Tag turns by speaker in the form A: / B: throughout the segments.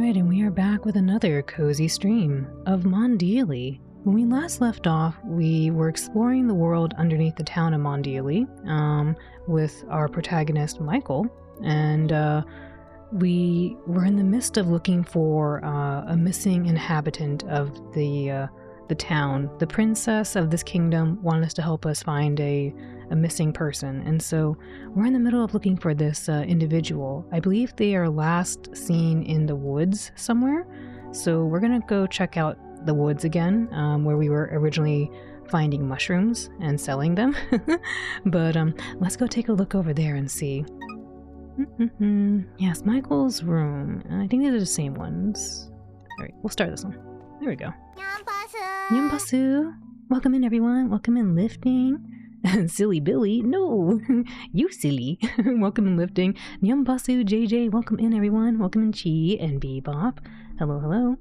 A: Alright, and we are back with another cozy stream of Mondealy. When we last left off, we were exploring the world underneath the town of Mondealy, with our protagonist Michael, and we were in the midst of looking for a missing inhabitant of the town. The princess of this kingdom wanted us to help us find a missing person, and so we're in the middle of looking for this individual. I believe they are last seen in the woods somewhere, so we're gonna go check out the woods again, where we were originally finding mushrooms and selling them. But let's go take a look over there and see. Yes, Michael's room. I think these are the same ones. Alright, we'll start this one. There we go. Nyampasu! Welcome in, everyone. Welcome in, Lifting. Silly Billy. No! You silly. Welcome in, Lifting. Nyampasu, JJ. Welcome in, everyone. Welcome in, Chi and Bebop. Hello, hello.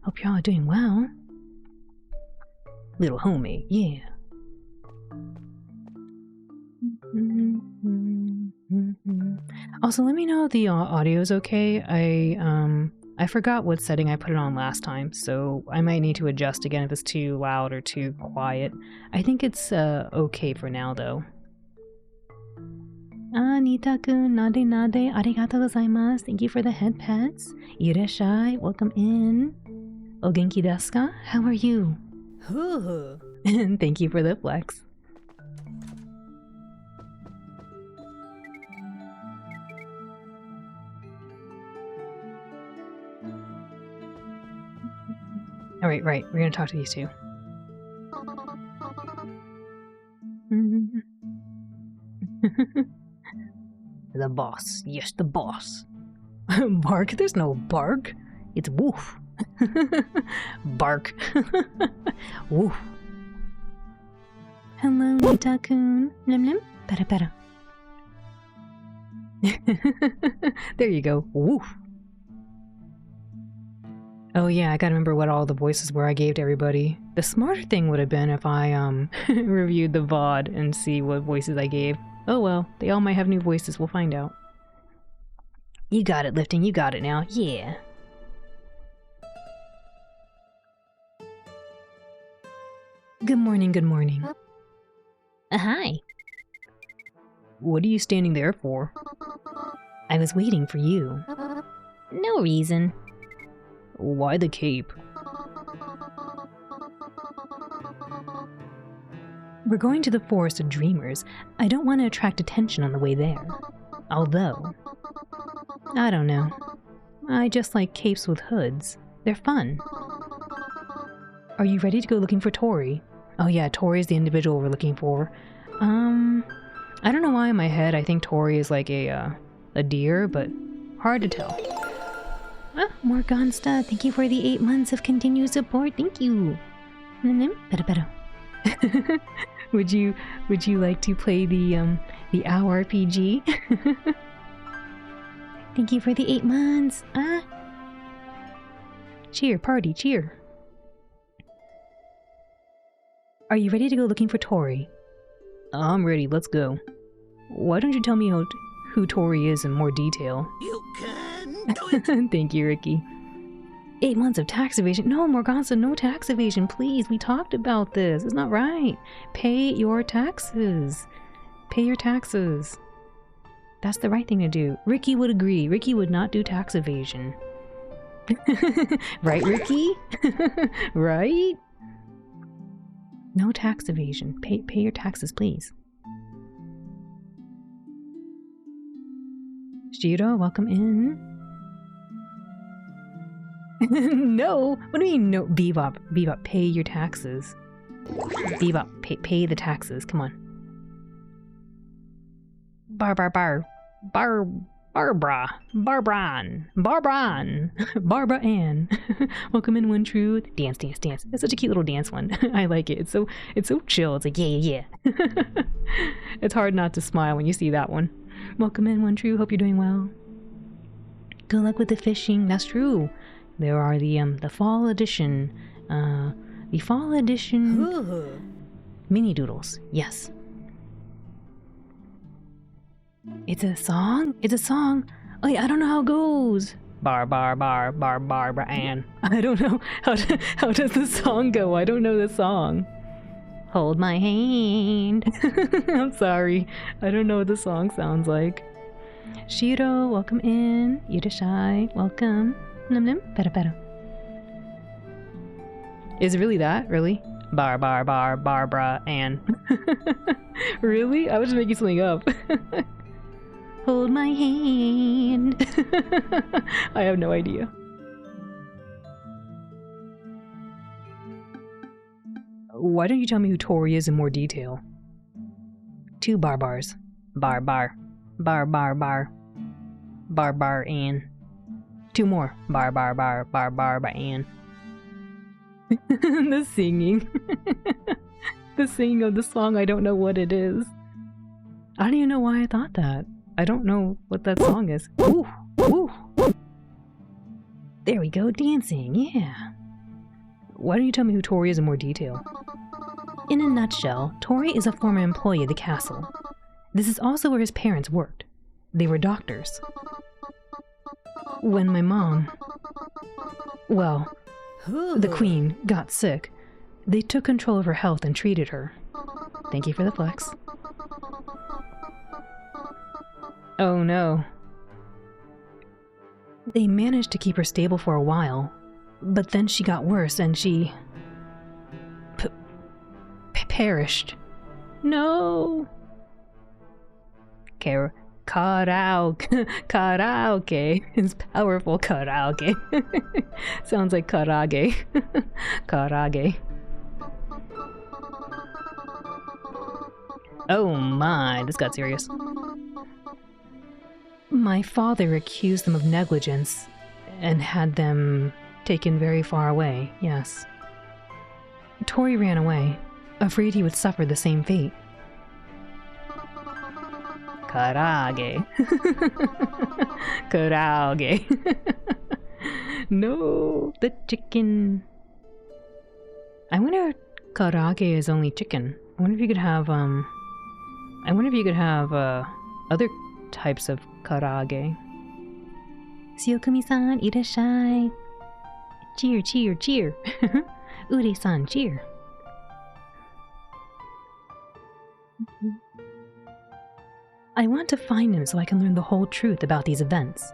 A: Hope y'all are doing well. Little homie, yeah. Also, let me know if the audio is okay. I forgot what setting I put it on last time, so I might need to adjust again if it's too loud or too quiet. I think it's okay for now, though. Nita-kun, nade nade, arigatou gozaimasu. Thank you for the head pets. Irashai, welcome in. O genki desu ka? How are you? And thank you for the flex. Alright, right. We're gonna talk to these two. The boss. Yes, the boss. Bark? There's no bark. It's woof. Bark. Woof. Hello, Nita-kun. Lim lim. Pera pera. There you go. Woof. Oh yeah, I gotta remember what all the voices were I gave to everybody. The smarter thing would have been if I reviewed the VOD and see what voices I gave. Oh well, they all might have new voices, we'll find out. You got it, Lifting, you got it now, yeah. Good morning, good morning. Hi. What are you standing there for? I was waiting for you. No reason. Why the cape? We're going to the Forest of Dreamers. I don't want to attract attention on the way there. Although, I don't know. I just like capes with hoods. They're fun. Are you ready to go looking for Tori? Oh yeah, Tori is the individual we're looking for. I don't know why in my head I think Tori is like a deer, but hard to tell. Ah, Morgansta, thank you for the 8 months of continued support. Thank you. Better. Would you like to play the OW RPG? Thank you for the 8 months. Ah. Cheer, party, cheer. Are you ready to go looking for Tori? I'm ready, let's go. Why don't you tell me who Tori is in more detail? You can do it! Thank you, Ricky. 8 months of tax evasion. No, Morganza, no tax evasion, please. We talked about this. It's not right. Pay your taxes. Pay your taxes. That's the right thing to do. Ricky would agree. Ricky would not do tax evasion. Right, Ricky? Right? No tax evasion. Pay your taxes, please. Shiro, welcome in. No! What do you mean no? Bebop, pay your taxes. Bebop, pay the taxes. Come on. Barbara. Barbara Ann. Welcome in, One True. Dance. It's such a cute little dance one. I like it. It's so chill. It's like yeah. It's hard not to smile when you see that one. Welcome in, One True. Hope you're doing well. Good luck with the fishing. That's true. There are the fall edition. The fall edition mini doodles. Yes. It's a song? It's a song. Oh, yeah, I don't know how it goes. Barbara Ann. I don't know. How does the song go? I don't know the song. Hold my hand. I'm sorry. I don't know what the song sounds like. Shiro, welcome in. Irashai, welcome. Num num, pera. Is it really that? Really? Barbara Ann. Really? I was just making something up. Hold my hand. I have no idea. Why don't you tell me who Tori is in more detail? 2 barbars. Bar. Ann. 2 more. Bar Ann. The singing. The singing of the song, I don't know what it is. I don't even know why I thought that. I don't know what that song is. Ooh. There we go, dancing, yeah. Why don't you tell me who Tori is in more detail? In a nutshell, Tori is a former employee of the castle. This is also where his parents worked. They were doctors. When my mom, well, the queen, got sick, they took control of her health and treated her. Thank you for the flex. Oh no. They managed to keep her stable for a while, but then she got worse and she perished. No. Karaoke. It's powerful karaoke. Sounds like karage. Karage. Oh my, this got serious. My father accused them of negligence and had them taken very far away, yes. Tori ran away, afraid he would suffer the same fate. Karage. Karaage. No, the chicken. I wonder if karaage is only chicken. I wonder if you could have, other types of karaage. Shiokumi-san, irashai. Cheer. Ure-san, cheer. I want to find him so I can learn the whole truth about these events.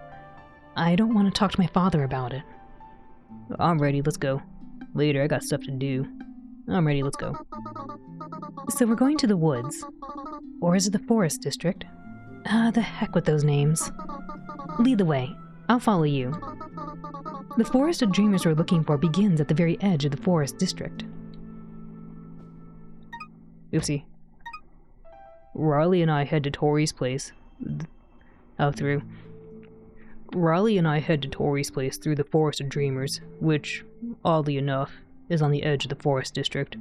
A: I don't want to talk to my father about it. I'm ready, let's go. Later, I got stuff to do. I'm ready, let's go. So we're going to the woods. Or is it the forest district? The heck with those names. Lead the way. I'll follow you. The forest of dreamers we're looking for begins at the very edge of the forest district. Oopsie. Riley and I head to Tori's place. Riley and I head to Tori's place through the Forest of Dreamers, which, oddly enough, is on the edge of the Forest District.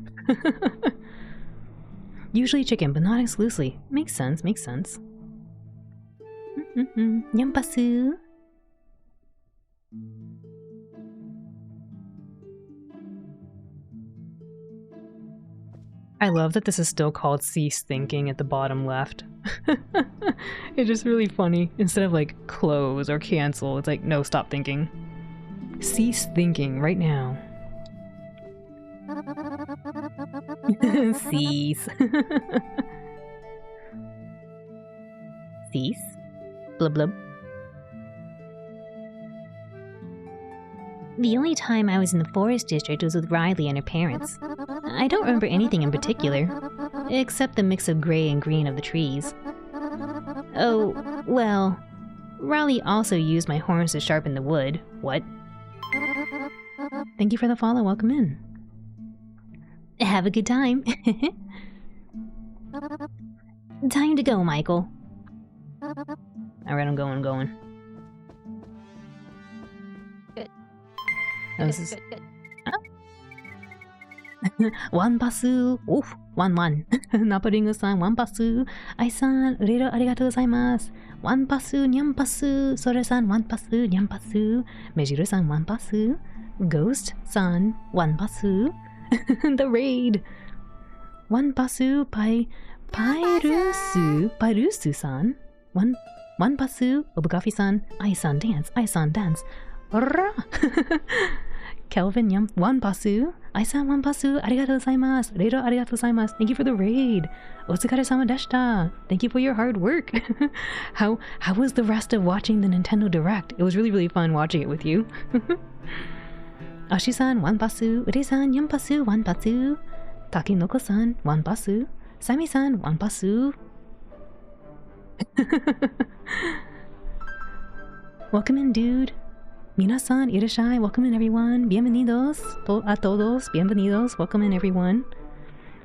A: Usually chicken, but not exclusively. Makes sense. Nyampasu. I love that this is still called Cease Thinking at the bottom left. It's just really funny. Instead of like close or cancel, it's like, no, stop thinking. Cease thinking right now. Cease. Cease. Blub blub.
B: The only time I was in the forest district was with Riley and her parents. I don't remember anything in particular, except the mix of gray and green of the trees. Oh, well, Riley also used my horns to sharpen the wood. What?
A: Thank you for the follow, welcome in.
B: Have a good time. Time to go, Michael.
A: Alright, I'm going.
B: Good.
A: One pasu. Oof, one. Naparingu-san, one pasu. Ai-san, urero arigatou gozaimasu. One pasu, nyan pasu. Sore-san, one pasu, nyan pasu. Mejiru-san, one pasu. Ghost-san, one pasu. The raid. One pasu, Pairusu-san.
B: Wanpasu, Obugafi-san, Ai-san dance, Ai-san dance. Kelvin Yum, Wanpasu, Ai-san Wanpasu, arigatou gozaimasu, reiro arigatou gozaimasu. Thank you for the raid. Otsukare-sama deshita. Thank you for your hard work. How was the rest of watching the Nintendo Direct? It was really, really fun watching it with you. Ashi-san, Wanpasu, Uri-san, Yampasu, Wanpasu. Takinoko-san, Wanpasu. Sami-san, Wanpasu. Welcome in, dude. Minasan, irashai, welcome in everyone. Bienvenidos a todos, bienvenidos, welcome in everyone.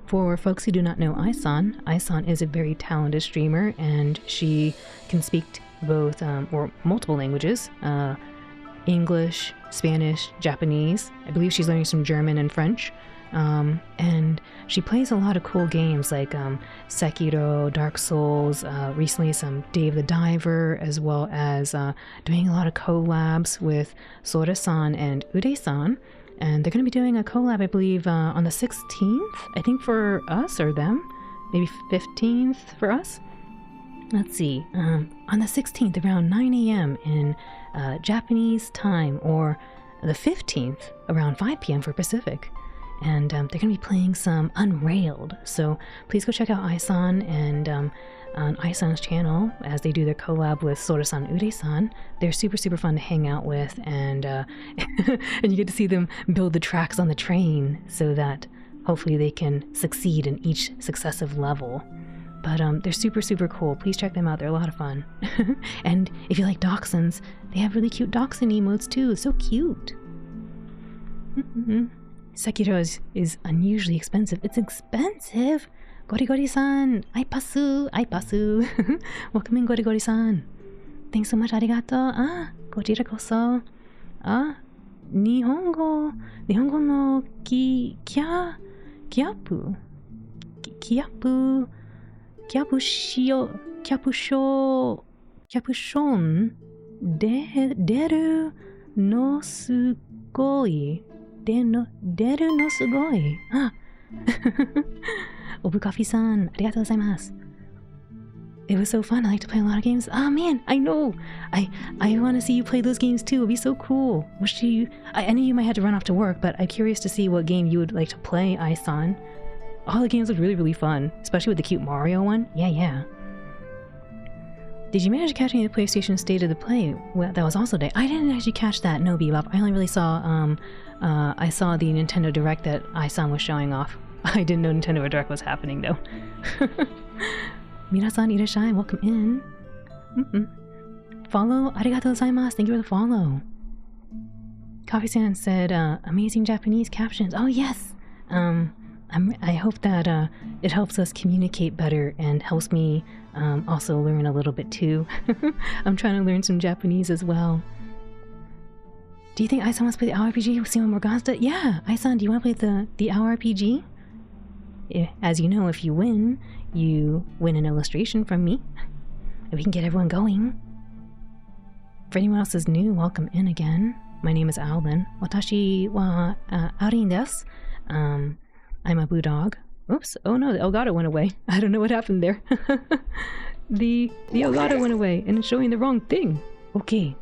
B: For folks who do not know Ai-san is a very talented streamer, and she can speak both or multiple languages, English, Spanish, Japanese. I believe she's learning some German and French. And she plays a lot of cool games like Sekiro, Dark Souls, recently some Dave the Diver, as well as doing a lot of collabs with Sora-san and Ude-san. And they're going to be doing a collab, I believe, on the 16th, I think for us or them, maybe 15th for us. Let's see, on the 16th around 9 a.m. in Japanese time, or the 15th around 5 p.m. for Pacific. And they're going to be playing some Unrailed. So please go check out Ai-san and on Ai-san's channel as they do their collab with Sora-san and Ude-san. They're super, super fun to hang out with, and and you get to see them build the tracks on the train so that hopefully they can succeed in each successive level. But they're super, super cool. Please check them out. They're a lot of fun. And if you like dachshunds, they have really cute dachshund emotes too. So cute. Sekiro is unusually expensive. It's expensive! Gorigori-san! Aipasu! Welcome in, Gorigori-san! Thanks so much, arigato! Kojira koso! Nihongo no kyapushon deru no sugoi. Deru no sugoi. Obukafi-san, arigatou gozaimasu. It was so fun. I like to play a lot of games. Oh man, I know. I want to see you play those games too. It'd be so cool. I know you might have to run off to work, but I'm curious to see what game you would like to play, Ai-san. All the games look really, really fun, especially with the cute Mario one. Yeah. Did you manage to catch any of the PlayStation State of the Play? Well, that was also day. I didn't actually catch that. No, Bebop. I only really saw I saw the Nintendo Direct that Ai-san was showing off. I didn't know Nintendo Direct was happening though. Minasan irashai, welcome in. Follow, arigatou gozaimasu, thank you for the follow. Coffee-san said, amazing Japanese captions. Oh yes! I hope that it helps us communicate better and helps me also learn a little bit too. I'm trying to learn some Japanese as well. Do you think Ai-san wants to play the OWL RPG with Simon Morgasta? Yeah! Ai-san, do you want to play the OWL RPG? As you know, if you win an illustration from me. And we can get everyone going. For anyone else who's new, welcome in again. My name is Alvin. Watashi wa arin desu. I'm a blue dog. Oops. Oh no, the Elgato went away. I don't know what happened there. The Elgato went away and it's showing the wrong thing. Okay.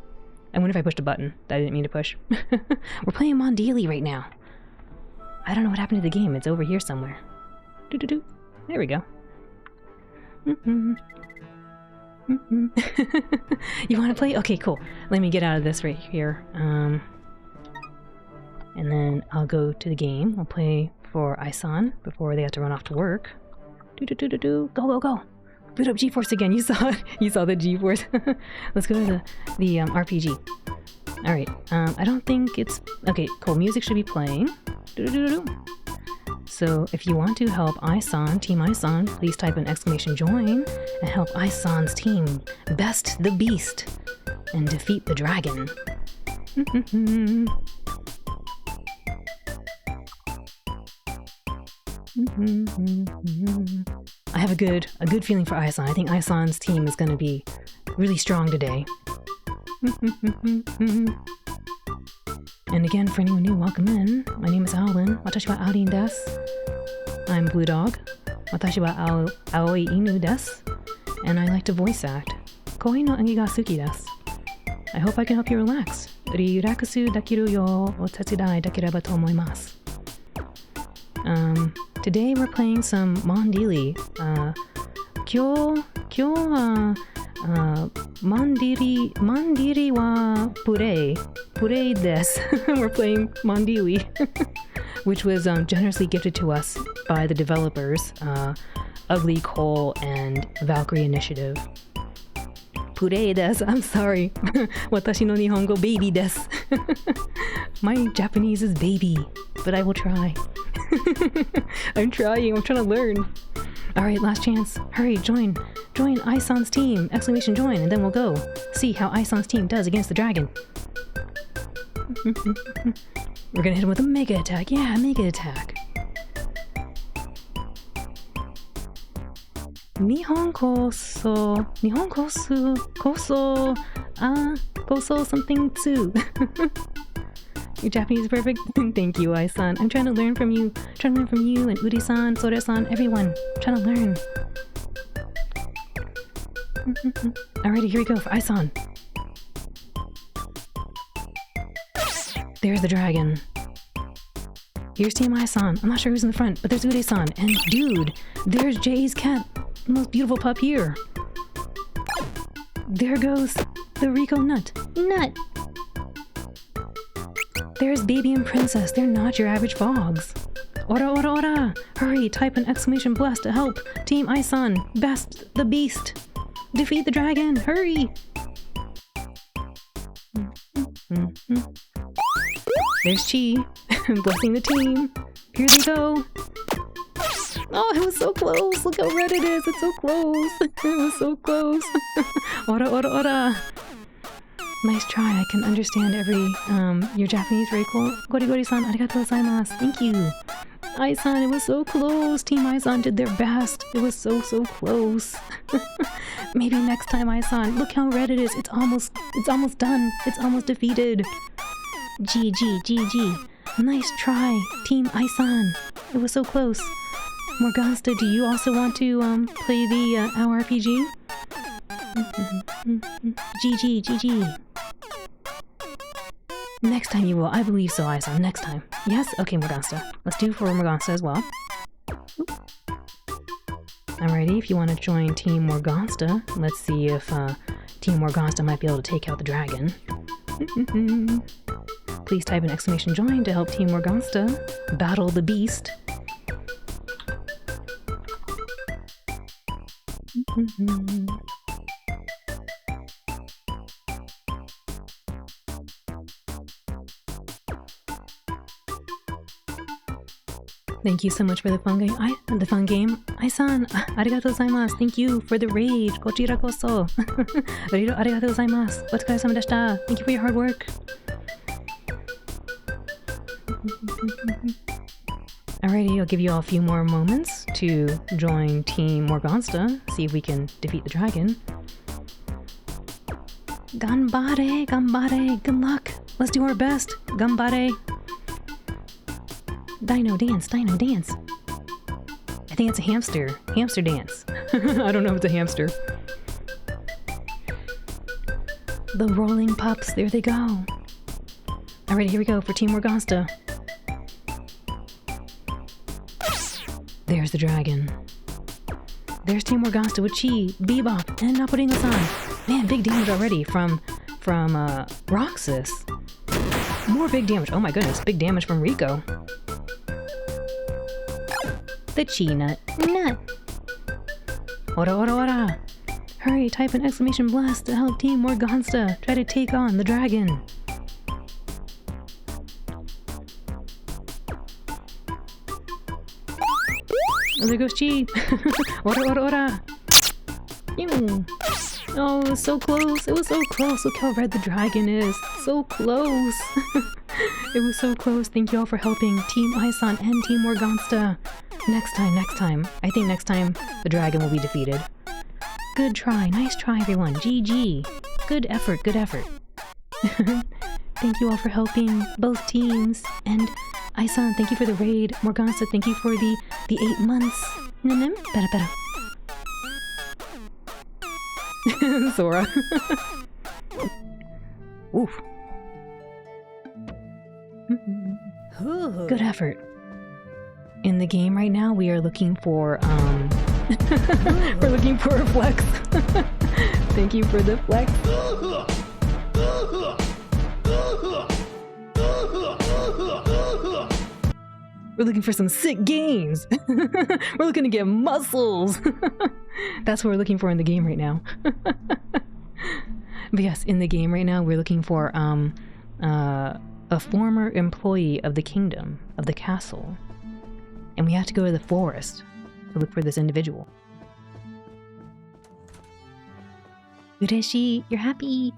B: I wonder if I pushed a button that I didn't mean to push. We're playing Mondealy right now. I don't know what happened to the game. It's over here somewhere. Doo-doo-doo. There we go. You want to play? Okay, cool. Let me get out of this right here. And then I'll go to the game. I'll play for Ai-san before they have to run off to work. Go, go, go. Boot up GeForce again. You saw it. You saw the GeForce. Let's go to the RPG. Alright. I don't think it's... Okay, cool. Music should be playing. So if you want to help Ai-san, Team Ai-san, please type an exclamation join and help Ai-san's team best the beast and defeat the dragon. I have a good feeling for Ai-san. I think Ai-san's team is going to be really strong today. And again, for anyone new, welcome in. My name is Alvin. Watashi wa arin desu. I'm Blue Dog. Watashi wa aoi inu desu. And I like to voice act.
A: koi no agi ga suki desu. I hope I can help you relax. Ryurakusu dakiru yo otetsudaii dakereba to omoimasu. Today we're playing some Mondealy. Kyo wa Mondealy wa purei desu. We're playing Mondealy, which was generously gifted to us by the developers, Ugly Cole and Valkyrie Initiative. Purei desu. I'm sorry. Watashi no Nihongo baby desu. My Japanese is baby, but I will try. I'm trying to learn. Alright, last chance. Hurry, join Ai-san's team! Exclamation join, and then we'll go see how Ai-san's team does against the dragon. We're gonna hit him with a mega attack. Yeah, mega attack. Nihon koso something too. Your Japanese is perfect. Thank you, Ai-san. I'm trying to learn from you. And Uri-san, Sore-san, everyone. I'm trying to learn. Alrighty, here we go for Ai-san. There's the dragon. Here's Team Ai-san. I'm not sure who's in the front, but there's Uri-san. And dude, there's Jay's cat. The most beautiful pup here. There goes the Rico nut. There's Baby and Princess. They're not your average fogs. Ora! Hurry, type an exclamation blast to help Team Ai-san best the beast. Defeat the dragon, hurry! There's Chi, blessing the team. Here they go. Oh, it was so close. Look how red it is. It's so close. It was so close. Ora. Nice try. I can understand every, your Japanese, very cool. Gori-san, arigatou gozaimasu. Thank you. Ai-san, it was so close. Team Ai-san did their best. It was so close. Maybe next time, Ai-san. Look how red it is. It's almost done. It's almost defeated. GG. Nice try, Team Ai-san. It was so close. Morgansta, do you also want to, play the, our RPG? GG. Next time you will. I believe so, Ai-san. Next time. Yes? Okay, Morgansta. Let's do for Morgansta as well. Alrighty, if you want to join Team Morgansta, let's see if Team Morgansta might be able to take out the dragon. Please type an exclamation join to help Team Morgansta battle the beast. Thank you so much for the fun game. Ai-san, arigatou gozaimasu. Thank you for the rage. Kochira koso. Arigatou gozaimasu. Otsukaresama deshita. Thank you for your hard work. Alrighty, I'll give you all a few more moments to join Team Morgansta. See if we can defeat the dragon. Ganbare. Good luck. Let's do our best. Ganbare. Dino dance. I think it's a hamster. Hamster dance. I don't know if it's a hamster. The rolling pups, there they go. Alright, here we go for Team Morgansta. There's the dragon. There's Team Morgansta with Chi, Bebop, and Naporingo-san. Man, big damage already from Roxas. More big damage. Oh my goodness, big damage from Rico. The Chi nut. Ora. Hurry, type an exclamation blast to help Team Morgansta try to take on the dragon. Oh, there goes Chi. Ora. Ew. Oh, it was so close. Look how red the dragon is. So close. It was so close. Thank you all for helping Team Ai-san and Team Morgansta. Next time. I think next time the dragon will be defeated. Good try. Nice try, everyone. GG. Good effort. Thank you all for helping both teams. And Ai-san, thank you for the raid. Morgansta, thank you for the 8 months. Pera. Sora. Oof. Good effort. In the game right now, we are looking for, we're looking for a flex. Thank you for the flex. We're looking for some sick gains. We're looking to get muscles. That's what we're looking for in the game right now. But yes, in the game right now, we're looking for a former employee of the kingdom, of the castle. And we have to go to the forest to look for this individual.
B: Ureshi, you're happy.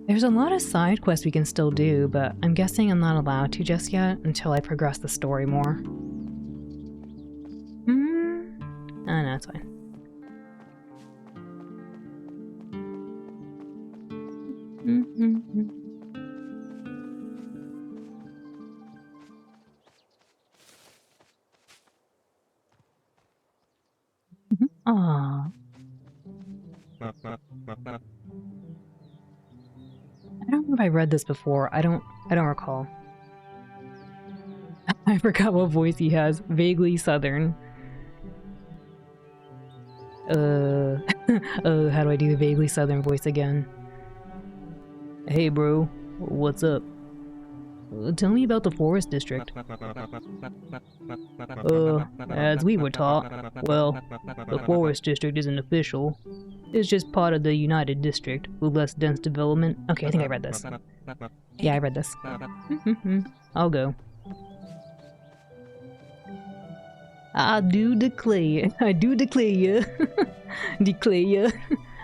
A: There's a lot of side quests we can still do, but I'm guessing I'm not allowed to just yet until I progress the story more. Oh, no, it's fine. Aww. I don't know if I read this before. I don't recall. I forgot what voice he has. Vaguely southern. How do I do the vaguely southern voice again? Hey bro, what's up? Tell me about the forest district. As we were taught, well, the forest district isn't official. It's just part of the United District with less dense development. Okay, I think I read this. Yeah, I read this. I'll go. I do declare. I do declare. Declare.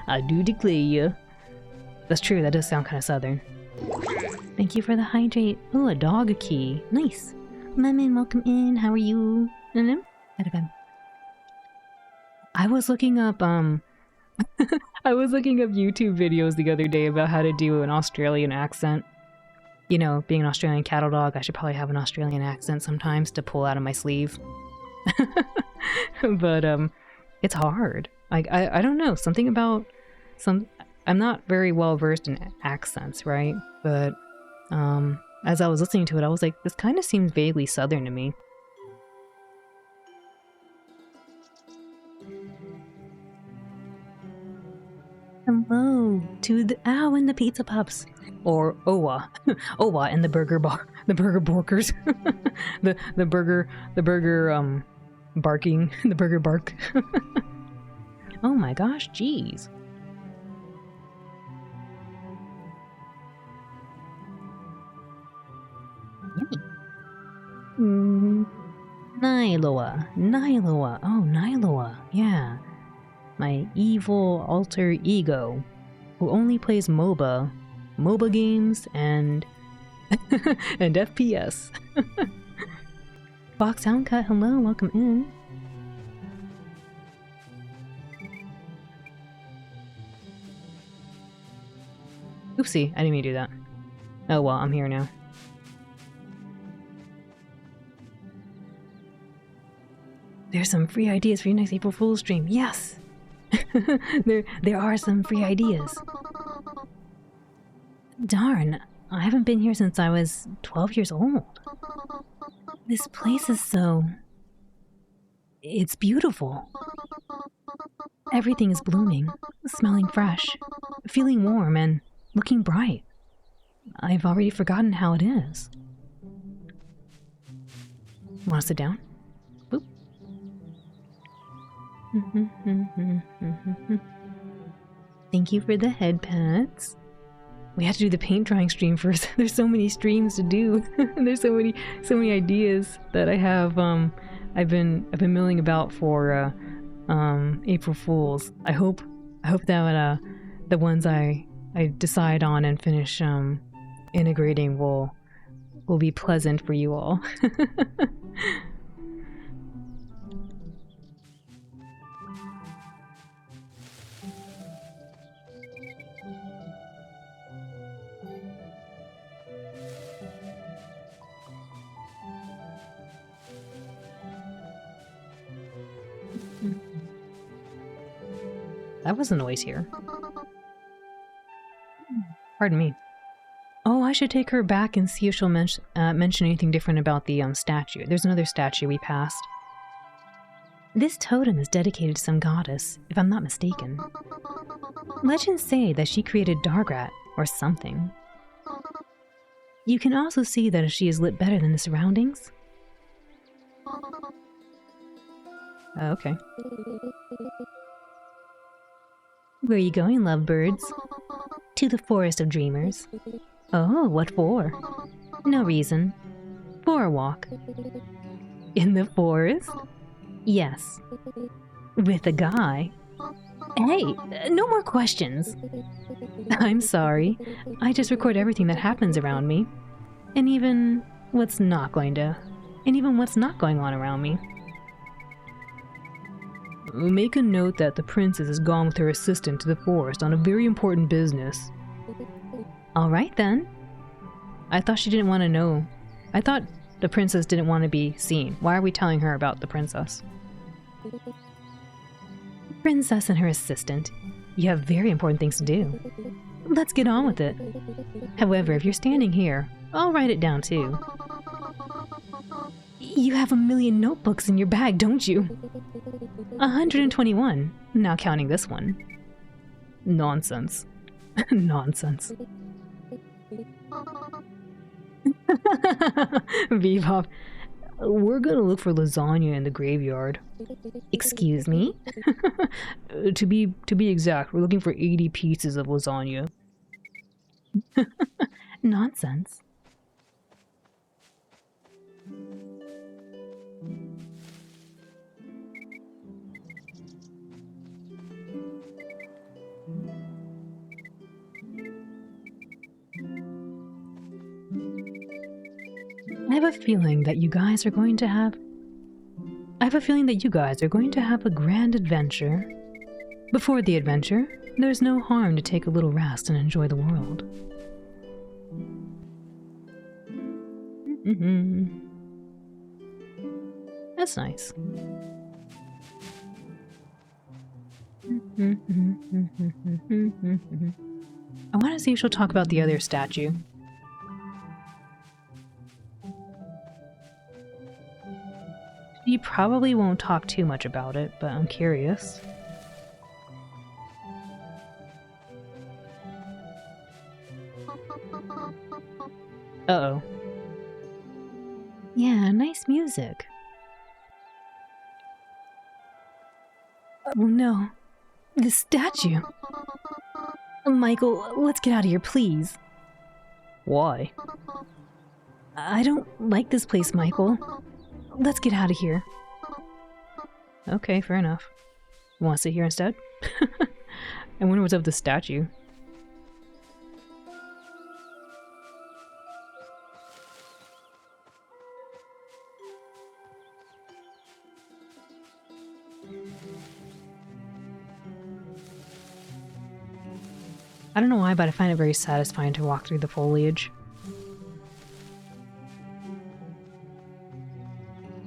A: I do declare. That's true, that does sound kind of southern.
B: Thank you for the hydrate. Ooh, a dog key. Nice. Lemon, welcome in. How are you?
A: I was looking up, I was looking up YouTube videos the other day about how to do an Australian accent. You know, being an Australian cattle dog, I should probably have an Australian accent sometimes to pull out of my sleeve. But, it's hard. Like, I don't know, something about I'm not very well versed in accents, right? But, as I was listening to it, I was like, this kind of seems vaguely southern to me.
B: Hello to the Ow and the pizza pups.
A: Or Owa. Owa and the burger borkers. the burger barking. The burger bark. Oh my gosh, jeez. Nyloa. Oh, Nyloa. Yeah. My evil alter ego who only plays MOBA games and and FPS. Fox Soundcut, hello, welcome in. Oopsie, I didn't mean to do that. Oh well, I'm here now. There's some free ideas for your next April Fool's stream. Yes! there are some free ideas. Darn, I haven't been here since I was 12 years old. This place is so... It's beautiful. Everything is blooming, smelling fresh, feeling warm, and looking bright. I've already forgotten how it is. Want to sit down? Boop. Thank you for the head pats. We have to do the paint drying stream first. There's so many streams to do. There's so many ideas that I have. I've been milling about for April Fools. I hope that the ones I decide on and finish integrating will be pleasant for you all. That was a noise here. Pardon me. Oh, I should take her back and see if she'll mention anything different about the statue. There's another statue we passed. This totem is dedicated to some goddess, if I'm not mistaken. Legends say that she created Dargrat, or something. You can also see that she is lit better than the surroundings. Okay. Where are you going, lovebirds? To the Forest of Dreamers. Oh, what for? No reason. For a walk. In the forest? Yes. With a guy. Hey, no more questions. I'm sorry. I just record everything that happens around me. And even what's not going on around me. Make a note that the princess has gone with her assistant to the forest on a very important business. All right, then. I thought she didn't want to know. I thought the princess didn't want to be seen. Why are we telling her about the princess? Princess and her assistant. You have very important things to do. Let's get on with it. However, if you're standing here, I'll write it down too. You have 1,000,000 notebooks in your bag, don't you? 121, not counting this one. Nonsense. Nonsense. Bebop, we're gonna look for lasagna in the graveyard. Excuse me? To be exact, we're looking for 80 pieces of lasagna. Nonsense. I have a feeling that you guys are going to have a grand adventure. Before the adventure, there's no harm to take a little rest and enjoy the world. That's nice. I want to see if she'll talk about the other statue. You probably won't talk too much about it, but I'm curious. Uh-oh. Yeah, nice music. Oh no. The statue. Michael, let's get out of here, please. Why? I don't like this place, Michael. Let's get out of here. Okay, fair enough. You want to sit here instead? I wonder what's up with the statue. I don't know why, but I find it very satisfying to walk through the foliage.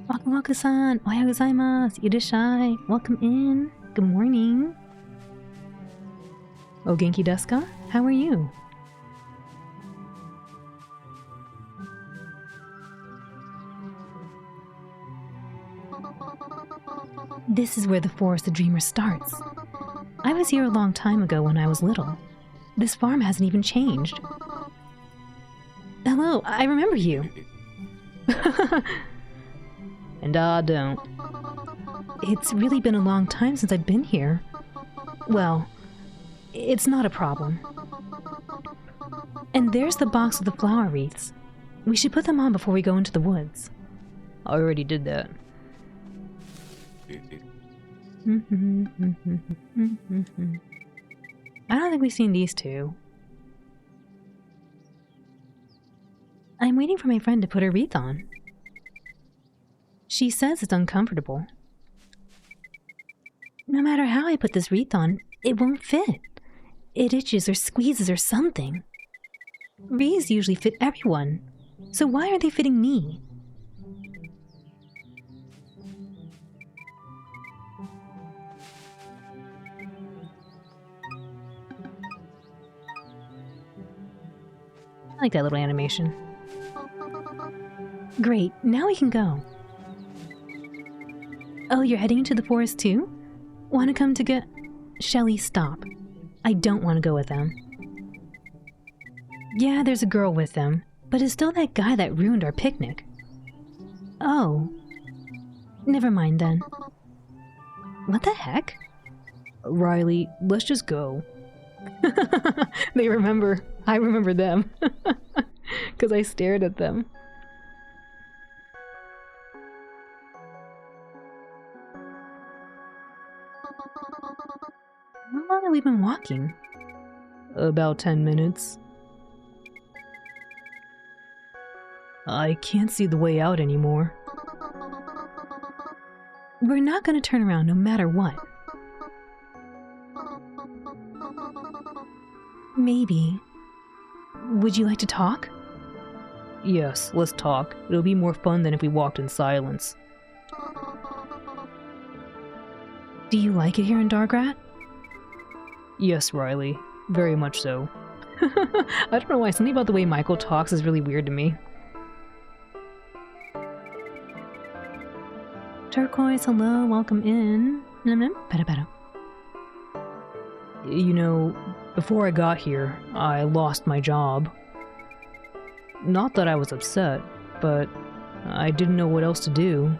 A: Waku-waku-san, ohayou gozaimasu, irashai, welcome in, good morning. O genki desu ka? How are you? This is where the Forest of Dreamers starts. I was here a long time ago when I was little. This farm hasn't even changed. Hello, I remember you. And I don't. It's really been a long time since I've been here. Well, it's not a problem. And there's the box with the flower wreaths. We should put them on before we go into the woods. I already did that. I don't think we've seen these two. I'm waiting for my friend to put her wreath on. She says it's uncomfortable. No matter how I put this wreath on, it won't fit. It itches or squeezes or something. Wreaths usually fit everyone, so why are they fitting me? like that little animation. Great, now we can go. Oh, you're heading into the forest too? Want to come to get... Shelly, stop. I don't want to go with them. Yeah, there's a girl with them, but it's still that guy that ruined our picnic. Oh. Never mind then. What the heck? Riley, let's just go. They remember. I remember them. Because I stared at them. How long have we been walking? About 10 minutes. I can't see the way out anymore. We're not going to turn around no matter what. Maybe. Would you like to talk? Yes, let's talk. It'll be more fun than if we walked in silence. Do you like it here in Dargrat? Yes, Riley. Very much so. I don't know why, something about the way Michael talks is really weird to me. Turquoise, hello, welcome in. Peta. You know, before I got here, I lost my job. Not that I was upset, but I didn't know what else to do.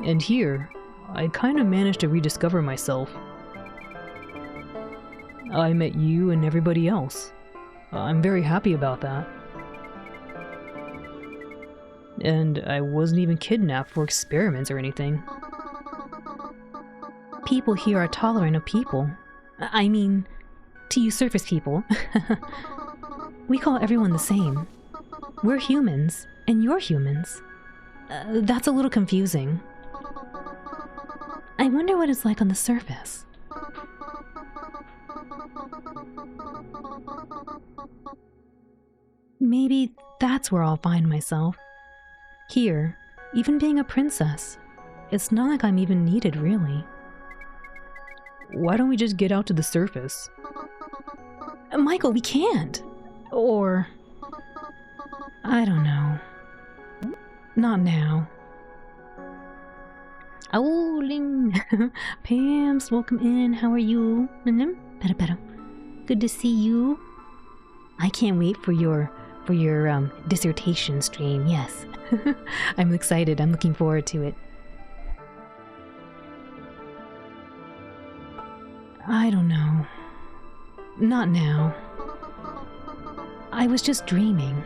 A: And here, I kind of managed to rediscover myself. I met you and everybody else. I'm very happy about that. And I wasn't even kidnapped for experiments or anything. People here are tolerant of people. I mean, to you surface people. We call everyone the same. We're humans, and you're humans. That's a little confusing. I wonder what it's like on the surface. Maybe that's where I'll find myself. Here, even being a princess, it's not like I'm even needed, really. Why don't we just get out to the surface? Michael, we can't! Or... I don't know. Not now. Oh, Ling! Pams, welcome in. How are you? Better. Good to see you. I can't wait for your dissertation stream, yes. I'm excited. I'm looking forward to it. I don't know. Not now. I was just dreaming.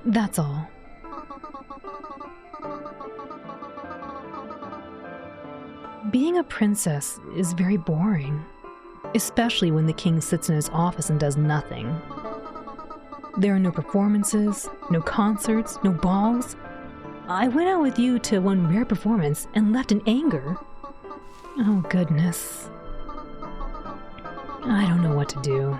A: That's all. Being a princess is very boring, especially when the king sits in his office and does nothing. There are no performances, no concerts, no balls. I went out with you to one rare performance and left in anger. Oh, goodness. I don't know what to do.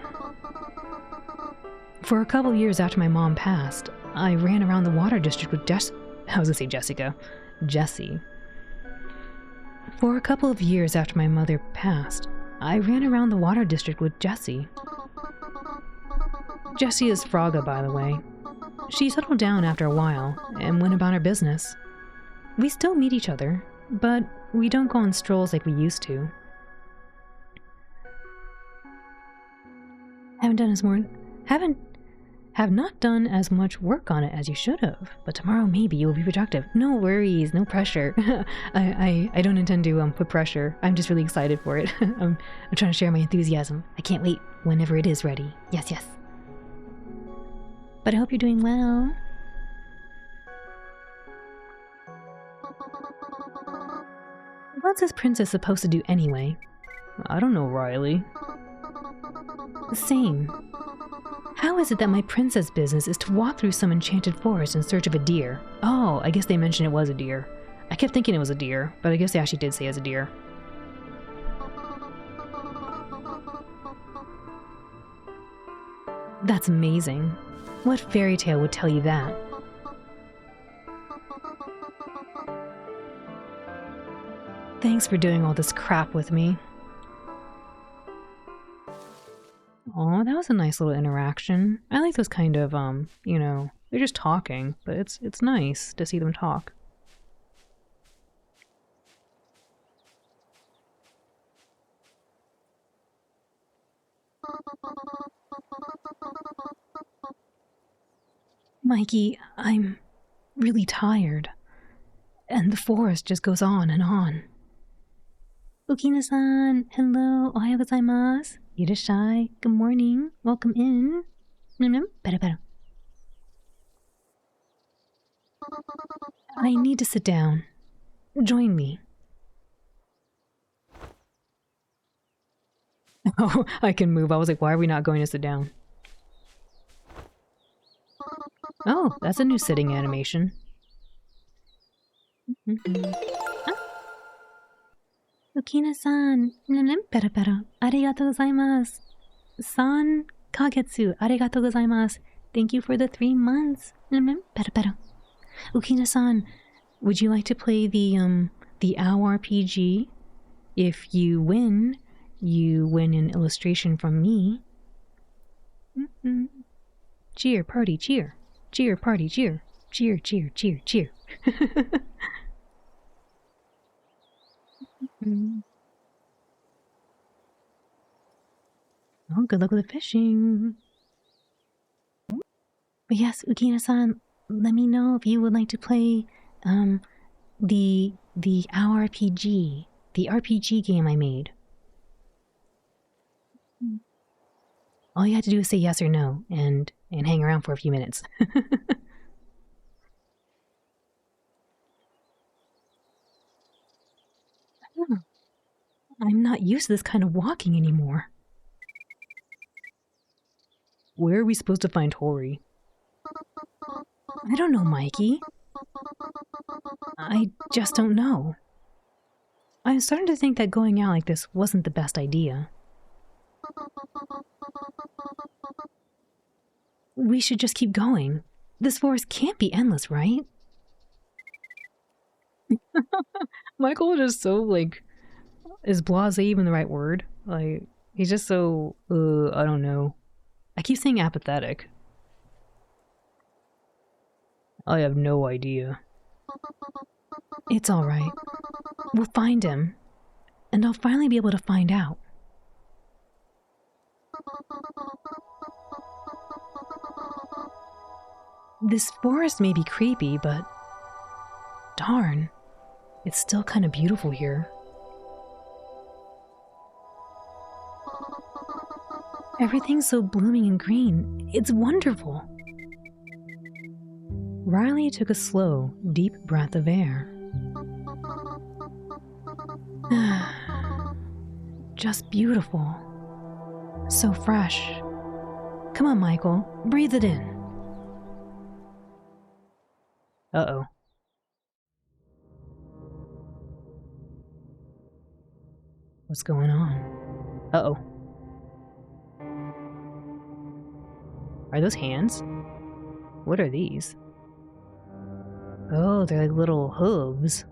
A: For a couple years after my mom passed, I ran around the water district with Jessie. For a couple of years after my mother passed, I ran around the water district with Jessie. Jessie is Fraga, by the way. She settled down after a while and went about her business. We still meet each other, but we don't go on strolls like we used to. Have not done as much work on it as you should have, but tomorrow maybe you will be productive. No worries, no pressure. I don't intend to put pressure. I'm just really excited for it. I'm trying to share my enthusiasm. I can't wait whenever it is ready. Yes. But I hope you're doing well. What's this princess supposed to do anyway? I don't know, Riley. Same. How is it that my princess business is to walk through some enchanted forest in search of a deer? Oh, I guess they mentioned it was a deer. I kept thinking it was a deer, but I guess they actually did say it was a deer. That's amazing. What fairy tale would tell you that? Thanks for doing all this crap with me. Oh, that was a nice little interaction. I like those kind of, they're just talking, but it's nice to see them talk. Mikey, I'm really tired. And the forest just goes on and on.
B: Ukina-san, hello, ohayou gozaimasu. Irashai, good morning, welcome in. Pera.
A: I need to sit down. Join me. Oh, I can move. I was like, why are we not going to sit down? Oh, that's a new sitting animation.
B: Ukina-san, pera. Arigatou gozaimasu. San kagetsu, arigatou gozaimasu. Thank you for the 3 months. Pera. Ukina-san, would you like to play the OW RPG? If you win an illustration from me. Cheer, party, cheer. Cheer, party, cheer. Cheer, cheer, cheer, cheer. Oh, good luck with the fishing. But yes, Ukina-san, let me know if you would like to play the OW RPG, the RPG game I made. All you have to do is say yes or no and hang around for a few minutes. I'm not used to this kind of walking anymore. Where are we supposed to find Tori? I don't know, Mikey. I just don't know. I'm starting to think that going out like this wasn't the best idea. We should just keep going. This forest can't be endless, right? Michael is just so, is blasé even the right word? Like, he's just so, I don't know. I keep saying apathetic. I have no idea. It's alright. We'll find him. And I'll finally be able to find out. This forest may be creepy, but darn, it's still kind of beautiful here. Everything's so blooming and green. It's wonderful. Riley took a slow, deep breath of air. Just beautiful. So fresh. Come on, Michael. Breathe it in. Uh-oh. What's going on? Uh-oh. Are those hands? What are these? Oh, they're like little hooves.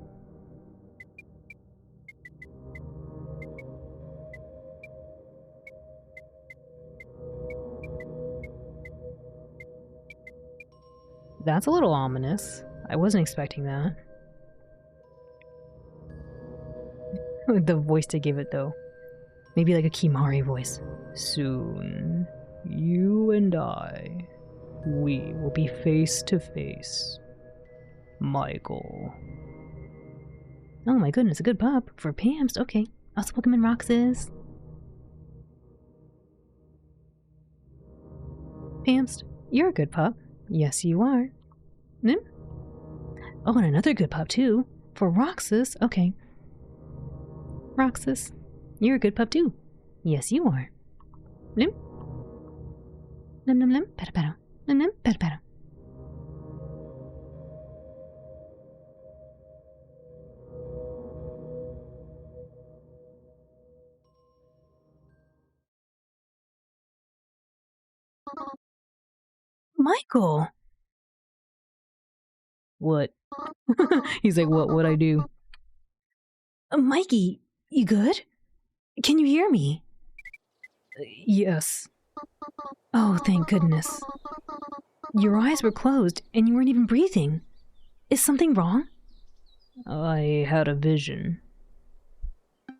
B: That's a little ominous. I wasn't expecting that. The voice to give it, though. Maybe like a Kimari voice. Soon, you and I, we will be face to face. Michael. Oh my goodness, a good pup. For Pam's, okay. Also welcome in Roxas. Pam's, you're a good pup. Yes, you are. Oh, and another good pup, too. For Roxas, okay. Roxas, you're a good pup, too. Yes, you are. Nim. Nim, pera. Nim, pera. Michael! What? He's like, what'd I do? Mikey, you good? Can you hear me? Yes.
A: Oh, thank goodness. Your eyes were closed and you weren't even breathing. Is something wrong? I had a vision.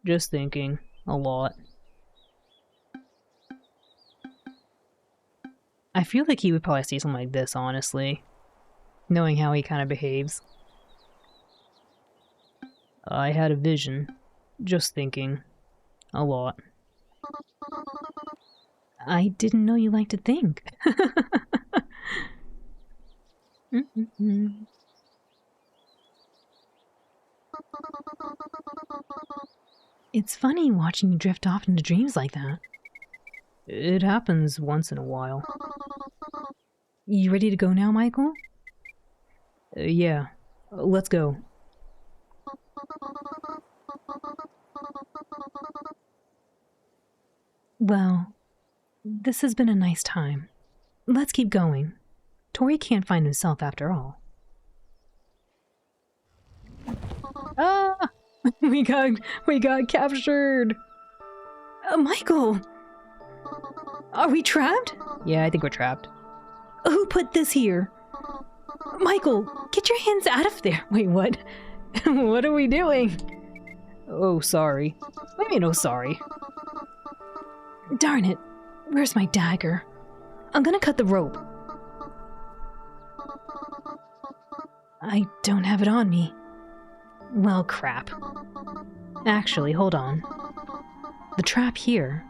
A: Just thinking a lot. I feel like he would probably say something like this, honestly, knowing how he kind of behaves. I had a vision. Just thinking a lot. I didn't know you liked to think. It's funny watching you drift off into dreams like that. It happens once in a while. You ready to go now, Michael? Yeah. Let's go. Well, this has been a nice time. Let's keep going. Tori can't find himself after all. Ah! We got captured! Michael! Are we trapped? Yeah, I think we're trapped. Who put this here? Michael, get your hands out of there! Wait, what? What are we doing? Oh, sorry. What do you mean, oh, sorry? Darn it. Where's my dagger? I'm gonna cut the rope. I don't have it on me. Well, crap. Actually, hold on. The trap here.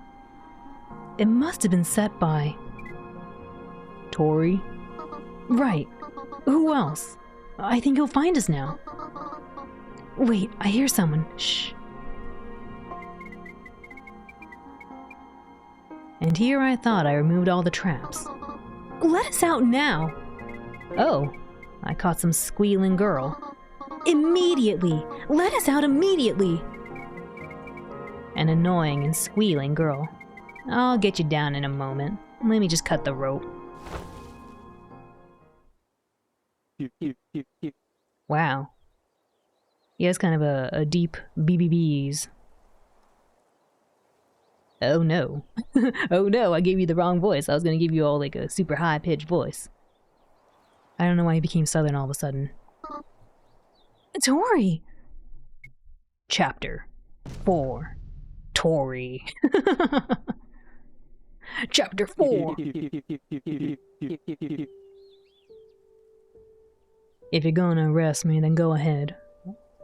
A: It must have been set by... Tori? Right. Who else? I think he'll find us now. Wait, I hear someone. Shh. And here I thought I removed all the traps. Let us out now! Oh, I caught some squealing girl. Immediately! Let us out immediately! An annoying and squealing girl. I'll get you down in a moment. Let me just cut the rope. Wow. He has kind of a deep BBBs. Oh no. Oh no, I gave you the wrong voice. I was gonna give you all like a super high-pitched voice. I don't know why he became southern all of a sudden. Tori! Chapter 4. Tori. Chapter 4. If you're gonna arrest me, then go ahead.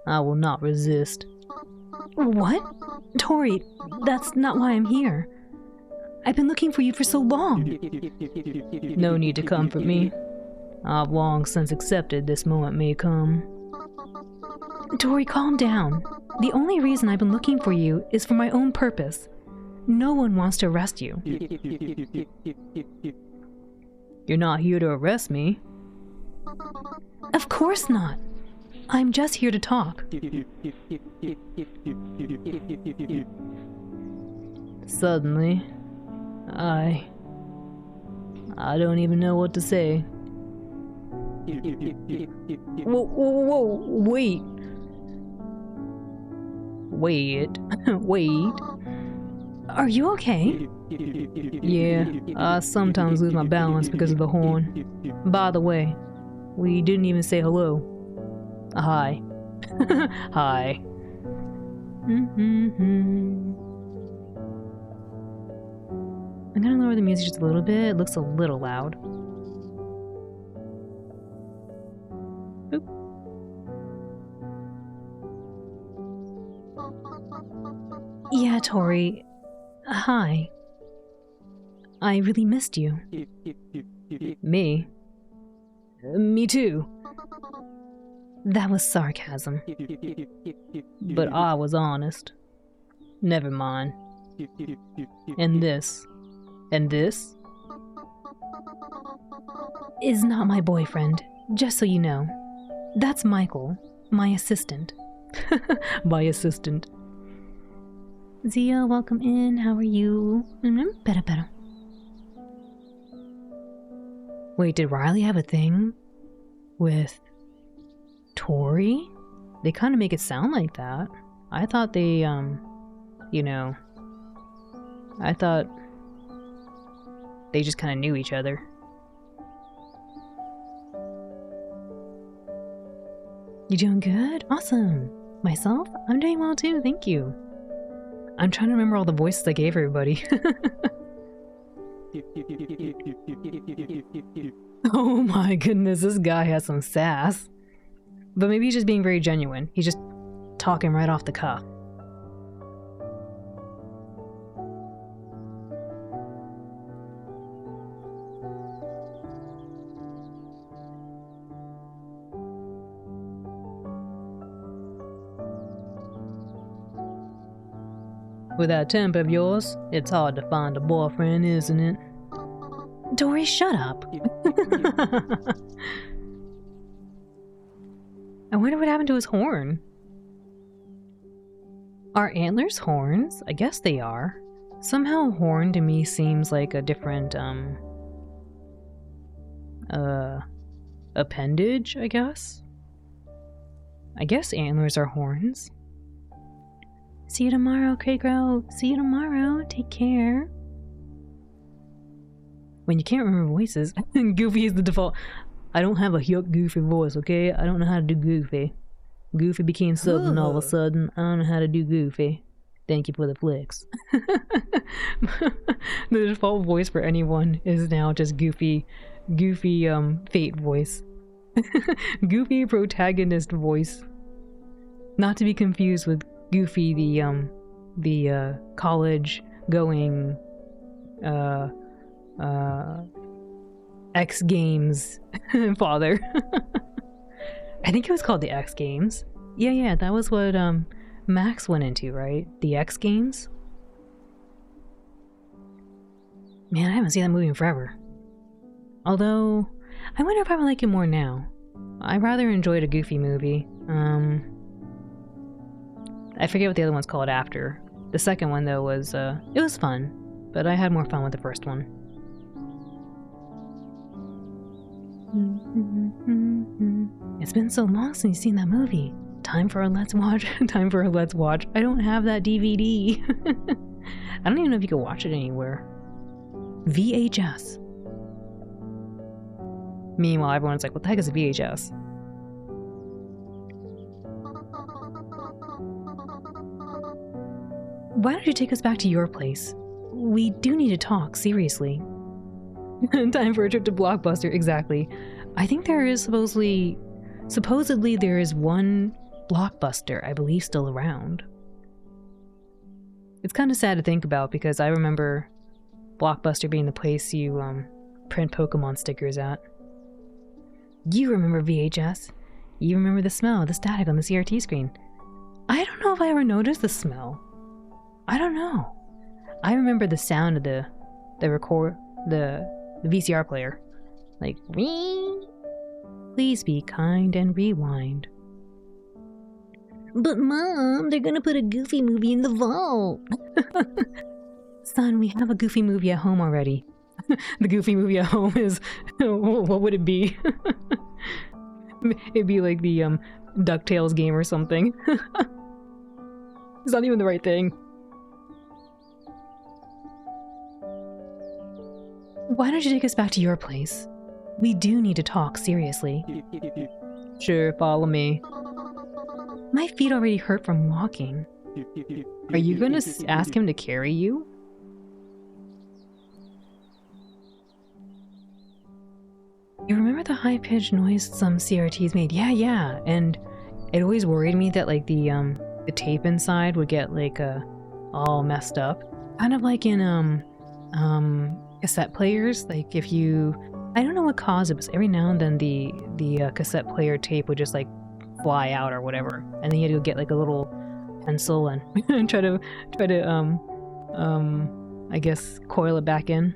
A: I will not resist. What? Tori, that's not why I'm here. I've been looking for you for so long. No need to comfort me. I've long since accepted this moment may come. Tori, calm down. The only reason I've been looking for you is for my own purpose. No one wants to arrest you. You're not here to arrest me. Of course not. I'm just here to talk. Suddenly, I don't even know what to say. Whoa, wait. Wait. Are you okay? Yeah, I sometimes lose my balance because of the horn. By the way, we didn't even say hello. Hi. Hi. I'm gonna lower the music just a little bit. It looks a little loud. Boop. Yeah, Tori. Hi. I really missed you. Me? Me too. That was sarcasm. But I was honest. Never mind. And this? Is not my boyfriend, just so you know. That's Michael, my assistant. My assistant. Zia, welcome in. How are you? Better. Wait, did Riley have a thing with Tori? They kind of make it sound like that. I thought they, I thought they just kind of knew each other. You doing good? Awesome. Myself? I'm doing well too, thank you. I'm trying to remember all the voices I gave everybody. Oh my goodness, this guy has some sass. But maybe he's just being very genuine. He's just talking right off the cuff. With that temp of yours, it's hard to find a boyfriend, isn't it? Dory, shut up. I wonder what happened to his horn. Are antlers horns? I guess they are. Somehow horn to me seems like a different, appendage, I guess? I guess antlers are horns. See you tomorrow, Craigro. See you tomorrow. Take care. When you can't remember voices, Goofy is the default. I don't have a Goofy voice, okay? I don't know how to do Goofy. Goofy became Southern all of a sudden. I don't know how to do Goofy. Thank you for the flicks. The default voice for anyone is now just Goofy, Fate voice. Goofy protagonist voice. Not to be confused with Goofy, the college going, X Games father. I think it was called the X Games. Yeah, that was what Max went into, right? The X Games. Man, I haven't seen that movie in forever. Although, I wonder if I would like it more now. I rather enjoyed a Goofy movie. I forget what the other one's called after. The second one though was it was fun, but I had more fun with the first one. It's been so long since you've seen that movie. Time for a let's watch. Time for a let's watch. I don't have that DVD. I don't even know if you can watch it anywhere. VHS. Meanwhile, everyone's like, what the heck is a VHS? Why don't you take us back to your place? We do need to talk, seriously. Time for a trip to Blockbuster, exactly. I think there is supposedly there is one Blockbuster, I believe, still around. It's kind of sad to think about because I remember Blockbuster being the place you print Pokemon stickers at. You remember VHS. You remember the smell, the static on the CRT screen. I don't know if I ever noticed the smell. I don't know. I remember the sound of the VCR player. Like, ring. Please be kind and rewind. But Mom, they're gonna put a Goofy movie in the vault. Son, we have a Goofy movie at home already. The Goofy movie at home is, what would it be? It'd be like the DuckTales game or something. It's not even the right thing. Why don't you take us back to your place? We do need to talk, seriously. Sure, follow me. My feet already hurt from walking. Are you gonna ask him to carry you? You remember the high-pitched noise some CRTs made? Yeah, and it always worried me that like the tape inside would get like all messed up. Kind of like in cassette players, like if you, I don't know what caused it, but every now and then the cassette player tape would just like fly out or whatever, and then you had to go get like a little pencil and try to I guess coil it back in.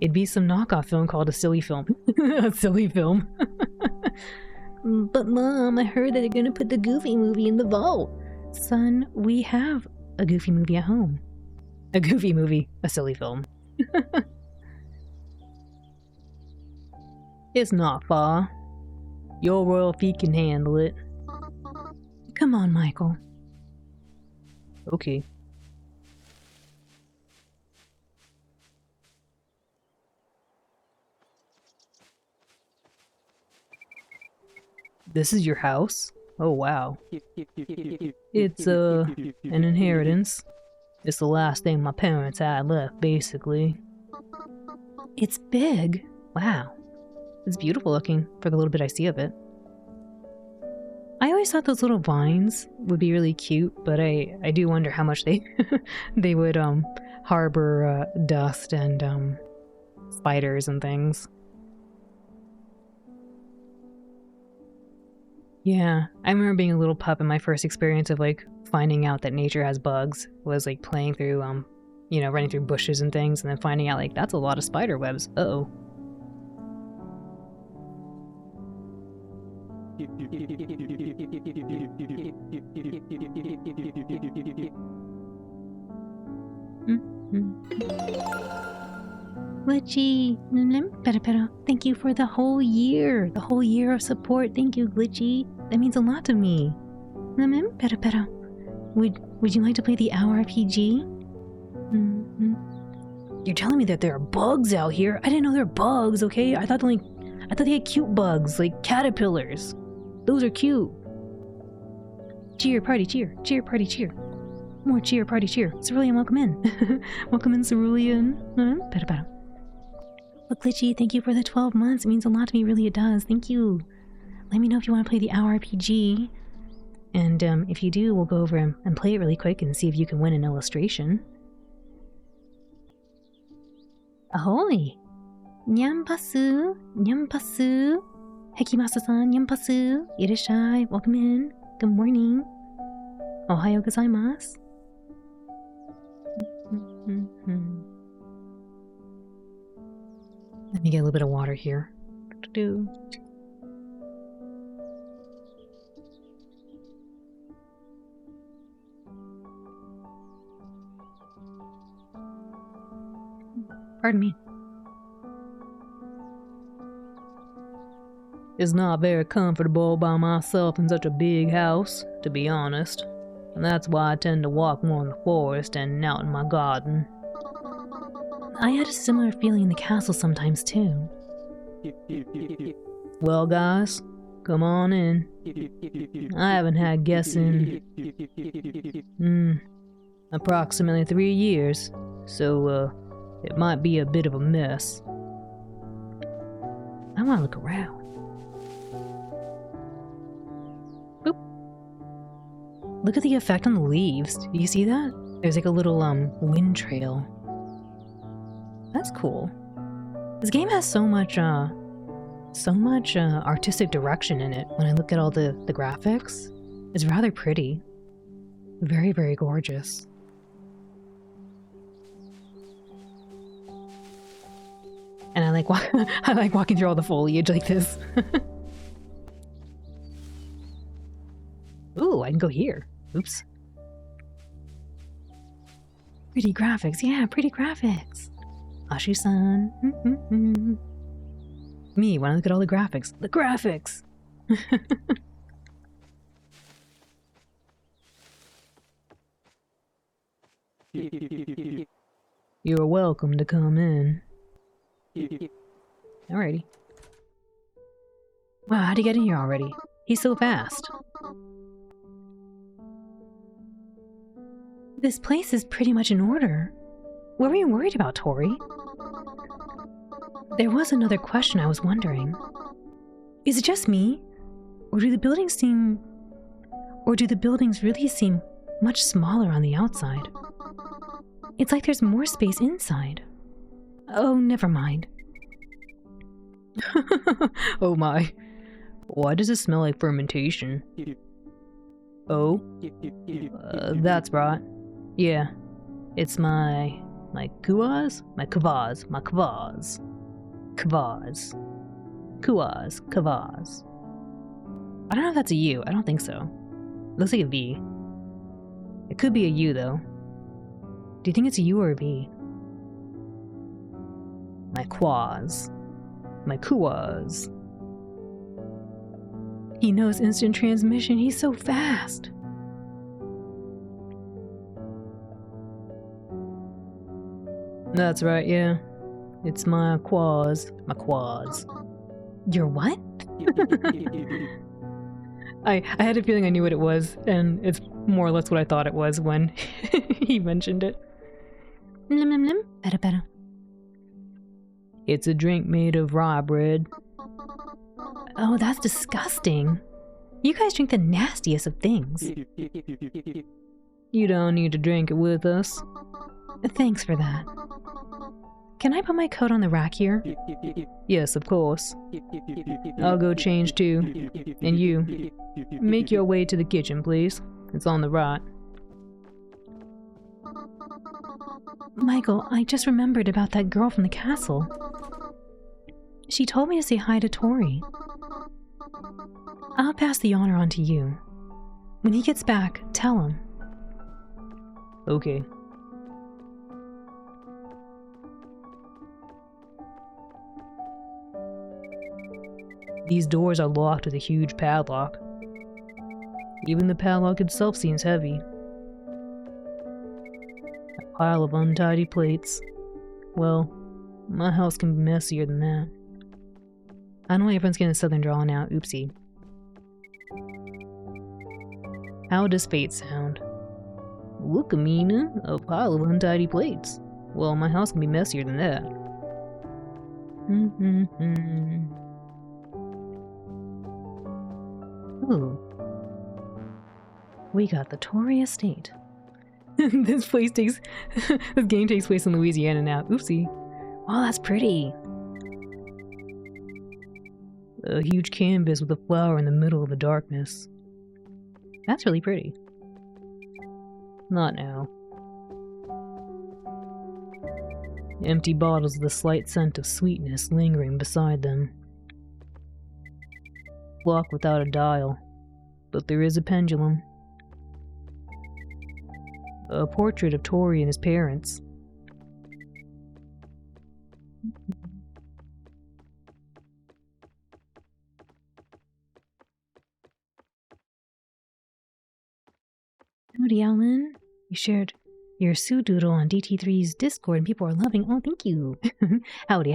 A: It'd be some knockoff film called a silly film. A silly film. But Mom, I heard that they're gonna put the Goofy movie in the vault. Son, we have a Goofy movie at home. A Goofy movie, a silly film. It's not far. Your royal feet can handle it. Come on, Michael. Okay. This is your house? Oh wow. It's an inheritance. It's the last thing my parents had left, basically. It's big. Wow. It's beautiful looking for the little bit I see of it. I always thought those little vines would be really cute, but I do wonder how much they they would harbor dust and spiders and things. Yeah, I remember being a little pup and my first experience of like finding out that nature has bugs was like playing through running through bushes and things and then finding out like that's a lot of spider webs. Uh-oh.
B: Glitchy, thank you for the whole year of support. Thank you, Glitchy. That means a lot to me. Would you like to play the hour RPG?
A: You're telling me that there are bugs out here? I didn't know there were bugs. Okay, I thought they had cute bugs like caterpillars. Those are cute. Cheer, party, cheer. Cheer, party, cheer. More cheer, party, cheer. Cerulean, welcome in. Welcome in, Cerulean.
B: Look, Glitchy, thank you for the 12 months. It means a lot to me, really it does. Thank you. Let me know if you want to play the hour RPG.
A: And if you do, we'll go over and play it really quick and see if you can win an illustration.
B: Ahoy! Nyampasu, nyampasu. Hekimasa-san, nyampasu. Irashai, welcome in. Good morning. Ohayo gozaimasu.
A: Let me get a little bit of water here. Pardon me. It's not very comfortable by myself in such a big house, to be honest. And that's why I tend to walk more in the forest and out in my garden.
B: I had a similar feeling in the castle sometimes too.
A: Well, guys, come on in. I haven't had guests in approximately 3 years, so it might be a bit of a mess.
B: I want to look around.
A: Boop. Look at the effect on the leaves. Do you see that? There's like a little wind trail. That's cool. This game has so much artistic direction in it. When I look at all the graphics, it's rather pretty. Very, very gorgeous. And I like I like walking through all the foliage like this. Ooh, I can go here. Oops. Pretty graphics. Yeah, pretty graphics. Ashi-san. Me, when I look at all the graphics. The graphics! You're welcome to come in. Alrighty. Wow, how'd he get in here already? He's so fast.
B: This place is pretty much in order. What were you worried about, Tori? There was another question I was wondering. Is it just me? Or do the buildings really seem much smaller on the outside? It's like there's more space inside. Oh, never mind.
A: Oh my. Why does it smell like fermentation? Oh? That's right. Yeah. It's my kuas? My kavas. My kavas. Kavas. Kuas. Kavas. I don't know if that's a U. I don't think so. Looks like a V. It could be a U though. Do you think it's a U or a V? My quas. My kuas. He knows instant transmission. He's so fast. That's right, yeah. It's my quas. My quas.
B: Your what?
A: I had a feeling I knew what it was, and it's more or less what I thought it was when he mentioned it.
B: Lim lim lim. Better.
A: It's a drink made of rye bread.
B: Oh, that's disgusting. You guys drink the nastiest of things.
A: You don't need to drink it with us.
B: Thanks for that. Can I put my coat on the rack here?
A: Yes, of course. I'll go change too. And you, make your way to the kitchen, please. It's on the right.
B: Michael, I just remembered about that girl from the castle. She told me to say hi to Tori. I'll pass the honor on to you. When he gets back, tell him.
A: Okay. These doors are locked with a huge padlock. Even the padlock itself seems heavy. A pile of untidy plates. Well, my house can be messier than that. I know everyone's getting a southern drawl now, oopsie. How does fate sound? Look, Amina, a pile of untidy plates. Well, my house can be messier than that.
B: Ooh. We got the Tory estate.
A: This game takes place in Louisiana now. Oopsie.
B: Oh, that's pretty.
A: A huge canvas with a flower in the middle of the darkness. That's really pretty. Not now. Empty bottles with a slight scent of sweetness lingering beside them. Clock without a dial, but there is a pendulum. A portrait of Tori and his parents.
B: Howdy, Alan. You shared your Sue Doodle on DT3's Discord and people are loving. Oh, thank you. Howdy.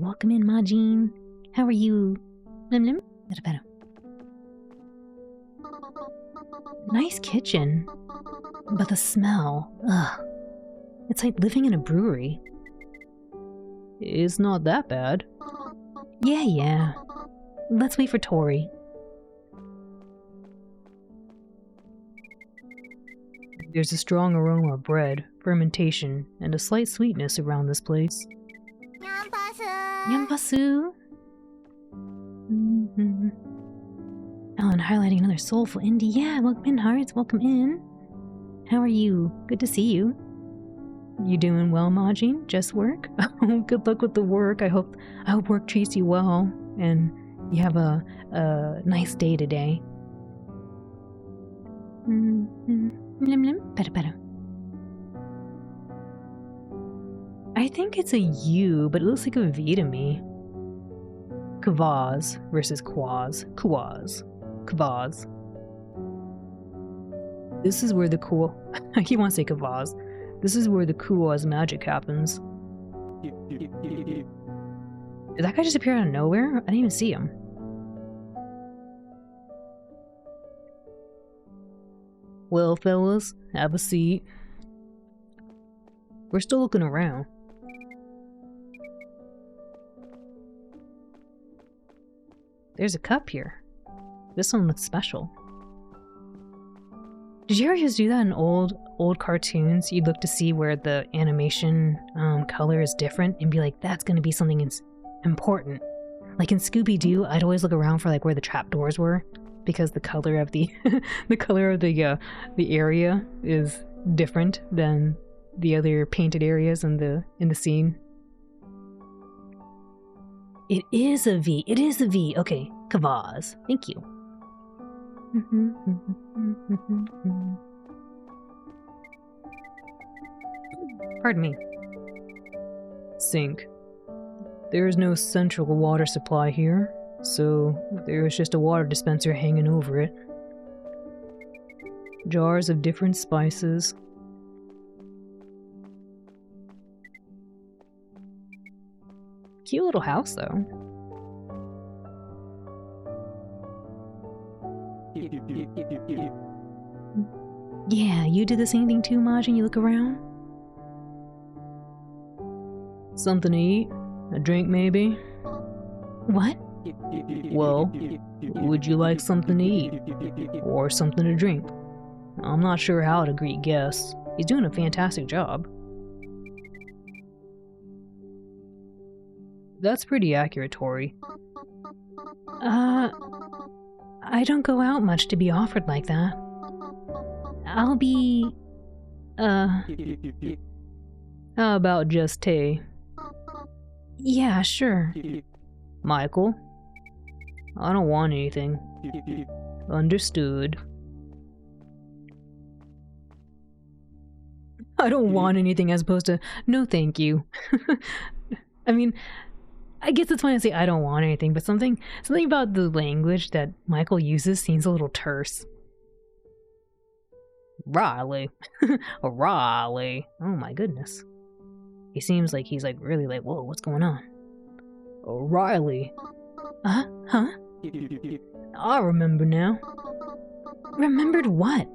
B: Welcome in, Majin. How are you? Lim lim. Better. Nice kitchen. But the smell. Ugh. It's like living in a brewery.
A: It's not that bad.
B: Yeah. Let's wait for Tori.
A: There's a strong aroma of bread, fermentation, and a slight sweetness around this place.
B: Yampasu. Alan highlighting another soulful indie. Yeah, welcome in, Hearts. Welcome in. How are you? Good to see you.
A: You doing well, Majin? Just work? Good luck with the work. I hope work treats you well, and you have a nice day today.
B: Lim. Better.
A: I think it's a U, but it looks like a V to me. Kvaz versus Quaz. Kvaz. This is where the cool... I keep wanting to say Kvaz. This is where the Kuaz magic happens. Did that guy just appear out of nowhere? I didn't even see him. Well, fellas, have a seat. We're still looking around. There's a cup here. This one looks special. Did you ever just do that in old cartoons? You'd look to see where the animation color is different and be like, that's gonna be something important. Like in Scooby-Doo, I'd always look around for like where the trapdoors were, because the color of the the area is different than the other painted areas in the scene. It is a V. Okay, Kavaz. Thank you. Pardon me. Sink. There is no central water supply here, so there is just a water dispenser hanging over it. Jars of different spices. Cute little house, though. Yeah, you do the same thing too, Maj, and you look around? Something to eat? A drink, maybe? What? Well, would you like something to eat? Or something to drink? I'm not sure how to greet guests. He's doing a fantastic job. That's pretty accurate, Tori. I don't go out much to be offered like that. I'll be... How about just Tay? Yeah, sure. Michael? I don't want anything. Understood. I don't want anything as opposed to, no thank you. I mean, I guess it's fine to say I don't want anything, but something about the language that Michael uses seems a little terse. Riley. Riley. Oh my goodness. He seems like he's like really like, whoa, what's going on? Riley. Huh? I remember now. Remembered what?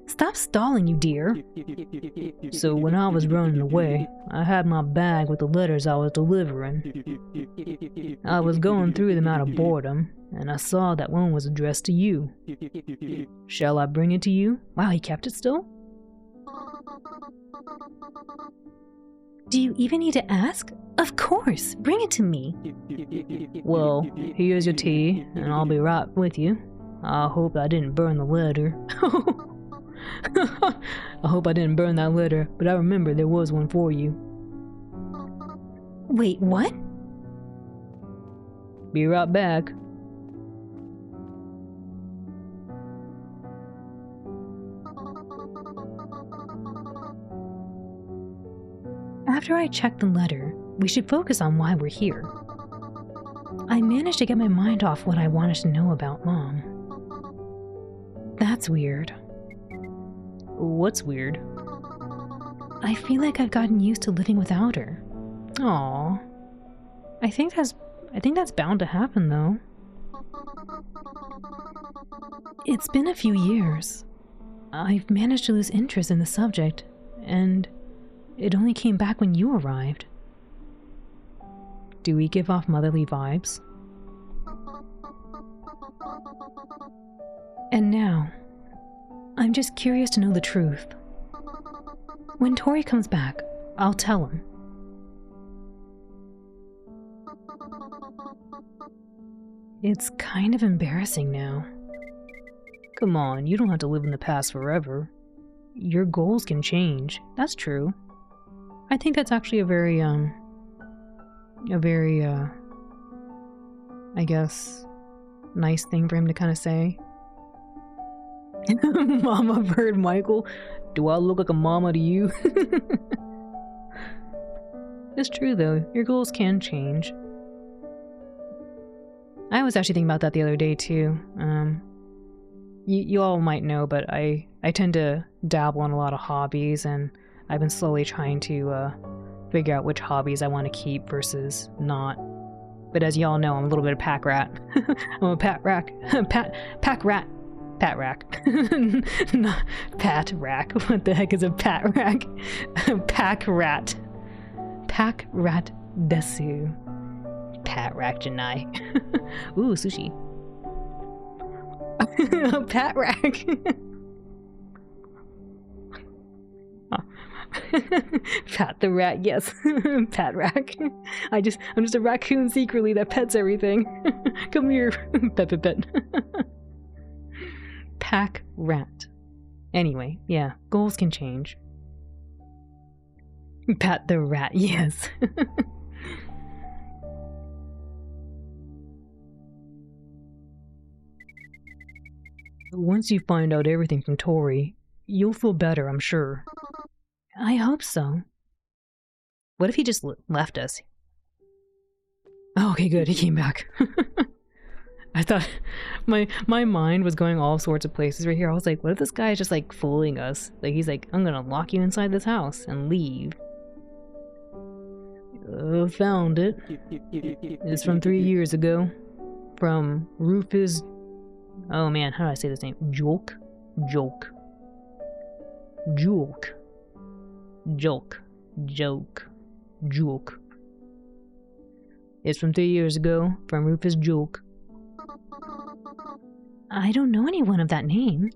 A: Stop stalling, you dear. So when I was running away, I had my bag with the letters I was delivering. I was going through them out of boredom, and I saw that one was addressed to you. Shall I bring it to you? Wow, he kept it still? Do you even need to ask? Of course, bring it to me. Well, here's your tea, and I'll be right with you. I hope I didn't burn the letter. I hope I didn't burn that letter, but I remember there was one for you. Wait, what? Be right back. After I check the letter, we should focus on why we're here. I managed to get my mind off what I wanted to know about Mom. That's weird. What's weird? I feel like I've gotten used to living without her. Aww. I think that's bound to happen, though. It's been a few years. I've managed to lose interest in the subject, and it only came back when you arrived. Do we give off motherly vibes? And now, I'm just curious to know the truth. When Tori comes back, I'll tell him. It's kind of embarrassing now. Come on, you don't have to live in the past forever. Your goals can change. That's true. I think that's actually a very, I guess, nice thing for him to kind of say. Mama bird Michael, do I look like a mama to you? It's true though, your goals can change. I was actually thinking about that the other day too. You all might know, but I tend to dabble in a lot of hobbies, and I've been slowly trying to figure out which hobbies I want to keep versus not. But as y'all know, I'm a little bit of pack rat. I'm a pack rat. Pat rack. Not pat rack. What the heck is a pat rack? Pack rat. Pack rat desu. Pat rack janai. Ooh, sushi. Pat rack. Pat the rat, yes. Pat rack. I'm just a raccoon secretly that pets everything. Come here. Pet. Pack rat. Anyway, yeah, goals can change. Pat the rat, yes. Once you find out everything from Tori, you'll feel better, I'm sure. I hope so. What if he just left us? Oh, okay, good, he came back. I thought my mind was going all sorts of places right here. I was like, what if this guy is just like fooling us? Like he's like, I'm gonna lock you inside this house and leave. Found it. It's from 3 years ago. From Rufus Oh man, how do I say this name? Julk? Julk. Julk. Julk. Joke. Julk. It's from 3 years ago, from Rufus Julk.
B: I don't know anyone of that name.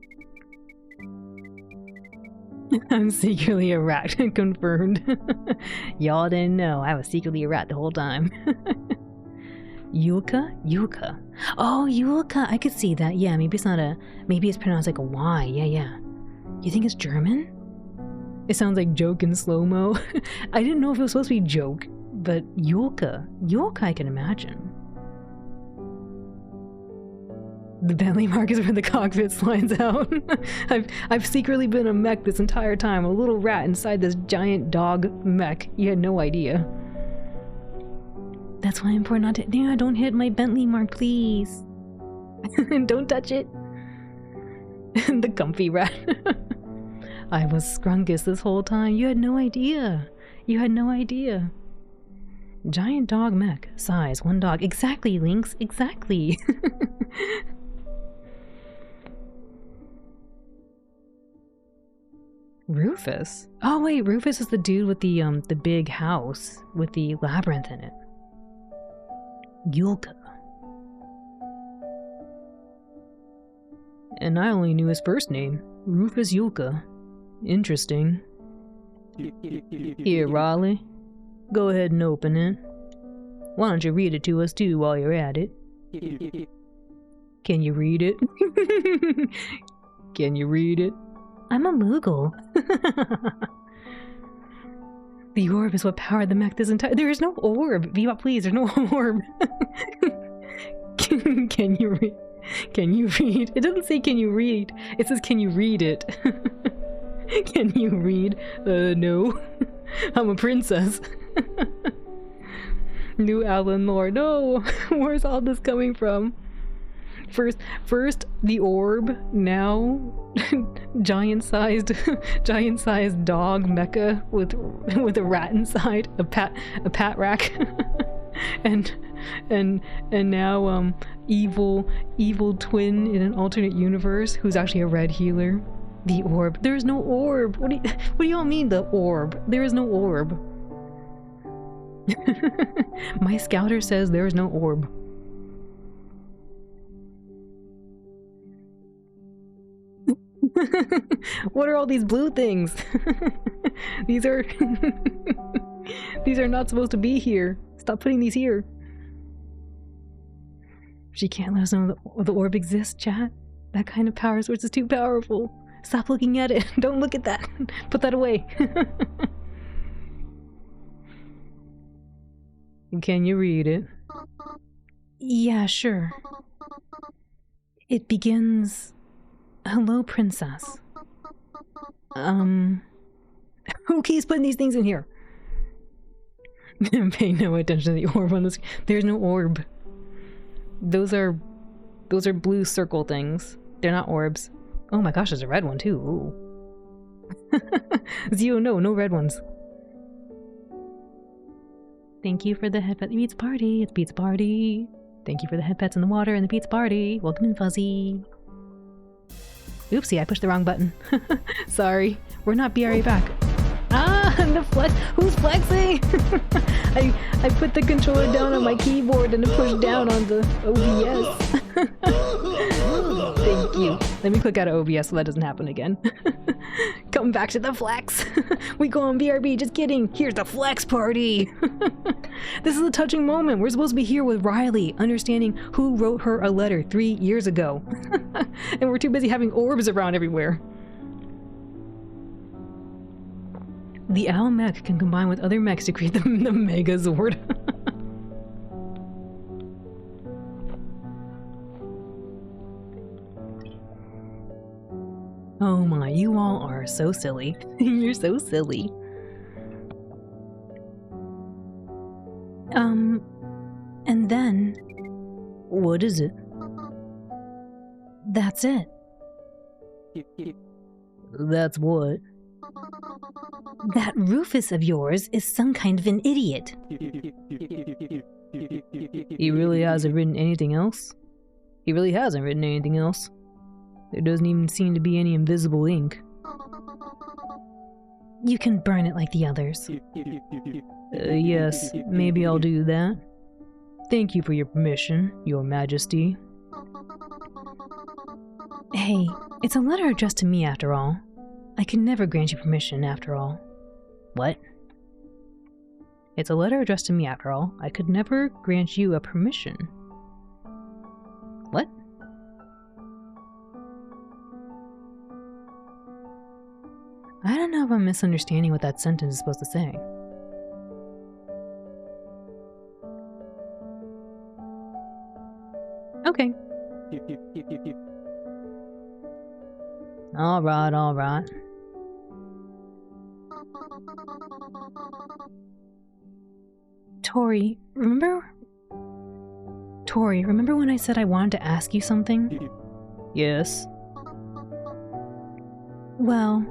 A: I'm secretly a rat, confirmed. Y'all didn't know, I was secretly a rat the whole time. Yulka? Yulka. Oh, Yulka, I could see that. Yeah, maybe it's pronounced like a Y. Yeah. You think it's German? It sounds like joke in slow-mo. I didn't know if it was supposed to be joke, but Yulka. Yulka I can imagine. The Bentley mark is where the cockpit slides out. I've secretly been a mech this entire time, a little rat inside this giant dog mech. You had no idea. That's why I'm important not to. Yeah, don't hit my Bentley mark, please. Don't touch it. The comfy rat. I was Scrungus this whole time. You had no idea. You had no idea. Giant dog mech. Size, 1 dog. Exactly, Lynx. Exactly. Rufus? Oh wait, Rufus is the dude with the big house with the labyrinth in it. Yulka. And I only knew his first name, Rufus Yulka. Interesting. Here, Raleigh. Go ahead and open it. Why don't you read it to us too while you're at it? Can you read it? Can you read it?
B: I'm a Moogle.
A: The orb is what powered the mech this entire— There is no orb! Bebop, please, there's no orb! Can you read? Can you read? It doesn't say can you read. It says can you read it. Can you read? No. I'm a princess. New Alan lore. No! Where's all this coming from? First the orb, now giant-sized dog mecha with a rat inside, a pat rack, and now evil twin in an alternate universe who's actually a red healer. The orb. There is no orb. What do y'all mean the orb? There is no orb. My scouter says there is no orb. What are all these blue things? These are not supposed to be here. Stop putting these here. She can't let us know the orb exists, chat. That kind of power source is too powerful. Stop looking at it. Don't look at that. Put that away. Can you read it?
B: Yeah, sure. It begins... Hello, princess.
A: Who keeps putting these things in here? Pay no attention to the orb on this. There's no orb. Those are blue circle things. They're not orbs. Oh my gosh, there's a red one too. Ooh. Zio, no red ones.
B: Thank you for the head pet. It's party. It's pizza party. Thank you for the head pets in the water and the pizza party. Welcome in, Fuzzy.
A: Oopsie, I pushed the wrong button. Sorry. We're not BRA back. Ah, the flex. Who's flexing? I put the controller down on my keyboard and it pushed down on the OBS. Thank you. Let me click out of OBS so that doesn't happen again. Come back to the flex. We go on BRB, just kidding. Here's the flex party. This is a touching moment. We're supposed to be here with Riley, understanding who wrote her a letter 3 years ago. And we're too busy having orbs around everywhere. The owl mech can combine with other mechs to create the Megazord. Oh my, you all are so silly. You're so silly.
B: And then...
A: What is it?
B: That's it.
A: That's what?
B: That Rufus of yours is some kind of an idiot.
A: He really hasn't written anything else? He really hasn't written anything else. There doesn't even seem to be any invisible ink.
B: You can burn it like the others.
A: Yes, maybe I'll do that. Thank you for your permission, Your Majesty.
B: Hey, it's a letter addressed to me after all. I can never grant you permission after all.
A: What? It's a letter addressed to me after all. I could never grant you a permission. What? I don't know if I'm misunderstanding what that sentence is supposed to say. Okay. Alright.
B: Tori, remember when I said I wanted to ask you something?
A: Yes.
B: Well,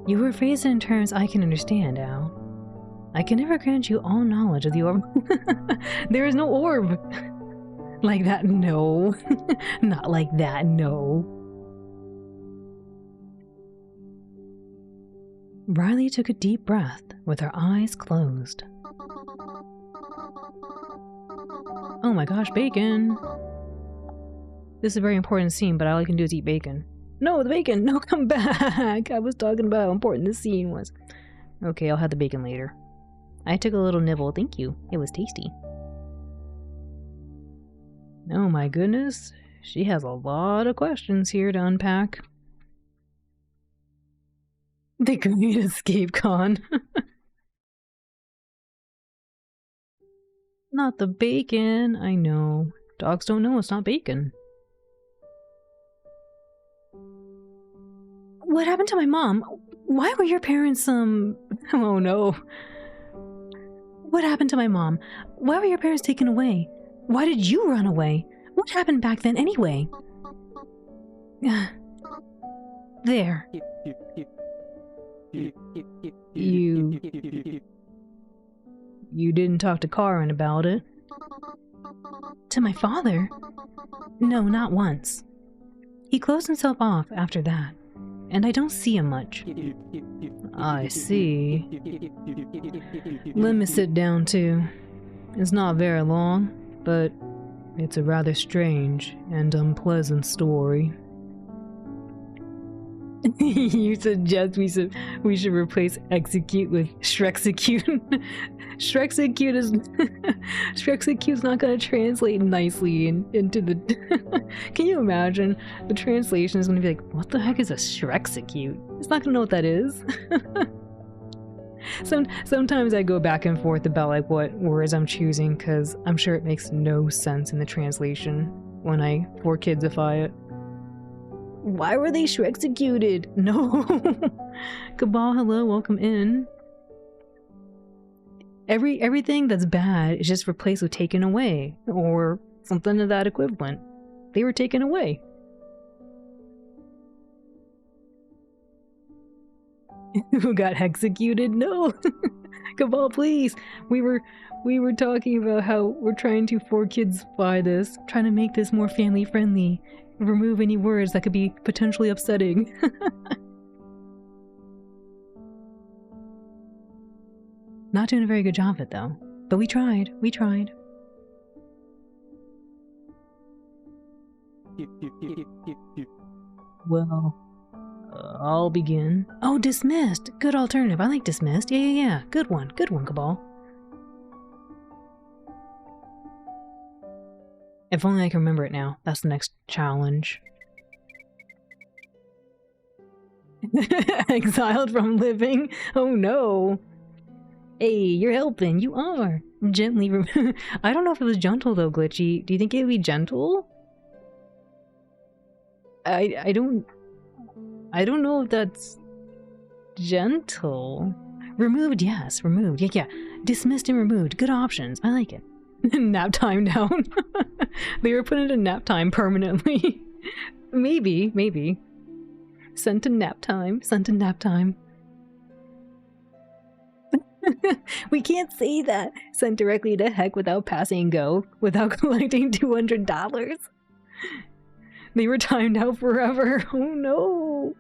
B: you were phrased in terms I can understand, Al. I can never grant you all knowledge of the orb.
A: There is no orb! Like that, no. Not like that, no.
B: Riley took a deep breath with her eyes closed.
A: Oh my gosh, bacon! This is a very important scene, but all I can do is eat bacon. No, the bacon! No, come back! I was talking about how important this scene was. Okay, I'll have the bacon later. I took a little nibble, thank you. It was tasty. Oh my goodness, she has a lot of questions here to unpack. The Great Escape Con. Not the bacon, I know. Dogs don't know it's not bacon.
B: What happened to my mom? Why were your parents,
A: Oh no.
B: What happened to my mom? Why were your parents taken away? Why did you run away? What happened back then anyway? There.
A: You didn't talk to Karin about it?
B: To my father? No, not once. He closed himself off after that, and I don't see him much.
A: I see. Let me sit down too. It's not very long, but it's a rather strange and unpleasant story. You suggest we should replace execute with Shrexecute. Shrexecute's not gonna translate nicely into the Can you imagine? The translation is gonna be like, what the heck is a Shrexecute? It's not gonna know what that is. Sometimes I go back and forth about like what words I'm choosing because I'm sure it makes no sense in the translation when I for-kidsify it. Why were they Shrexecuted? No. Cabal, hello, welcome in. Everything that's bad is just replaced with taken away or something of that equivalent. They were taken away. Who got executed? No. Cabal, please. We were talking about how we're trying to for-kidsify this, trying to make this more family friendly. Remove any words that could be potentially upsetting. Not doing a very good job of it though. But we tried. Well, I'll begin. Oh, dismissed. Good alternative. I like dismissed. Yeah. Good one, Cabal. If only I can remember it now. That's the next challenge. Exiled from living? Oh no. Hey, you're helping. You are. Gently I don't know if it was gentle though, Glitchy. Do you think it would be gentle? I don't know if that's gentle. Removed, yes. Removed. Yeah. Dismissed and removed. Good options. I like it. Nap time down. They were put into nap time permanently. Maybe. Sent to nap time. We can't say that. Sent directly to heck without passing go, without collecting $200. They were timed out forever. Oh no.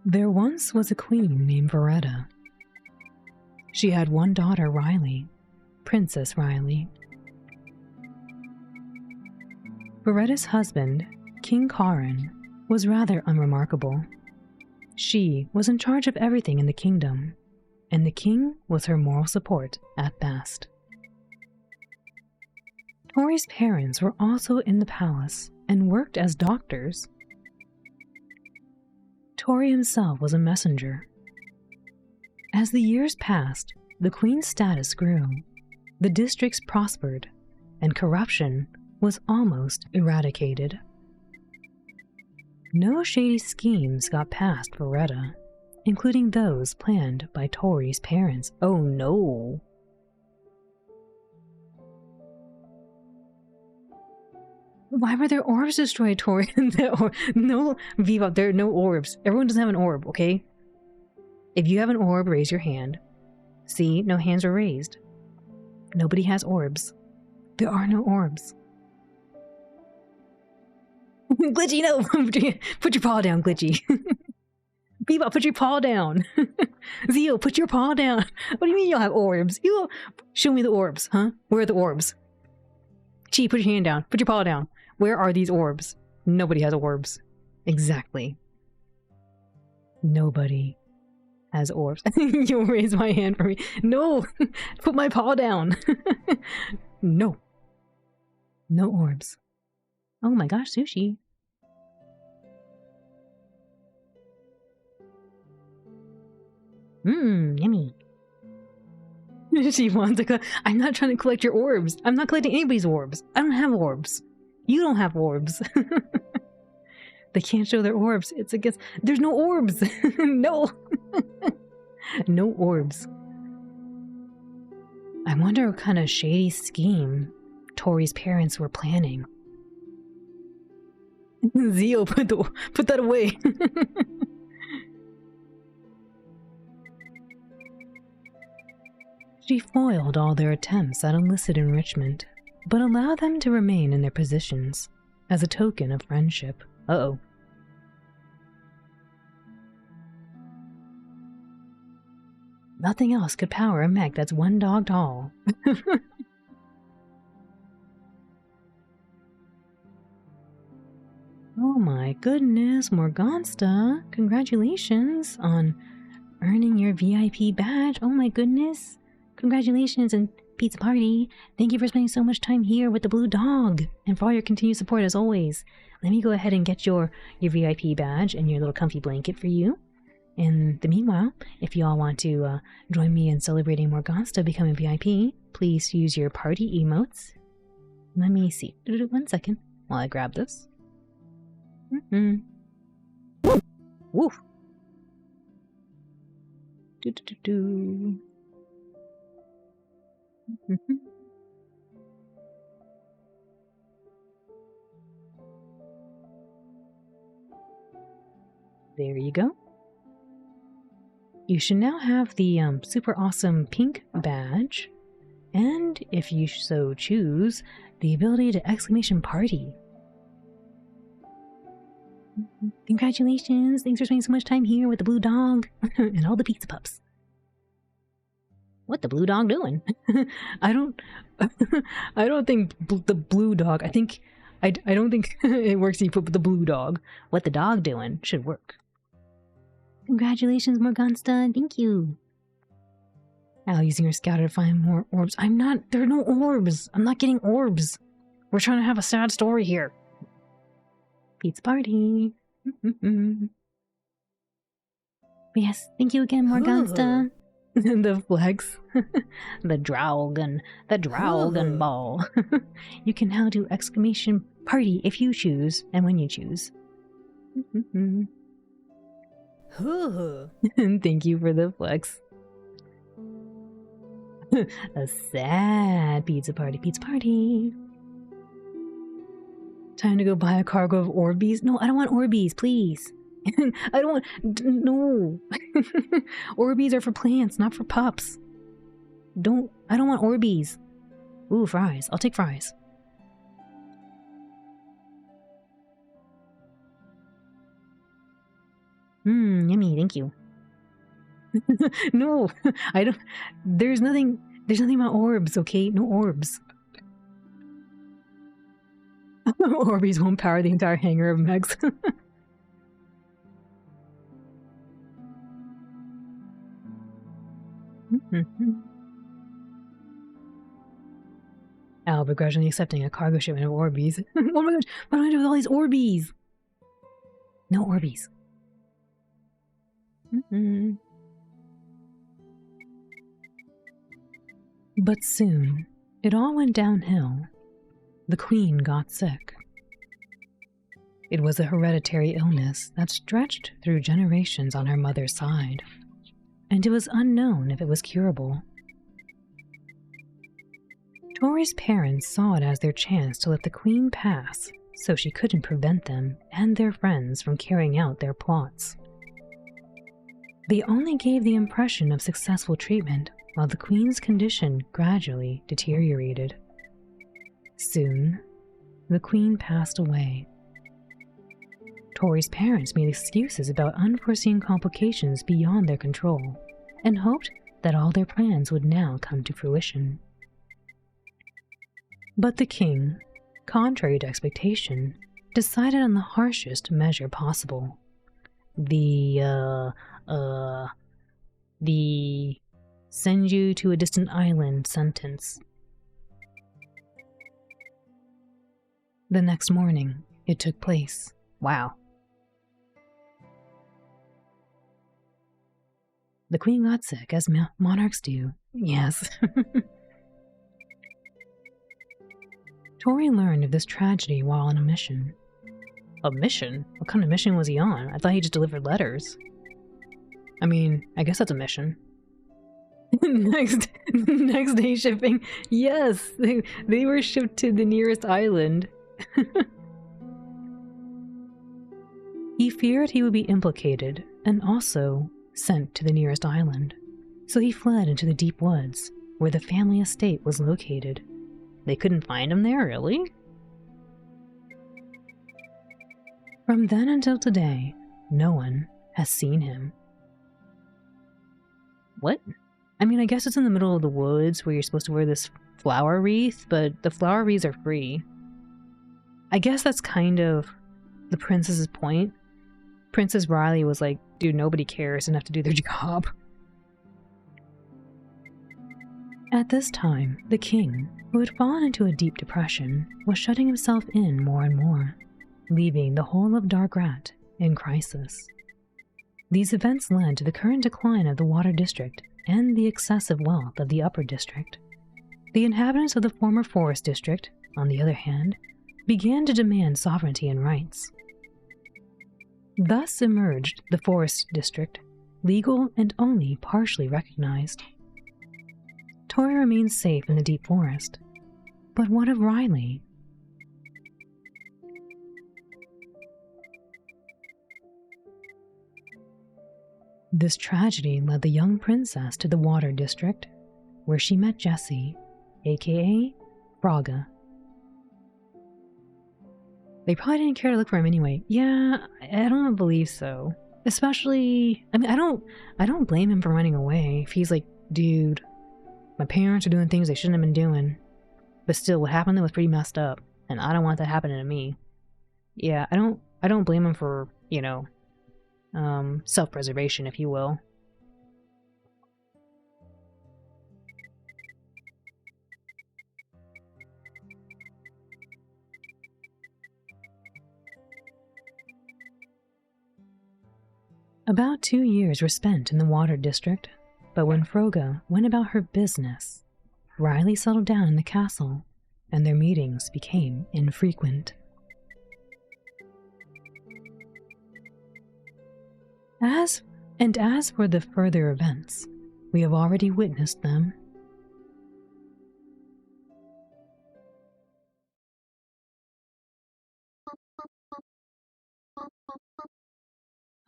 A: There once was a queen named Veretta. She had one daughter, Riley, Princess Riley. Veretta's husband, King Karin, was rather unremarkable. She was in charge of everything in the kingdom, and the king was her moral support at best. Tori's parents were also in the palace and worked as doctors. Tori himself was a messenger. As the years passed, the queen's status grew, the districts prospered, and corruption was almost eradicated. No shady schemes got past Veretta, including those planned by Tori's parents. Oh no! Why were their orbs destroyed, Tori? No, Viva, there are no orbs. Everyone doesn't have an orb, okay? If you have an orb, raise your hand. See, no hands are raised. Nobody has orbs. There are no orbs. Glitchy, no! Put your paw down, Glitchy. Bebop, put your paw down. Zio, put your paw down. What do you mean you don't have orbs? You show me the orbs, huh? Where are the orbs? Chi, put your hand down. Put your paw down. Where are these orbs? Nobody has orbs. Exactly. Nobody has orbs. You'll raise my hand for me. No! Put my paw down. No. No orbs. Oh my gosh, sushi. Yummy. She wants to I'm not trying to collect your orbs. I'm not collecting anybody's orbs. I don't have orbs. You don't have orbs. They can't show their orbs. It's against... There's no orbs. No. No orbs. I wonder what kind of shady scheme Tori's parents were planning. Zio, put that away. She foiled all their attempts at illicit enrichment, but allowed them to remain in their positions as a token of friendship. Uh-oh. Nothing else could power a mech that's one dog tall. Oh my goodness, Morgansta, congratulations on earning your VIP badge. Oh my goodness. Congratulations and pizza party. Thank you for spending so much time here with the blue dog and for all your continued support as always. Let me go ahead and get your VIP badge and your little comfy blanket for you. In the meanwhile, if you all want to join me in celebrating Morgansta becoming VIP, please use your party emotes. Let me see. 1 second while I grab this. Woof. There you go. You should now have the super awesome pink badge, and if you so choose, the ability to exclamation party. Congratulations! Thanks for spending so much time here with the blue dog and all the pizza pups. What the blue dog doing? I don't think the blue dog. I don't think it works if you put the blue dog. What the dog doing should work. Congratulations, Morgansta. Thank you. Al using her scouter to find more orbs. There are no orbs. I'm not getting orbs. We're trying to have a sad story here. Pizza party. Yes, thank you again, Morgansta. The flex. The Draugen ball. You can now do exclamation party if you choose and when you choose. Thank you for the flex. A sad pizza party. Time to go buy a cargo of Orbeez. No, I don't want Orbeez, please. I don't want... No. Orbeez are for plants, not for pups. I don't want Orbeez. Ooh, fries. I'll take fries. Yummy, thank you. No, I don't... There's nothing about orbs, okay? No orbs. Orbeez won't power the entire hangar of mechs. Al begrudgingly accepting a cargo shipment of Orbeez. Oh my gosh, what do I do with all these Orbeez? No Orbeez. But soon, it all went downhill. The Queen got sick. It was a hereditary illness that stretched through generations on her mother's side, and it was unknown if it was curable. Tori's parents saw it as their chance to let the Queen pass, so she couldn't prevent them and their friends from carrying out their plots. They only gave the impression of successful treatment while the Queen's condition gradually deteriorated. Soon, the Queen passed away. Tori's parents made excuses about unforeseen complications beyond their control and hoped that all their plans would now come to fruition. But the king, contrary to expectation, decided on the harshest measure possible. The send you to a distant island sentence. The next morning, it took place. Wow. The Queen got sick, as monarchs do. Yes. Tori learned of this tragedy while on a mission. A mission? What kind of mission was he on? I thought he just delivered letters. I mean, I guess that's a mission. Next day shipping. Yes, they were shipped to the nearest island. He feared he would be implicated and also sent to the nearest island, so he fled into the deep woods where the family estate was located. They couldn't find him there, really? From then until today, no one has seen him. What? I mean, I guess it's in the middle of the woods where you're supposed to wear this flower wreath, but the flower wreaths are free. I guess that's kind of the princess's point. Princess Riley was like, dude, nobody cares enough to do their job. At this time, the king, who had fallen into a deep depression, was shutting himself in more and more, leaving the whole of Dargrat in crisis. These events led to the current decline of the Water District and the excessive wealth of the Upper District. The inhabitants of the former Forest District, on the other hand, began to demand sovereignty and rights. Thus emerged the Forest District, legal and only partially recognized. Tori remains safe in the deep forest. But what of Riley? This tragedy led the young princess to the Water District, where she met Jessie, aka Braga. They probably didn't care to look for him anyway. Yeah, I don't believe so. Especially, I mean, I don't blame him for running away. If he's like, dude, my parents are doing things they shouldn't have been doing. But still, what happened there was pretty messed up, and I don't want that happening to me. Yeah, I don't blame him for, you know, self-preservation, if you will. About 2 years were spent in the Water District, but when Froga went about her business, Riley settled down in the castle, and their meetings became infrequent. As for the further events, we have already witnessed them.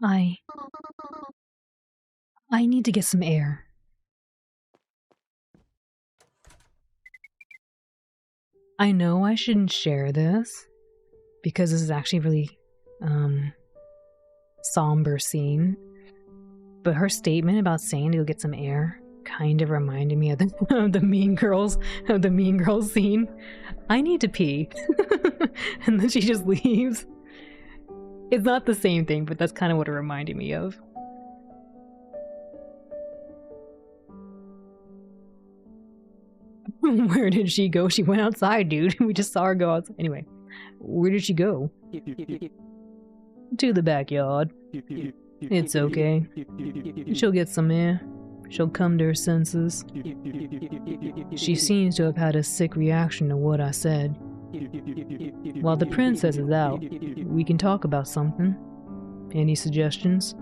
A: I need to get some air. I know I shouldn't share this because this is actually a really somber scene, but her statement about saying to go get some air kind of reminded me of the Mean Girls scene. I need to pee. And then she just leaves. It's not the same thing, but that's kind of what it reminded me of. Where did she go? She went outside, dude. We just saw her go outside. Anyway, where did she go? To the backyard. It's okay. She'll get some air. She'll come to her senses. She seems to have had a sick reaction to what I said. While the princess is out, we can talk about something. Any suggestions?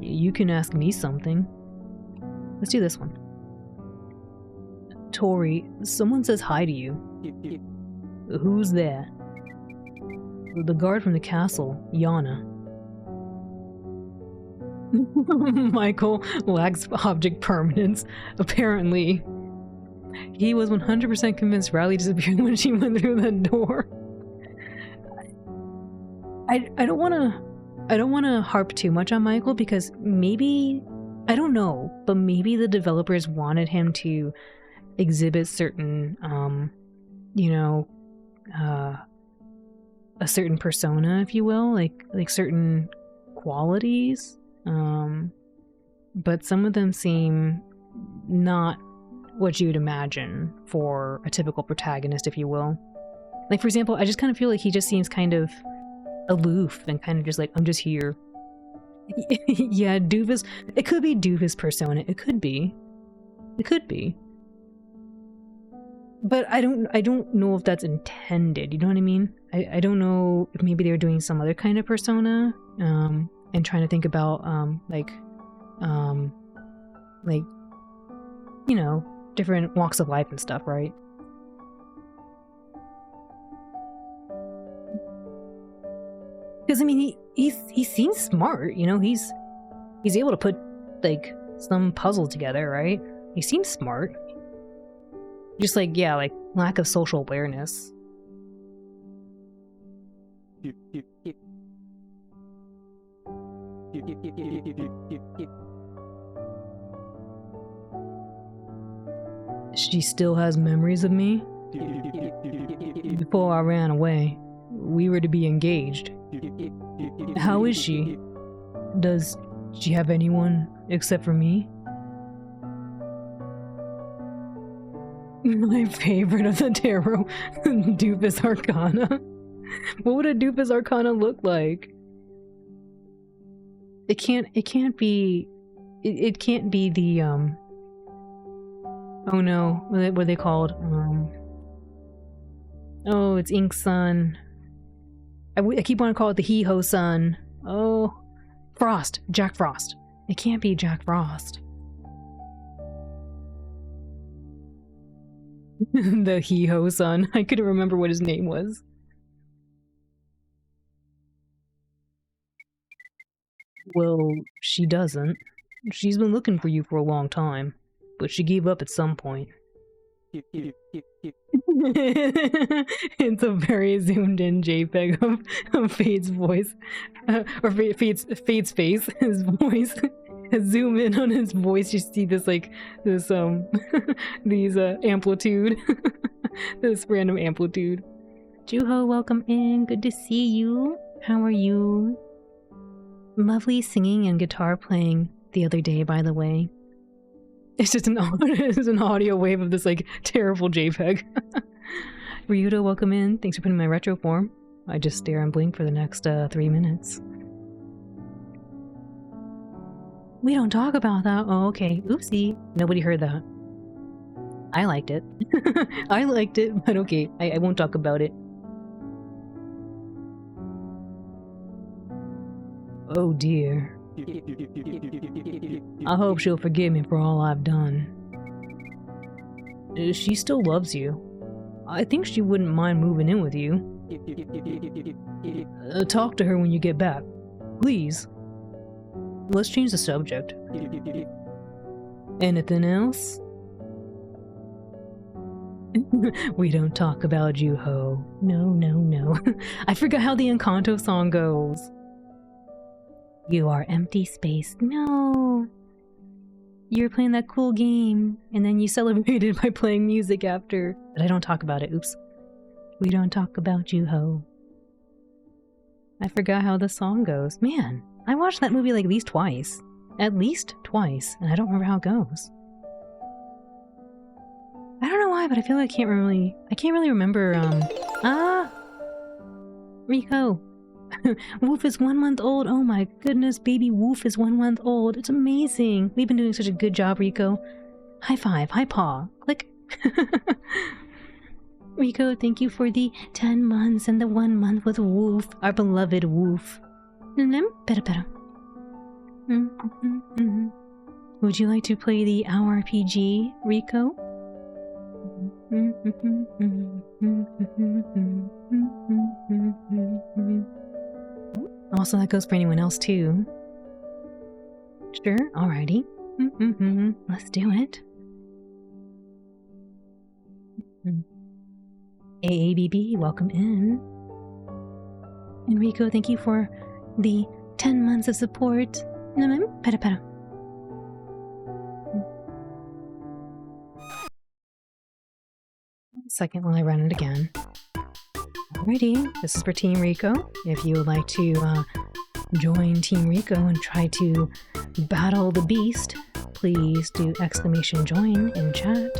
A: You can ask me something. Let's do this one. Tori, someone says hi to you. Who's there? The guard from the castle, Yana. Michael lacks object permanence. Apparently, he was 100% convinced Riley disappeared when she went through that door. I don't want to harp too much on Michael because maybe, I don't know, but maybe the developers wanted him to exhibit certain, a certain persona, if you will, like certain qualities. But some of them seem not what you'd imagine for a typical protagonist, if you will. Like, for example, I just kind of feel like he just seems kind of aloof and kind of just like, I'm just here. Yeah, Doofus. It could be Doofus persona. It could be. But I don't know if that's intended. You know what I mean? I don't know if maybe they're doing some other kind of persona, and trying to think about different walks of life and stuff, right? Because I mean, he seems smart. You know, he's able to put like some puzzle together, right? He seems smart. Just like, yeah, like lack of social awareness. She still has memories of me? Before I ran away, we were to be engaged. How is she? Does she have anyone except for me? My favorite of the tarot, Doofus Arcana. What would a Doofus Arcana look like? It can't be the oh no, what are they called? Oh, it's Ink Sun. I keep wanting to call it the He-Ho Sun. Oh, Frost, Jack Frost. It can't be Jack Frost. The He-Ho Sun. I couldn't remember what his name was. Well, she doesn't. She's been looking for you for a long time, but she gave up at some point. It's a very zoomed in JPEG of Fade's voice. Or Fade's face, his voice. Zoom in on his voice, you see this these amplitude. This random amplitude. Juho, welcome in. Good to see you. How are you? Lovely singing and guitar playing the other day, by the way. It's just an audio wave of this like terrible JPEG. Ryudo, welcome in. Thanks for putting my retro form. I just stare and blink for the next 3 minutes. We don't talk about that. Oh, okay. Oopsie. Nobody heard that. I liked it. I liked it, but okay. I won't talk about it. Oh dear. I hope she'll forgive me for all I've done. She still loves you. I think she wouldn't mind moving in with you. Talk to her when you get back. Please. Let's change the subject. Anything else? We don't talk about you, ho. No, no, no. I forgot how the Encanto song goes. You are empty space. No. You were playing that cool game, and then you celebrated by playing music after. But I don't talk about it. Oops. We don't talk about you, ho. I forgot how the song goes. Man, I watched that movie like at least twice. At least twice, and I don't remember how it goes. I don't know why, but I feel like I can't really remember, Rico! Woof is 1 month old! Oh my goodness, baby Woof is 1 month old! It's amazing! We've been doing such a good job, Rico! High five, high paw, click! Rico, thank you for the 10 months and the 1 month with Woof, our beloved Woof. Better. Would you like to play the Our RPG, Rico? Also, that goes for anyone else too. Sure, alrighty. Let's do it. AABB, welcome in. Enrico, thank you for the 10 months of support. Pera. Second while I run it again. Alrighty, this is for Team Rico. If you would like to join Team Rico and try to battle the beast, please do !join in chat.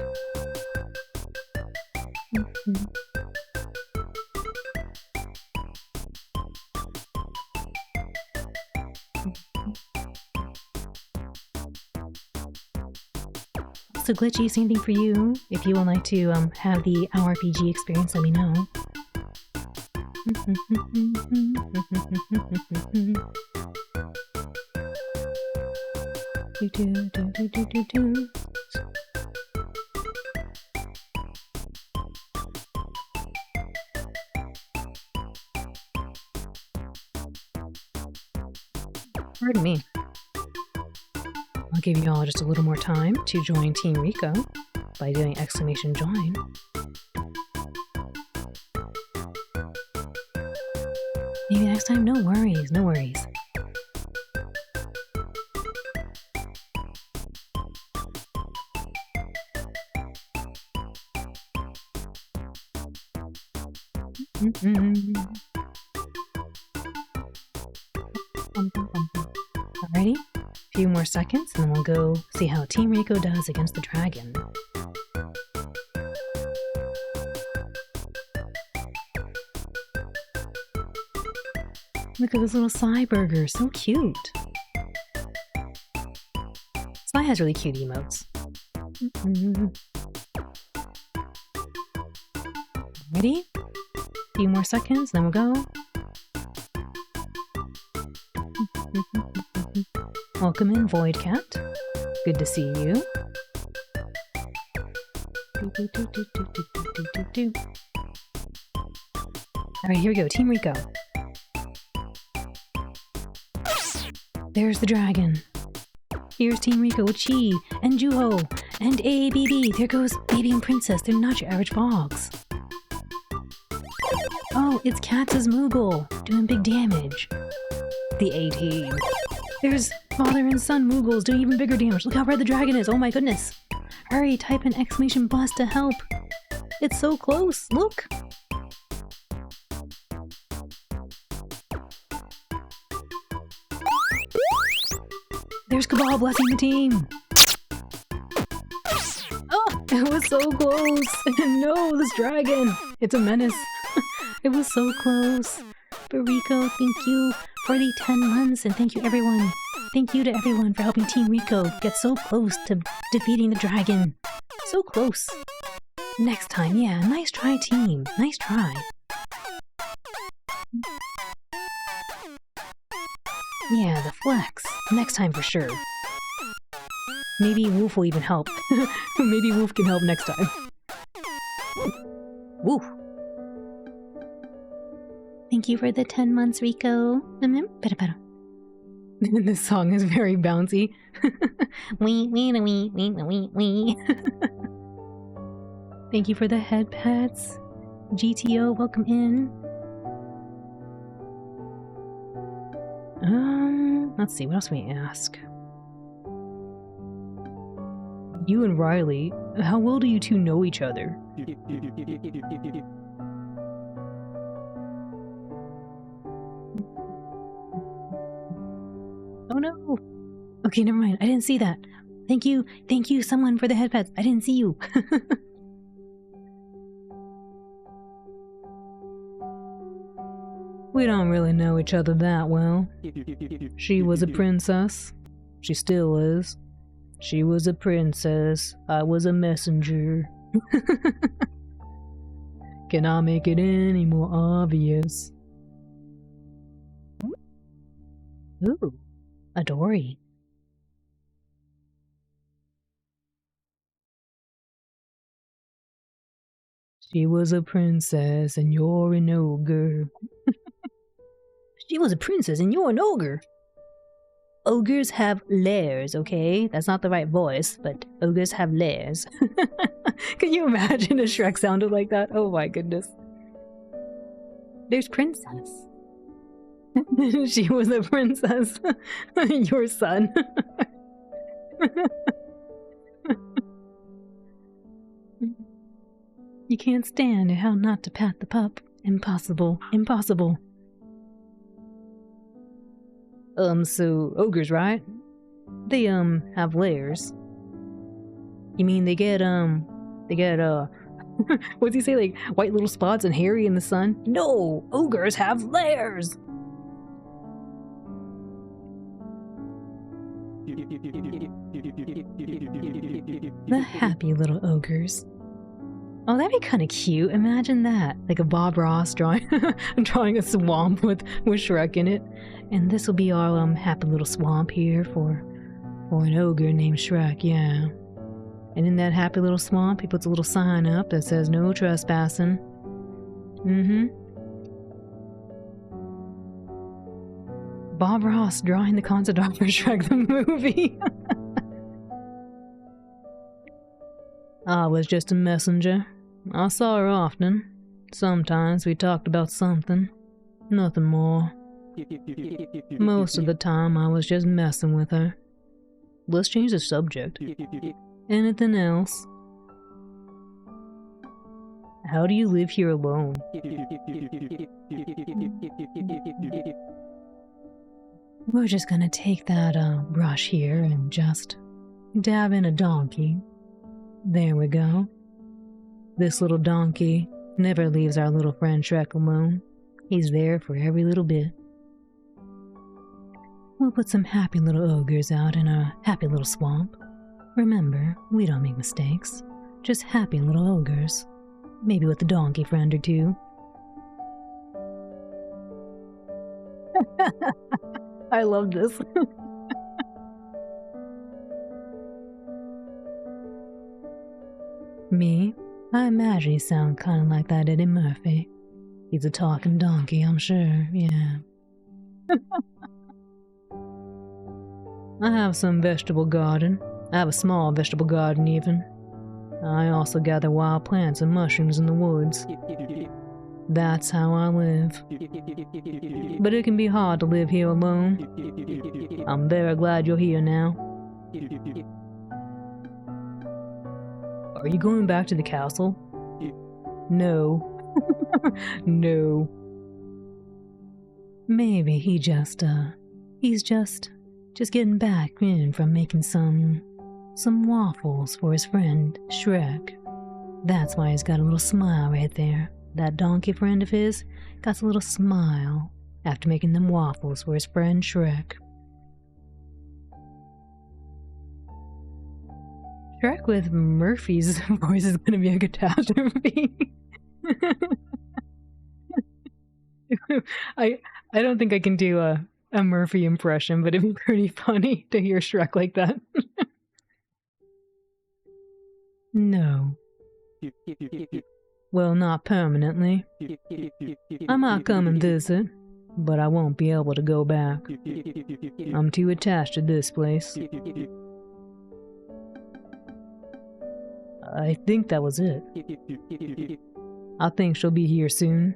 A: So Glitchy, same thing for you. If you would like to have the Our RPG experience, let me know. Pardon me. I'll give you all just a little more time to join Team Rico by doing !join. Maybe next time, no worries, no worries. Alrighty, a few more seconds and then we'll go see how Team Rico does against the dragon. Look at this little Psy burger, so cute. Psy has really cute emotes. Ready? A few more seconds, then we'll go. Welcome in, Void Cat. Good to see you. Alright, here we go, Team Rico. There's the dragon. Here's Team Rico with Chi, and Juho, and AABB. There goes Baby and Princess. They're not your average bogs. Oh, it's Katz's Moogle, doing big damage. The A-Team. There's father and son Moogles doing even bigger damage. Look how red the dragon is. Oh my goodness. Hurry, type an !blast to help. It's so close. Look. There's Cabal blessing the team. Oh, it was so close. No, this dragon. It's a menace. It was so close. But Rico, thank you for the 10 months, and thank you everyone. Thank you to everyone for helping Team Rico get so close to defeating the dragon. So close. Next time, yeah, nice try, team. Nice try. Yeah, the flex. Next time for sure. Maybe Wolf will even help. Maybe Wolf can help next time. Woof. Thank you for the 10 months, Rico. This song is very bouncy.
B: Wee, wee, wee, wee, wee, wee.
A: Thank you for the head pets. GTO, welcome in. Let's see, what else can we ask? You and Riley, how well do you two know each other? Oh no! Okay, never mind. I didn't see that. Thank you, someone, for the head pets. I didn't see you. We don't really know each other that well. She was a princess. She still is. She was a princess. I was a messenger. Can I make it any more obvious? Ooh, a dory. She was a princess and you're an ogre. She was a princess and you're an ogre. Ogres have lairs, okay? That's not the right voice, but ogres have lairs. Can you imagine if Shrek sounded like that? Oh my goodness. There's princess. She was a princess. Your son. You can't stand how not to pat the pup. Impossible. Impossible. So ogres, right? They, have lairs. You mean they get, what's he say, like, white little spots and hairy in the sun? No! Ogres have lairs! The happy little ogres. Oh, that'd be kind of cute. Imagine that. Like a Bob Ross drawing drawing a swamp with Shrek in it. And this will be our happy little swamp here for an ogre named Shrek, yeah. And in that happy little swamp, he puts a little sign up that says no trespassing. Bob Ross drawing the concept art for Shrek the movie. I was just a messenger. I saw her often. Sometimes we talked about something. Nothing more. Most of the time I was just messing with her. Let's change the subject. Anything else? How do you live here alone? We're just gonna take that brush here and just dab in a donkey. There we go. This little donkey never leaves our little friend Shrek alone. He's there for every little bit. We'll put some happy little ogres out in a happy little swamp. Remember, we don't make mistakes. Just happy little ogres. Maybe with a donkey friend or two. I love this. Me? I imagine you sound kind of like that Eddie Murphy. He's a talking donkey, I'm sure, yeah. I have some vegetable garden. I have a small vegetable garden even. I also gather wild plants and mushrooms in the woods. That's how I live. But it can be hard to live here alone. I'm very glad you're here now. Are you going back to the castle? No. No. Maybe he's just getting back in from making some waffles for his friend, Shrek. That's why he's got a little smile right there. That donkey friend of his got a little smile after making them waffles for his friend, Shrek. Shrek with Murphy's voice is gonna be a catastrophe. I don't think I can do a Murphy impression, but it'd be pretty funny to hear Shrek like that. No. Well, not permanently. I might come and visit. but I won't be able to go back. I'm too attached to this place. I think that was it. I think she'll be here soon.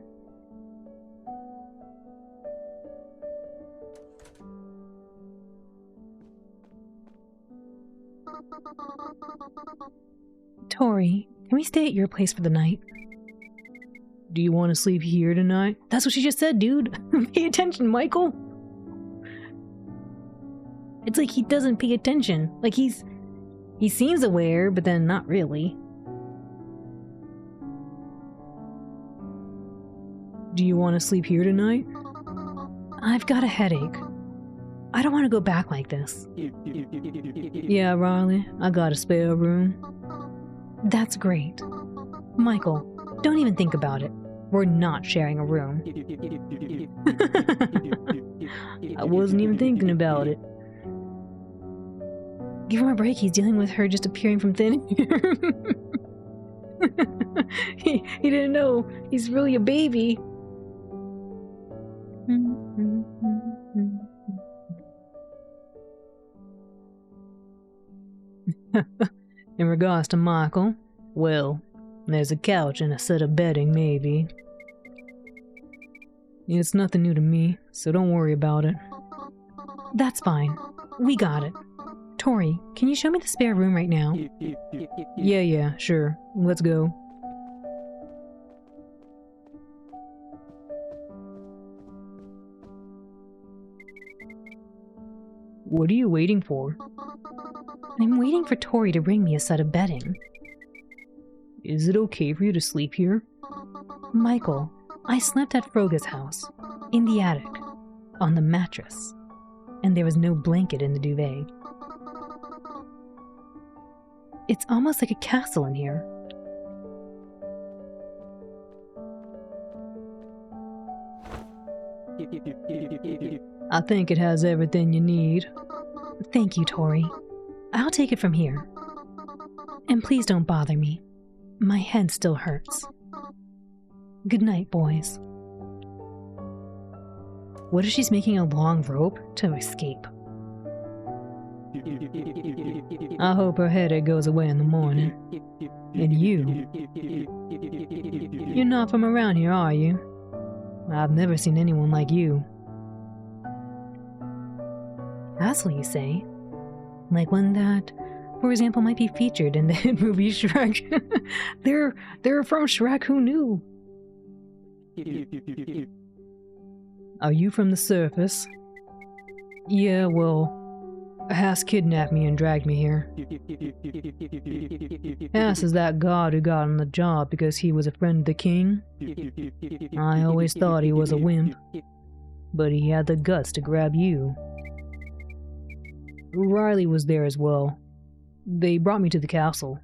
A: Tori, can we stay at your place for the night? Do you want to sleep here tonight? That's what she just said, dude. Pay attention, Michael. It's like he doesn't pay attention. Like he seems aware, but then not really. Do you want to sleep here tonight? I've got a headache. I don't want to go back like this. Yeah, Riley, I got a spare room. That's great. Michael, don't even think about it. We're not sharing a room. I wasn't even thinking about it. Give him a break, he's dealing with her just appearing from thin air. he didn't know he's really a baby. In regards to Michael, well, there's a couch and a set of bedding, maybe. It's nothing new to me, so don't worry about it. That's fine. We got it. Tori, can you show me the spare room right now? Yeah, sure. Let's go. What are you waiting for? I'm waiting for Tori to bring me a set of bedding. Is it okay for you to sleep here? Michael, I slept at Froga's house, in the attic, on the mattress, and there was no blanket in the duvet. It's almost like a castle in here. I think it has everything you need. Thank you, Tori. I'll take it from here. And please don't bother me. My head still hurts. Good night, boys. What if she's making a long rope to escape? I hope her headache goes away in the morning. And you're not from around here, are you? I've never seen anyone like you. Castle, you say? Like one that, for example, might be featured in the hit movie Shrek. They're from Shrek, who knew? Are you from the surface? Yeah, well, Hass kidnapped me and dragged me here. Hass is that god who got on the job because he was a friend of the king. I always thought he was a wimp, but he had the guts to grab you. Riley was there as well. They brought me to the castle.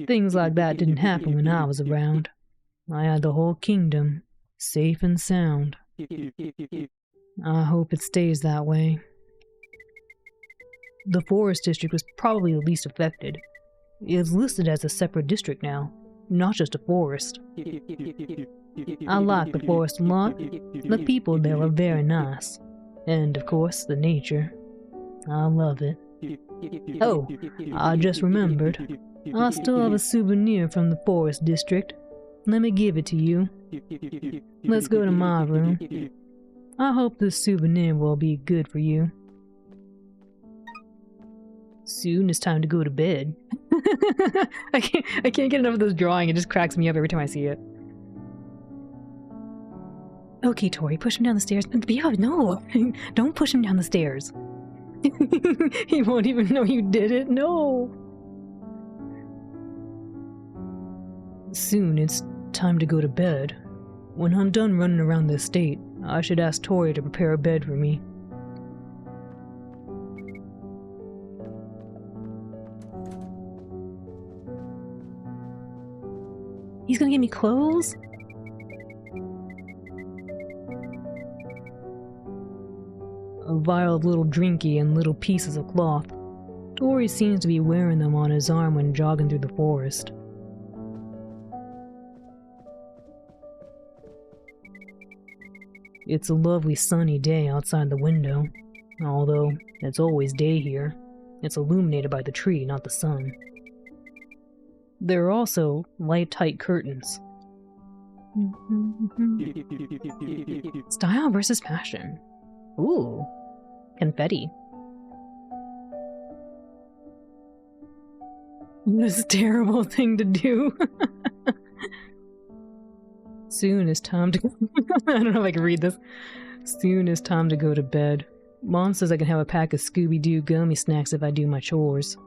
A: Things like that didn't happen when I was around. I had the whole kingdom, safe and sound. I hope it stays that way. The forest district was probably the least affected. It's listed as a separate district now, not just a forest. I like the forest a lot. The people there are very nice. And, of course, the nature. I love it. Oh, I just remembered. I still have a souvenir from the forest district. Let me give it to you. Let's go to my room. I hope this souvenir will be good for you. Soon it's time to go to bed. I can't get enough of this drawing. It just cracks me up every time I see it. Okay, Tori, push him down the stairs. Yeah, no, don't push him down the stairs. He won't even know you did it. No. Soon it's time to go to bed. When I'm done running around the estate, I should ask Tori to prepare a bed for me. He's gonna give me clothes? A vial of little drinky and little pieces of cloth. Tori seems to be wearing them on his arm when jogging through the forest. It's a lovely sunny day outside the window, although it's always day here. It's illuminated by the tree, not the sun. There are also light-tight curtains. Style versus fashion. Ooh, confetti. This terrible thing to do. Soon is time to go. I don't know if I can read this. Soon is time to go to bed. Mom says I can have a pack of Scooby-Doo gummy snacks if I do my chores.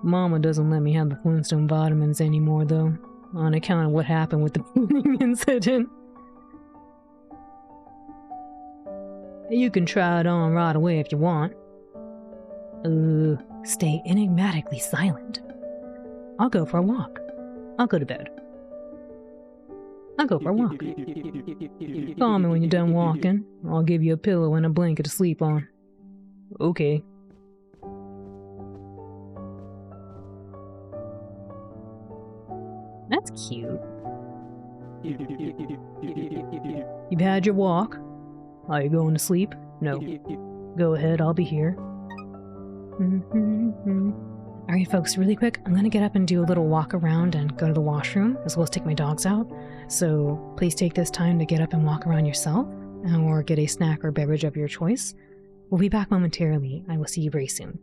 A: Mama doesn't let me have the Flintstone vitamins anymore, though, on account of what happened with the pooling incident. You can try it on right away if you want. Stay enigmatically silent. I'll go for a walk. I'll go to bed. I'll go for a walk. Call me when you're done walking. I'll give you a pillow and a blanket to sleep on. Okay. That's cute. You've had your walk. Are you going to sleep? No. Go ahead, I'll be here. Alright folks, really quick, I'm gonna get up and do a little walk around and go to the washroom, as well as take my dogs out. So please take this time to get up and walk around yourself, or get a snack or beverage of your choice. We'll be back momentarily. I will see you very soon.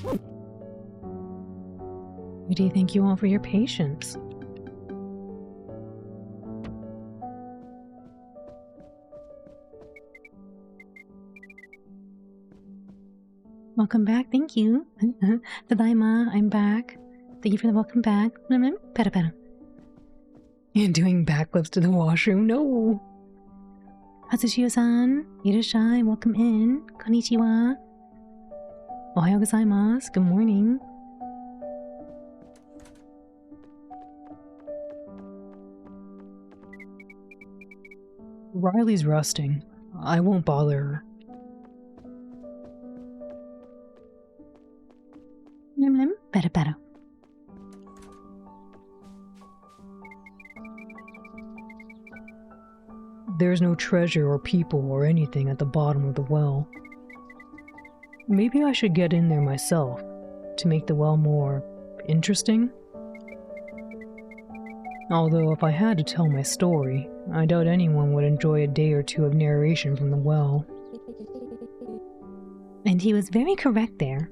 A: Why do you thank you all for your patience? Welcome back, thank you. Tadaima, I'm back. Thank you for the welcome back. Peta peta. And doing backflips to the washroom, no! Hatsushio-san, irashai, welcome in. Konnichiwa. Ohayou gozaimasu, good morning. Riley's resting. I won't bother her. Peta. There's no treasure or people or anything at the bottom of the well. Maybe I should get in there myself to make the well more interesting. Although if I had to tell my story, I doubt anyone would enjoy a day or two of narration from the well.
B: And he was very correct there.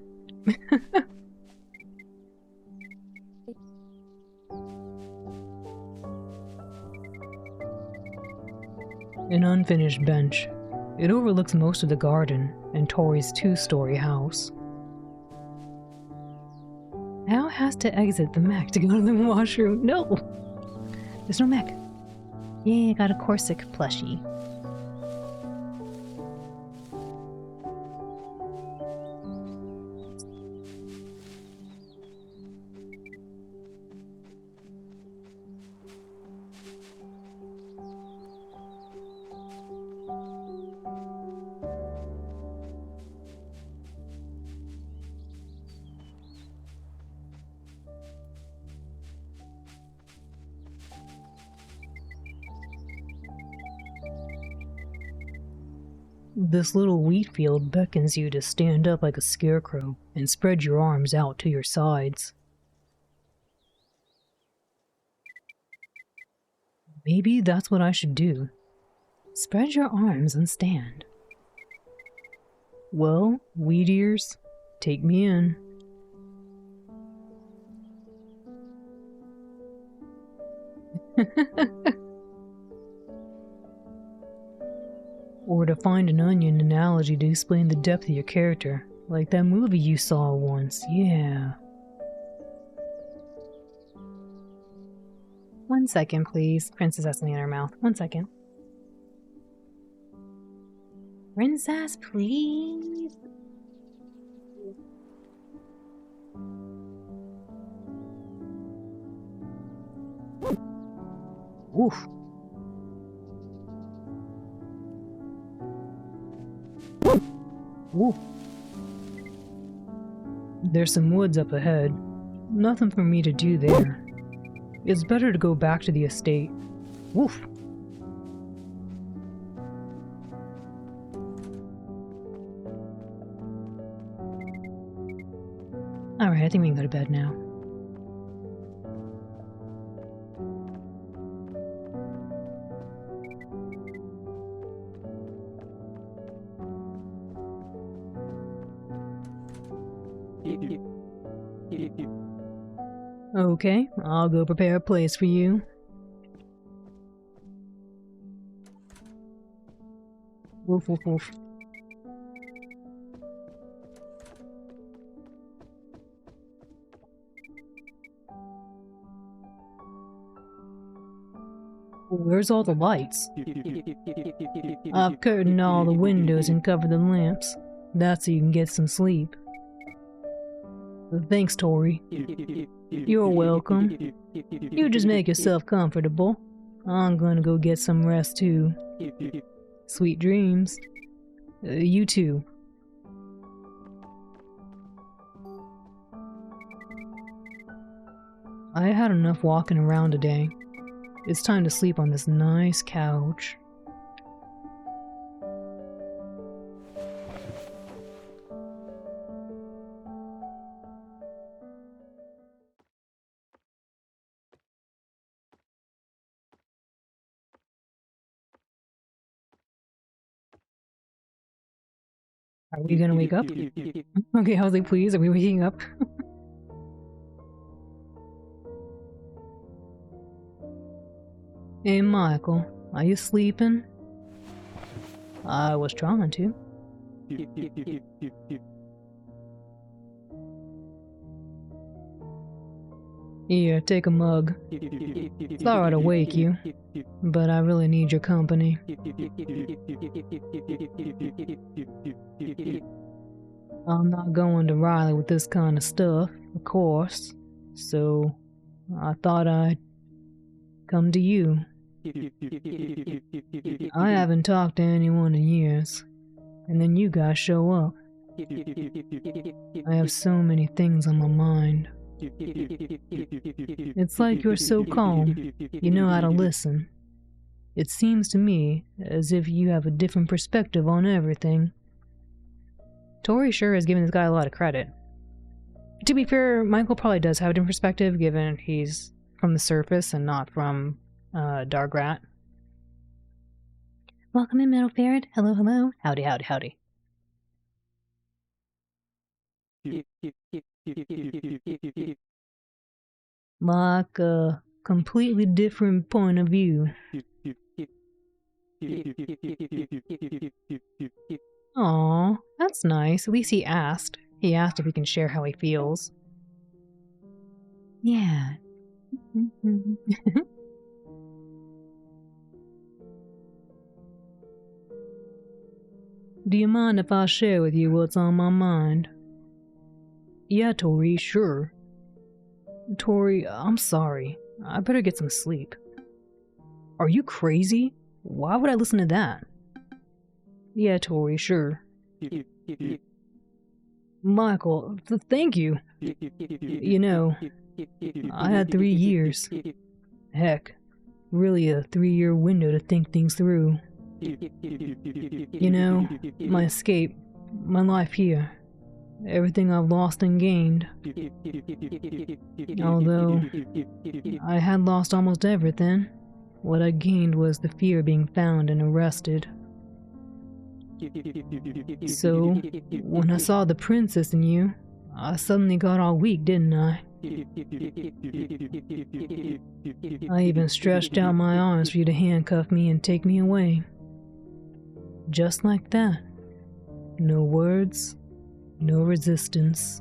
A: An unfinished bench. It overlooks most of the garden and Tori's 2-story house. Al has to exit the mech to go to the washroom. No! There's no mech.
B: Yay, I got a Corsic plushie.
A: This little wheat field beckons you to stand up like a scarecrow and spread your arms out to your sides. Maybe that's what I should do. Spread your arms and stand. Well, wheat ears, take me in. Or to find an onion analogy to explain the depth of your character, like that movie you saw once, yeah. 1 second, please. Princess has something in her mouth. 1 second.
B: Princess, please.
A: Oof. Ooh. There's some woods up ahead. Nothing for me to do there. It's better to go back to the estate. Woof. Alright, I think we can go to bed now. Okay, I'll go prepare a place for you. Woof woof woof. Where's all the lights? I've curtained all the windows and covered the lamps. That's so you can get some sleep. Thanks, Tori. You're welcome. You just make yourself comfortable. I'm gonna go get some rest too. Sweet dreams. You too. I had enough walking around today. It's time to sleep on this nice couch. Are we gonna wake up? Okay, I was like, please, are we waking up? Hey, Michael, are you sleeping? I was trying to. Here, take a mug. Sorry to wake you, but I really need your company. I'm not going to Riley with this kind of stuff, of course, so I thought I'd come to you. I haven't talked to anyone in years, and then you guys show up. I have so many things on my mind. It's like you're so calm, you know how to listen. It seems to me as if you have a different perspective on everything. Tori sure is giving this guy a lot of credit. To be fair, Michael probably does have a different perspective, given he's from the surface and not from Dargrat.
B: Welcome in, Metal Ferret. Hello, hello.
A: Howdy, howdy, howdy. Like a completely different point of view. Aw, that's nice. At least he asked. He asked if he can share how he feels.
B: Yeah.
A: Do you mind if I share with you what's on my mind? Yeah, Tori, sure. Tori, I'm sorry. I better get some sleep. Are you crazy? Why would I listen to that? Yeah, Tori, sure. Michael, thank you. You know, I had 3 years. Heck, really a 3-year window to think things through. You know, my escape, my life here, everything I've lost and gained. Although, I had lost almost everything, what I gained was the fear of being found and arrested. So, when I saw the princess in you, I suddenly got all weak, didn't I? I even stretched out my arms for you to handcuff me and take me away. Just like that. No words, no resistance.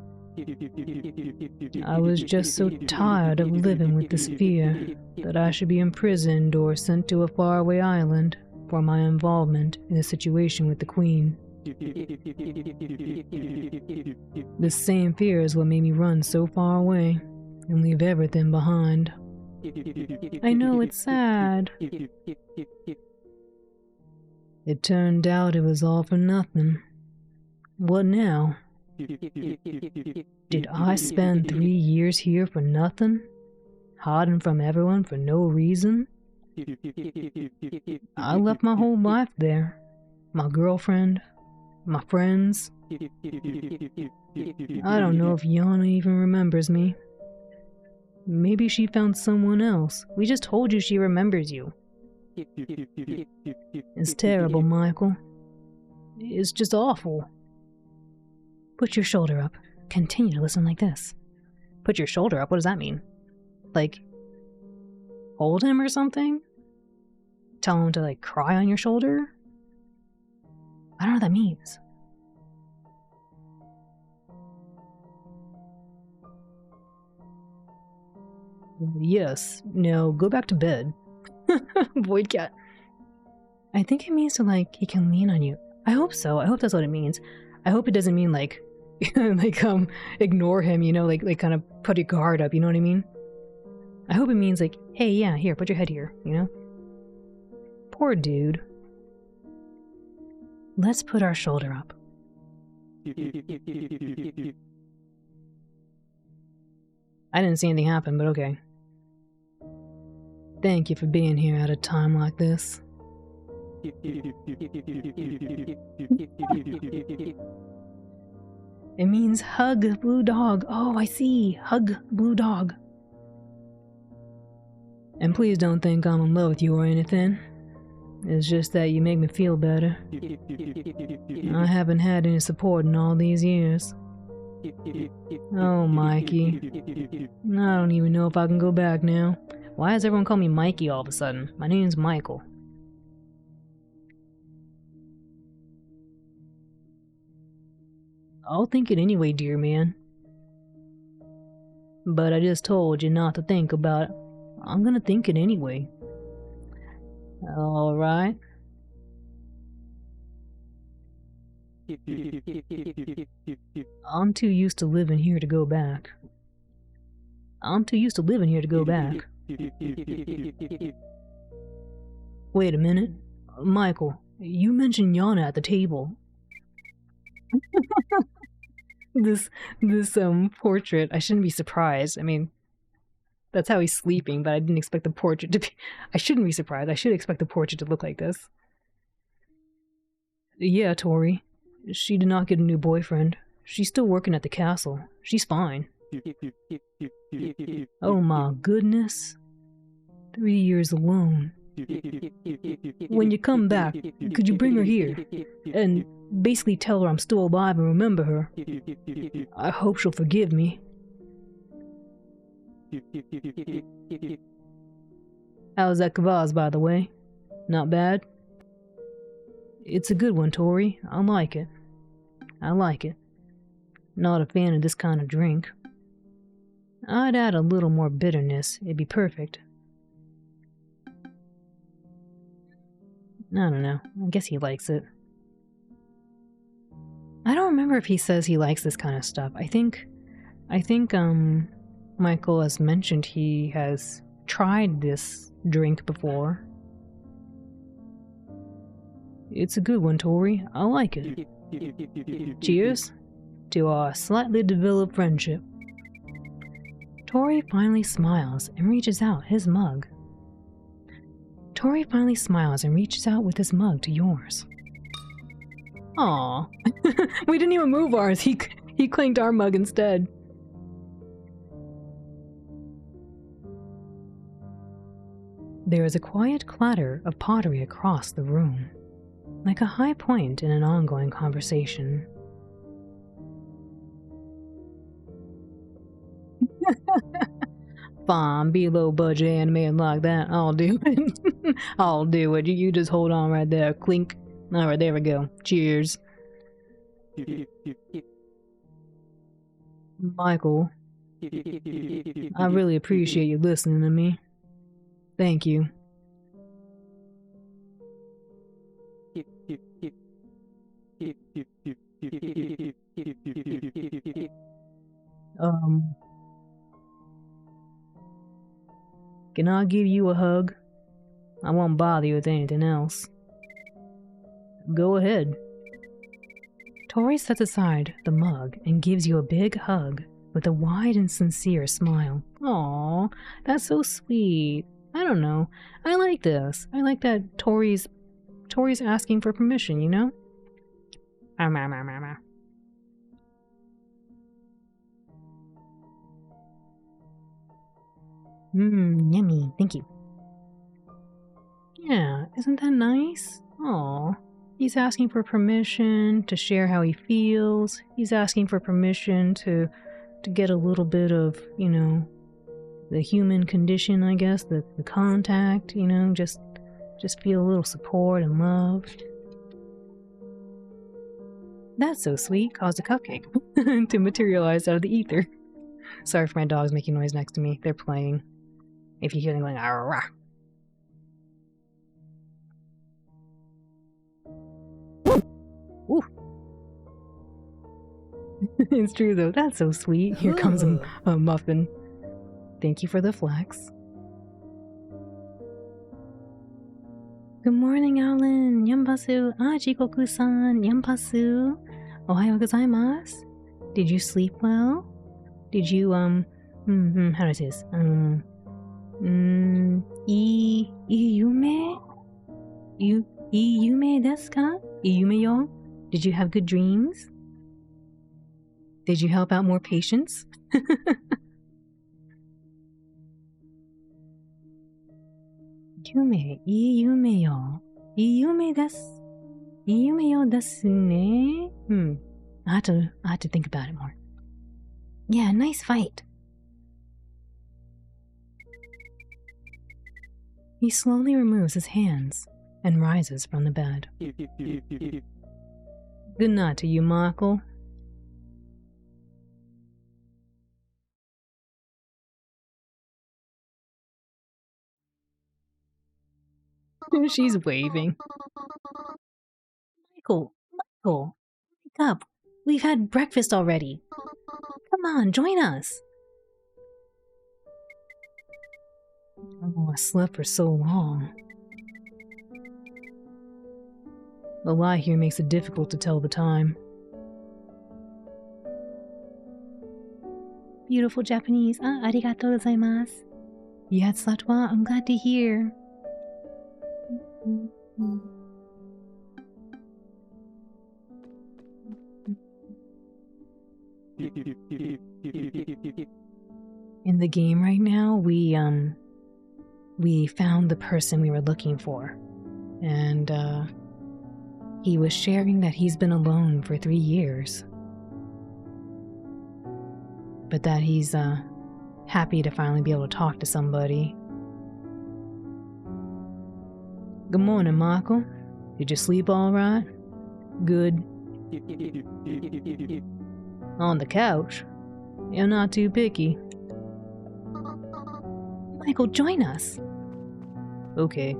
A: I was just so tired of living with this fear that I should be imprisoned or sent to a faraway island for my involvement in a situation with the Queen. This same fear is what made me run so far away and leave everything behind. I know it's sad. It turned out it was all for nothing. What now? Did I spend 3 years here for nothing? Hiding from everyone for no reason? I left my whole life there. My girlfriend, my friends. I don't know if Yana even remembers me. Maybe she found someone else. We just told you she remembers you. It's terrible, Michael. It's just awful.
B: Put your shoulder up. Continue to listen like this.
A: Put your shoulder up? What does that mean? Like, hold him or something? Tell him to, like, cry on your shoulder?
B: I don't know what that means.
A: Yes. Now, go back to bed. Void cat.
B: I think it means to, like, he can lean on you. I hope so. I hope that's what it means. I hope it doesn't mean, like, ignore him, you know, like kind of put your guard up, you know what I mean? I hope it means, like, hey, yeah, here, put your head here, you know? Poor dude. Let's put our shoulder up.
A: I didn't see anything happen, but okay. Thank you for being here at a time like this. It means hug, blue dog. Oh, I see. Hug, blue dog. And please don't think I'm in love with you or anything. It's just that you make me feel better. I haven't had any support in all these years. Oh, Mikey. I don't even know if I can go back now. Why does everyone call me Mikey all of a sudden? My name's Michael. I'll think it anyway, dear man. But I just told you not to think about it. I'm gonna think it anyway. Alright. I'm too used to living here to go back. Wait a minute. Michael, you mentioned Yana at the table. This portrait, I shouldn't be surprised. I mean, that's how he's sleeping, but I didn't expect the portrait to be... I shouldn't be surprised. I should expect the portrait to look like this. Yeah, Tori. She did not get a new boyfriend. She's still working at the castle. She's fine. Oh my goodness. 3 years alone. When you come back, could you bring her here? And basically tell her I'm still alive and remember her. I hope she'll forgive me. How's that kvass, by the way? Not bad? It's a good one, Tori. I like it. Not a fan of this kind of drink. I'd add a little more bitterness. It'd be perfect. I don't know. I guess he likes it. I don't remember if he says he likes this kind of stuff. I think Michael has mentioned he has tried this drink before. It's a good one, Tori. I like it. Cheers to our slightly developed friendship. Tori finally smiles and reaches out his mug. Tori finally smiles and reaches out with his mug to yours. Aw, we didn't even move ours. He clanked our mug instead. There is a quiet clatter of pottery across the room, like a high point in an ongoing conversation. Fine, be low budget animated like that. I'll do it. I'll do it. You just hold on right there. Clink. Alright, there we go. Cheers. Michael, I really appreciate you listening to me. Thank you. Can I give you a hug? I won't bother you with anything else. Go ahead. Tori sets aside the mug and gives you a big hug with a wide and sincere smile. Aww, that's so sweet. I don't know. I like this. I like that Tori's asking for permission, you know?
B: Yummy. Thank you.
A: Yeah, isn't that nice? Aw. He's asking for permission to share how he feels. He's asking for permission to get a little bit of, you know, the human condition, I guess, the contact, you know, just feel a little support and love. That's so sweet. Caused a cupcake to materialize out of the ether. Sorry for my dogs making noise next to me. They're playing. If you hear them going, "Arrgh." Ooh. It's true though. That's so sweet. Here comes a muffin. Thank you for the flax. Good morning, Alan. Yanpasu. Jikoku-san. Yanpasu. Ohayou gozaimasu. Did you sleep well? Did you, how do I say this? Iyume? Iyume desu ka? Iyume yo? Did you have good dreams? Did you help out more patients? Yume, ii yume yo. Yume desu. Yume yo desu ne? I have to think about it more.
B: Yeah, nice fight.
A: He slowly removes his hands and rises from the bed. Good night to you, Michael. She's waving.
B: Michael, wake up. We've had breakfast already. Come on, join us.
A: Oh, I slept for so long. The lie here makes it difficult to tell the time.
B: Beautiful Japanese. Arigatou gozaimasu.
A: You had slept well? I'm glad to hear. In the game right now, we found the person we were looking for. And, he was sharing that he's been alone for 3 years. But that he's, happy to finally be able to talk to somebody. Good morning, Michael. Did you sleep all right? Good. On the couch? You're not too picky.
B: Michael, join us.
A: Okay.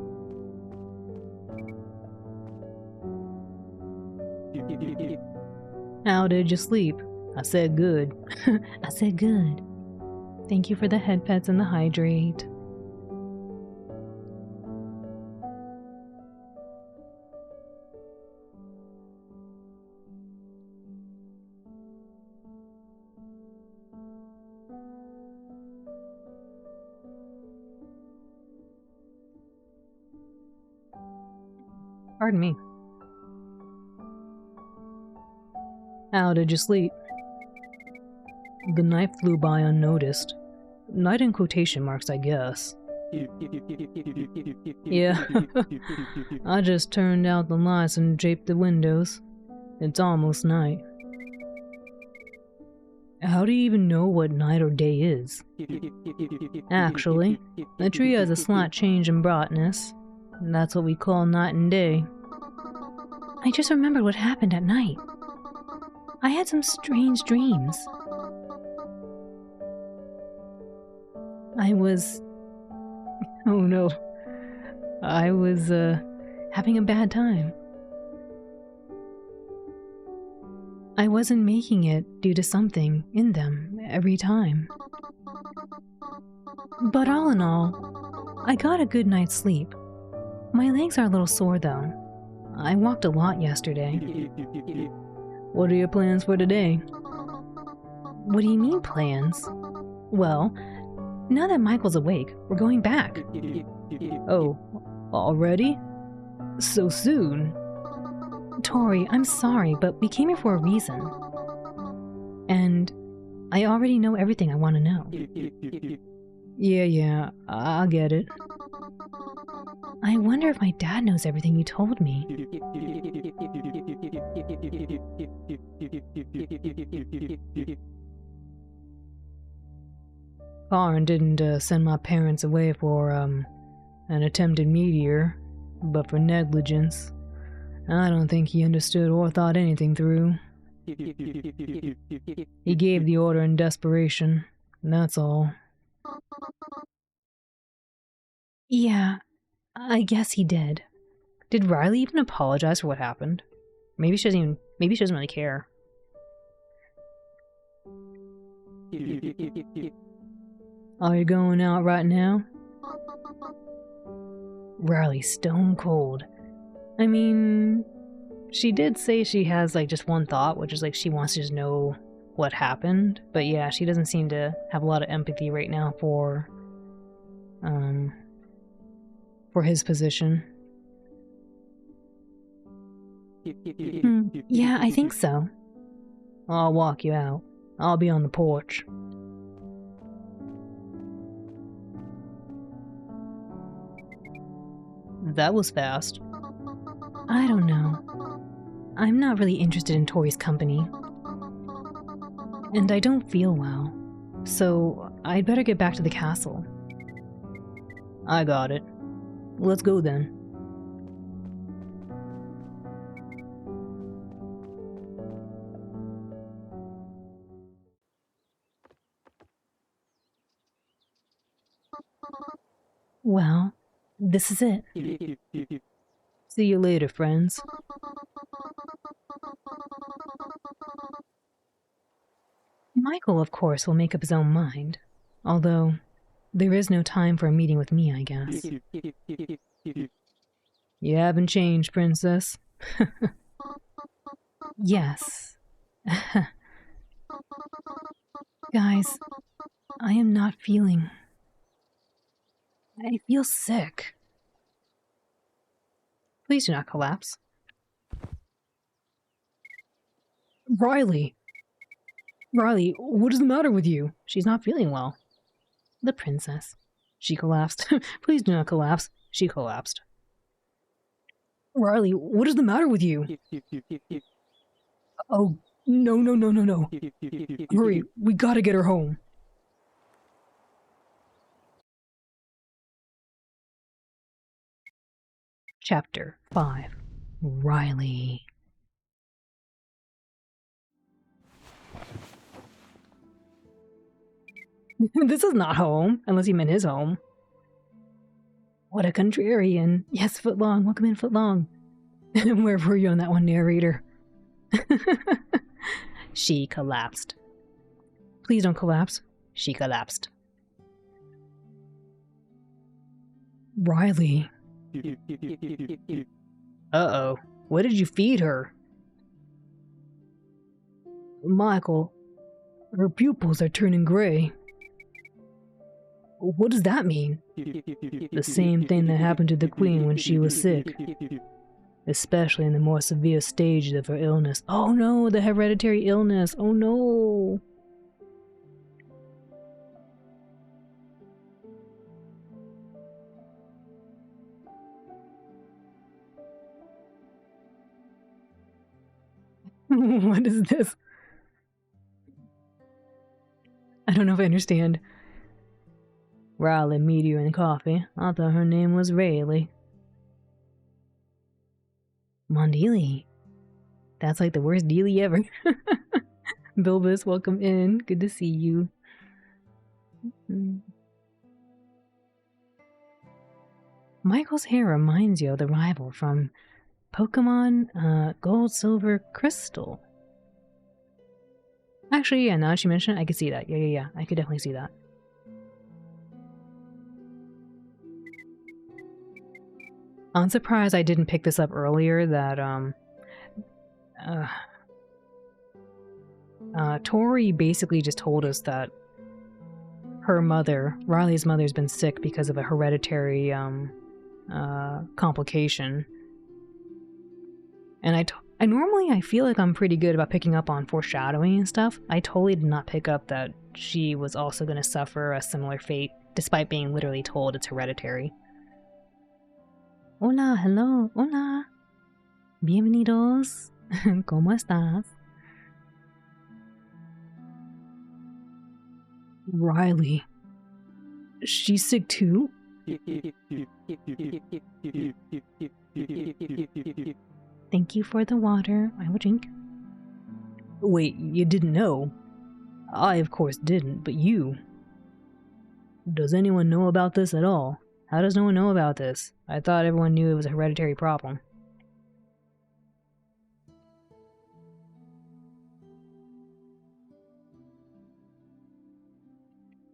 A: How did you sleep? I said good.
B: I said good.
A: Thank you for the head pets and the hydrate. Pardon me. How did you sleep? The night flew by unnoticed. Night in quotation marks, I guess. Yeah. I just turned out the lights and draped the windows. It's almost night. How do you even know what night or day is? Actually, the tree has a slight change in brightness. That's what we call night and day.
B: I just remembered what happened at night. I had some strange dreams.
A: Oh no. I was, having a bad time. I wasn't making it due to something in them every time. But all in all, I got a good night's sleep. My legs are a little sore though. I walked a lot yesterday. What are your plans for today?
B: What do you mean, plans?
A: Well, now that Michael's awake, we're going back. Oh, already? So soon?
B: Tori, I'm sorry, but we came here for a reason.
A: And I already know everything I want to know. Yeah, I'll get it.
B: I wonder if my dad knows everything you told me.
A: Karin didn't send my parents away for, an attempted meteor, but for negligence. I don't think he understood or thought anything through. He gave the order in desperation, that's all.
B: Yeah, I guess he did.
A: Did Riley even apologize for what happened? Maybe she doesn't really care. Are you going out right now? Riley's stone cold. I mean, she did say she has like just one thought, which is like she wants to just know what happened. But yeah, she doesn't seem to have a lot of empathy right now for his position.
B: Yeah, I think so.
A: I'll walk you out. I'll be on the porch. That was fast. I don't know. I'm not really interested in Tori's company. And I don't feel well. So I'd better get back to the castle. I got it. Let's go then. Well, this is it. See you later, friends. Michael, of course, will make up his own mind. Although, there is no time for a meeting with me, I guess. You haven't changed, princess. Yes. Guys, I am not feeling... I feel sick. Please do not collapse. Riley! Riley, what is the matter with you? She's not feeling well. The princess. She collapsed. Please do not collapse. She collapsed. Riley, what is the matter with you? Oh, no. Hurry, we gotta get her home. Chapter 5. Riley. This is not home, unless he meant his home. What a contrarian. Yes, Footlong. Welcome in, Footlong. Where were you on that one, narrator? She collapsed. Please don't collapse. She collapsed. Riley. Uh-oh. What did you feed her? Michael, her pupils are turning gray. What does that mean? The same thing that happened to the queen when she was sick. Especially in the more severe stages of her illness. Oh no, the hereditary illness. Oh no. What is this? I don't know if I understand. Riley Meteor and Coffee. I thought her name was Rayleigh. Mondealy. That's like the worst dealie ever. Bilbus, welcome in. Good to see you. Michael's hair reminds you of the rival from Pokemon Gold, Silver, Crystal. Actually, yeah, now that you mention it, I could see that. Yeah. I could definitely see that. I'm surprised I didn't pick this up earlier, that, Tori basically just told us that her mother, Riley's mother's been sick because of a hereditary, complication. And I normally feel like I'm pretty good about picking up on foreshadowing and stuff. I totally did not pick up that she was also going to suffer a similar fate, despite being literally told it's hereditary. Hola, hello, hola. Bienvenidos. ¿Cómo estás? Riley. She's sick too? Thank you for the water. I will drink. Wait, you didn't know? I, of course, didn't, but you. Does anyone know about this at all? How does no one know about this? I thought everyone knew it was a hereditary problem.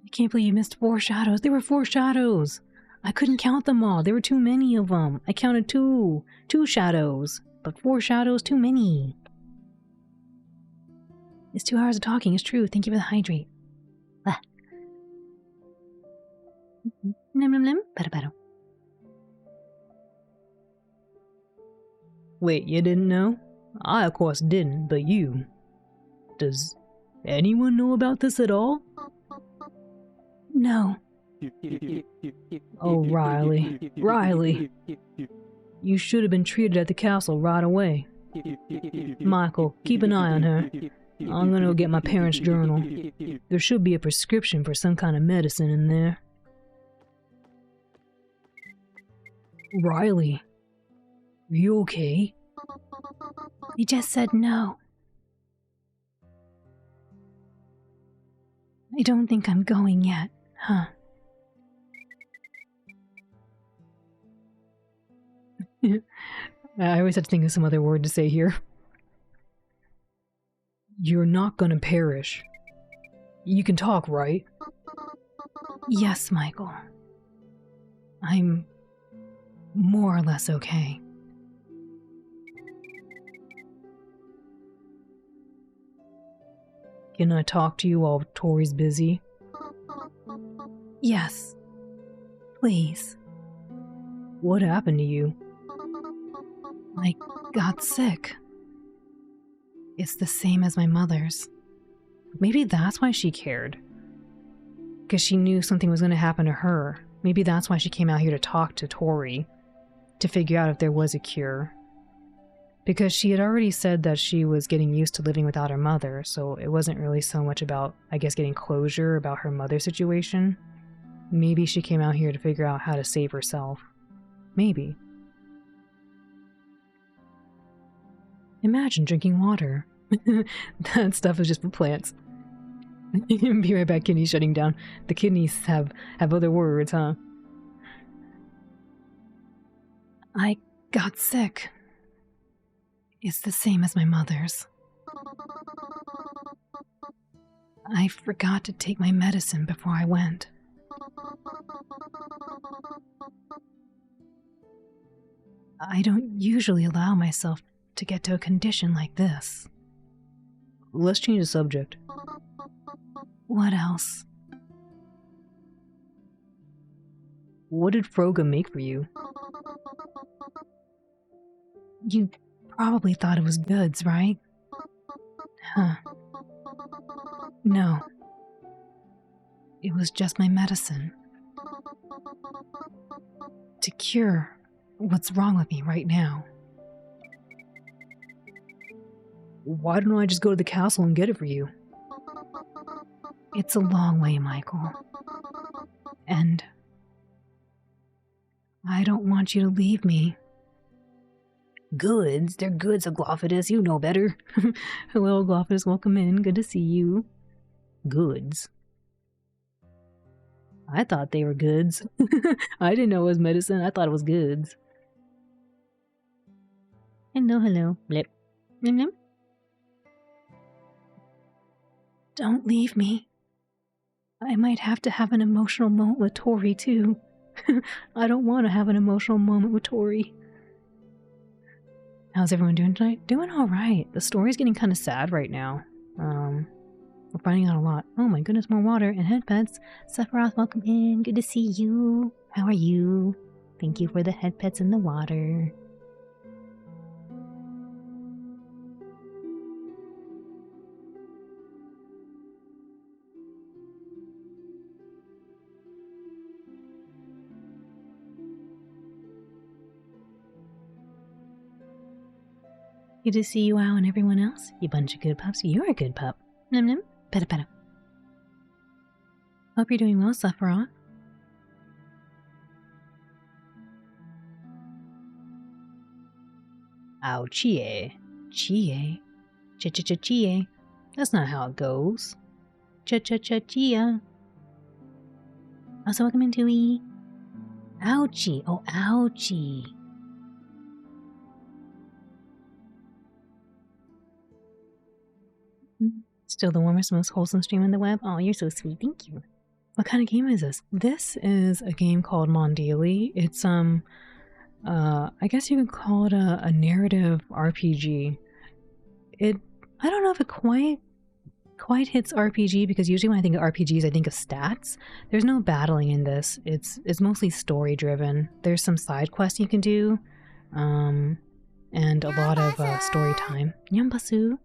A: I can't believe you missed 4 shadows. There were 4 shadows. I couldn't count them all. There were too many of them. I counted 2. 2 shadows. But 4 shadows, too many. It's 2 hours of talking. It's true. Thank you for the hydrate. Ah. Wait, you didn't know? I, of course, didn't, but you. Does anyone know about this at all? No. Oh, Riley. Riley. You should have been treated at the castle right away. Michael, keep an eye on her. I'm gonna go get my parents' journal. There should be a prescription for some kind of medicine in there. Riley, are you okay?
B: You just said no. I don't think I'm going yet, huh?
A: I always have to think of some other word to say here. You're not gonna perish. You can talk, right?
B: Yes, Michael. I'm more or less okay.
A: Can I talk to you while Tori's busy?
B: Yes. Please.
A: What happened to you?
B: I got sick. It's the same as my mother's.
A: Maybe that's why she cared. Because she knew something was going to happen to her. Maybe that's why she came out here to talk to Tori. To figure out if there was a cure. Because she had already said that she was getting used to living without her mother, so it wasn't really so much about, I guess, getting closure about her mother's situation. Maybe she came out here to figure out how to save herself. Maybe. Imagine drinking water. That stuff is just for plants. Be right back, kidneys shutting down. The kidneys have other words, huh?
B: I got sick. It's the same as my mother's. I forgot to take my medicine before I went. I don't usually allow myself to get to a condition like this.
A: Let's change the subject.
B: What else?
A: What did Froga make for you?
B: You probably thought it was goods, right? Huh. No. It was just my medicine. To cure what's wrong with me right now.
A: Why don't I just go to the castle and get it for you?
B: It's a long way, Michael. And I don't want you to leave me.
A: Goods? They're goods, Aglophidus. You know better. Hello, Aglophidus. Welcome in. Good to see you. Goods. I thought they were goods. I didn't know it was medicine. I thought it was goods.
B: Hello, hello. Blip. Blip, blip. Don't leave me. I might have to have an emotional moment with Tori, too.
A: I don't want to have an emotional moment with Tori. How's everyone doing tonight? Doing all right. The story's getting kind of sad right now. We're finding out a lot. Oh my goodness, more water and head pets. Sephiroth, welcome in. Good to see you. How are you? Thank you for the head pets in the water. Good to see you, Ow, and everyone else. You bunch of good pups. You're a good pup. Num num. Peta peta. Hope you're doing well, Sephiroth. Ow, chie. Chie. Ch-ch-ch-chie. That's not how it goes. Ch-ch-ch-chia. Also, welcome in, Tui. Ouchie. Oh, ouchie. Still the warmest, most wholesome stream on the web. Oh, you're so sweet. Thank you. What kind of game is this? This is a game called Mondealy. It's I guess you could call it a narrative RPG. I don't know if it quite hits RPG, because usually when I think of RPGs, I think of stats. There's no battling in this. It's mostly story driven. There's some side quests you can do, and a lot of story time. Yambasu.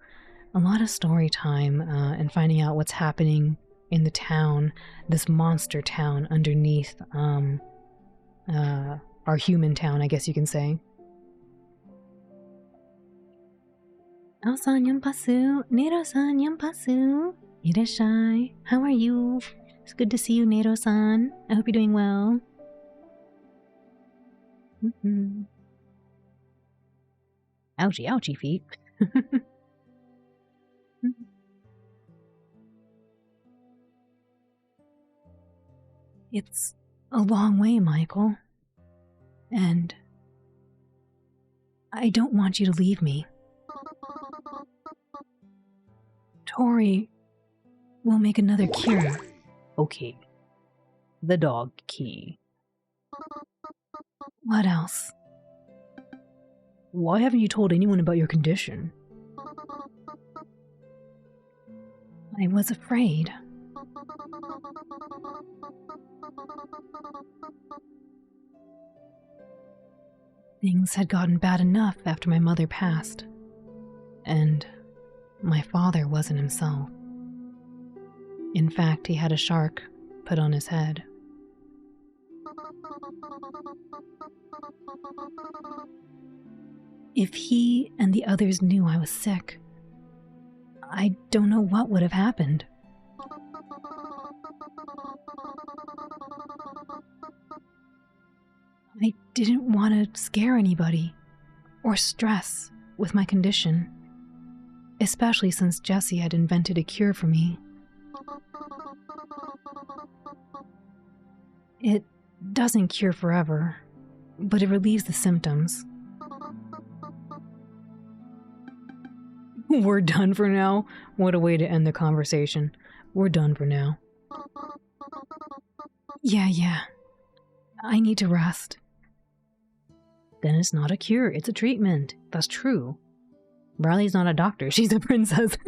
A: A lot of story time and finding out what's happening in the town, this monster town underneath our human town, I guess you can say. Ao-san Yampasu, Nero-san Yampasu, Irashai, how are you? It's good to see you, Nero-san. I hope you're doing well. Ouchie, ouchie feet. It's a long way, Michael. And I don't want you to leave me. Tori will make another cure. Okay. The dog key. What else? Why haven't you told anyone about your condition? I was afraid. Things had gotten bad enough after my mother passed, and my father wasn't himself. In fact, he had a shark put on his head. If he and the others knew I was sick, I don't know what would have happened. I didn't want to scare anybody or stress with my condition, especially since Jesse had invented a cure for me. It doesn't cure forever, but it relieves the symptoms. We're done for now? What a way to end the conversation. We're done for now. Yeah. I need to rest. Then it's not a cure, it's a treatment. That's true. Riley's not a doctor, she's a princess.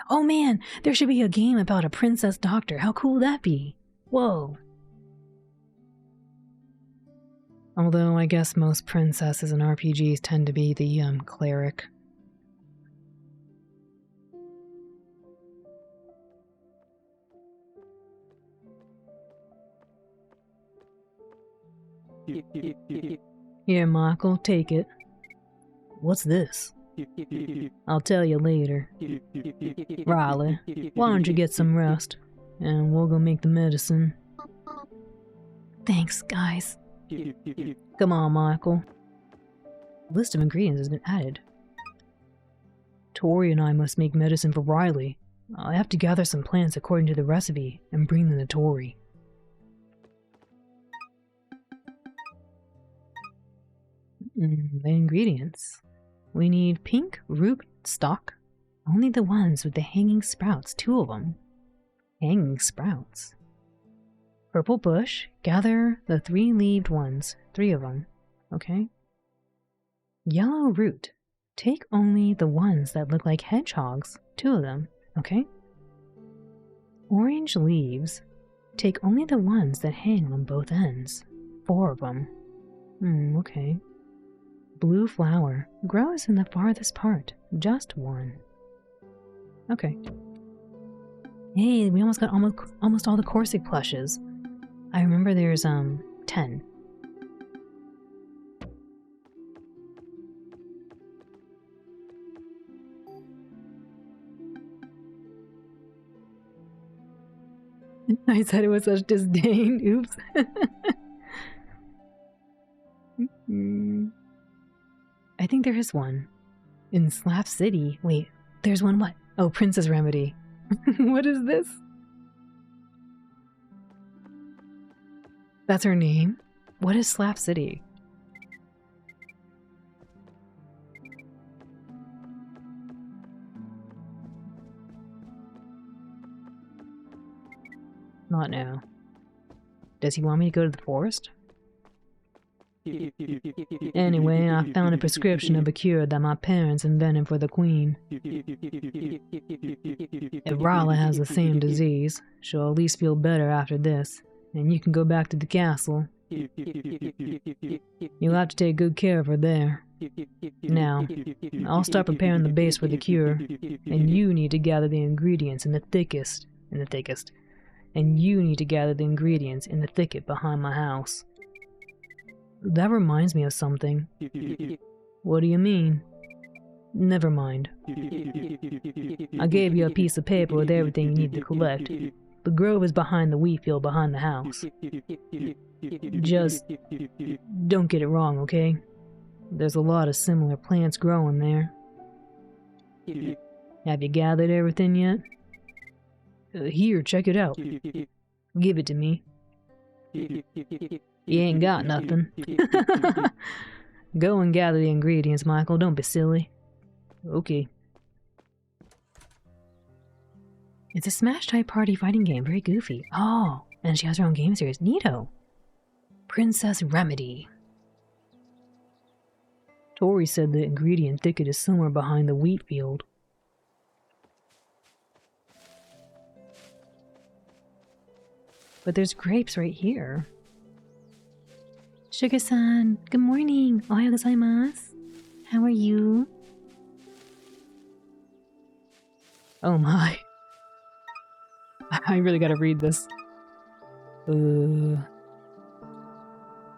A: Oh man, there should be a game about a princess doctor. How cool would that be? Whoa. Although I guess most princesses in RPGs tend to be the cleric. Here, Michael, take it. What's this? I'll tell you later. Riley, why don't you get some rest, and we'll go make the medicine. Thanks, guys. Come on, Michael. The list of ingredients has been added. Tori and I must make medicine for Riley. I have to gather some plants according to the recipe and bring them to Tori. The ingredients. We need pink root stock. Only the ones with the hanging sprouts, 2 of them. Hanging sprouts. Purple bush, gather the 3-leaved ones, 3 of them. Okay. Yellow root, take only the ones that look like hedgehogs, 2 of them. Okay. Orange leaves, take only the ones that hang on both ends, 4 of them. Okay. Blue flower grows in the farthest part, just 1. Okay. Hey, we almost got almost all the Corsic plushes. I remember there's 10. I said it with such disdain. Oops. I think there is one. In Slap City. Wait, there's one what? Oh, Princess Remedy. What is this? That's her name? What is Slap City? Not now. Does he want me to go to the forest? Anyway, I found a prescription of a cure that my parents invented for the queen. If Riley has the same disease, she'll at least feel better after this, and you can go back to the castle. You'll have to take good care of her there. Now, I'll start preparing the base for the cure, and you need to gather the ingredients in the thickest, and you need to gather the ingredients in the thicket behind my house. That reminds me of something. What do you mean? Never mind. I gave you a piece of paper with everything you need to collect. The grove is behind the wheat field behind the house. Just don't get it wrong, okay? There's a lot of similar plants growing there. Have you gathered everything yet? Here, check it out. Give it to me. You ain't got nothing. Go and gather the ingredients, Michael. Don't be silly. Okay. It's a Smash-type party fighting game. Very goofy. Oh, and she has her own game series. Neato. Princess Remedy. Tori said the ingredient thicket is somewhere behind the wheat field. But there's grapes right here. Sugar-san, good morning. Ohayou gozaimasu. How are you? Oh my. I really gotta read this.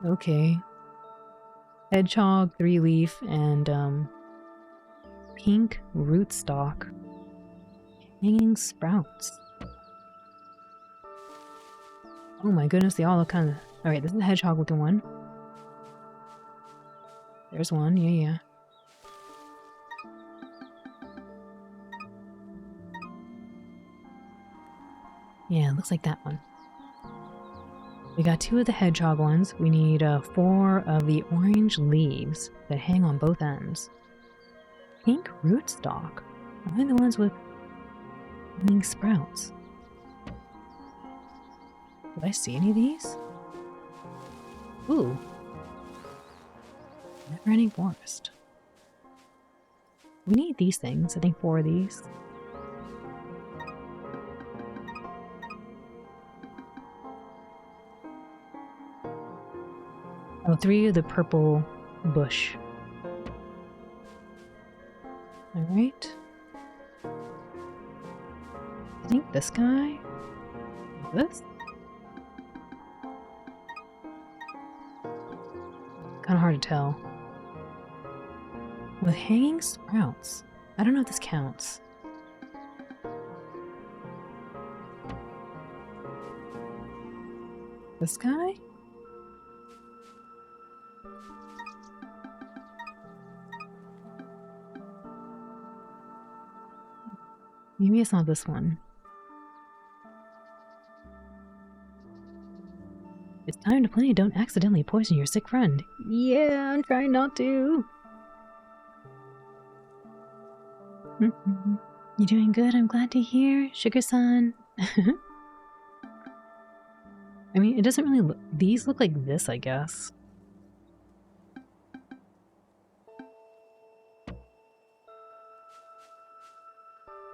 A: Okay. Hedgehog, 3-leaf, and pink rootstock. Hanging sprouts. Oh my goodness, they all look kind of... Alright, this is the hedgehog looking one. There's one, yeah. Yeah, it looks like that one. We got 2 of the hedgehog ones. We need 4 of the orange leaves that hang on both ends. Pink rootstock. Why are the ones with hanging sprouts? Did I see any of these? Ooh. Never-ending forest. We need these things. I think 4 of these. Oh, 3 of the purple bush. Alright. I think this guy? This? Kinda hard to tell. With hanging sprouts. I don't know if this counts. This guy? Maybe it's not this one. It's time to play. Don't accidentally poison your sick friend. Yeah, I'm trying not to. You're doing good. I'm glad to hear, Sugar-san. I mean, it doesn't really look... These look like this, I guess.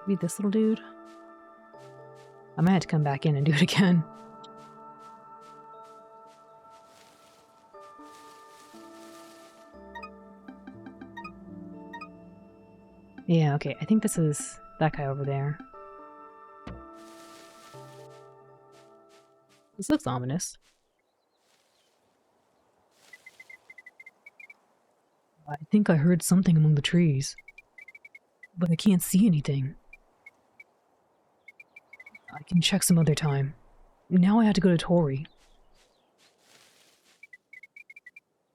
A: Maybe this little dude? I might have to come back in and do it again. Yeah, okay. I think this is that guy over there. This looks ominous. I think I heard something among the trees, but I can't see anything. I can check some other time. Now I have to go to Tori.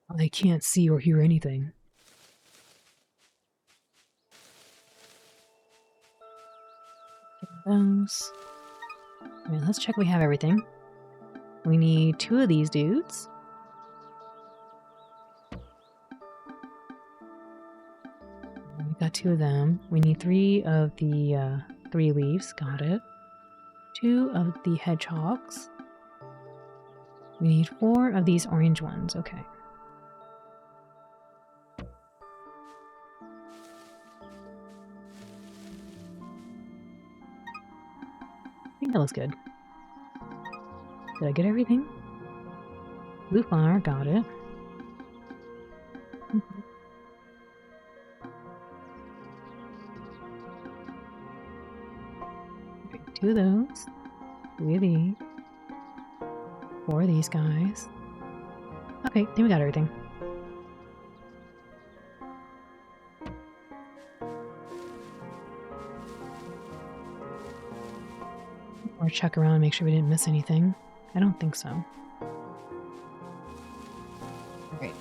A: I can't see or hear anything. Those. I mean, let's check we have everything. We need 2 of these dudes. We got 2 of them. We need 3 of the 3 leaves. Got it. 2 of the hedgehogs. We need 4 of these orange ones. Okay. I think that looks good. Did I get everything? Blue flower, got it. Okay, 2 of those. 3 of these. 4 of these guys. Okay, I think we got everything. Or check around and make sure we didn't miss anything. I don't think so. Alright.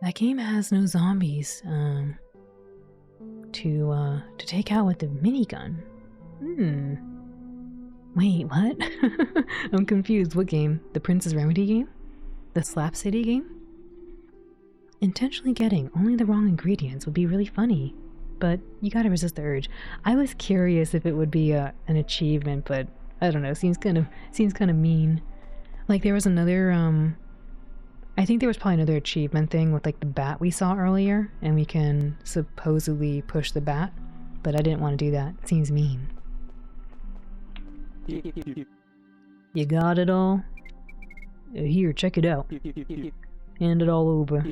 A: That game has no zombies to take out with the minigun. Wait, what? I'm confused. What game? The Princess Remedy game? The Slap City game? Intentionally getting only the wrong ingredients would be really funny, but you gotta resist the urge. I was curious if it would be an achievement, but I don't know. Seems kind of mean. Like there was another I think there was probably another achievement thing with like the bat we saw earlier, and we can supposedly push the bat, but I didn't want to do that. It seems mean. You got it all? Here, check it out. Hand it all over.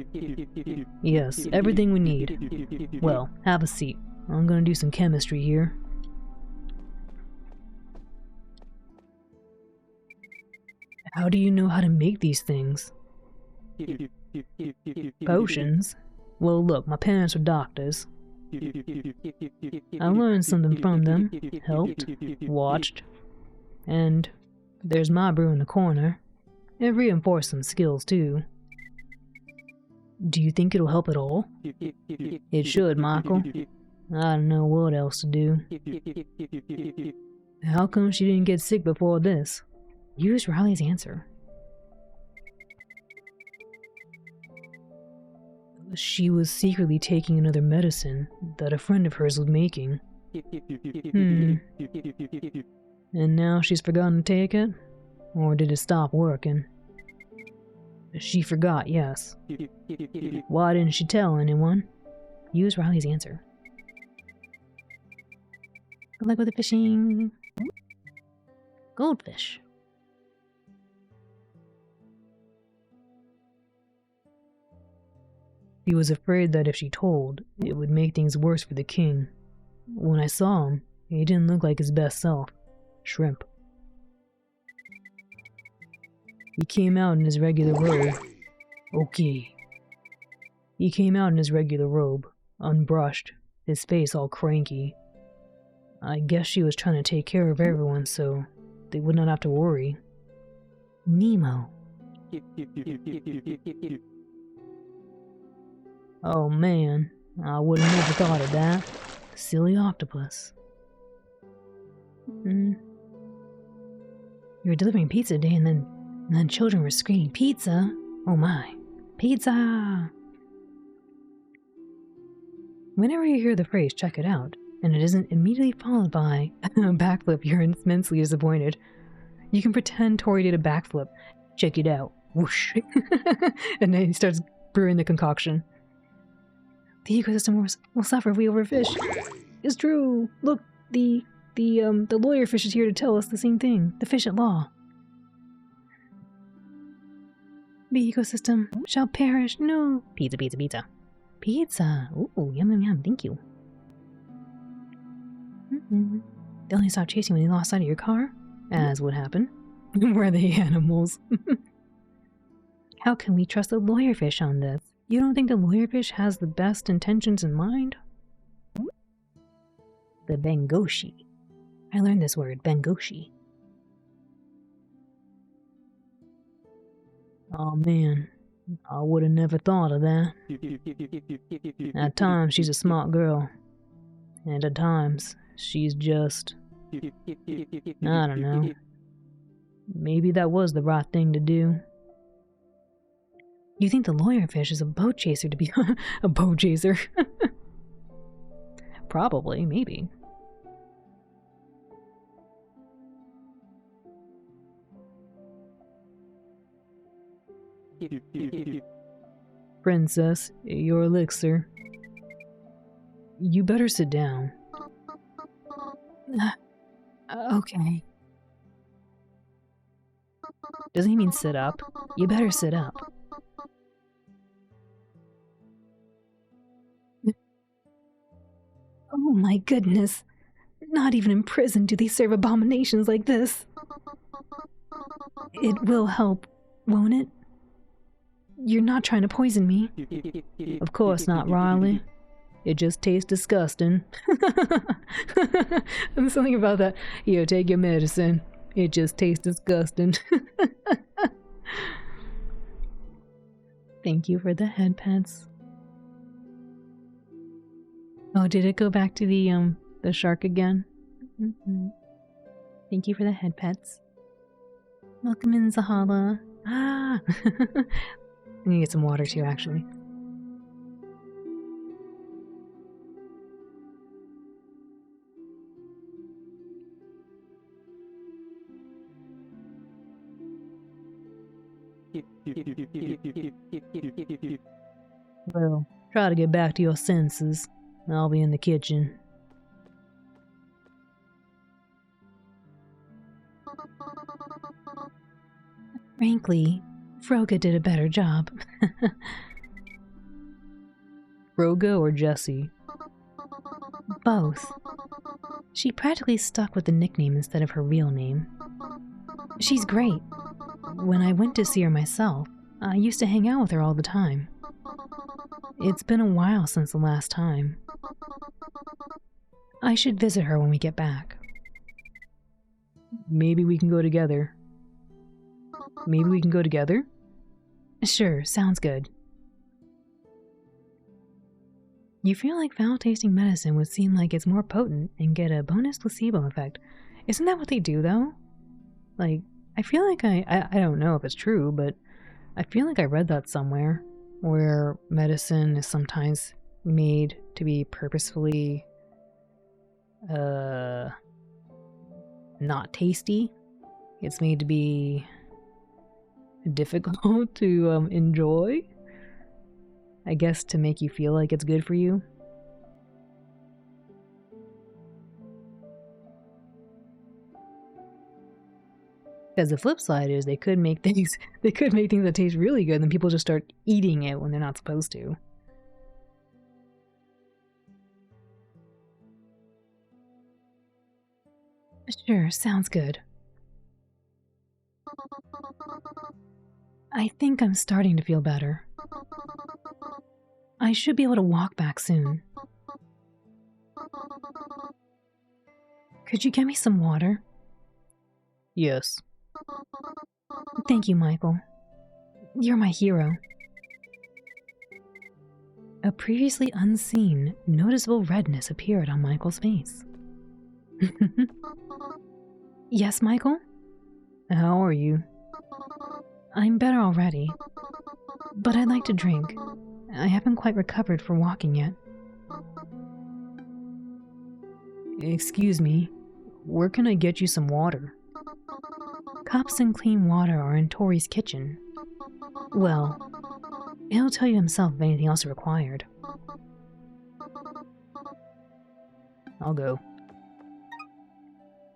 A: Yes, everything we need. Well, have a seat. I'm gonna do some chemistry here. How do you know how to make these things? Potions? Well, look, my parents were doctors. I learned something from them, helped, watched, and there's my brew in the corner. It reinforced some skills, too. Do you think it'll help at all? It should, Michael. I don't know what else to do. How come she didn't get sick before this? Use Riley's answer. She was secretly taking another medicine that a friend of hers was making. And now she's forgotten to take it? Or did it stop working? She forgot, yes. Why didn't she tell anyone? Use Riley's answer. Good luck with the fishing. Goldfish. He was afraid that if she told, it would make things worse for the king. When I saw him, he didn't look like his best self. Shrimp. He came out in his regular robe. Okay. He came out in his regular robe, unbrushed, his face all cranky. I guess she was trying to take care of everyone so they would not have to worry. Nemo. Oh man, I would have never thought of that. Silly octopus. You were delivering pizza today and then children were screaming, "Pizza! Oh my, pizza!" Whenever you hear the phrase, check it out, and it isn't immediately followed by a backflip, you're immensely disappointed. You can pretend Tori did a backflip. Check it out. Whoosh. And then he starts brewing the concoction. The ecosystem will suffer if we overfish. It's true. Look, the lawyer fish is here to tell us the same thing. The fish at law. The ecosystem shall perish. No. Pizza, pizza, pizza. Pizza. Ooh, yum, yum, yum. Thank you. They only stopped chasing when they lost sight of your car, as would happen. We're the animals. How can we trust the lawyer fish on this? You don't think the lawyer fish has the best intentions in mind? The Bengoshi. I learned this word, Bengoshi. Oh man, I would have never thought of that. At times she's a smart girl, and at times she's just... I don't know. Maybe that was the right thing to do. You think the lawyer fish is a boat chaser to be a boat chaser? Probably, maybe. Princess, your elixir. You better sit down. Okay. Doesn't he mean sit up? You better sit up. Oh my goodness. Not even in prison do they serve abominations like this. It will help, won't it? You're not trying to poison me.
C: Of course not, Riley. It just tastes disgusting.
A: And something about that.
C: Here, take your medicine. It just tastes disgusting.
A: Thank you for the head pets. Oh, did it go back to the shark again? Thank you for the head pets. Welcome in, Zahala. Ah! I need to get some water too, actually.
C: Well, try to get back to your senses. I'll be in the kitchen.
A: Frankly, Froga did a better job.
C: Froga or Jessie?
A: Both. She practically stuck with the nickname instead of her real name. She's great. When I went to see her myself, I used to hang out with her all the time. It's been a while since the last time. I should visit her when we get back.
C: Maybe we can go together. Maybe we can go together?
A: Sure, sounds good. You feel like foul-tasting medicine would seem like it's more potent and get a bonus placebo effect. Isn't that what they do, though? Like, I feel like I don't know if it's true, but I feel like I read that somewhere, where medicine is sometimes made to be purposefully not tasty. It's made to be difficult to enjoy. I guess to make you feel like it's good for you. Because the flip side is they could make things that taste really good, and then people just start eating it when they're not supposed to. Sure, sounds good. I think I'm starting to feel better. I should be able to walk back soon. Could you get me some water?
C: Yes.
A: Thank you, Michael. You're my hero. A previously unseen, noticeable redness appeared on Michael's face. Yes, Michael?
C: How are you?
A: I'm better already, but I'd like to drink. I haven't quite recovered for walking yet.
C: Excuse me, where can I get you some water?
A: Cups and clean water are in Tori's kitchen. Well, he'll tell you himself if anything else is required.
C: I'll go.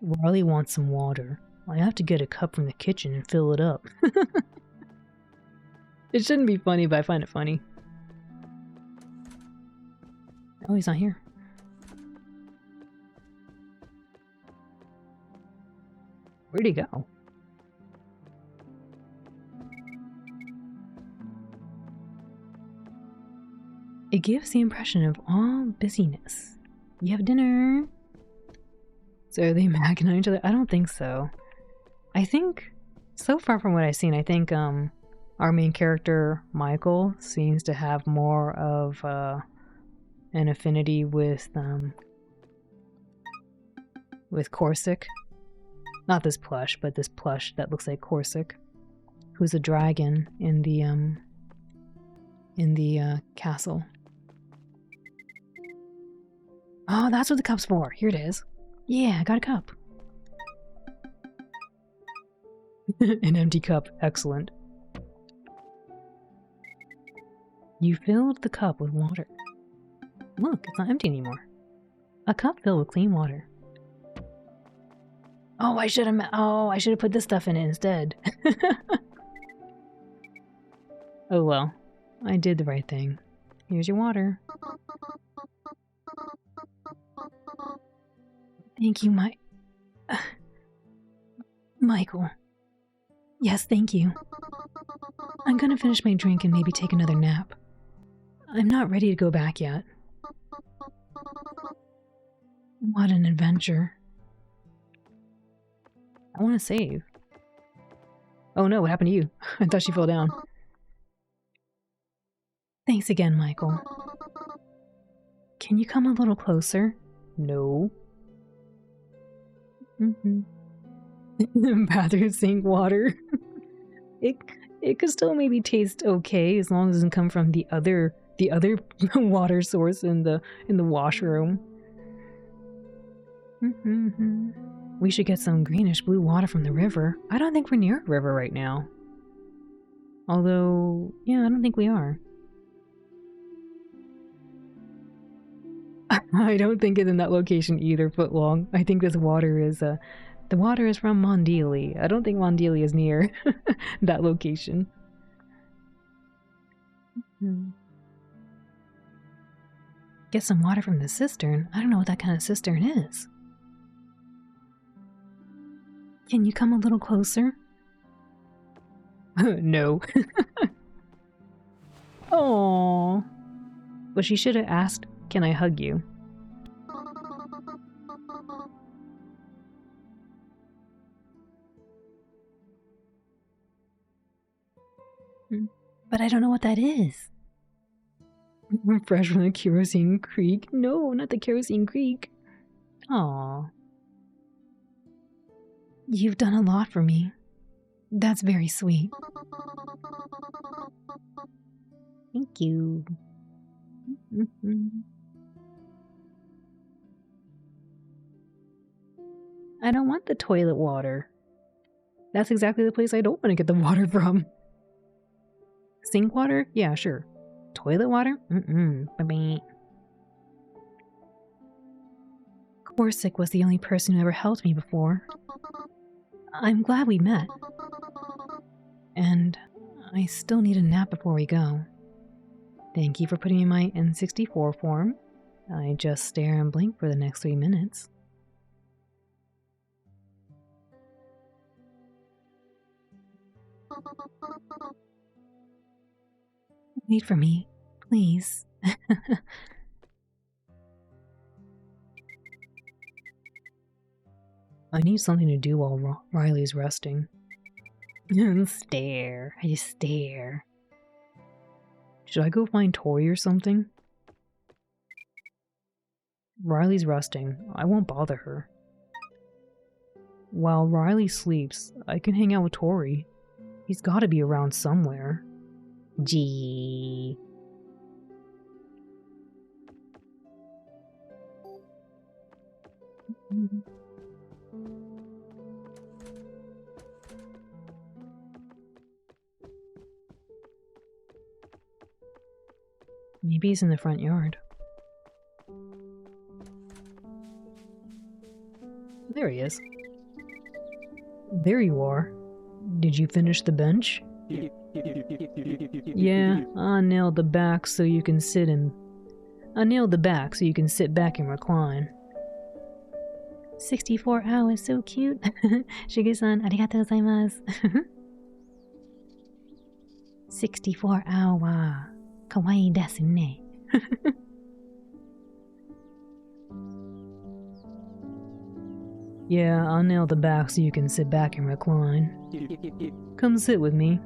C: Riley wants some water. I have to get a cup from the kitchen and fill it up.
A: It shouldn't be funny, but I find it funny. Oh, he's not here.
C: Where'd he go?
A: It gives the impression of all busyness. You have dinner. So are they macking on each other? I don't think so. I think, so far from what I've seen, I think our main character, Michael, seems to have more of an affinity with Corsic. Not this plush, but this plush that looks like Corsic, who's a dragon in the castle. Oh, that's what the cup's for. Here it is. Yeah, I got a cup.
C: An empty cup. Excellent.
A: You filled the cup with water. Look, it's not empty anymore. A cup filled with clean water. Oh, I should have put this stuff in it instead. Oh well, I did the right thing. Here's your water. Thank you, Michael. Yes, thank you. I'm gonna finish my drink and maybe take another nap. I'm not ready to go back yet. What an adventure. I want to save. Oh no, what happened to you? I thought she fell down. Thanks again, Michael. Can you come a little closer? No. Bathroom sink water. It could still maybe taste okay as long as it doesn't come from the other water source in the washroom. We should get some greenish blue water from the river. I don't think we're near a river right now. Although, yeah, I don't think we are. I don't think it's in that location either, Footlong. I think this water is the water is from Mondealy. I don't think Mondealy is near that location. Get some water from the cistern. I don't know what that kind of cistern is. Can you come a little closer? No. Aww. But she should have asked, can I hug you? But I don't know what that is. Fresh from the Kerosene Creek. No, not the Kerosene Creek. Aww. You've done a lot for me. That's very sweet.
B: Thank you.
A: I don't want the toilet water. That's exactly the place I don't want to get the water from. Sink water? Yeah, sure. Toilet water? Corsic was the only person who ever helped me before. I'm glad we met. And I still need a nap before we go. Thank you for putting me in my N64 form. I just stare and blink for the next 3 minutes. Wait for me, please. I need something to do while Riley's resting. Stare. I just stare. Should I go find Tori or something? Riley's resting. I won't bother her. While Riley sleeps, I can hang out with Tori. He's gotta be around somewhere.
B: Gee.
A: Maybe he's in the front yard. There he is. There you are. Did you finish the bench? Yeah, I nailed the back so you can sit back and recline.
B: 64 hours, so cute. Shige-san, arigatou gozaimasu. 64 hour. Kawaii desu ne.
A: Yeah, I'll nail the back so you can sit back and recline. Come sit with me.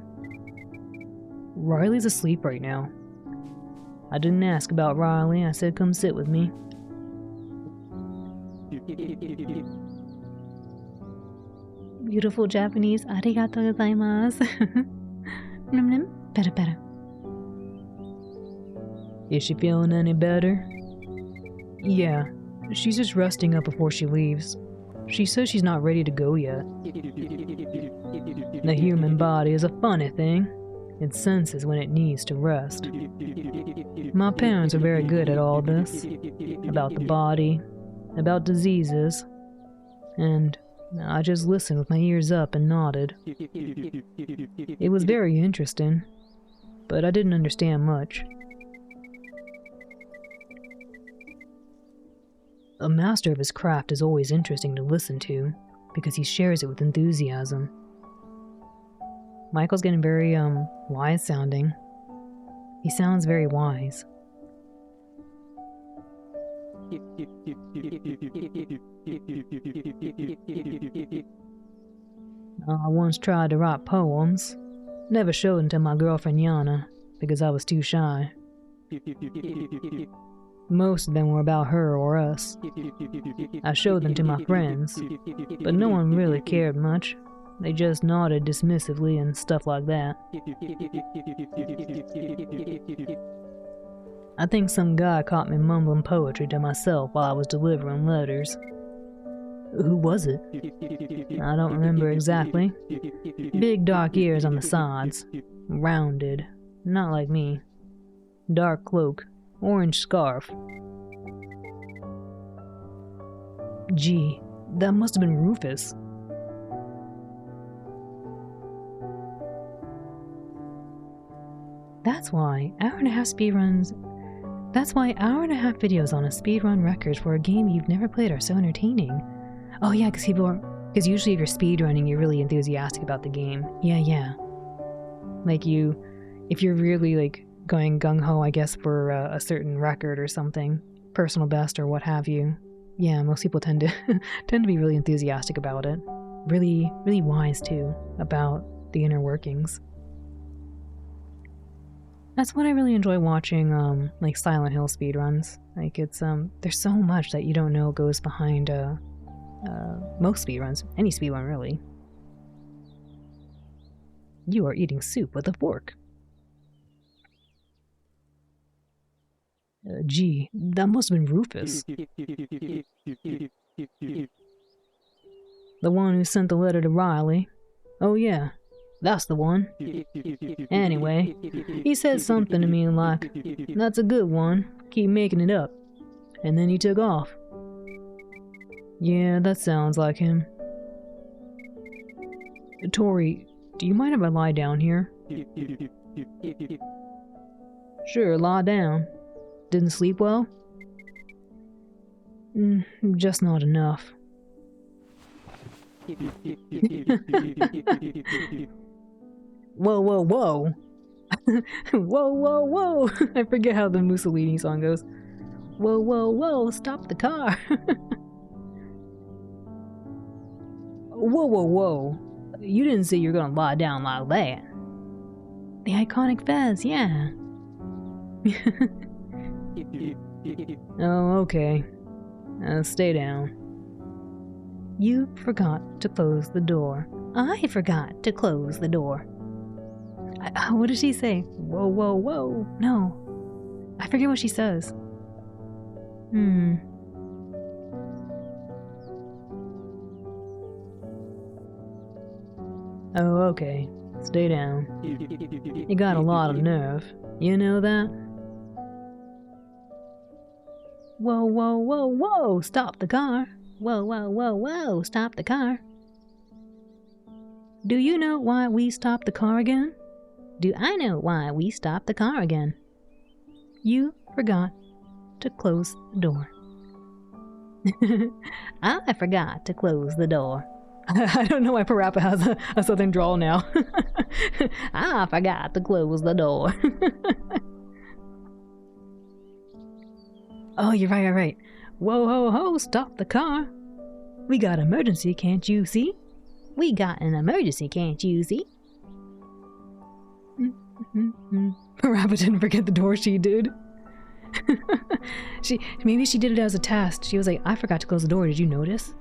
A: Riley's asleep right now. I didn't ask about Riley, I said come sit with me.
B: Beautiful Japanese, arigatou gozaimasu. Better.
A: Is she feeling any better? Yeah, she's just resting up before she leaves. She says she's not ready to go yet. The human body is a funny thing. It senses when it needs to rest. My parents are very good at all this. About the body, about diseases. And I just listened with my ears up and nodded. It was very interesting, but I didn't understand much.
C: A master of his craft is always interesting to listen to, because he shares it with enthusiasm. Michael's getting very, wise sounding. He sounds very wise. I once tried to write poems. Never showed them to my girlfriend Yana, because I was too shy. Most of them were about her or us. I showed them to my friends, but no one really cared much. They just nodded dismissively and stuff like that. I think some guy caught me mumbling poetry to myself while I was delivering letters. Who was it? I don't remember exactly. Big dark ears on the sides. Rounded. Not like me. Dark cloak. Orange scarf. Gee, that must have been Rufus. That's why hour and a half videos on a speedrun record for a game you've never played are so entertaining. Oh yeah, because usually if you're speedrunning, you're really enthusiastic about the game. Yeah. Like if you're really like going gung-ho, I guess, for a certain record or something, personal best or what have you. Yeah, most people tend to be really enthusiastic about it. Really, really wise too about the inner workings. That's what I really enjoy watching, like Silent Hill speedruns. Like it's there's so much that you don't know goes behind most speedruns, any speedrun really. You are eating soup with a fork. Gee, that must have been Rufus. The one who sent the letter to Riley. Oh yeah, that's the one. Anyway, he said something to me like, "That's a good one, keep making it up." And then he took off. Yeah, that sounds like him. Tori, do you mind if I lie down here? Sure, lie down. Didn't sleep well? Just not enough. Whoa, whoa, whoa. Whoa, whoa, whoa. I forget how the Mussolini song goes. Whoa, whoa, whoa, stop the car. Whoa, whoa, whoa. You didn't say you were gonna lie down like that. The iconic fez, yeah. Oh, okay. Stay down. You forgot to close the door. I forgot to close the door. What did she say? Whoa, whoa, whoa. No. I forget what she says. Oh, okay. Stay down. You got a lot of nerve. You know that? Whoa, whoa, whoa, whoa, stop the car. Whoa, whoa, whoa, whoa, stop the car. Do you know why we stopped the car again? Do I know why we stopped the car again? You forgot to close the door. I forgot to close the door. I don't know why Parappa has a southern drawl now. I forgot to close the door. Oh, you're right. Whoa, ho, ho, stop the car. We got emergency, can't you see? We got an emergency, can't you see? Parappa didn't forget the door she did. Maybe she did it as a test. She was like, I forgot to close the door, did you notice?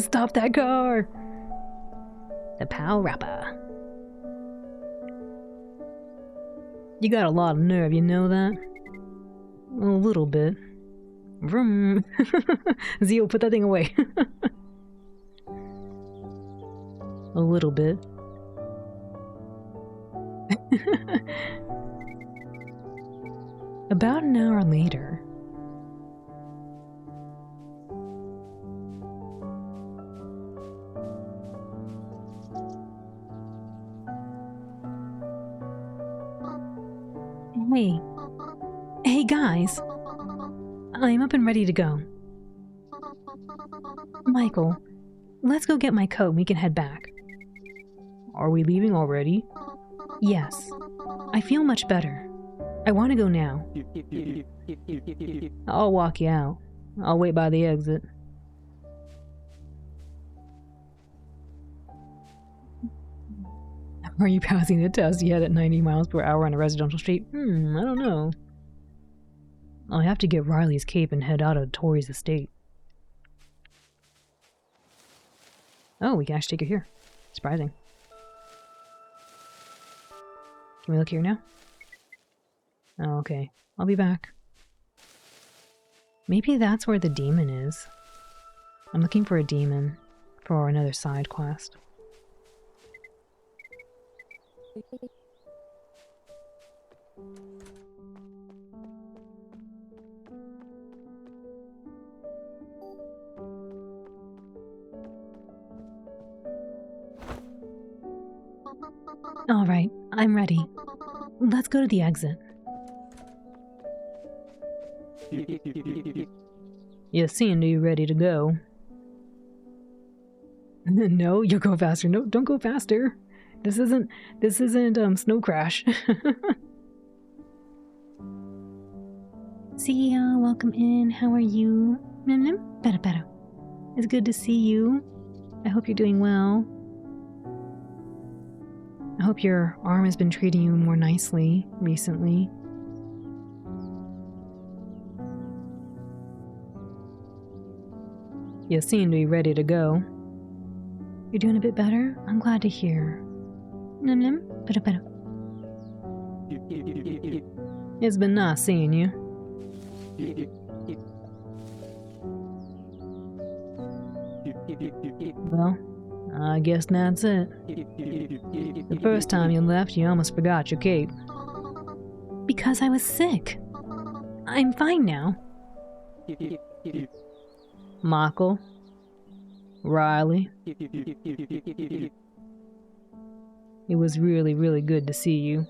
C: Stop that car! The Parappa. You got a lot of nerve, you know that? A little bit. Vroom. Zio, put that thing away. A little bit. About an hour later. Hey. Hey, guys. I'm up and ready to go. Michael, let's go get my coat and we can head back.
A: Are we leaving already?
C: Yes. I feel much better. I want to go now.
A: I'll walk you out. I'll wait by the exit. Are you passing the test yet at 90 miles per hour on a residential street? I don't know. I'll have to get Riley's cape and head out of Tori's estate. Oh, we can actually take it here. Surprising. Can we look here now? Oh, okay. I'll be back. Maybe that's where the demon is. I'm looking for a demon for another side quest.
C: All right, I'm ready. Let's go to the exit.
A: You seem to be ready to go. No, you'll go faster. No, don't go faster. This isn't Snow Crash.
C: See ya, welcome in. How are you? Better. It's good to see you. I hope you're doing well. I hope your arm has been treating you more nicely recently.
A: You seem to be ready to go.
C: You're doing a bit better? I'm glad to hear. Better.
A: It's been nice seeing you. Well, I guess that's it. The first time you left, you almost forgot your cape.
C: Because I was sick. I'm fine now.
A: Michael, Riley, it was really, really good to see you.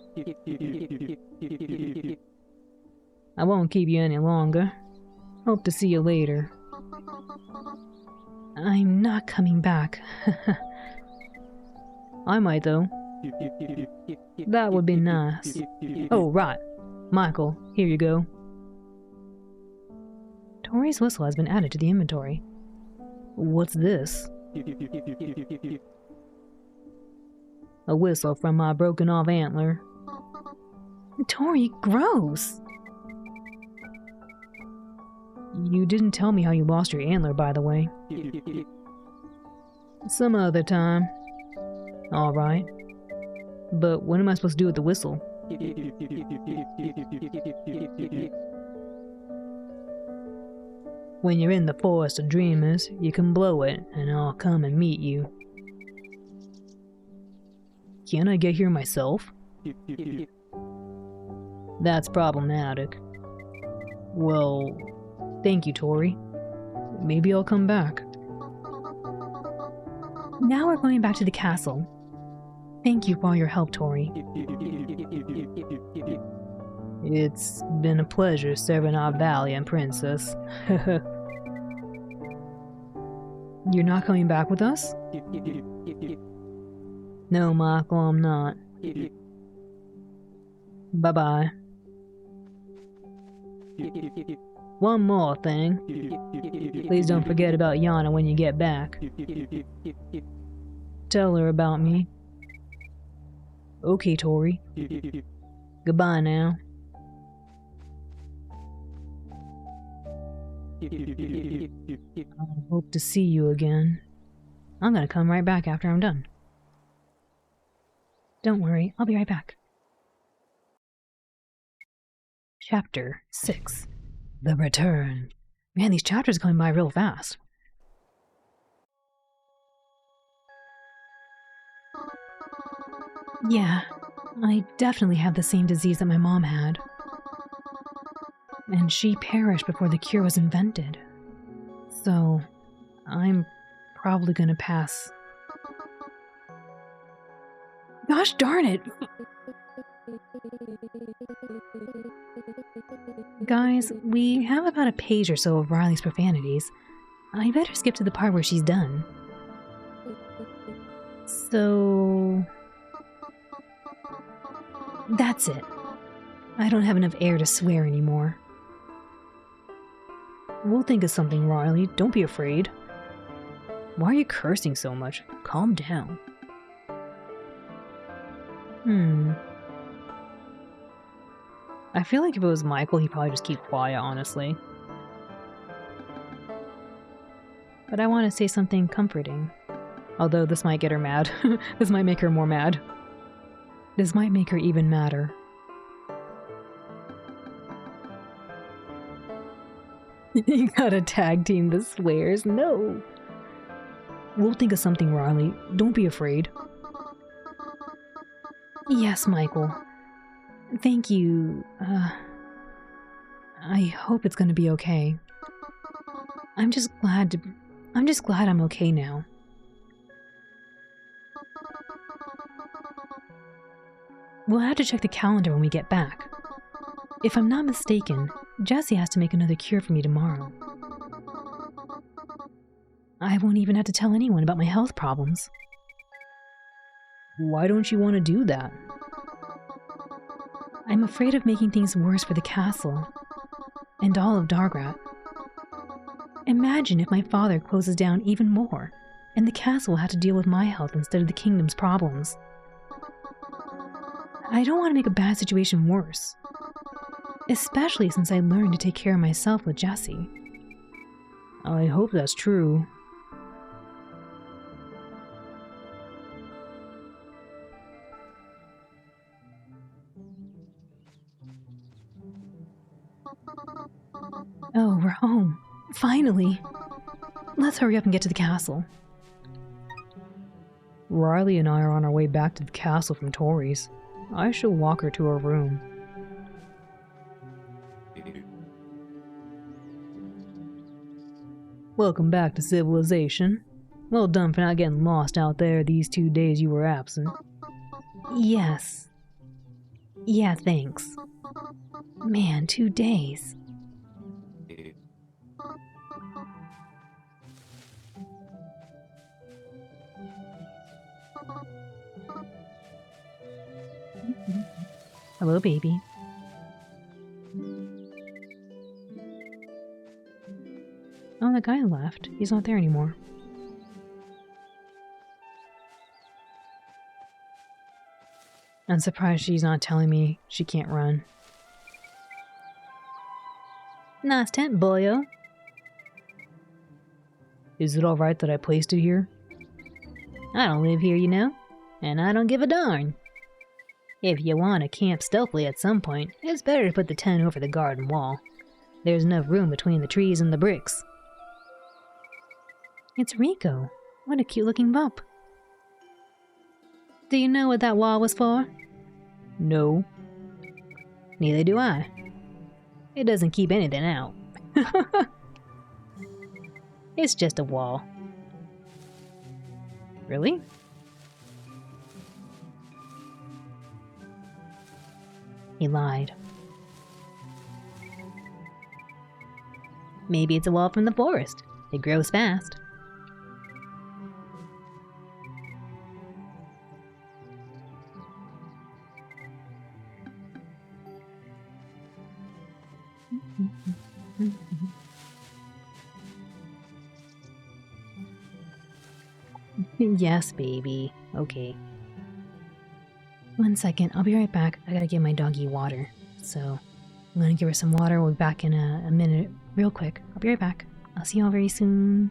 A: I won't keep you any longer. Hope to see you later.
C: I'm not coming back.
A: I might, though. That would be nice. Oh, right. Michael, here you go.
C: Tori's whistle has been added to the inventory.
A: What's this? A whistle from my broken off antler.
C: Tori, gross!
A: You didn't tell me how you lost your antler, by the way. Some other time. Alright. But what am I supposed to do with the whistle? When you're in the Forest of Dreamers, you can blow it, and I'll come and meet you. Can't I get here myself? That's problematic. Well, thank you, Tori. Maybe I'll come back.
C: Now we're going back to the castle. Thank you for all your help, Tori.
A: It's been a pleasure serving our valiant princess. You're not coming back with us? No, Michael, I'm not. Bye-bye. One more thing. Please don't forget about Yana when you get back. Tell her about me. Okay, Tori. Goodbye now. I hope to see you again.
C: I'm gonna come right back after I'm done. Don't worry, I'll be right back. Chapter 6. The Return. Man, these chapters are going by real fast. Yeah, I definitely have the same disease that my mom had. And she perished before the cure was invented. So, I'm probably gonna pass. Gosh darn it! Guys, we have about a page or so of Riley's profanities. I better skip to the part where she's done. So... that's it. I don't have enough air to swear anymore. We'll think of something, Riley. Don't be afraid. Why are you cursing so much? Calm down. I feel like if it was Michael, he'd probably just keep quiet, honestly. But I want to say something comforting. Although this might get her mad. This might make her more mad. This might make her even madder. You gotta tag team the swears. No. We'll think of something, Riley. Don't be afraid. Yes, Michael. Thank you. I hope it's gonna be okay. I'm just glad I'm okay now. We'll have to check the calendar when we get back. If I'm not mistaken, Jessie has to make another cure for me tomorrow. I won't even have to tell anyone about my health problems. Why don't you want to do that? I'm afraid of making things worse for the castle and all of Dargrat. Imagine if my father closes down even more, and the castle will have to deal with my health instead of the kingdom's problems. I don't want to make a bad situation worse, especially since I learned to take care of myself with Jessie. I hope that's true. Oh, we're home. Finally. Let's hurry up and get to the castle. Riley and I are on our way back to the castle from Tori's. I shall walk her to her room. Welcome back to civilization. Well done for not getting lost out there these 2 days you were absent. Yes. Yeah, thanks. Man, 2 days. Hello, baby. Oh, the guy left. He's not there anymore. I'm surprised she's not telling me she can't run.
B: Nice tent, boyo.
C: Is it alright that I placed it here?
B: I don't live here, you know, and I don't give a darn. If you want to camp stealthily at some point, it's better to put the tent over the garden wall. There's enough room between the trees and the bricks.
C: It's Rico. What a cute-looking pup.
B: Do you know what that wall was for?
C: No.
B: Neither do I. It doesn't keep anything out. It's just a wall.
C: Really?
B: He lied. Maybe it's a wall from the forest. It grows fast. Yes, baby. Okay.
C: 1 second, I'll be right back. I gotta give my doggy water. So, I'm gonna give her some water. We'll be back in a minute. Real quick. I'll be right back. I'll see you all very soon.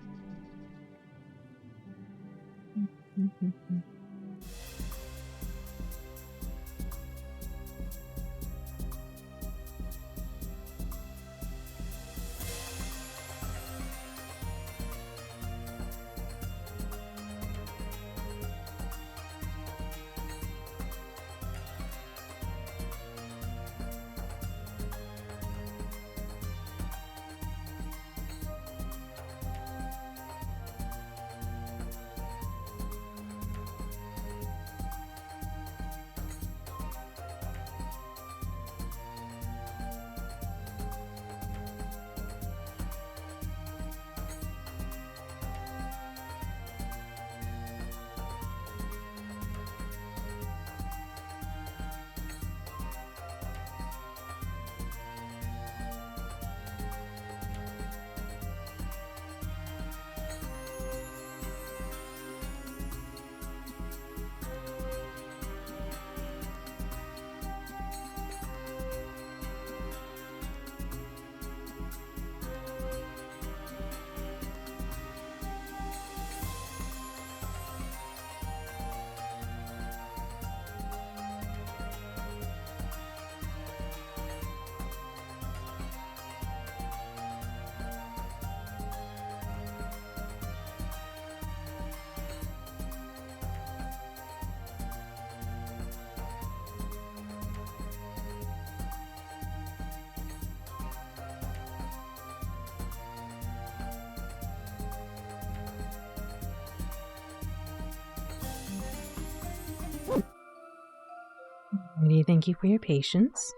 C: Sweetie, thank you for your patience.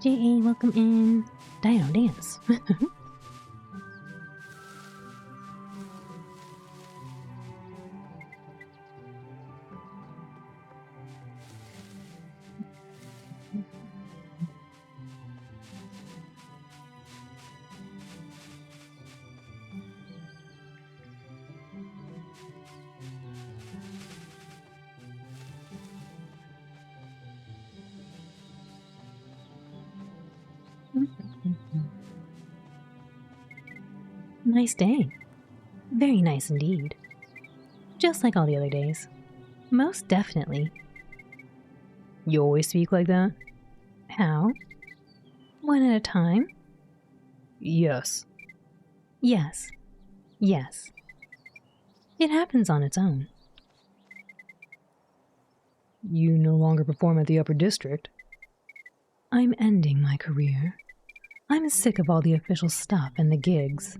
B: J.A., welcome in. Dino dance. Nice day. Very nice indeed. Just like all the other days. Most definitely.
C: You always speak like that?
B: How? One at a time?
C: Yes.
B: Yes. Yes. It happens on its own.
C: You no longer perform at the Upper District?
B: I'm ending my career. I'm sick of all the official stuff and the gigs.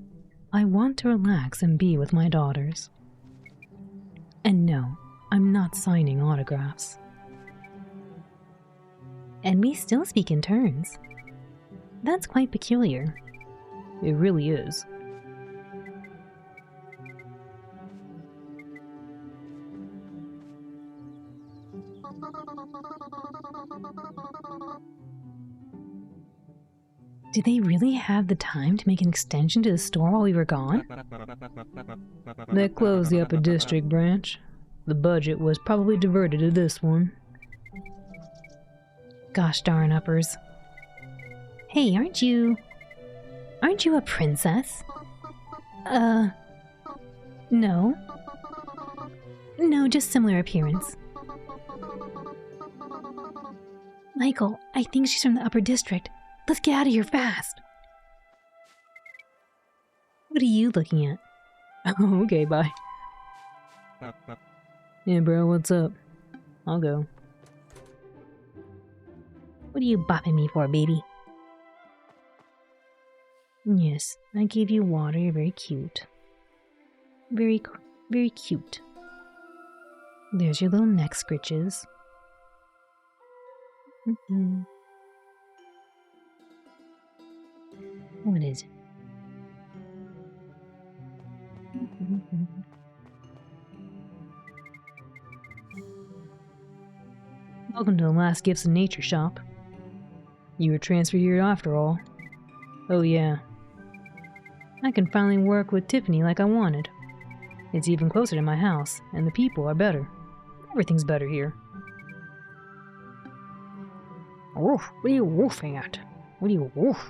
B: I want to relax and be with my daughters. And no, I'm not signing autographs. And we still speak in turns. That's quite peculiar.
C: It really is.
B: Did they really have the time to make an extension to the store while we were gone?
C: They closed the Upper District branch. The budget was probably diverted to this one.
B: Gosh darn uppers. Hey, aren't you a princess? No. No, just similar appearance. Michael, I think she's from the Upper District. Let's get out of here fast. What are you looking at?
C: Oh, okay, bye. Yeah, bro, what's up? I'll go.
B: What are you bopping me for, baby? Yes, I gave you water. You're very cute. Very cute. There's your little neck scritches. What is it?
C: Welcome to the last Gifts of Nature shop. You were transferred here after all. Oh yeah. I can finally work with Tiffany like I wanted. It's even closer to my house, and the people are better. Everything's better here. Woof, what are you woofing at? What are you woof?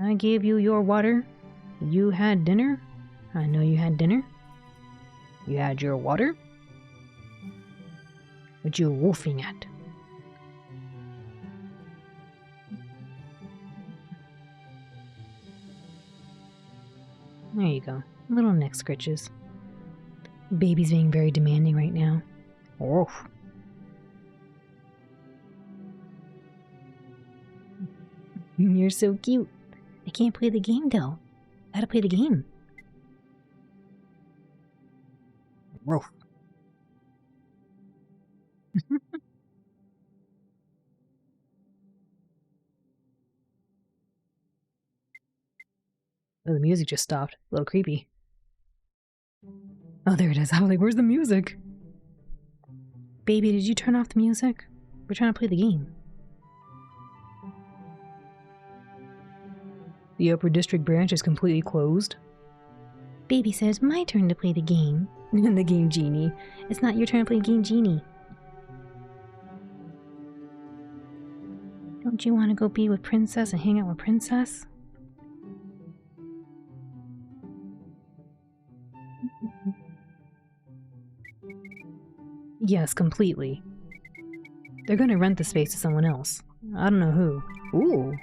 C: I gave you your water. You had dinner. I know you had dinner. You had your water. What you woofing at? There you go. Little neck scritches.
B: Baby's being very demanding right now.
C: Woof.
B: You're so cute. I can't play the game though. Gotta play the game.
C: Woof. Oh, the music just stopped. A little creepy. Oh, there it is. I was like, where's the music?
B: Baby, did you turn off the music? We're trying to play the game.
C: The Upper District branch is completely closed.
B: Baby says, my turn to play the game.
C: The game genie.
B: It's not your turn to play game genie. Don't you want to go be with Princess and hang out with Princess?
C: Yes, completely. They're gonna rent the space to someone else. I don't know who. Ooh.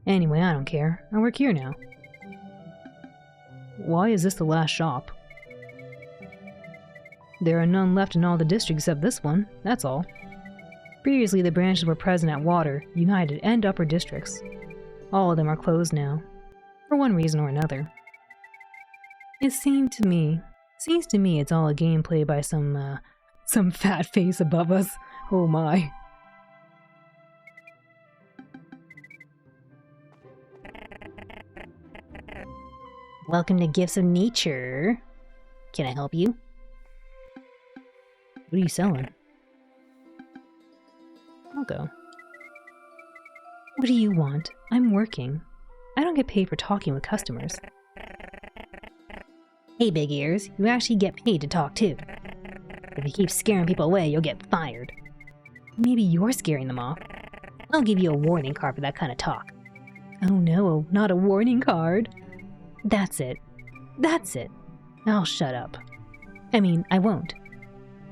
C: Anyway, I don't care. I work here now. Why is this the last shop? There are none left in all the districts except this one, that's all. Previously, the branches were present at Water, United, and Upper Districts. All of them are closed now, for one reason or another. It seems to me it's all a game played by some fat face above us. Oh my.
B: Welcome to Gifts of Nature. Can I help you?
C: What are you selling? I'll go. What do you want? I'm working. I don't get paid for talking with customers.
B: Hey, big ears, you actually get paid to talk too. If you keep scaring people away, you'll get fired.
C: Maybe you're scaring them off.
B: I'll give you a warning card for that kind of talk.
C: Oh no, not a warning card.
B: That's it. I'll shut up. I mean, I won't.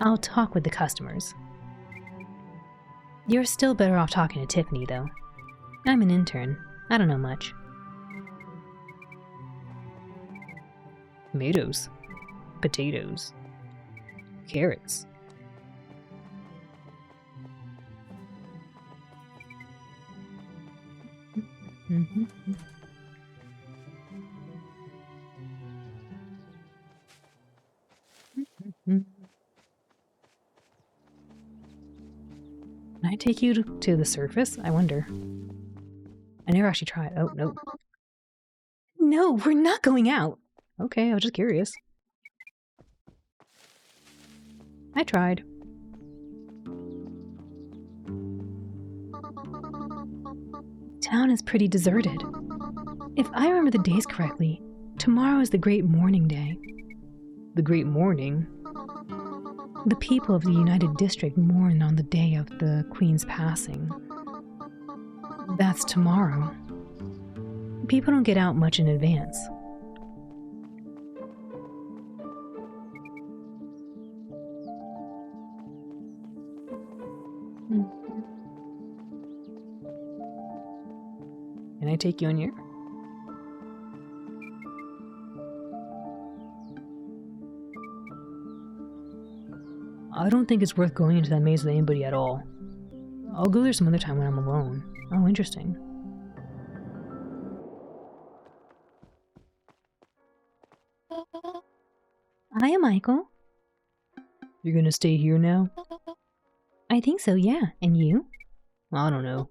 B: I'll talk with the customers.
C: You're still better off talking to Tiffany, though. I'm an intern. I don't know much. Tomatoes. Potatoes. Carrots. Can I take you to the surface? I wonder. I never actually tried. Oh, no. No, we're not going out. Okay, I was just curious. I tried. Town is pretty deserted. If I remember the days correctly, tomorrow is the Great Mourning Day. The Great Mourning? The people of the United District mourn on the day of the Queen's passing. That's tomorrow. People don't get out much in advance. Can I take you on your? I don't think it's worth going into that maze with anybody at all. I'll go there some other time when I'm alone. Oh, interesting.
B: Hiya, Michael.
C: You're gonna stay here now?
B: I think so, yeah. And you?
C: I don't know.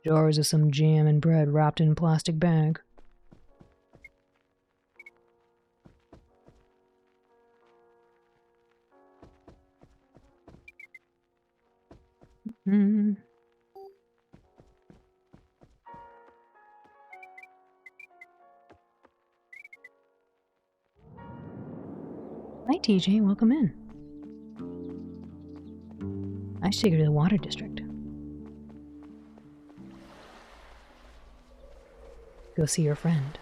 C: Jars of some jam and bread wrapped in a plastic bag. Hi, TJ. Welcome in. I should take her to the Water District. Go see your friend.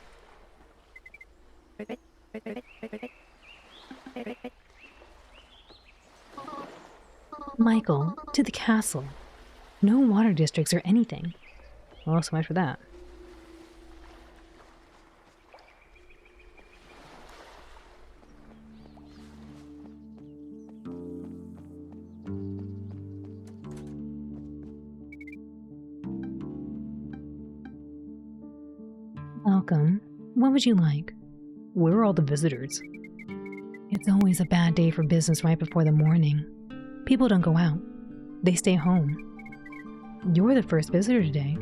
C: Michael, to the castle. No water districts or anything. Well, so much for that. Welcome. What would you like? Where are all the visitors? It's always a bad day for business right before the morning. People don't go out. They stay home. You're the first visitor today.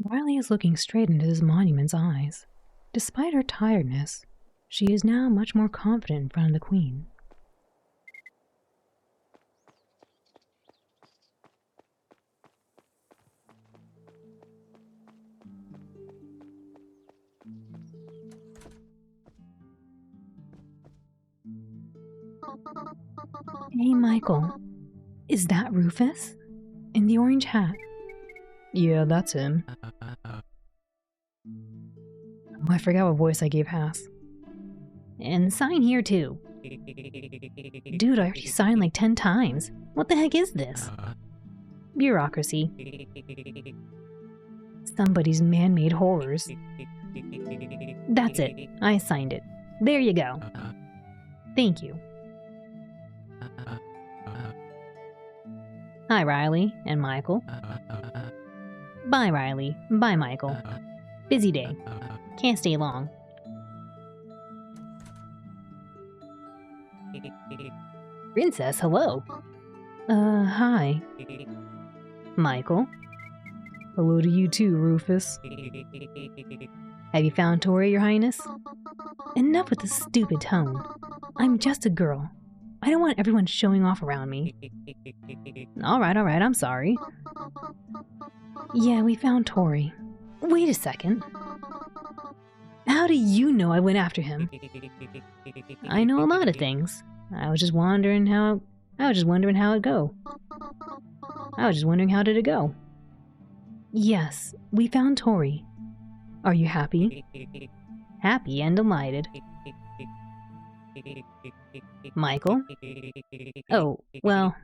C: Riley is looking straight into this monument's eyes. Despite her tiredness, she is now much more confident in front of the Queen. Hey, Michael. Is that Rufus? In the orange hat? Yeah, that's him. Oh, I forgot what voice I gave Haas.
B: And sign here too. Dude, I already signed like 10 times. What the heck is this? Bureaucracy.
C: Somebody's man-made horrors.
B: That's it. I signed it. There you go. Thank you. Hi, Riley and Michael. Bye, Riley. Bye, Michael. Busy day. Can't stay long. Princess, hello.
C: Hi.
B: Michael.
C: Hello to you too, Rufus.
B: Have you found Tori, Your Highness?
C: Enough with this stupid tone. I'm just a girl. I don't want everyone showing off around me.
B: Alright, I'm sorry.
C: Yeah, we found Tori.
B: Wait a second.
C: How do you know I went after him?
B: I know a lot of things. I was just wondering how it go. I was just wondering how did it go?
C: Yes, we found Tori. Are you happy?
B: Happy and delighted. Michael? Oh, well,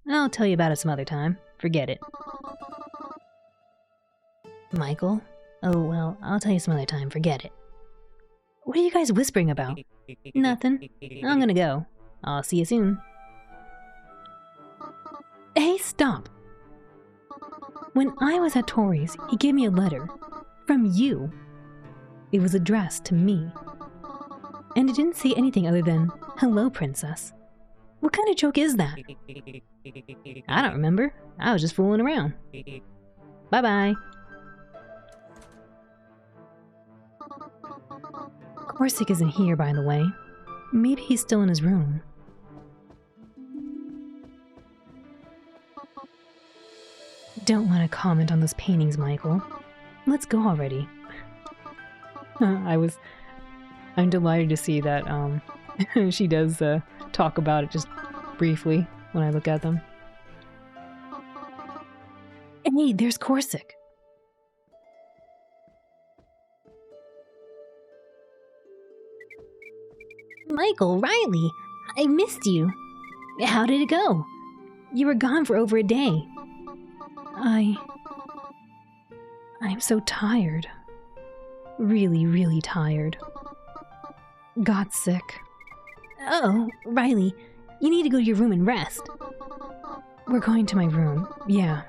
B: I'll tell you about it some other time. Forget it. Michael? Oh, well, I'll tell you some other time. Forget it.
C: What are you guys whispering about?
B: Nothing. I'm gonna go. I'll see you soon.
C: Hey, stop! When I was at Tori's, he gave me a letter. From you. It was addressed to me. And it didn't say anything other than, "Hello, Princess." What kind of joke is that?
B: I don't remember. I was just fooling around. Bye-bye.
C: Corsic isn't here, by the way. Maybe he's still in his room. Don't want to comment on those paintings, Michael. Let's go already. I'm delighted to see that she does talk about it just briefly when I look at them. Hey, there's Corsic.
B: Michael, Riley, I missed you. How did it go?
C: You were gone for over a day. I'm so tired. Really, really tired. Got sick.
B: Oh, Riley, you need to go to your room and rest.
C: We're going to my room, yeah.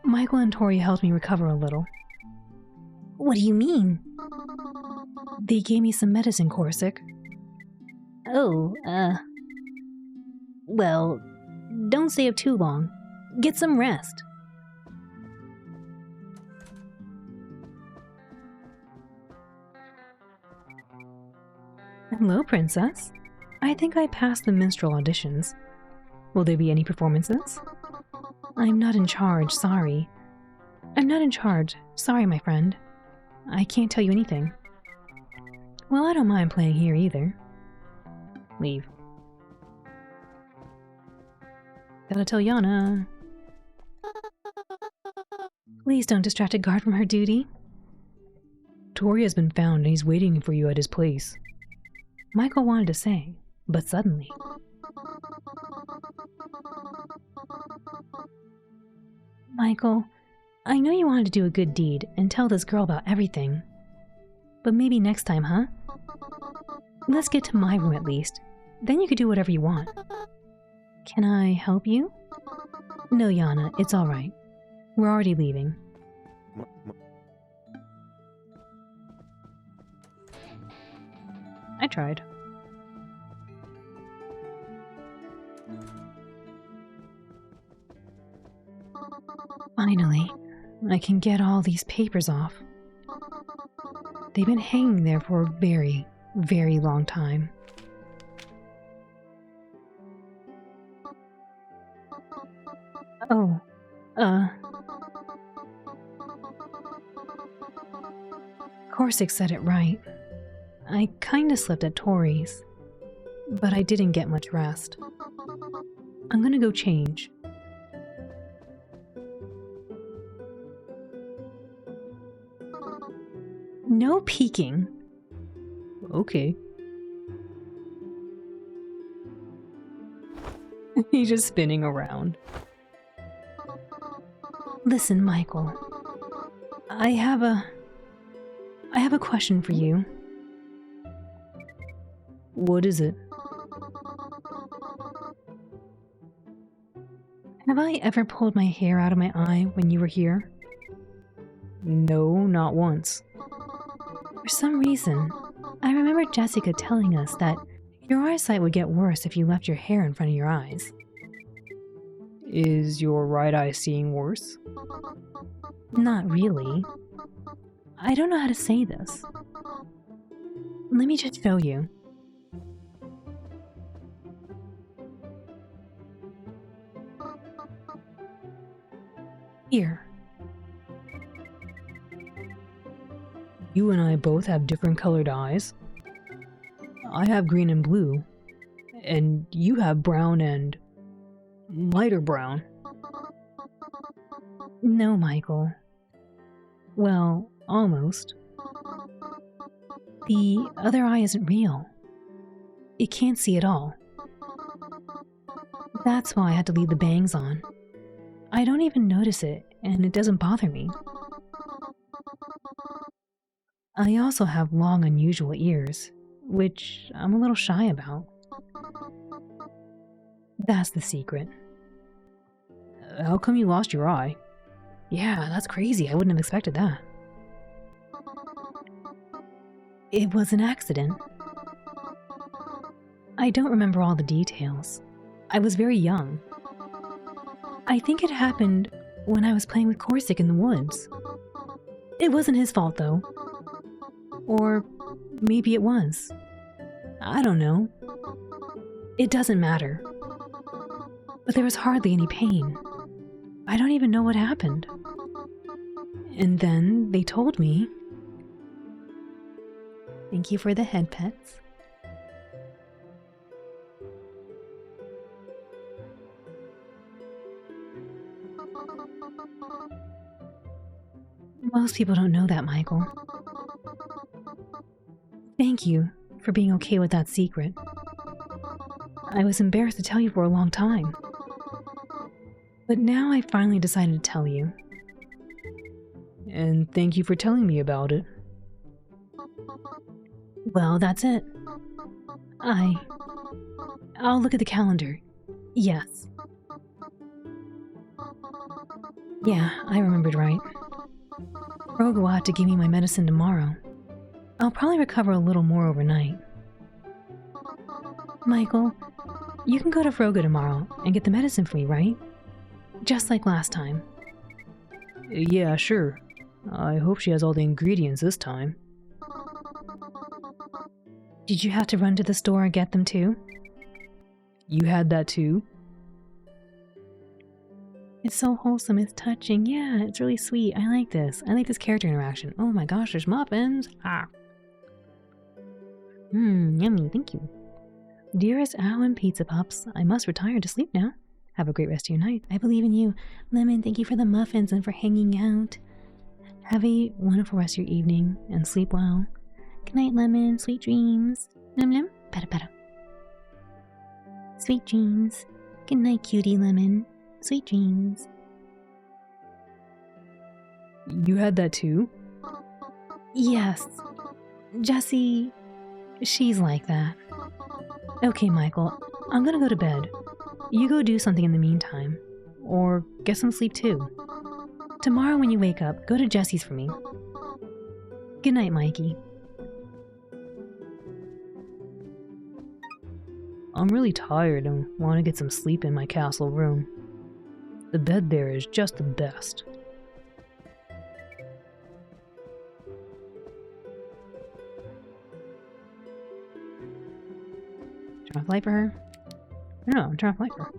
C: Michael and Tori helped me recover a little.
B: What do you mean?
C: They gave me some medicine, Corsic.
B: Oh, well, don't stay up too long. Get some rest.
C: Hello, Princess. I think I passed the minstrel auditions. Will there be any performances? I'm not in charge, sorry. I'm not in charge. Sorry, my friend. I can't tell you anything. Well, I don't mind playing here either. Leave. Gotta tell Yana. Please don't distract a guard from her duty. Tori has been found and he's waiting for you at his place. Michael wanted to say, but suddenly... Michael, I know you wanted to do a good deed and tell this girl about everything. But maybe next time, huh? Let's get to my room at least. Then you could do whatever you want. Can I help you? No, Yana, it's alright. We're already leaving.
B: I tried.
C: Finally, I can get all these papers off. They've been hanging there for a very, very long time. Oh, Corsic said it right. I kinda slept at Tori's.
A: but I didn't get much rest. I'm gonna go change. No peeking. Okay. He's just spinning around. Listen, Michael. I have a question for you. What is it? Have I ever pulled my hair out of my eye when you were here? No, not once. For some reason, I remember Jessica telling us that your eyesight would get worse if you left your hair in front of your eyes. Is your right eye seeing worse? Not really. I don't know how to say this. Let me just show you. Here. You and I both have different colored eyes. I have green and blue, and you have brown and lighter brown. No, Michael. Well, almost. The other eye isn't real. It can't see at all. That's why I had to leave the bangs on. I don't even notice it, and it doesn't bother me. I also have long, unusual ears, which I'm a little shy about. That's the secret. How come you lost your eye? Yeah, that's crazy. I wouldn't have expected that. It was an accident. I don't remember all the details. I was very young. I think it happened when I was playing with Corsic in the woods. It wasn't his fault, though. Or maybe it was. I don't know. It doesn't matter. But there was hardly any pain. I don't even know what happened. And then they told me. Thank you for the head pets. Most people don't know that, Michael. Thank you for being okay with that secret. I was embarrassed to tell you for a long time. But now I finally decided to tell you. And thank you for telling me about it. Well, that's it. I'll look at the calendar. Yes. Yeah, I remembered right. Rogue will have to give me my medicine tomorrow. I'll probably recover a little more overnight. Michael, you can go to Froga tomorrow and get the medicine for me, right? Just like last time. Yeah, sure. I hope she has all the ingredients this time. Did you have to run to the store and get them too? You had that too? It's so wholesome, it's touching. Yeah, it's really sweet. I like this. I like this character interaction. Oh my gosh, there's muffins. Ah. Yummy, thank you. Dearest Owl and Pizza Pups, I must retire to sleep now. Have a great rest of your night. I believe in you. Lemon, thank you for the muffins and for hanging out. Have a wonderful rest of your evening and sleep well. Good night, Lemon. Sweet dreams. Num num. Pata pata. Sweet dreams. Good night, cutie Lemon. Sweet dreams. You had that too? Yes. Jessie, she's like that. Okay, Michael, I'm gonna go to bed. You go do something in the meantime. Or get some sleep too. Tomorrow when you wake up, go to Jessie's for me. Good night, Mikey. I'm really tired and want to get some sleep in my castle room. The bed there is just the best. Turn off light for her? No, turn off light for her.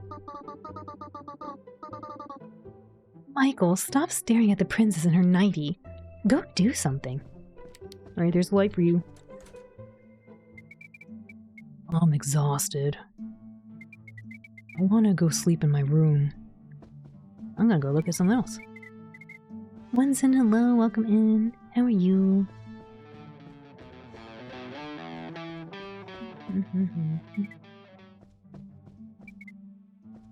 A: Michael, stop staring at the princess in her nightie. Go do something. Alright, there's light for you.
C: I'm exhausted. I want to go sleep in my room. I'm gonna go look at something else.
B: Onsen, hello, welcome in. How are you?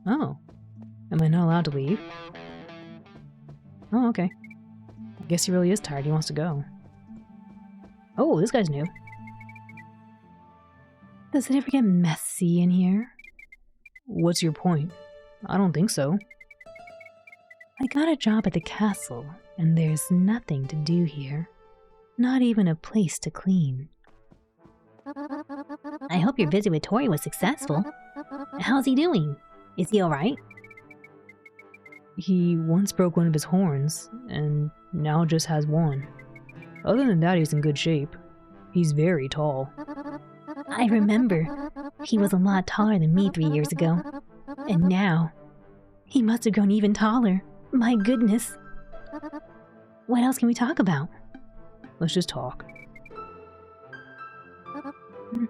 C: Oh. Am I not allowed to leave? Oh, okay. I guess he really is tired. He wants to go. Oh, this guy's new.
B: Does it ever get messy in here?
C: What's your point? I don't think so.
B: I got a job at the castle, and there's nothing to do here. Not even a place to clean. I hope your visit with Tori was successful. How's he doing? Is he alright?
C: He once broke one of his horns, and now just has one. Other than that, he's in good shape. He's very tall.
B: I remember. He was a lot taller than me 3 years ago. And now, he must have grown even taller. My goodness. What else can we talk about?
C: Let's just talk.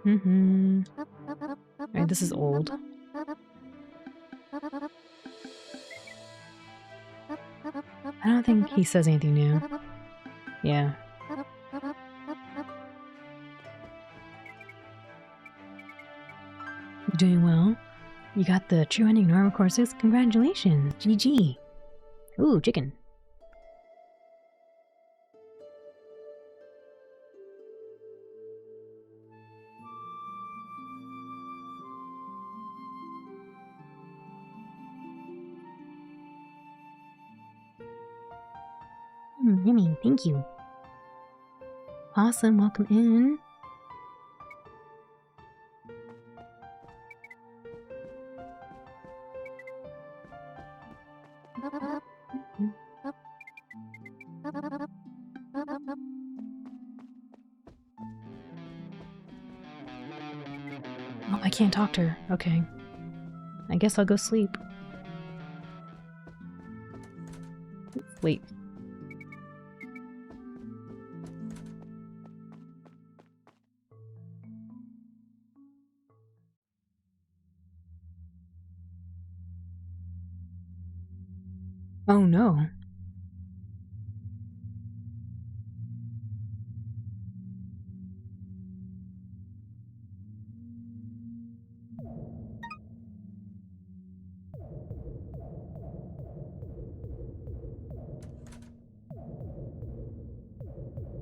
C: Alright, this is old. I don't think he says anything new. Yeah. You doing well? You got the true ending normal courses? Congratulations! GG! Ooh, chicken.
B: Yummy, thank you. Awesome, welcome in.
C: Oh, I can't talk to her. Okay. I guess I'll go sleep. Wait. Oh no.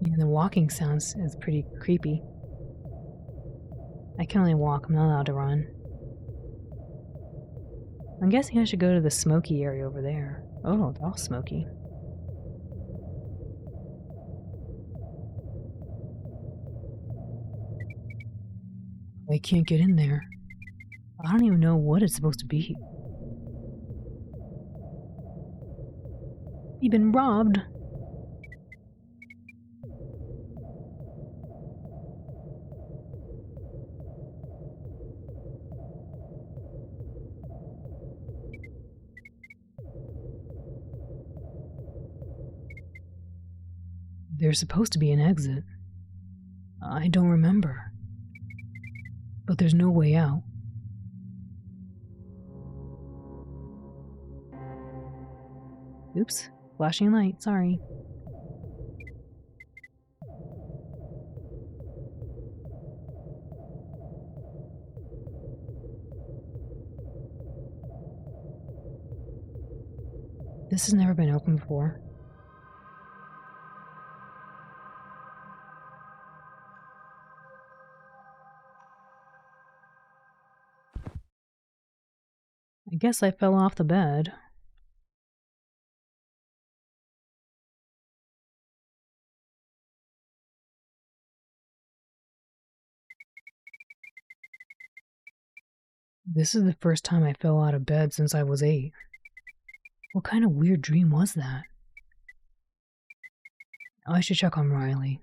C: Yeah, the walking sounds is pretty creepy. I can only walk, I'm not allowed to run. I'm guessing I should go to the smoky area over there. Oh, it's all smoky. I can't get in there. I don't even know what it's supposed to be. You've been robbed. There's supposed to be an exit. I don't remember. But there's no way out. Oops, flashing light, sorry. This has never been open before. I guess I fell off the bed. This is the first time I fell out of bed since I was 8. What kind of weird dream was that? I should check on Riley.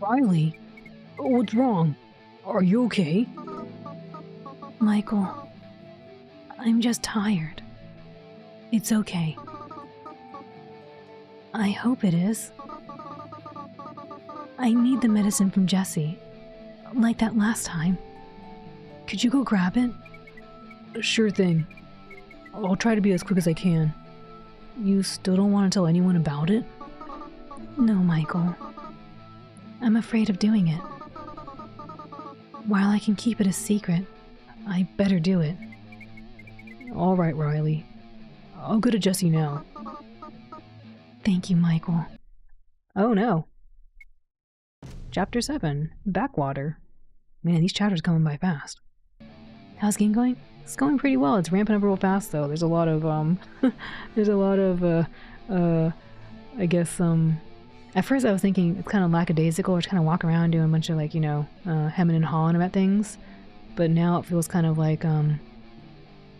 C: Riley, what's wrong? Are you okay?
A: Michael, I'm just tired. It's okay. I hope it is. I need the medicine from Jesse, like that last time. Could you go grab it?
C: Sure thing. I'll try to be as quick as I can. You still don't want to tell anyone about it?
A: No, Michael. I'm afraid of doing it. While I can keep it a secret, I better do it.
C: All right, Riley. I'll go to Jesse now.
A: Thank you, Michael.
C: Oh no. Chapter 7, Backwater. Man, these chapters coming by fast. How's the game going? It's going pretty well. It's ramping up real fast though. There's a lot of I guess at first I was thinking it's kind of lackadaisical, or just kind of walk around doing a bunch of hemming and hawing about things. But now it feels kind of like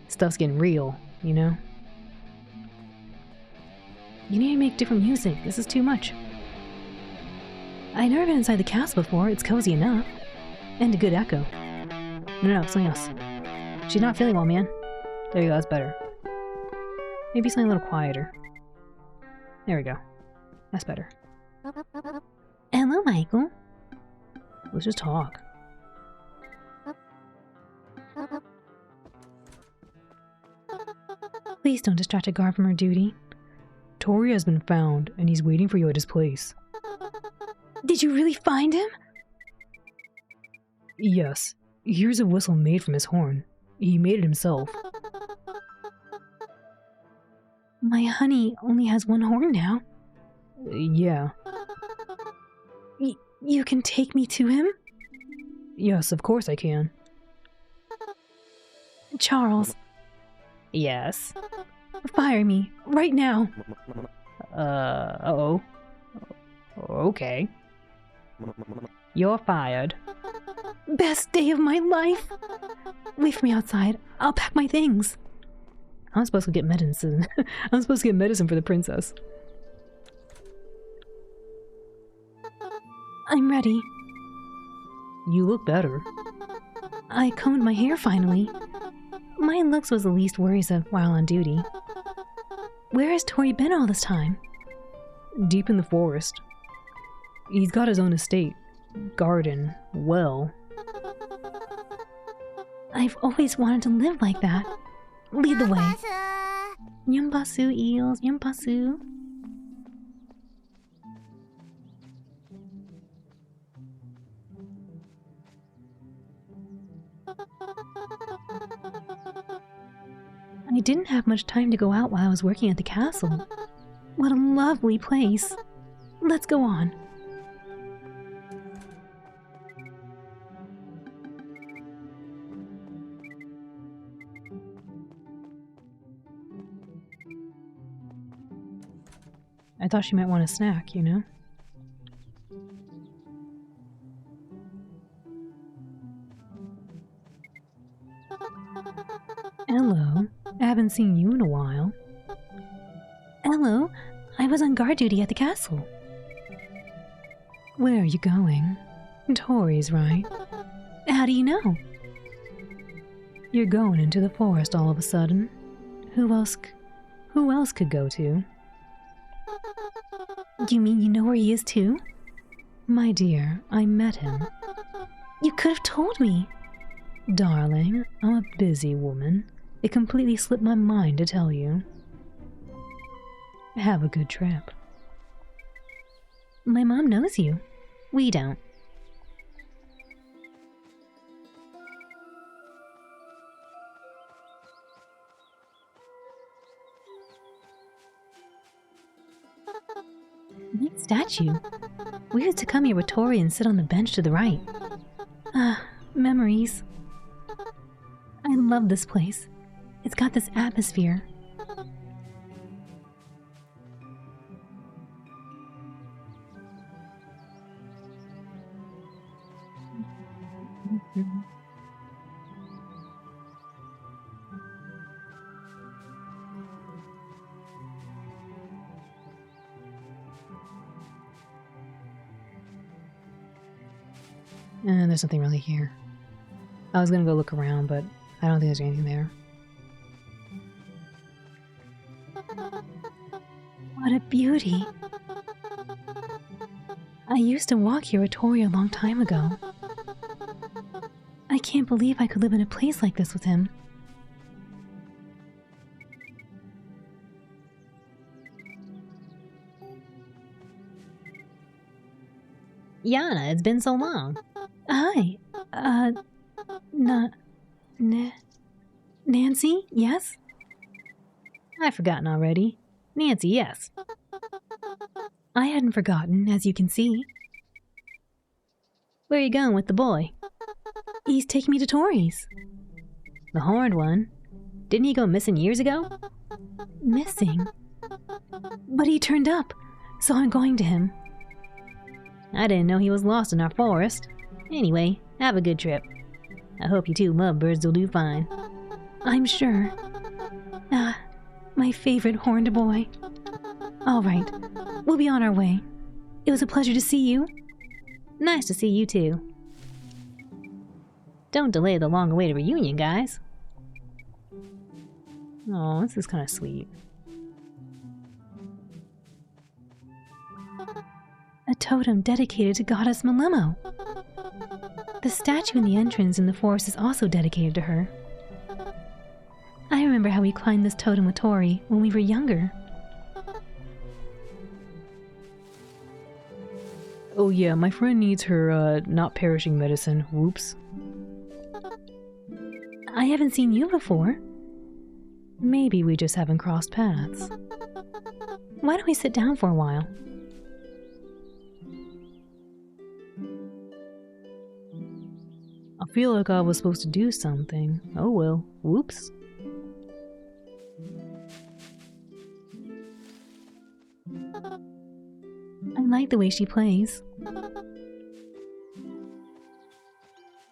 C: stuff's getting real, you know?
A: You need to make different music. This is too much. I've never been inside the castle before. It's cozy enough. And a good echo.
C: No, something else. She's not feeling well, man. There you go, that's better. Maybe something a little quieter. There we go. That's better.
B: Hello, Michael.
C: Let's just talk.
A: Please don't distract a guard from her duty.
C: Tori has been found, and he's waiting for you at his place.
A: Did you really find him?
C: Yes. Here's a whistle made from his horn. He made it himself.
A: My honey only has one horn now.
C: Yeah.
A: You can take me to him?
C: Yes, of course I can.
A: Charles.
B: Yes.
A: Fire me, right now.
B: Uh-oh. Okay. You're fired.
A: Best day of my life. Wait for me outside. I'll pack my things.
C: I'm supposed to get medicine. I'm supposed to get medicine for the princess.
A: I'm ready.
C: You look better.
A: I combed my hair finally. My looks was the least worrisome while on duty. Where has Tori been all this time?
C: Deep in the forest. He's got his own estate, garden, well.
A: I've always wanted to live like that. Lead the way. Yumpasu, eels, yumpasu. I didn't have much time to go out while I was working at the castle. What a lovely place. Let's go on.
C: I thought she might want a snack, you know?
A: Hello. I haven't seen you in a while. Hello. I was on guard duty at the castle. Where are you going? Tori's right. How do you know?
C: You're going into the forest all of a sudden. Who else could go to?
A: You mean you know where he is too?
C: My dear, I met him.
A: You could have told me.
C: Darling, I'm a busy woman. It completely slipped my mind to tell you. Have a good trip.
A: My mom knows you.
B: We don't.
A: Nice statue. We used to come here with Tori and sit on the bench to the right. Ah, memories. I love this place. It's got this atmosphere.
C: And there's nothing really here. I was gonna go look around, but I don't think there's anything there.
B: What a beauty. I used to walk here with Tori a long time ago. I can't believe I could live in a place like this with him.
C: Yana, it's been so long.
B: Hi. Nancy? Yes?
C: I've forgotten already. Nancy, yes.
B: I hadn't forgotten, as you can see.
C: Where are you going with the boy?
B: He's taking me to Tori's.
C: The horned one? Didn't he go missing years ago?
B: Missing? But he turned up, so I'm going to him.
C: I didn't know he was lost in our forest. Anyway, have a good trip. I hope you two lovebirds will do fine.
B: I'm sure. My favorite horned boy. All right, we'll be on our way. It was a pleasure to see you.
C: Nice to see you too. Don't delay the long-awaited reunion, guys. Oh, this is kind of sweet.
B: A totem dedicated to Goddess Malemo. The statue in the entrance in the forest is also dedicated to her. I remember how we climbed this totem with Tori when we were younger.
C: Oh yeah, my friend needs her, not perishing medicine. Whoops.
B: I haven't seen you before.
C: Maybe we just haven't crossed paths.
B: Why don't we sit down for a while?
C: I feel like I was supposed to do something. Oh well. Whoops.
B: I like the way she plays.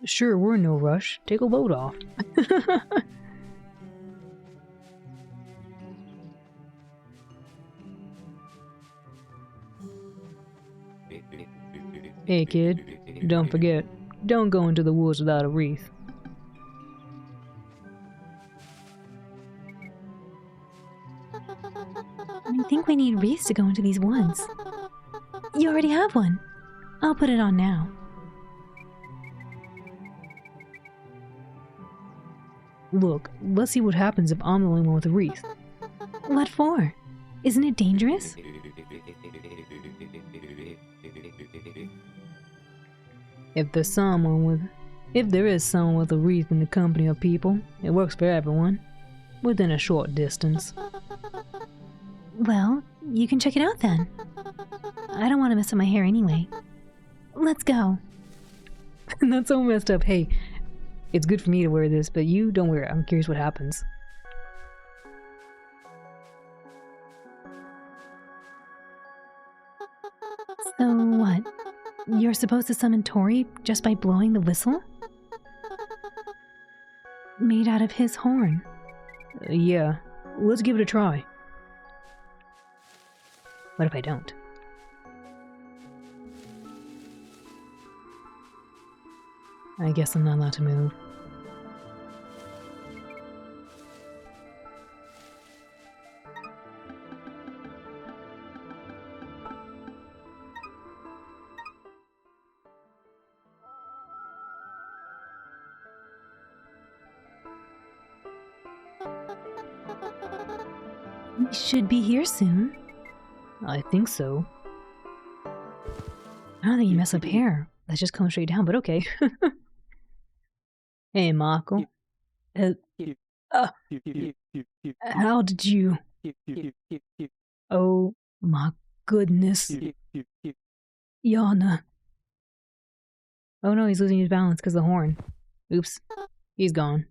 C: Sure, we're in no rush. Take a load off. Hey kid, don't forget, don't go into the woods without a wreath.
B: I think we need wreaths to go into these woods. You already have one. I'll put it on now.
C: Look, let's see what happens if I'm the only one with a wreath.
B: What for? Isn't it dangerous?
C: If there is someone with a wreath in the company of people, it works for everyone, within a short distance.
B: Well, you can check it out then. I don't want to mess up my hair anyway. Let's go.
C: That's so messed up. Hey, it's good for me to wear this, but you don't wear it. I'm curious what happens.
B: So what? You're supposed to summon Tori just by blowing the whistle? Made out of his horn.
C: Yeah, let's give it a try. What if I don't? I guess I'm not allowed to move.
B: We should be here soon.
C: I think so.
B: I don't think you mess up hair.
C: That's just coming straight down, but okay. Hey, Marco.
B: How did you... Oh my goodness. Yana.
C: Oh no, he's losing his balance because of the horn. Oops. He's gone.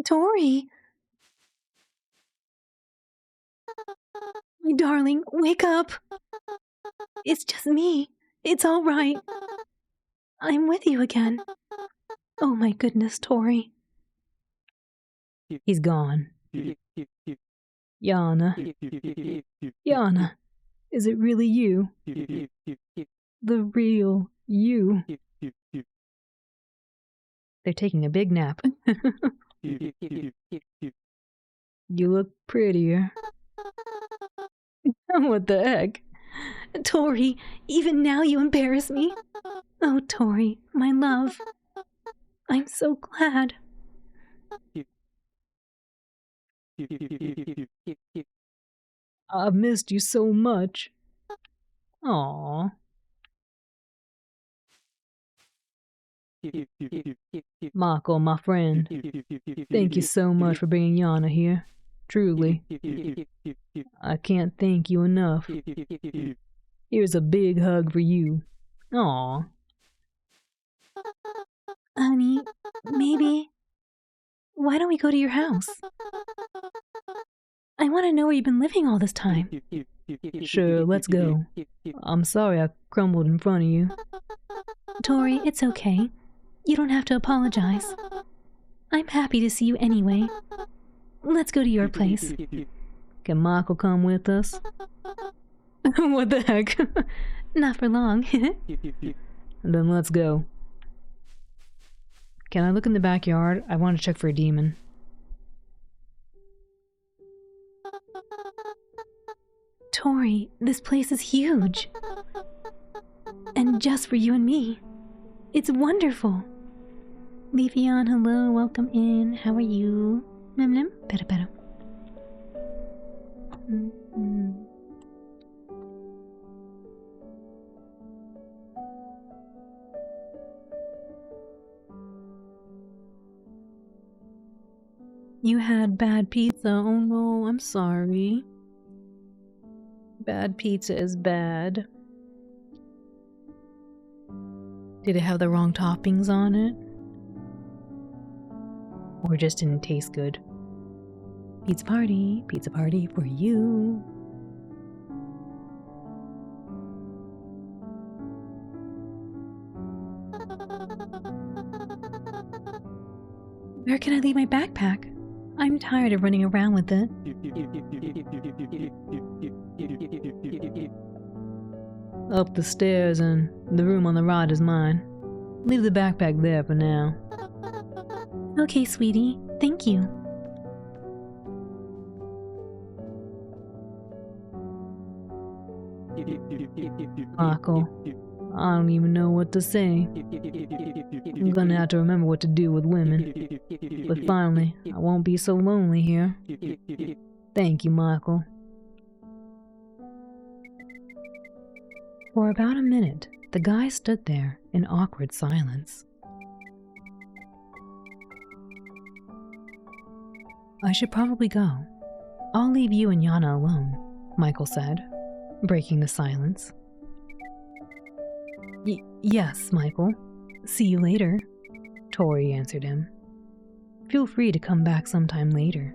B: Tori! My darling, wake up! It's just me. It's all right. I'm with you again. Oh my goodness, Tori.
C: He's gone. Yana. Yana. Is it really you? The real you? They're taking a big nap. You look prettier. What the heck?
B: Tori, even now you embarrass me. Oh, Tori, my love. I'm so glad.
C: I've missed you so much. Aww. Marco, my friend, thank you so much for bringing Yana here. Truly. I can't thank you enough. Here's a big hug for you. Aww.
B: Honey, maybe... Why don't we go to your house? I want to know where you've been living all this time.
C: Sure, let's go. I'm sorry I crumbled in front of you.
B: Tori, it's okay. You don't have to apologize. I'm happy to see you anyway. Let's go to your place.
C: Can Michael come with us? What the heck?
B: Not for long.
C: Then let's go. Can I look in the backyard? I want to check for a demon.
B: Tori, this place is huge. And just for you and me. It's wonderful. Leafeon, hello, welcome in. How are you? Nim nim, better, better.
C: You had bad pizza. Oh no, I'm sorry. Bad pizza is bad. Did it have the wrong toppings on it? Or just didn't taste good? Pizza party for you.
B: Where can I leave my backpack? I'm tired of running around with it.
C: Up the stairs, and the room on the right is mine. Leave the backpack there for now.
B: Okay, sweetie. Thank you.
C: Michael, I don't even know what to say. I'm gonna have to remember what to do with women. But finally, I won't be so lonely here. Thank you, Michael. For about a minute, the guy stood there in awkward silence. I should probably go. I'll leave you and Yana alone, Michael said, breaking the silence. Yes, Michael. See you later, Tori answered him. Feel free to come back sometime later.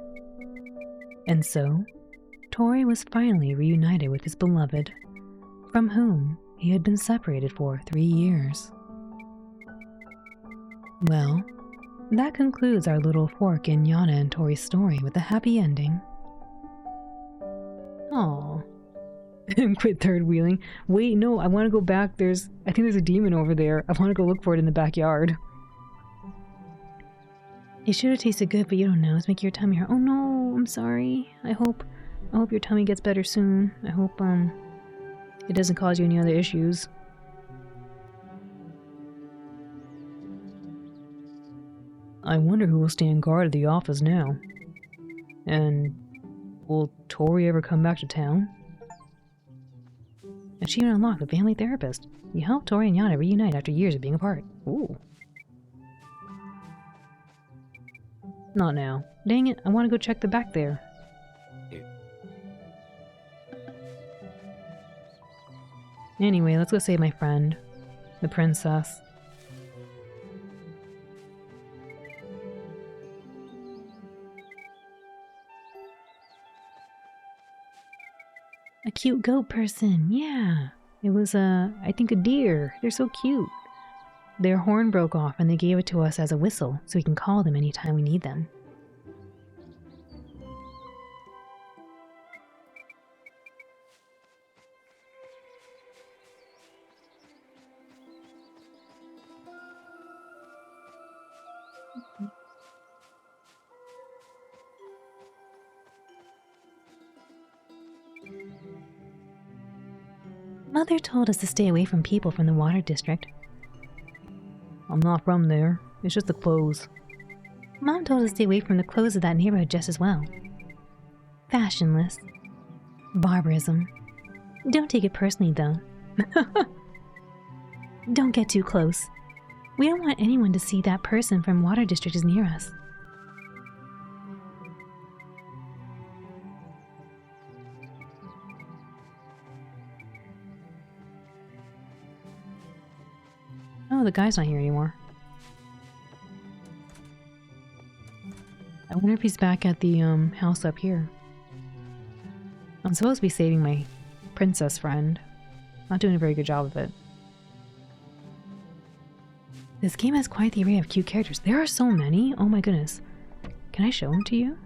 C: And so, Tori was finally reunited with his beloved, from whom he had been separated for 3 years. Well, that concludes our little fork in Yana and Tori's story with a happy ending. Aww. Quit third wheeling. Wait, no, I want to go back. I think there's a demon over there. I want to go look for it in the backyard. It should have tasted good, but you don't know. It's making your tummy hurt. Oh no, I'm sorry. I hope your tummy gets better soon. I hope it doesn't cause you any other issues. I wonder who will stand guard at the office now. And will Tori ever come back to town? Achievement unlocked, the family therapist. You help Tori and Yana reunite after years of being apart. Ooh. Not now. Dang it, I want to go check the back there. Anyway, let's go save my friend, the princess. A cute goat person, yeah. It was I think a deer. They're so cute. Their horn broke off and they gave it to us as a whistle so we can call them anytime we need them.
B: Mother told us to stay away from people from the water district.
C: I'm not from there. It's just the clothes.
B: Mom told us to stay away from the clothes of that neighborhood just as well. Fashionless. Barbarism. Don't take it personally, though. Don't get too close. We don't want anyone to see that person from Water District is near us.
C: Oh, the guy's not here anymore. I wonder if he's back at the house up here. I'm supposed to be saving my princess friend. Not doing a very good job of it. This game has quite the array of cute characters. There are so many. Oh my goodness. Can I show them to you?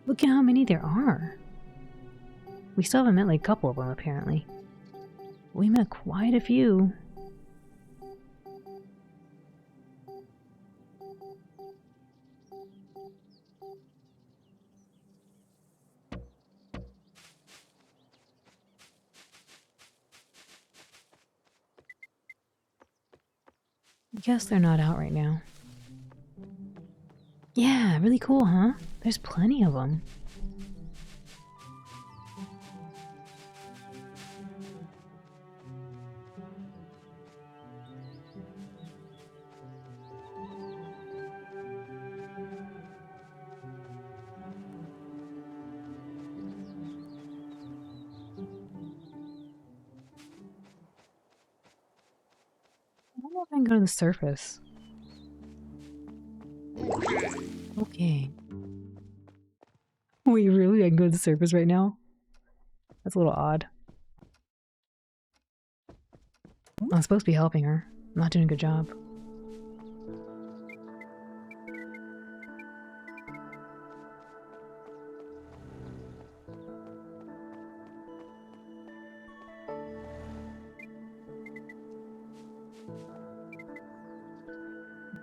C: Look at how many there are. We still haven't met like a couple of them apparently. We met quite a few. I guess they're not out right now. Yeah, really cool, huh? There's plenty of them. I wonder if I can go to the surface. Okay. Wait, really? I can go to the surface right now? That's a little odd. I'm supposed to be helping her. I'm not doing a good job.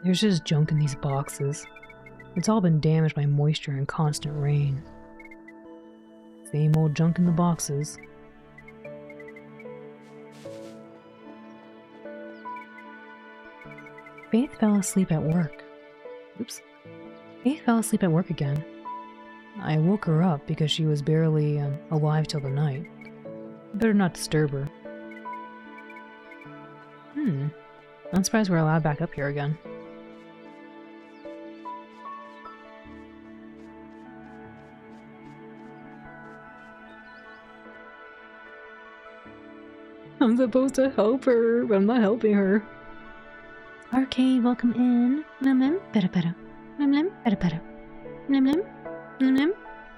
C: There's just junk in these boxes. It's all been damaged by moisture and constant rain. Same old junk in the boxes. Faith fell asleep at work. Oops. Faith fell asleep at work again. I woke her up because she was barely alive till the night. Better not disturb her. I'm surprised we're allowed back up here again. I'm supposed to help her, but I'm not helping her.
B: Arcade, welcome in. Lim lim, peta peta. Lim lim, peta peta. Lim lim, lim lim,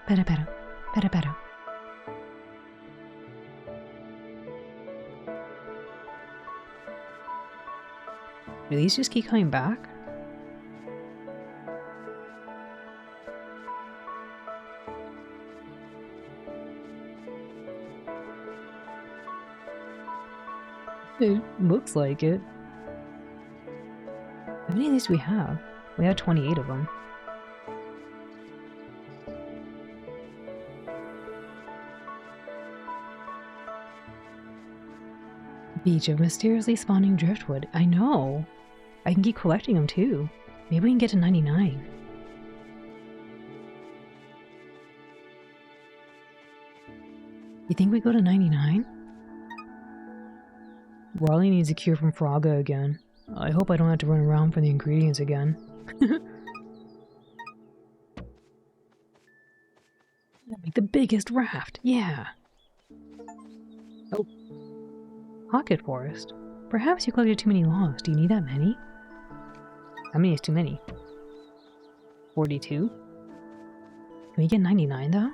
B: peta peta. Peta peta.
C: Do these just keep coming back? It looks like it. How many of these do we have? We have 28 of them. Beach of mysteriously spawning driftwood. I know. I can keep collecting them too. Maybe we can get to 99. You think we go to 99? Raleigh needs a cure from Fraga again. I hope I don't have to run around for the ingredients again. Make the biggest raft, yeah! Oh. Pocket forest? Perhaps you collected too many logs. Do you need that many? How many is too many? 42? Can we get 99 though?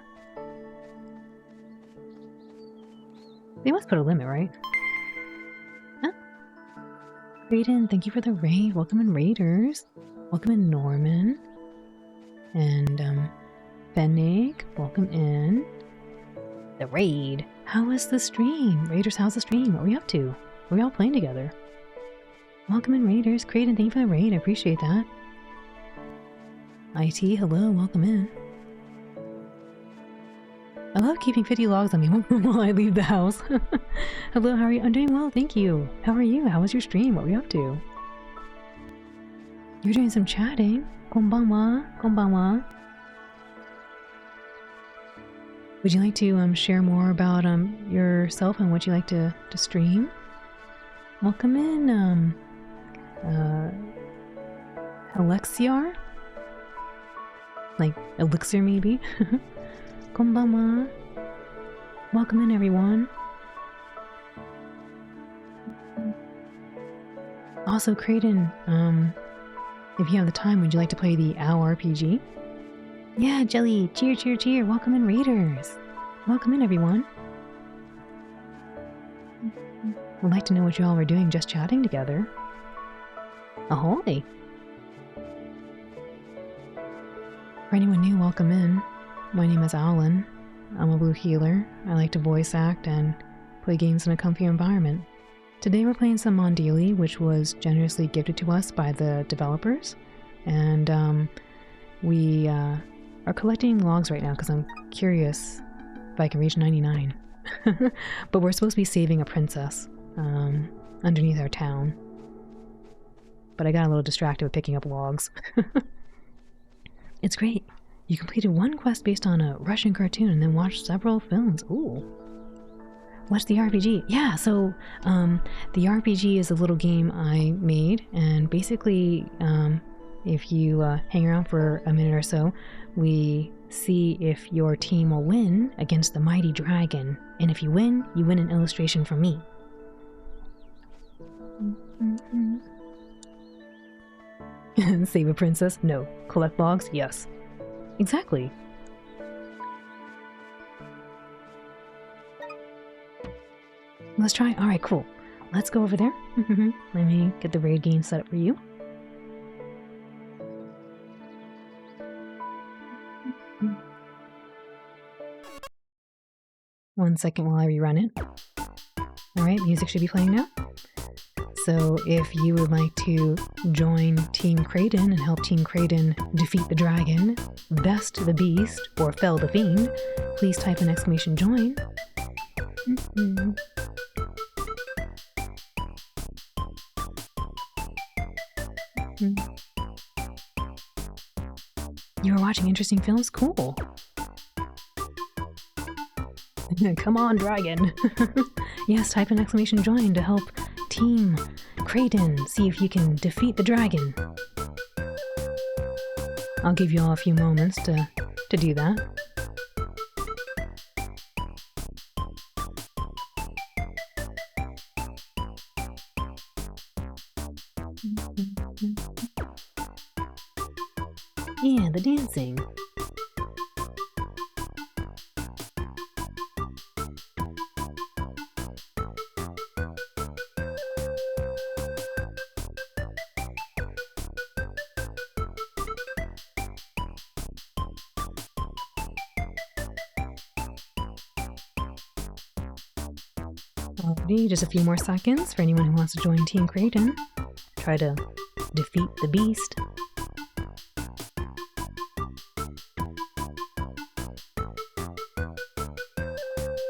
C: They must put a limit, right? Huh? Raiden, thank you for the raid. Welcome in, Raiders. Welcome in, Norman. And, Fennec, welcome in. The raid. How was the stream? Raiders, how's the stream? What are we up to? Are we all playing together? Welcome in, Raiders. Kraden, thank you for the raid. I appreciate that. IT, hello, welcome in. I love keeping 50 logs on me while I leave the house. Hello, how are you? I'm doing well, thank you. How are you? How was your stream? What were you up to? You're doing some chatting. Konbanwa, konbanwa. Would you like to share more about yourself and what you like to stream? Welcome in, Alexiar? Like elixir maybe? Konbanwa. Welcome in everyone. Also, Kraden, if you have the time, would you like to play the OW RPG? Yeah, Jelly! Cheer, cheer, cheer! Welcome in, Raiders! Welcome in, everyone! I'd like to know what you all were doing just chatting together. Ahoy! For anyone new, welcome in. My name is Alan. I'm a blue healer. I like to voice act and play games in a comfy environment. Today we're playing some Mondealy, which was generously gifted to us by the developers. And we are collecting logs right now because I'm curious if I can reach 99. But we're supposed to be saving a princess underneath our town. But I got a little distracted with picking up logs. It's great. You completed one quest based on a Russian cartoon and then watched several films. Ooh. What's the RPG? Yeah, so the RPG is a little game I made, and basically if you hang around for a minute or so, we see if your team will win against the mighty dragon. And if you win an illustration from me. Save a princess? No. Collect logs? Yes. Exactly. Let's try. Alright, cool. Let's go over there. Let me get the raid game set up for you. One second while I rerun it. Alright, music should be playing now. So if you would like to join Team Kraden and help Team Kraden defeat the dragon, best the beast, or fell the fiend, please type an exclamation join. You were watching interesting films? Cool. Come on, dragon. Yes, type an exclamation join to help Team Kraden see if you can defeat the dragon. I'll give you all a few moments to do that. Yeah, the dancing. Alrighty, just a few more seconds for anyone who wants to join Team Kraden. Try to defeat the beast.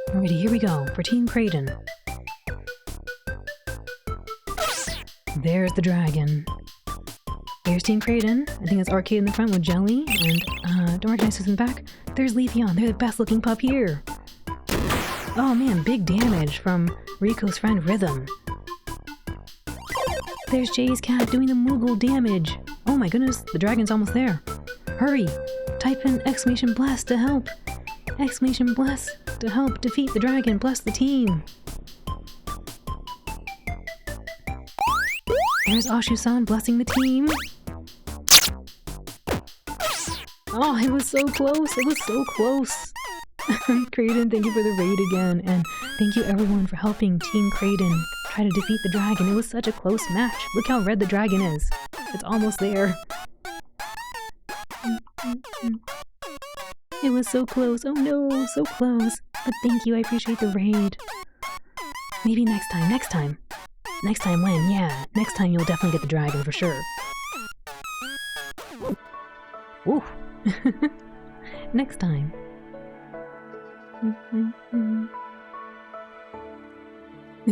C: Alrighty, here we go for Team Kraden. There's the dragon. There's Team Kraden. I think it's Arcade in the front with Jelly, and don't recognize who's in the back. There's Leafeon. They're the best looking pup here. Oh man, big damage from Rico's friend Rhythm. There's Jay's cat doing the Moogle damage. Oh my goodness, the dragon's almost there. Hurry! Type in exclamation bless to help. Exclamation bless to help defeat the dragon. Bless the team. There's Ashu-san blessing the team. Oh, it was so close. It was so close. Kraden, thank you for the raid again, and thank you everyone for helping Team Kraden try to defeat the dragon. It was such a close match. Look how red the dragon is. It's almost there. It was so close. Oh no, so close. But thank you, I appreciate the raid. Maybe next time, next time. Next time when? Yeah, next time you'll definitely get the dragon for sure. Ooh. Next time.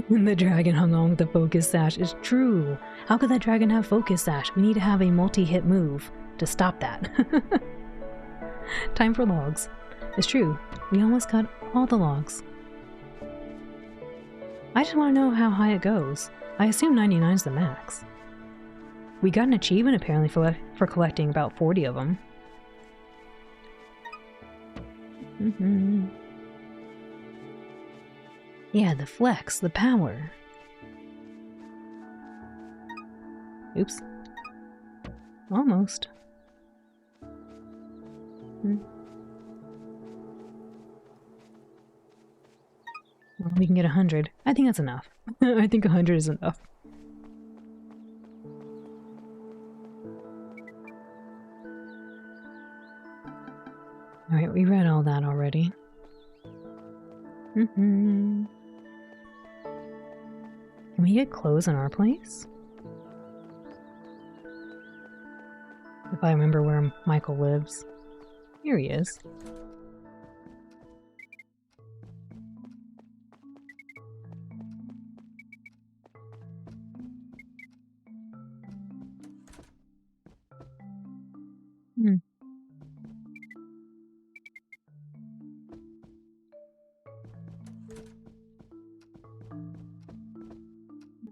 C: The dragon hung on with the focus sash. It's true. How could that dragon have focus sash? We need to have a multi-hit move to stop that. Time for logs. It's true. We almost got all the logs. I just want to know how high it goes. I assume 99 is the max. We got an achievement apparently for collecting about 40 of them. Yeah, the flex, the power. Oops. Almost. Well, we can get 100. I think that's enough. I think 100 is enough. Alright, we read all that already. Can we get clothes in our place? If I remember where Michael lives. Here he is.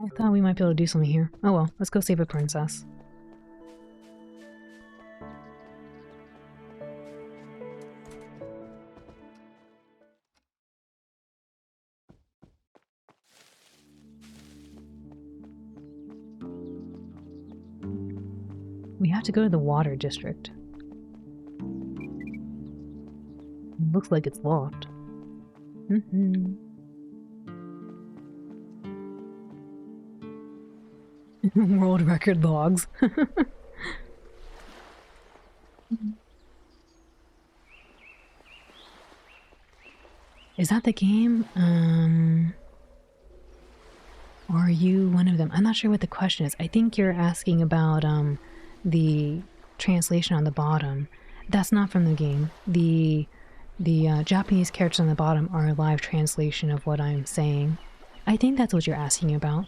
C: I thought we might be able to do something here. Oh well, let's go save a princess. We have to go to the water district. Looks like it's locked. World record logs. Is that the game? Or are you one of them? I'm not sure what the question is. I think you're asking about the translation on the bottom. That's not from the game. The Japanese characters on the bottom are a live translation of what I'm saying. I think that's what you're asking about.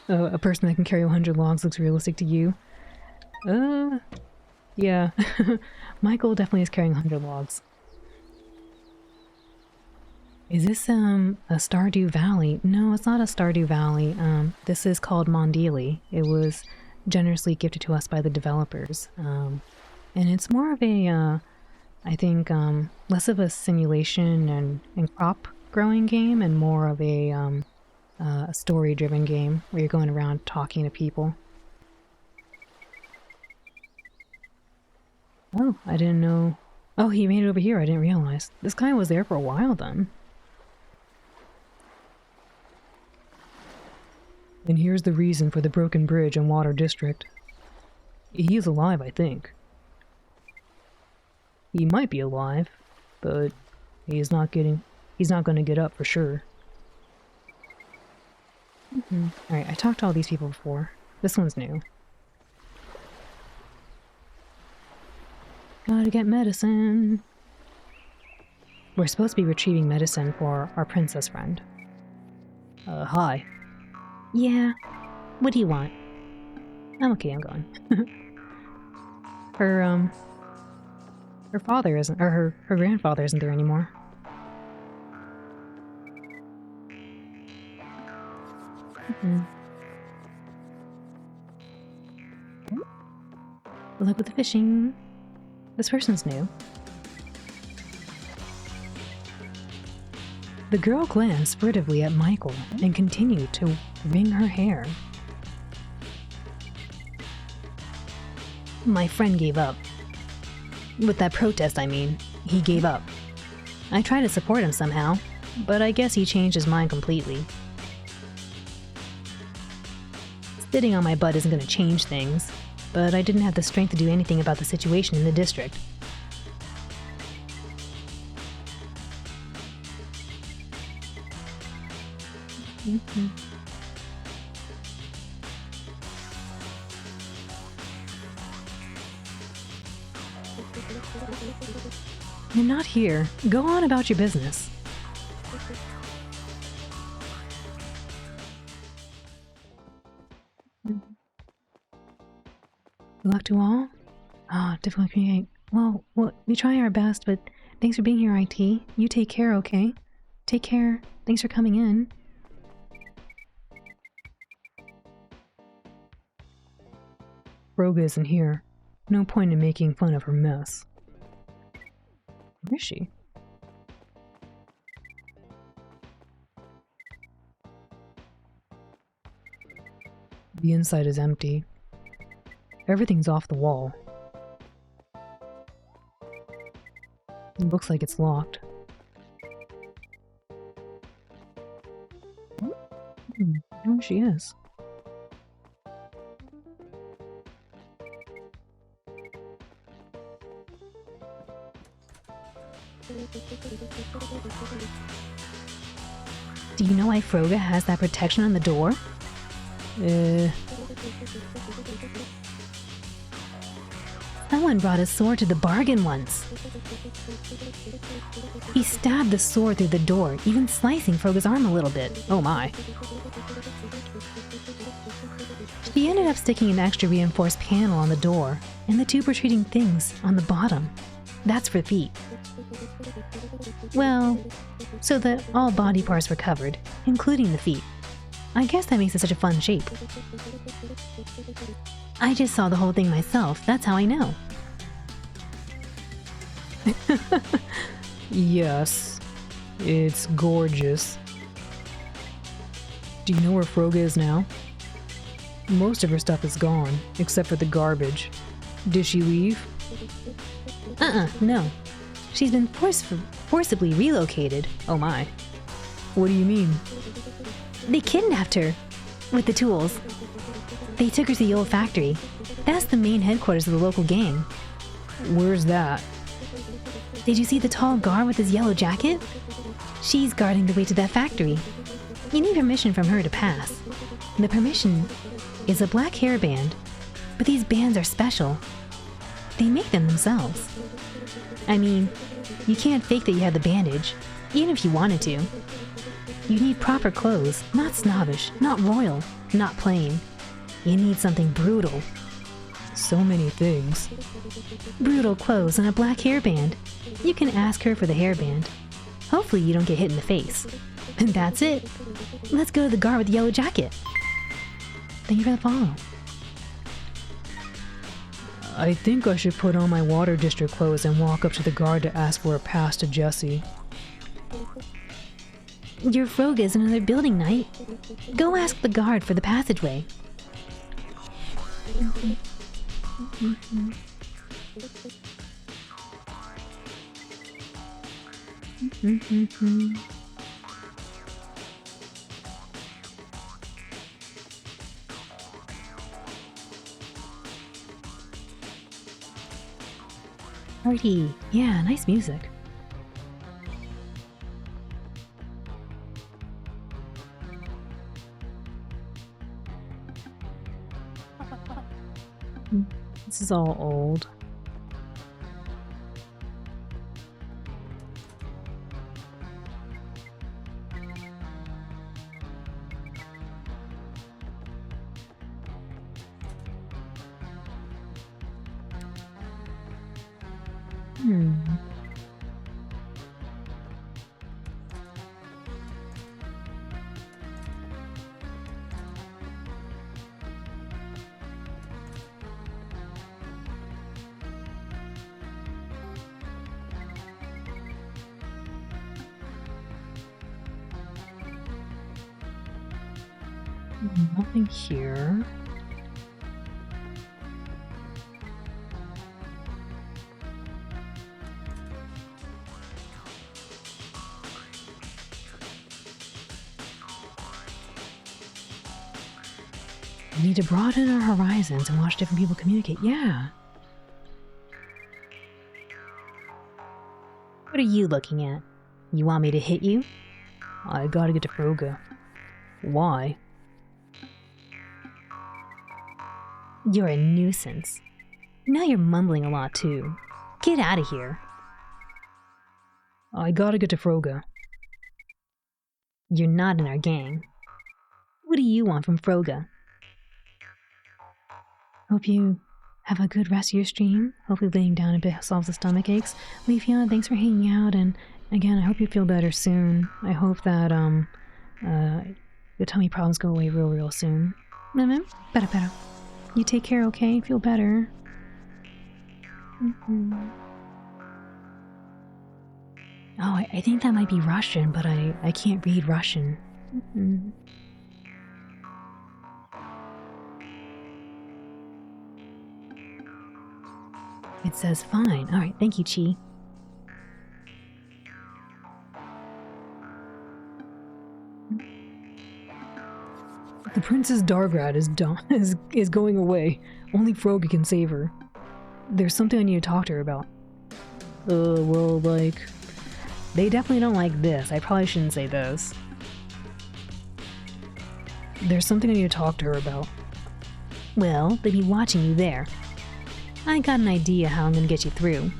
C: A person that can carry 100 logs looks realistic to you. Yeah. Michael definitely is carrying 100 logs. Is this a Stardew Valley? No, it's not a Stardew Valley. This is called Mondealy. It was generously gifted to us by the developers. And it's more of a I think less of a simulation and crop growing game and more of a story-driven game where you're going around talking to people. Oh, I didn't know. Oh, he made it over here. I didn't realize. This guy was there for a while then. And here's the reason for the broken bridge in Water District. He is alive, I think. He might be alive, but he's not going to get up for sure. Alright, I talked to all these people before. This one's new. Gotta get medicine. We're supposed to be retrieving medicine for our princess friend. Hi.
B: Yeah. What do you want?
C: I'm okay, I'm going. Her father isn't, or her grandfather isn't there anymore. Good luck with the fishing. This person's new. The girl glanced furtively at Michael and continued to wring her hair.
B: My friend gave up. With that protest, I mean. He gave up. I tried to support him somehow, but I guess he changed his mind completely. Sitting on my butt isn't going to change things, but I didn't have the strength to do anything about the situation in the district.
C: I'm not here. Go on about your business. Good luck to all? Ah, difficult to create. Well, we try our best, but thanks for being here, IT. You take care, okay? Take care. Thanks for coming in. Roga isn't here. No point in making fun of her mess. Where is she? The inside is empty. Everything's off the wall. It looks like it's locked. There she is.
B: Do you know why Froga has that protection on the door? Someone brought a sword to the bargain once. He stabbed the sword through the door, even slicing Froga's arm a little bit.
C: Oh my.
B: She ended up sticking an extra reinforced panel on the door, and the two protruding things on the bottom. That's for feet. Well, so that all body parts were covered, including the feet. I guess that makes it such a fun shape. I just saw the whole thing myself, that's how I know.
C: Yes, it's gorgeous. Do you know where Froga is now? Most of her stuff is gone, except for the garbage. Did she leave?
B: No. She's been forcibly relocated.
C: Oh my. What do you mean?
B: They kidnapped her. With the tools. They took her to the old factory. That's the main headquarters of the local gang.
C: Where's that?
B: Did you see the tall guard with his yellow jacket? She's guarding the way to that factory. You need permission from her to pass. The permission is a black hairband, but these bands are special. They make them themselves. I mean, you can't fake that you have the bandage, even if you wanted to. You need proper clothes, not snobbish, not royal, not plain. You need something brutal.
C: So many things.
B: Brutal clothes and a black hairband. You can ask her for the hairband. Hopefully you don't get hit in the face. And that's it. Let's go to the guard with the yellow jacket. Thank you for the follow.
C: I think I should put on my water district clothes and walk up to the guard to ask for a pass to Jessie.
B: Your Froga is in another building, Knight. Go ask the guard for the passageway.
C: Party. Yeah, nice music. This is all old. Nothing here. We need to broaden our horizons and watch different people communicate. Yeah.
B: What are you looking at? You want me to hit you?
C: I gotta get to Froga. Why?
B: You're a nuisance. Now you're mumbling a lot too. Get out of here.
C: I gotta get to Froga.
B: You're not in our gang. What do you want from Froga?
C: Hope you have a good rest of your stream. Hopefully laying down a bit solves the stomach aches. Leafeon, thanks for hanging out, and again, I hope you feel better soon. I hope that the tummy problems go away real soon. Better. You take care, okay? Feel better. Oh, I think that might be Russian, but I can't read Russian. It says fine. All right, thank you, Chi. The Princess Dargrad is going away. Only Froga can save her. There's something I need to talk to her about. Well, like, they definitely don't like this. I probably shouldn't say this. There's something I need to talk to her about.
B: Well, they'll be watching you there. I got an idea how I'm gonna get you through.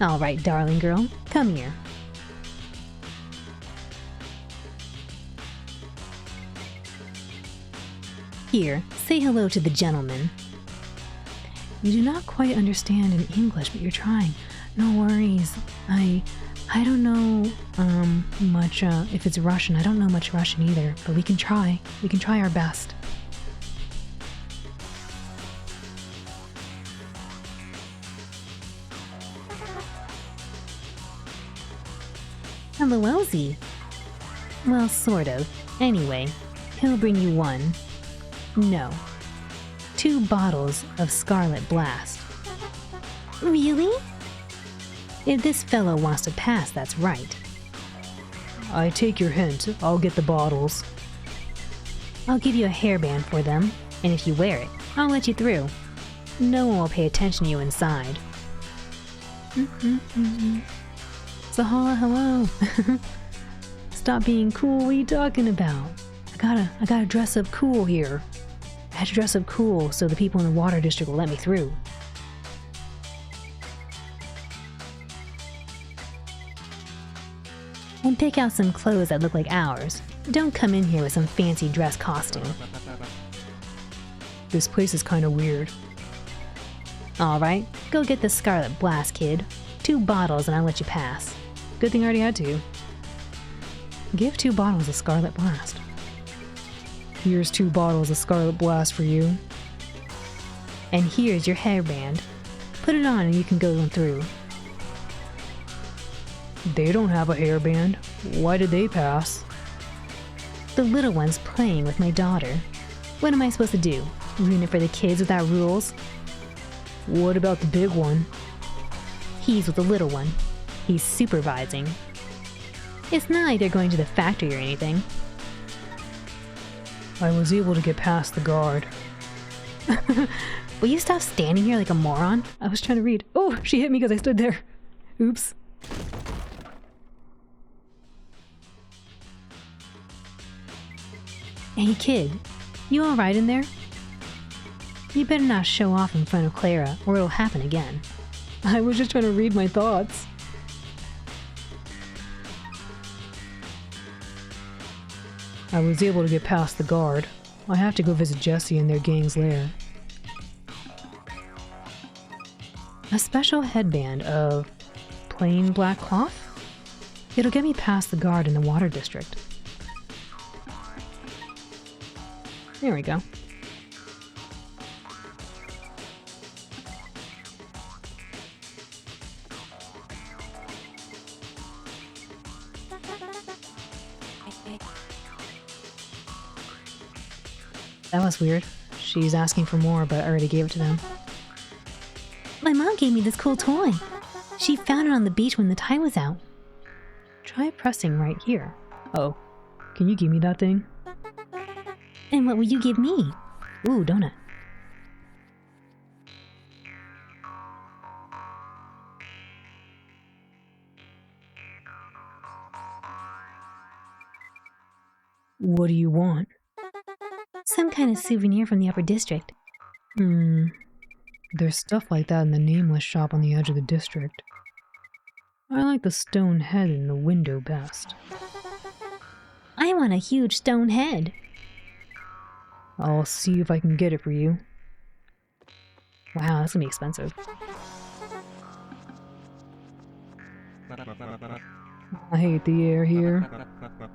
B: All right, darling girl, come here. Here, say hello to the gentleman.
C: You do not quite understand in English, but you're trying. No worries. I don't know much if it's Russian. I don't know much Russian either, but we can try. We can try our best.
B: Hello, Elsie. Well, sort of. Anyway, he'll bring you 2 bottles of Scarlet Blast. Really? If this fellow wants to pass, that's right.
C: I take your hint. I'll get the bottles.
B: I'll give you a hairband for them, and if you wear it, I'll let you through. No one will pay attention to you inside.
C: Sahala, hello. Stop being cool. What are you talking about? I gotta dress up cool here. I had to dress up cool so the people in the water district will let me through.
B: And pick out some clothes that look like ours. Don't come in here with some fancy dress costume.
C: This place is kind of weird.
B: Alright, go get the Scarlet Blast, kid. 2 bottles and I'll let you pass.
C: Good thing I already had to. Give 2 bottles of Scarlet Blast. Here's 2 bottles of Scarlet Blast for you.
B: And here's your hairband. Put it on and you can go on through.
C: They don't have a hairband. Why did they pass?
B: The little one's playing with my daughter. What am I supposed to do? Ruin it for the kids without rules?
C: What about the big one?
B: He's with the little one. He's supervising. It's not like they're going to the factory or anything.
C: I was able to get past the guard.
B: Will you stop standing here like a moron?
C: I was trying to read. Oh, she hit me because I stood there. Oops.
B: Hey kid, you alright in there? You better not show off in front of Clara or it'll happen again.
C: I was just trying to read my thoughts. I was able to get past the guard. I have to go visit Jesse and their gang's lair. A special headband of plain black cloth? It'll get me past the guard in the water district. There we go. That was weird. She's asking for more, but I already gave it to them.
B: My mom gave me this cool toy. She found it on the beach when the tide was out.
C: Try pressing right here. Oh, can you give me that thing?
B: And what will you give me? Ooh, donut.
C: What do you want?
B: Some kind of souvenir from the upper district.
C: There's stuff like that in the nameless shop on the edge of the district. I like the stone head in the window best.
B: I want a huge stone head.
C: I'll see if I can get it for you.
B: Wow, that's gonna be expensive.
C: I hate the air here.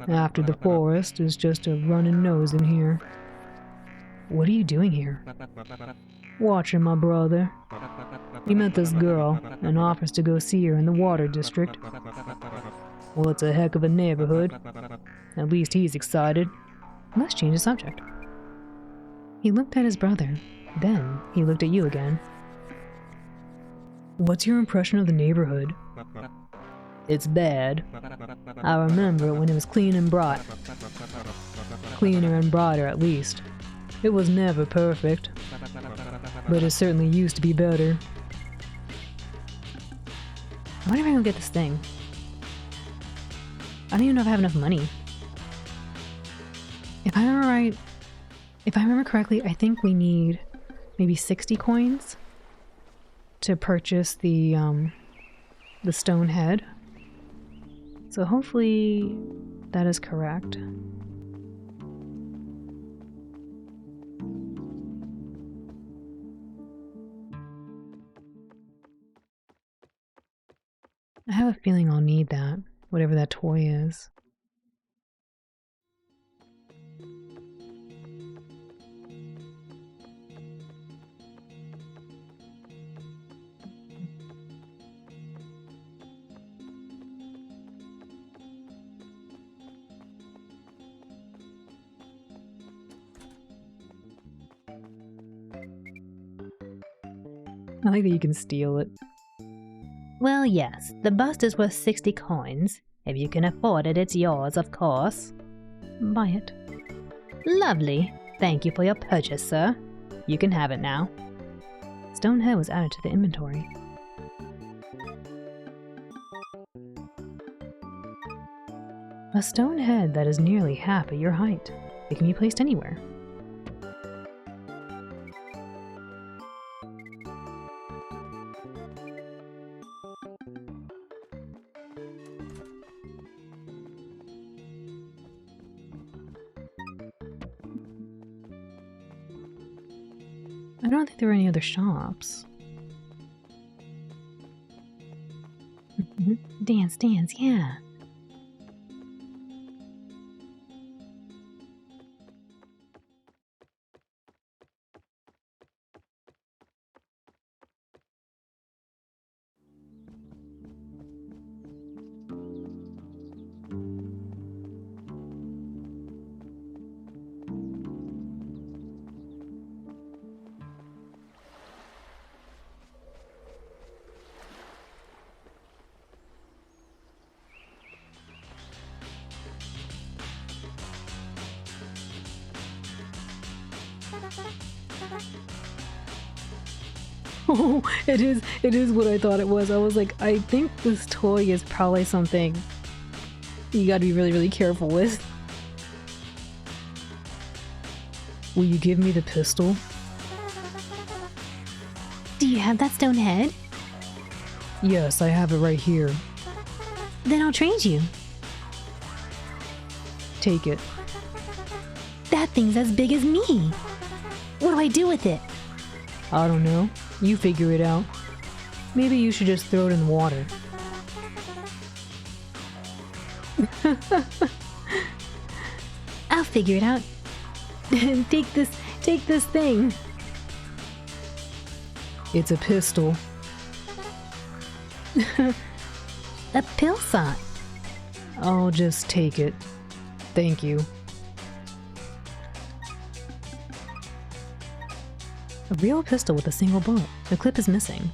C: After the forest is just a running nose in here.
A: What are you doing here?
C: Watching my brother. He met this girl and offers to go see her in the water district. Well, it's a heck of a neighborhood. At least he's excited.
A: Let's change the subject. He looked at his brother. Then he looked at you again.
C: What's your impression of the neighborhood? It's bad. I remember it when it was clean and bright. Cleaner and brighter, at least. It was never perfect, but it certainly used to be better.
A: I wonder if I can get this thing. I don't even know if I have enough money. If I remember correctly, I think we need maybe 60 coins to purchase the stone head. So hopefully that is correct. I have a feeling I'll need that, whatever that toy is. I like that you can steal it.
B: Well, yes, the bust is worth 60 coins. If you can afford it, it's yours, of course.
A: Buy it.
B: Lovely. Thank you for your purchase, sir. You can have it now.
A: Stone head was added to the inventory. A stone head that is nearly half at your height. It can be placed anywhere. I don't think there were any other shops.
B: Dance, yeah.
C: Oh, it is what I thought it was. I was like, I think this toy is probably something you gotta be really, really careful with. Will you give me the pistol?
B: Do you have that stone head?
C: Yes, I have it right here.
B: Then I'll trade you.
C: Take it.
B: That thing's as big as me. What do I do with it?
C: I don't know. You figure it out. Maybe you should just throw it in the water.
B: I'll figure it out.
C: Take this thing. It's a pistol.
B: A pill shot.
C: I'll just take it. Thank you.
A: A real pistol with a single bullet. The clip is missing.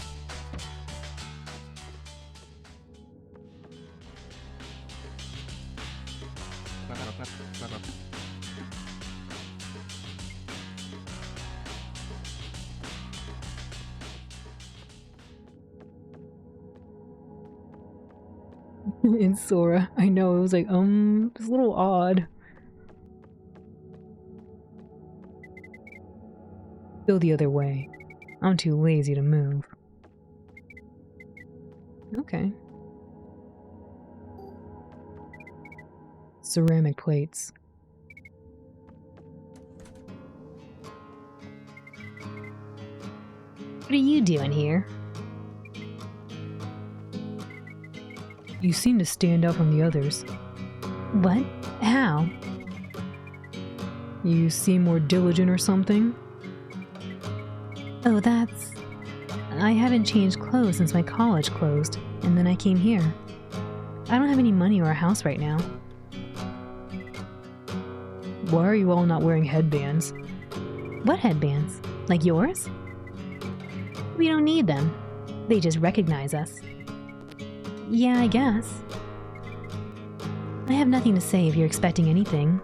C: In Sora, I know, it was like, it's a little odd. Go the other way. I'm too lazy to move. Okay. Ceramic plates.
B: What are you doing here?
C: You seem to stand out from the others.
B: What? How?
C: You seem more diligent or something?
B: Oh, that's... I haven't changed clothes since my college closed, and then I came here. I don't have any money or a house right now.
C: Why are you all not wearing headbands?
B: What headbands? Like yours? We don't need them. They just recognize us. Yeah, I guess. I have nothing to say if you're expecting anything.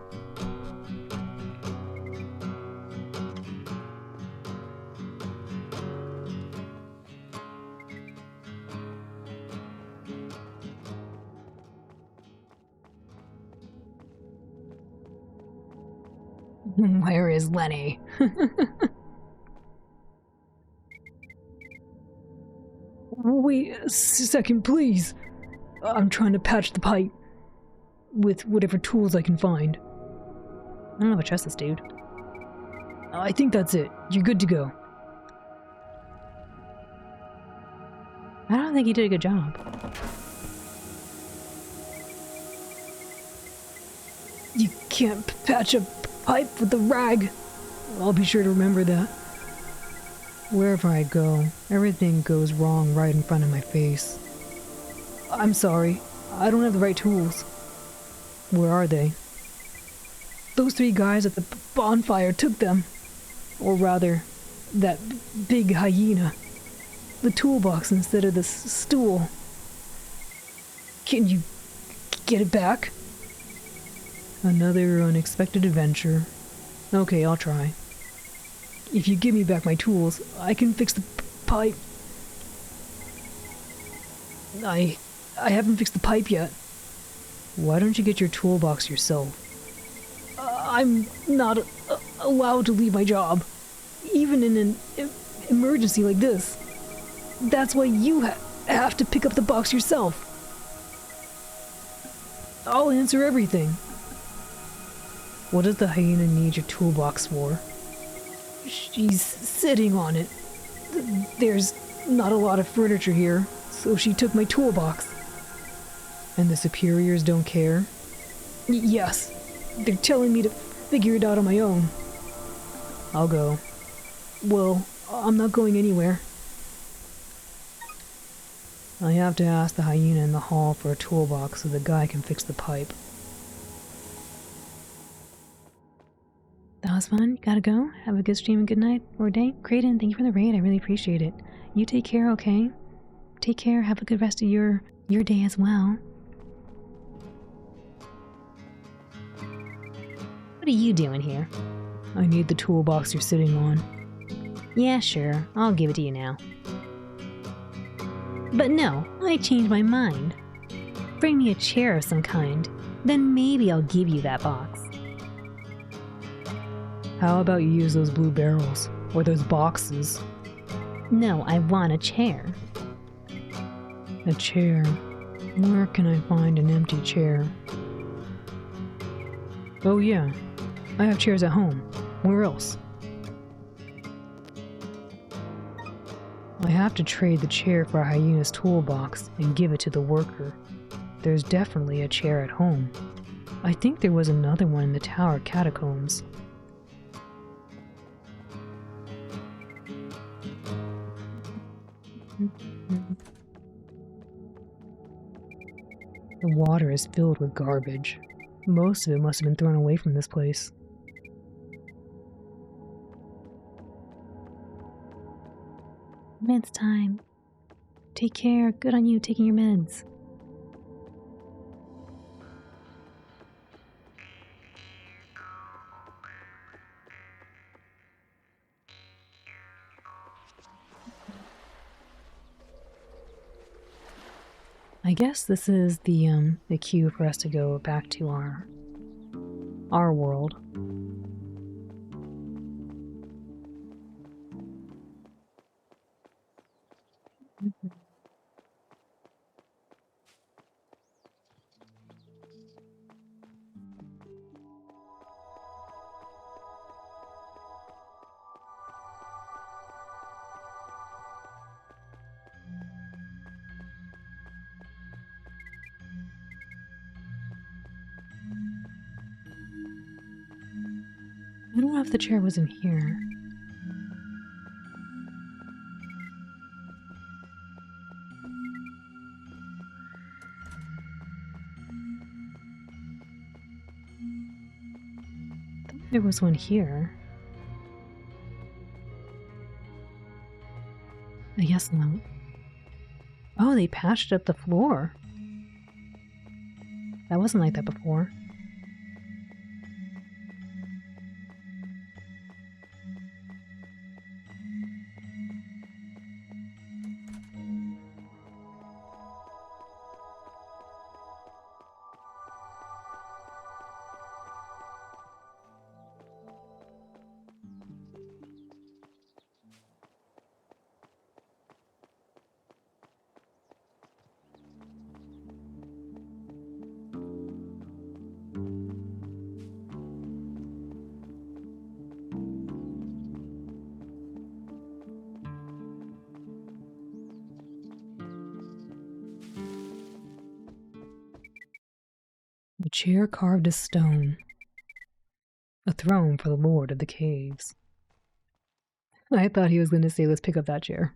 C: Where is Lenny? Wait a second, please. I'm trying to patch the pipe with whatever tools I can find.
B: I don't know if I trust this dude.
C: I think that's it. You're good to go.
B: I don't think he did a good job.
C: You can't patch a pipe with a rag. I'll be sure to remember that. Wherever I go, everything goes wrong right in front of my face. I'm sorry. I don't have the right tools. Where are they? Those 3 guys at the bonfire took them. Or rather, that big hyena. The toolbox instead of the stool. Can you get it back? Another unexpected adventure. Okay, I'll try. If you give me back my tools, I can fix the pipe. I haven't fixed the pipe yet. Why don't you get your toolbox yourself? I'm not allowed to leave my job, even in an emergency like this. That's why you have to pick up the box yourself. I'll answer everything. What does the hyena need your toolbox for? She's sitting on it. There's not a lot of furniture here, so she took my toolbox. And the superiors don't care? Yes. They're telling me to figure it out on my own. I'll go. Well, I'm not going anywhere. I have to ask the hyena in the hall for a toolbox so the guy can fix the pipe.
B: That was fun. Gotta go. Have a good stream and good night or day. Creighton, thank you for the raid. I really appreciate it. You take care, okay? Take care. Have a good rest of your day as well. What are you doing here?
C: I need the toolbox you're sitting on.
B: Yeah, sure. I'll give it to you now. But no, I changed my mind. Bring me a chair of some kind. Then maybe I'll give you that box.
C: How about you use those blue barrels? Or those boxes?
B: No, I want a chair.
C: A chair? Where can I find an empty chair? Oh yeah, I have chairs at home. Where else? I have to trade the chair for a hyena's toolbox and give it to the worker. There's definitely a chair at home. I think there was another one in the tower catacombs. The water is filled with garbage. Most of it must have been thrown away from this place.
B: Meds time. Take care. Good on you taking your meds.
C: I guess this is the cue for us to go back to our world. I don't know if the chair was in here. I thought there was one here. A yes note. Oh, they patched up the floor. That wasn't like that before. A chair carved of stone. A throne for the Lord of the Caves. I thought he was going to say, let's pick up that chair.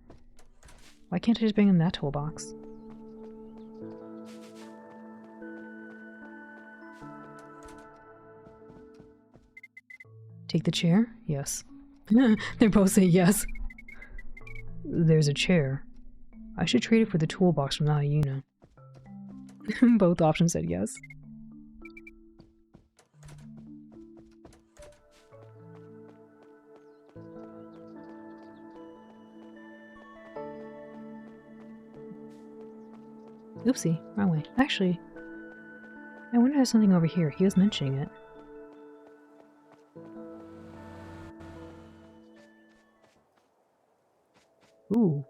C: Why can't I just bring him that toolbox? Take the chair? Yes. They both say yes. There's a chair. I should trade it for the toolbox from the hyena. Both options said yes. Oopsie, wrong way. Actually, I wonder if there's something over here. He was mentioning it. Ooh.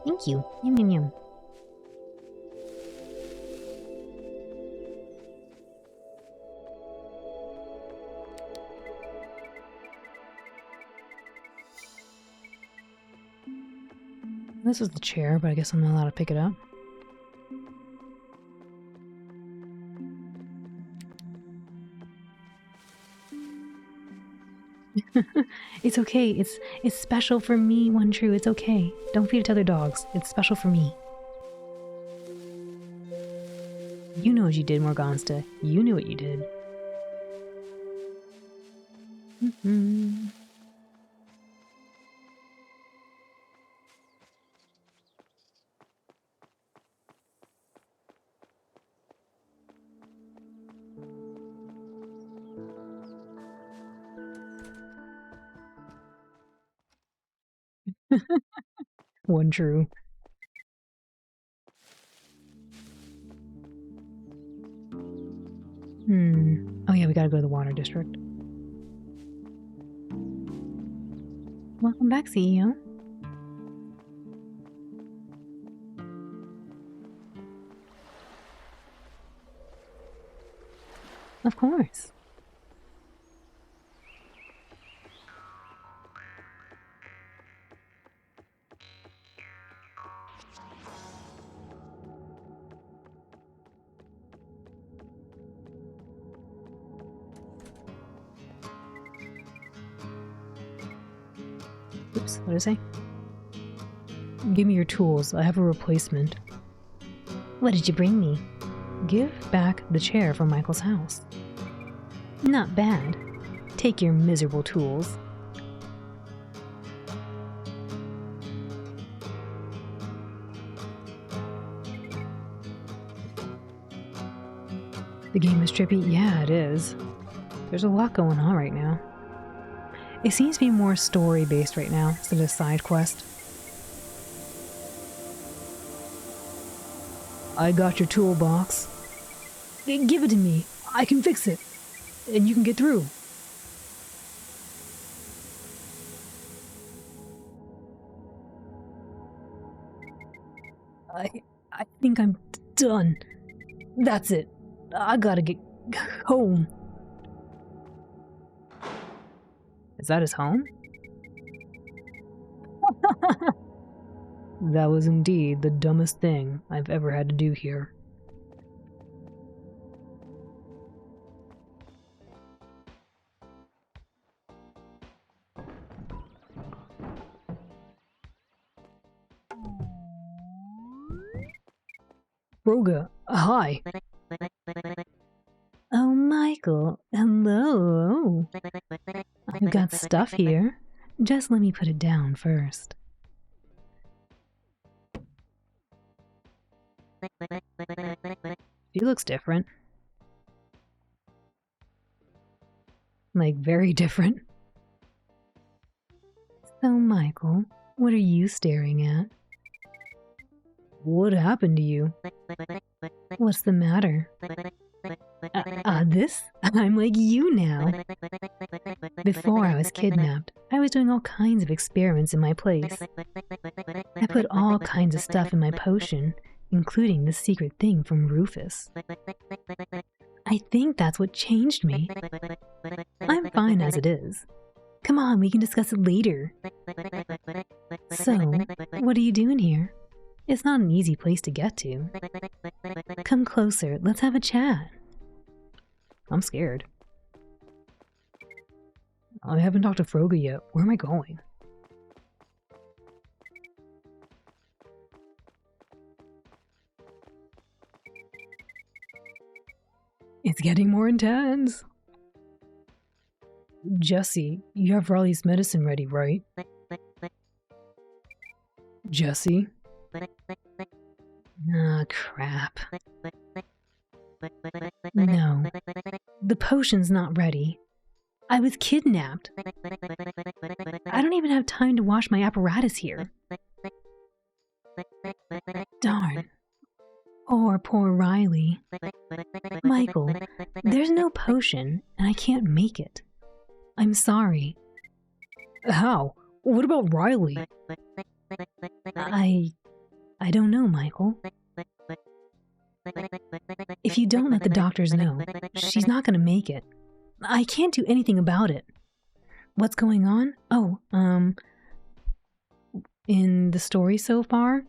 B: Thank you. Yum yum yum.
C: This was the chair, but I guess I'm not allowed to pick it up. It's okay. It's special for me, One True. It's okay. Don't feed it to other dogs. It's special for me. You know what you did, Morgansta. You knew what you did. One True. Oh yeah, we gotta go to the water district. Welcome back, CEO. Of course. Oops, what did I say? Give me your tools. I have a replacement.
B: What did you bring me?
C: Give back the chair from Michael's house.
B: Not bad.
C: Take your miserable tools. The game is trippy? Yeah, it is. There's a lot going on right now. It seems to be more story-based right now instead of side quest. I got your toolbox. Give it to me. I can fix it. And you can get through. think I'm done. That's it. I gotta get home. Is that his home? That was indeed the dumbest thing I've ever had to do here. Broga, hi.
B: Oh, Michael, hello. I've got stuff here. Just let me put it down first.
C: She looks different. Like, very different.
B: So, Michael, what are you staring at?
C: What happened to you?
B: What's the matter? This? I'm like you now. Before I was kidnapped, I was doing all kinds of experiments in my place. I put all kinds of stuff in my potion, including the secret thing from Rufus. I think that's what changed me. I'm fine as it is. Come on, we can discuss it later. So, what are you doing here? It's not an easy place to get to. Come closer, let's have a chat.
C: I'm scared. I haven't talked to Froga yet. Where am I going? It's getting more intense. Jesse, you have Riley's medicine ready, right? Jesse?
B: Ah, crap. No, the potion's not ready. I was kidnapped. I don't even have time to wash my apparatus here. Darn. Poor Riley. Michael, there's no potion, and I can't make it. I'm sorry.
C: How? What about Riley?
B: I don't know, Michael. If you don't let the doctors know, she's not going to make it. I can't do anything about it. What's going on? Oh, in the story so far,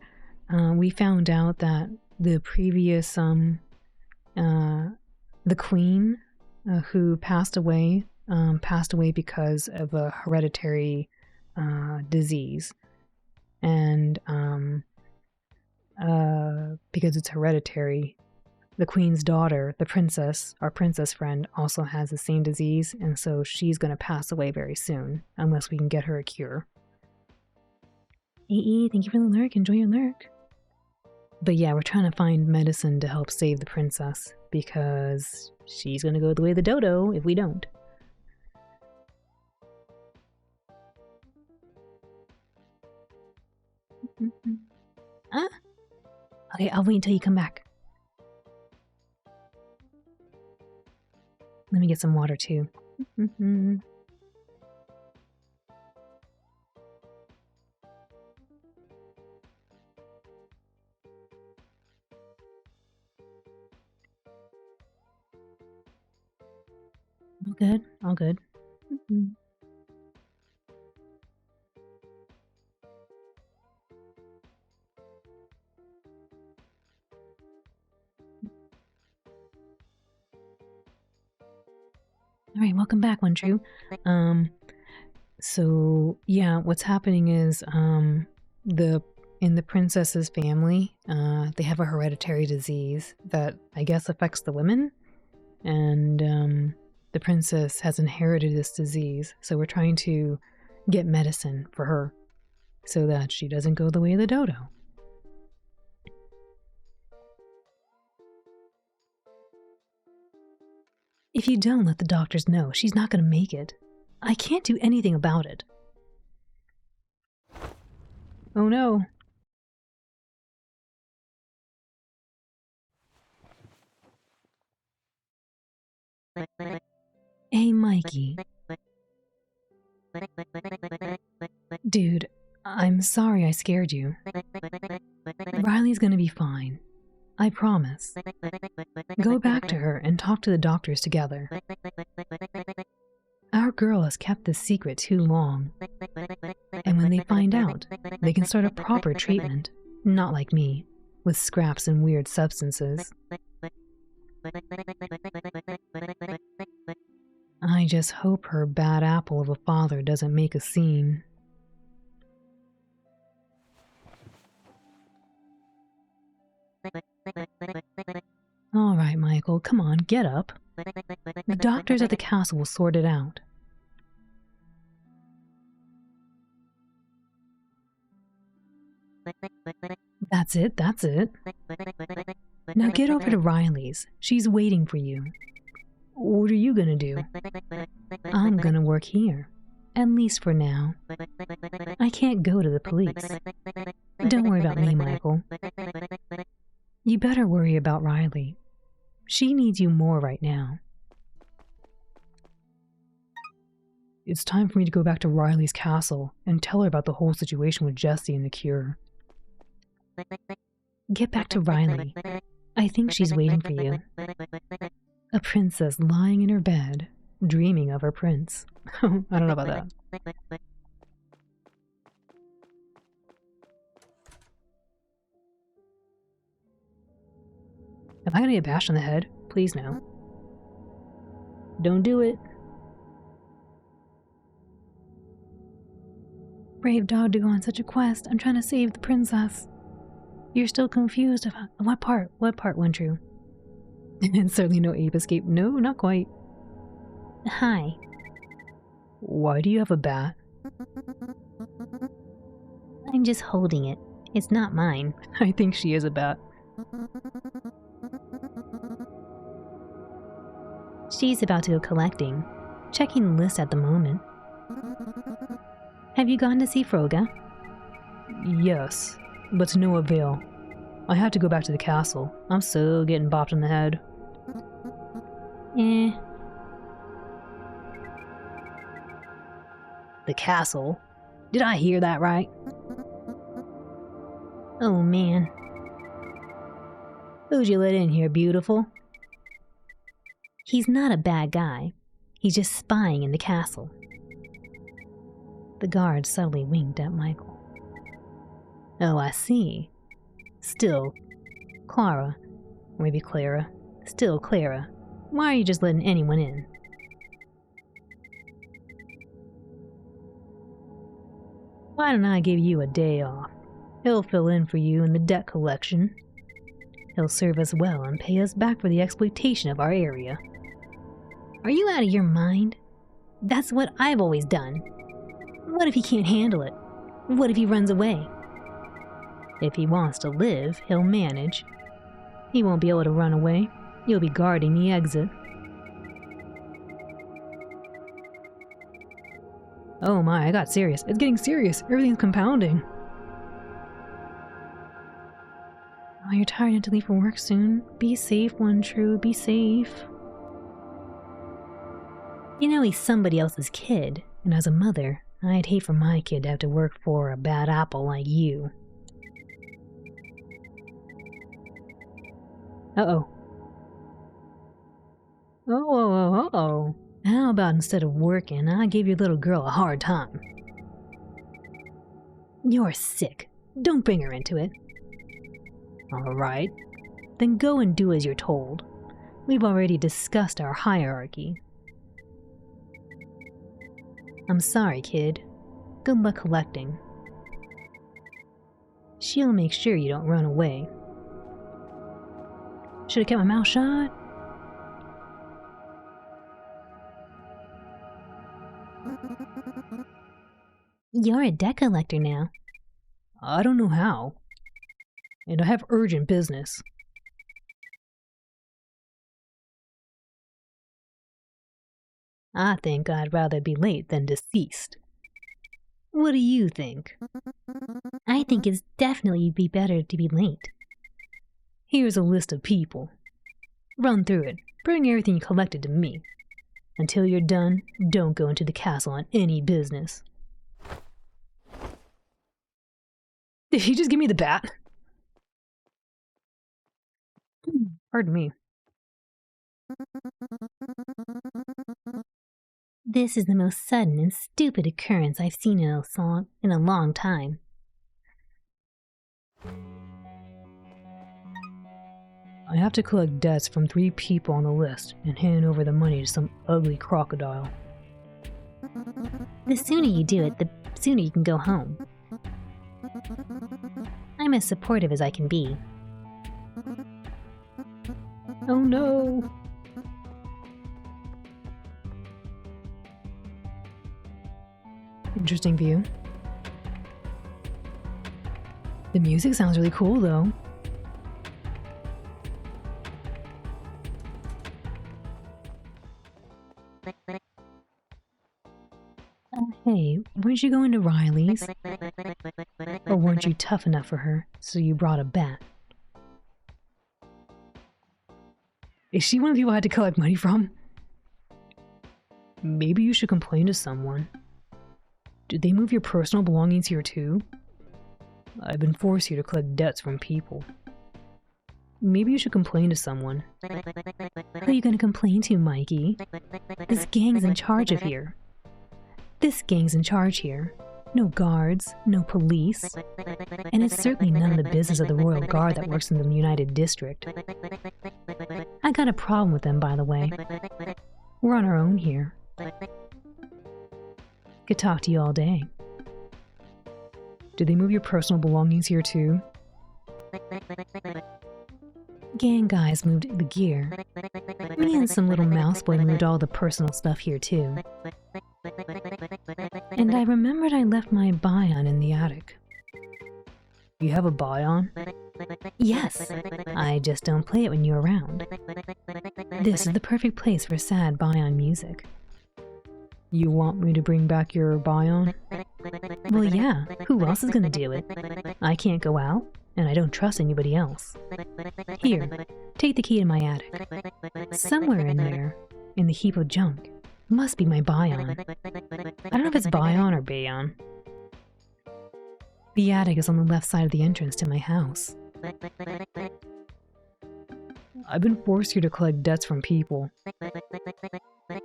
B: we found out that the previous, the queen who passed away because of a hereditary disease. And because it's hereditary, the queen's daughter, the princess, our princess friend, also has the same disease, and so she's going to pass away very soon, unless we can get her a cure. EE, thank you for the lurk. Enjoy your lurk. But yeah, we're trying to find medicine to help save the princess, because she's going to go the way of the dodo if we don't. Okay, I'll wait until you come back. Let me get some water too. All good, all good. All right, welcome back, One True. So yeah, what's happening is in the princess's family, they have a hereditary disease that I guess affects the women, and the princess has inherited this disease. So we're trying to get medicine for her so that she doesn't go the way of the dodo. If you don't let the doctors know, she's not going to make it. I can't do anything about it. Oh no. Hey, Mikey. Dude, I'm sorry I scared you. Riley's gonna be fine.
A: I promise. Go back to her and talk to the doctors together. Our girl has kept this secret too long. And when they find out, they can start a proper treatment, not like me, with scraps and weird substances. I just hope her bad apple of a father doesn't make a scene. All right, Michael, come on, get up. The doctors at the castle will sort it out. That's it, that's it. Now get over to Riley's. She's waiting for you. What are you gonna do? I'm gonna work here. At least for now. I can't go to the police. Don't worry about me, Michael. You better worry about Riley. She needs you more right now. It's time for me to go back to Riley's castle and tell her about the whole situation with Jessie and the cure. Get back to Riley. I think she's waiting for you. A princess lying in her bed, dreaming of her prince. I don't know about that. Am I gonna get bashed on the head? Please no. Don't do it. Brave dog to go on such a quest. I'm trying to save the princess. You're still confused about what part? What part went true? And certainly no ape escape. No, not quite.
B: Hi.
A: Why do you have a bat?
B: I'm just holding it. It's not mine.
A: I think she is a bat.
B: She's about to go collecting. Checking the list at the moment. Have you gone to see Froga?
A: Yes, but to no avail. I had to go back to the castle. I'm so getting bopped in the head. The castle? Did I hear that right?
B: Oh man.
A: Who'd you let in here, beautiful?
B: He's not a bad guy. He's just spying in the castle.
A: The guard subtly winked at Michael. Oh, I see. Still, Clara, or maybe Clara. Still, Clara, why are you just letting anyone in? Why don't I give you a day off? He'll fill in for you in the debt collection. He'll serve us well and pay us back for the exploitation of our area.
B: Are you out of your mind? That's what I've always done. What if he can't handle it? What if he runs away?
A: If he wants to live, he'll manage. He won't be able to run away. You'll be guarding the exit. Oh my, I got serious. It's getting serious. Everything's compounding. Oh, you're tired and have to leave for work soon. Be safe, One True. Be safe.
B: You know he's somebody else's kid.
A: And as a mother, I'd hate for my kid to have to work for a bad apple like you. Uh-oh. Oh. How about instead of working, I give your little girl a hard time?
B: You're sick. Don't bring her into it.
A: All right. Then go and do as you're told. We've already discussed our hierarchy. I'm sorry, kid. Good luck collecting. She'll make sure you don't run away. Should have kept my mouth shut.
B: You're a debt collector now.
A: I don't know how. And I have urgent business. I think I'd rather be late than deceased. What do you think?
B: I think it's definitely be better to be late.
A: Here's a list of people. Run through it. Bring everything you collected to me. Until you're done, don't go into the castle on any business. Did he just give me the bat?
C: Pardon me.
B: This is the most sudden and stupid occurrence I've seen in a long time.
C: I have to collect debts from 3 people on the list and hand over the money to some ugly crocodile.
B: The sooner you do it, the sooner you can go home. I'm as supportive as I can be.
C: Oh no! Interesting view. The music sounds really cool though. Hey, weren't you going to Riley's? Or weren't you tough enough for her, so you brought a bat? Is she one of the people I had to collect money from? Maybe you should complain to someone. Did they move your personal belongings here too? I've been forced here to collect debts from people. Maybe you should complain to someone.
B: Who are you going to complain to, Mikey? This gang's in charge of here. This gang's in charge here. No guards, no police. And it's certainly none of the business of the Royal Guard that works in the United District. I got a problem with them, by the way.
C: We're on our own here. Could talk to you all day. Did they move your personal belongings here too?
B: Gang guys moved the gear. Me and some little mouseboy moved all the personal stuff here too.
C: And I remembered I left my Bion in the attic. You have a Bion?
B: Yes, I just don't play it when you're around. This is the perfect place for sad Bion music.
C: You want me to bring back your Bion?
B: Well, yeah, who else is gonna do it? I can't go out, and I don't trust anybody else. Here, take the key to my attic. Somewhere in there, in the heap of junk, must be my Bion.
C: I don't know if it's Bion or Bayon.
B: The attic is on the left side of the entrance to my house.
C: I've been forced here to collect debts from people.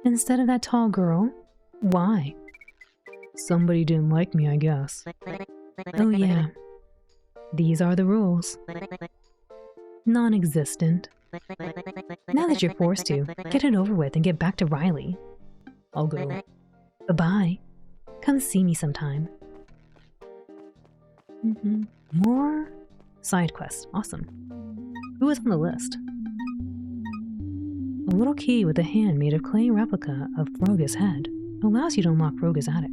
B: Instead of that tall girl? Why?
C: Somebody didn't like me, I guess.
B: Oh yeah. These are the rules. Non-existent. Now that you're forced to, get it over with and get back to Riley.
C: I'll go.
B: Bye-bye. Come see me sometime.
C: More side quests. Awesome. Who is on the list? A little key with a hand made of clay replica of Froga's head allows you to unlock Froga's attic.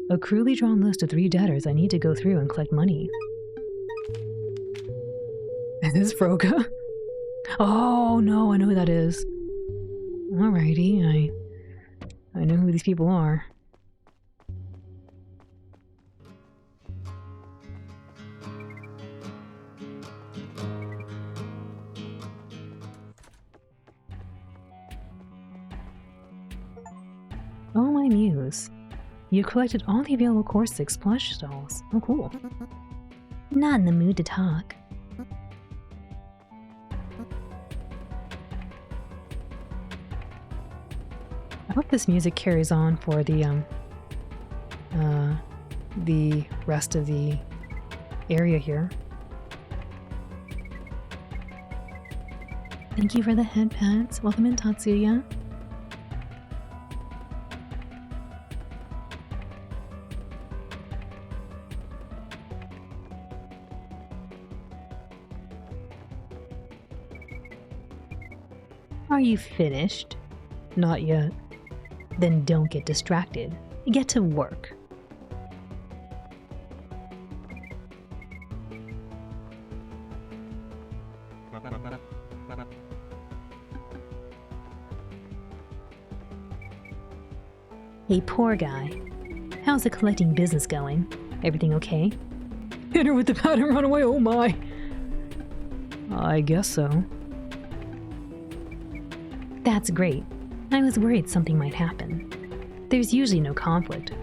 C: A crudely drawn list of 3 debtors I need to go through and collect money. Is this Froga? Oh no, I know who that is. Alrighty, I know who these people are. Oh my muse. You collected all the available Course 6 plush dolls. Oh cool.
B: Not in the mood to talk.
C: I hope this music carries on for the rest of the area here.
B: Thank you for the head pats. Welcome in, Tatsuya. Are you finished?
C: Not yet.
B: Then don't get distracted. Get to work. Hey, poor guy. How's the collecting business going? Everything okay?
C: Hit her with the bat and run away, oh my! I guess so.
B: That's great. I was worried something might happen. There's usually no conflict.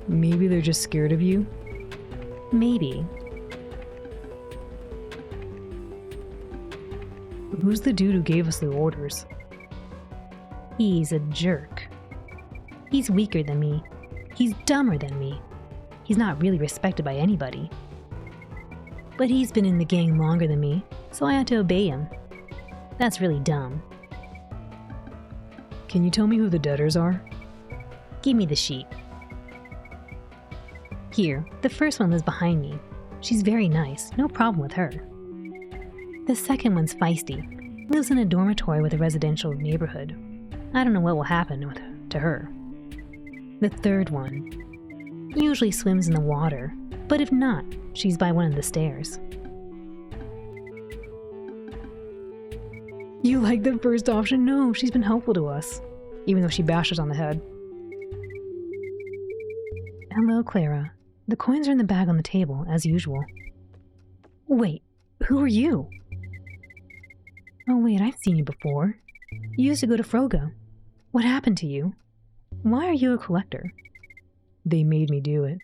C: Maybe they're just scared of you?
B: Maybe.
C: Who's the dude who gave us the orders?
B: He's a jerk. He's weaker than me. He's dumber than me. He's not really respected by anybody. But he's been in the gang longer than me, so I had to obey him. That's really dumb.
C: Can you tell me who the debtors are?
B: Give me the sheet. Here, the first one lives behind me. She's very nice, no problem with her. The second one's feisty, lives in a dormitory with a residential neighborhood. I don't know what will happen to her. The third one usually swims in the water, but if not, she's by one of the stairs.
C: You like the first option? No, she's been helpful to us, even though she bashed us on the head.
A: Hello, Clara. The coins are in the bag on the table, as usual. Wait, who are you? Oh wait, I've seen you before. You used to go to Froga. What happened to you? Why are you a collector?
C: They made me do it.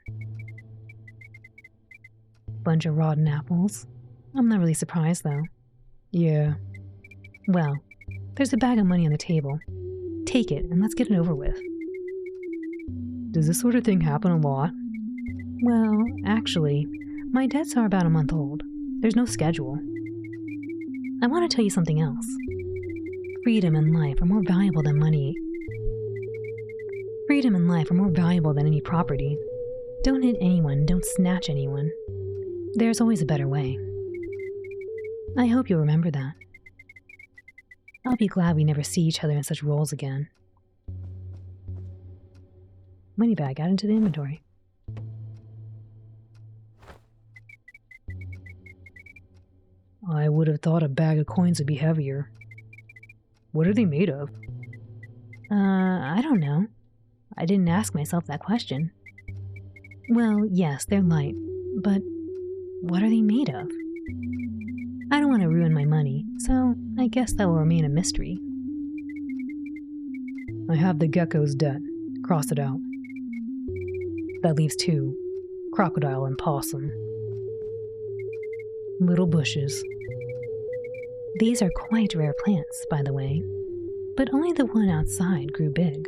A: Bunch of rotten apples. I'm not really surprised, though.
C: Yeah.
A: Well, there's a bag of money on the table. Take it, and let's get it over with.
C: Does this sort of thing happen a lot?
A: Well, actually, my debts are about a month old. There's no schedule. I want to tell you something else. Freedom and life are more valuable than money. Freedom and life are more valuable than any property. Don't hit anyone, don't snatch anyone. There's always a better way. I hope you'll remember that. I'll be glad we never see each other in such roles again.
C: Money bag, add into the inventory. I would have thought a bag of coins would be heavier. What are they made of?
A: I don't know. I didn't ask myself that question. Well, yes, they're light, but what are they made of? I don't want to ruin my money, so I guess that will remain a mystery.
C: I have the gecko's debt. Cross it out. That leaves 2. Crocodile and possum. Little bushes.
A: These are quite rare plants, by the way, but only the one outside grew big.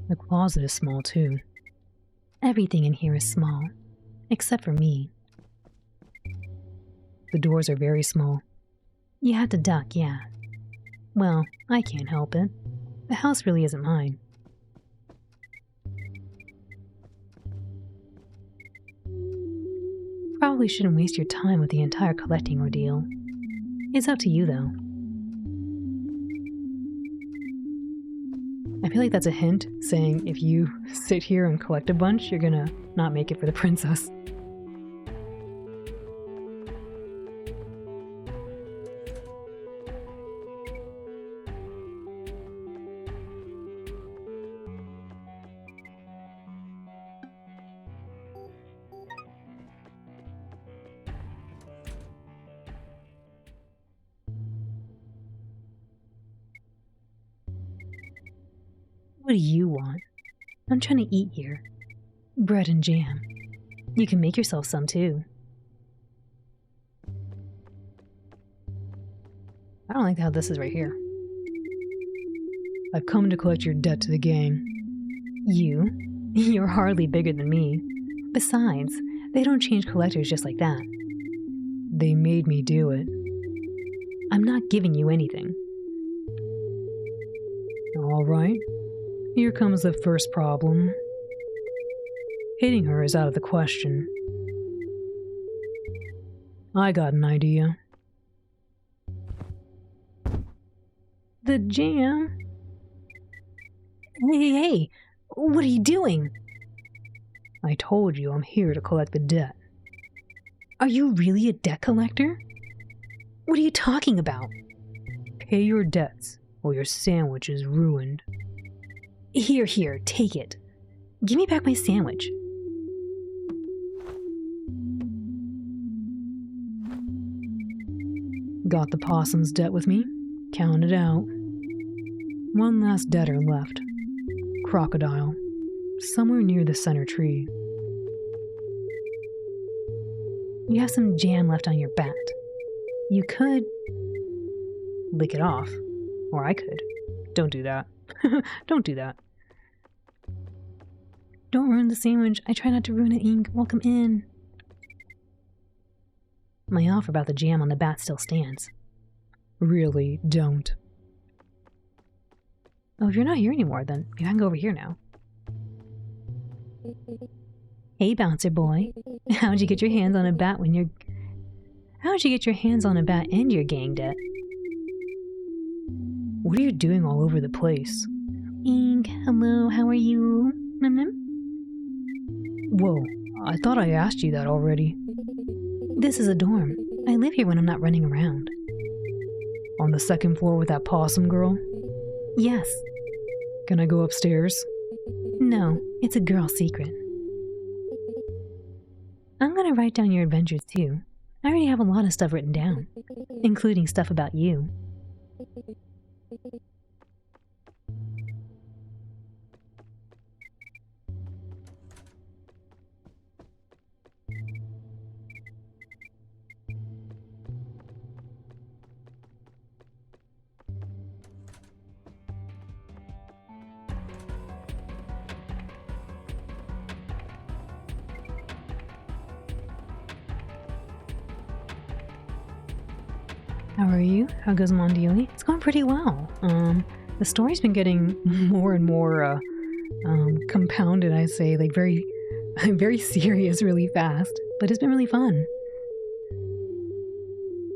C: The closet is small too.
A: Everything in here is small, except for me.
C: The doors are very small.
A: You had to duck, yeah. Well, I can't help it. The house really isn't mine. Probably shouldn't waste your time with the entire collecting ordeal. It's up to you, though.
C: I feel like that's a hint saying if you sit here and collect a bunch, you're gonna not make it for the princess.
A: What do you want? I'm trying to eat here. Bread and jam. You can make yourself some too.
C: I don't like how this is right here. I've come to collect your debt to the gang.
A: You? You're hardly bigger than me. Besides, they don't change collectors just like that.
C: They made me do it.
A: I'm not giving you anything.
C: All right. Here comes the first problem. Hitting her is out of the question. I got an idea.
A: The jam? Hey, what are you doing?
C: I told you I'm here to collect the debt.
A: Are you really a debt collector? What are you talking about?
C: Pay your debts, or your sandwich is ruined.
A: Here, take it. Give me back my sandwich.
C: Got the possum's debt with me? Count it out. One last debtor left. Crocodile. Somewhere near the center tree. You have some jam left on your bat. You could lick it off, or I could. Don't do that. Don't do that. Don't ruin the sandwich. I try not to ruin it, Ink. Welcome in. My offer about the jam on the bat still stands. Really, don't. Oh, if you're not here anymore, then maybe I can go over here now. Hey, bouncer boy. How'd you get your hands on a bat when you're... How'd you get your hands on a bat and you're ganged at? What are you doing all over the place? Ink, hello, how are you? Whoa, I thought I asked you that already. This is a dorm. I live here when I'm not running around. On the second floor with that possum girl? Yes. Can I go upstairs? No, it's a girl secret. I'm gonna write down your adventures too. I already have a lot of stuff written down, including stuff about you. How are you? How goes Mondealy? It's going pretty well. The story's been getting more and more compounded, I say, like very serious really fast, but it's been really fun.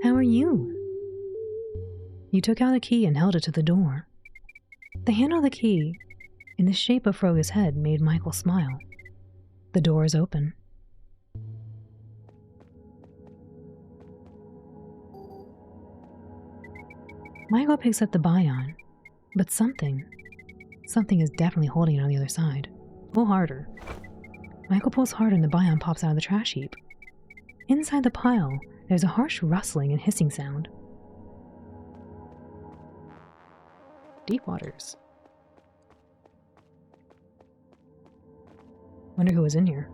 C: How are you? You took out a key and held it to the door. The handle of the key, in the shape of Froga's head, made Michael smile. The door is open. Michael picks up the bion, but something is definitely holding it on the other side. Pull harder. Michael pulls harder and the bion pops out of the trash heap. Inside the pile, there's a harsh rustling and hissing sound. Deep waters. Wonder who was in here.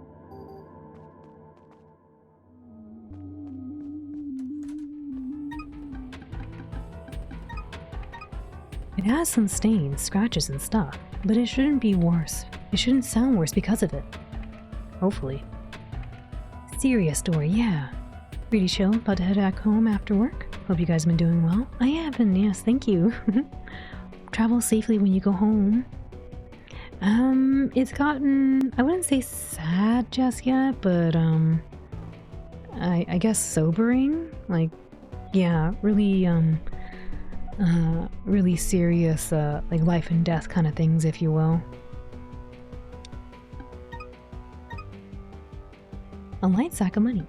C: It has some stains, scratches, and stuff, but it shouldn't be worse. It shouldn't sound worse because of it. Hopefully. Serious story, yeah. Pretty chill, about to head back home after work. Hope you guys have been doing well. I have been, yes, thank you. Travel safely when you go home. It's gotten, I wouldn't say sad just yet, but, I guess sobering. Like, yeah, really, really serious, like life and death kind of things, if you will. A light sack of money.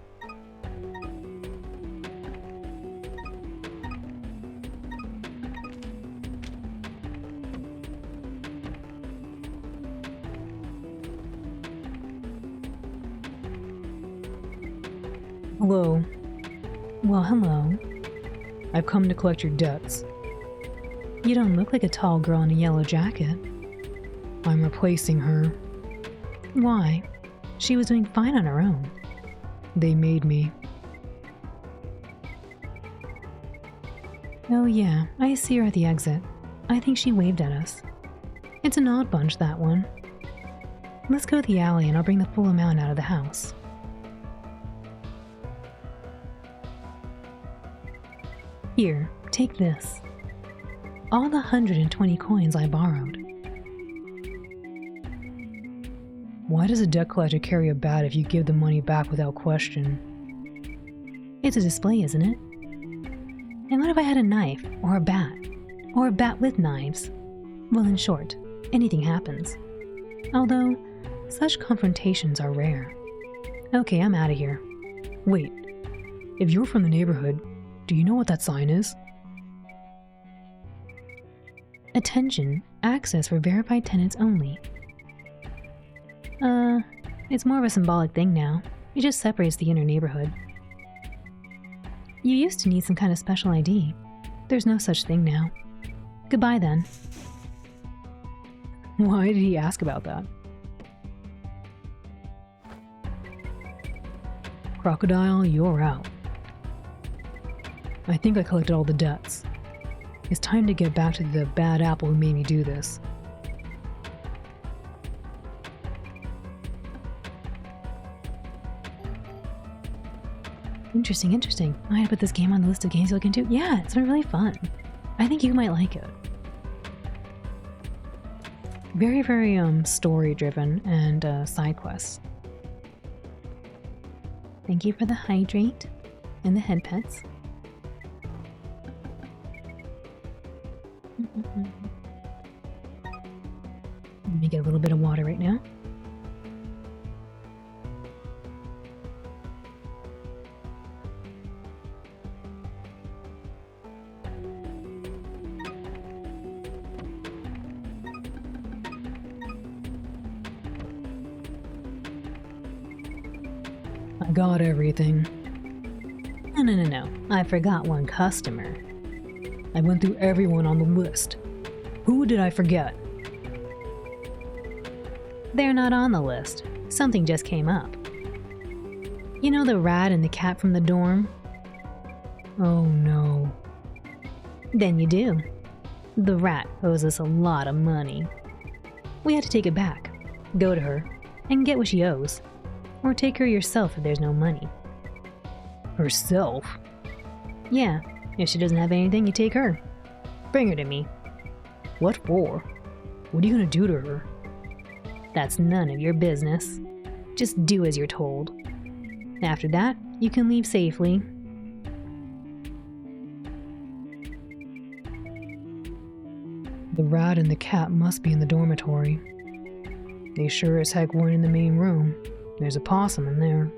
C: Hello. Well, hello. I've come to collect your debts. You don't look like a tall girl in a yellow jacket. I'm replacing her. Why? She was doing fine on her own. They made me. Oh yeah, I see her at the exit. I think she waved at us. It's an odd bunch, that one. Let's go to the alley and I'll bring the full amount out of the house. Here, take this. All the 120 coins I borrowed. Why does a debt collector carry a bat if you give the money back without question? It's a display, isn't it? And what if I had a knife, or a bat? Or a bat with knives? Well, in short, anything happens. Although, such confrontations are rare. Okay, I'm out of here. Wait, if you're from the neighborhood, do you know what that sign is? Attention, access for verified tenants only. It's more of a symbolic thing now. It just separates the inner neighborhood. You used to need some kind of special ID. There's no such thing now. Goodbye then. Why did he ask about that? Crocodile, you're out. I think I collected all the debts. It's time to get back to the bad apple who made me do this. Interesting. I had to put this game on the list of games to look into. Yeah, it's been really fun. I think you might like it. Very, very story-driven and side quests. Thank you for the hydrate and the head pets. Let me get a little bit of water right now. I got everything.
B: No. I forgot one customer.
C: I went through everyone on the list. Who did I forget?
B: They're not on the list. Something just came up. You know the rat and the cat from the dorm?
C: Oh no.
B: Then you do. The rat owes us a lot of money. We had to take it back, go to her, and get what she owes. Or take her yourself if there's no money.
C: Herself?
B: Yeah, if she doesn't have anything, you take her. Bring her to me.
C: What for? What are you gonna do to her?
B: That's none of your business. Just do as you're told. After that, you can leave safely.
C: The rat and the cat must be in the dormitory. They sure as heck weren't in the main room. There's a possum in there.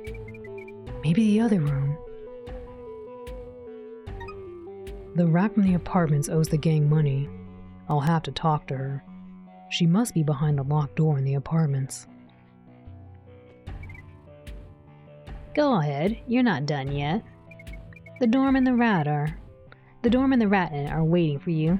C: Maybe the other room. The rat from the apartments owes the gang money. I'll have to talk to her. She must be behind the locked door in the apartments.
B: Go ahead, you're not done yet. The dorm and the rat are waiting for you.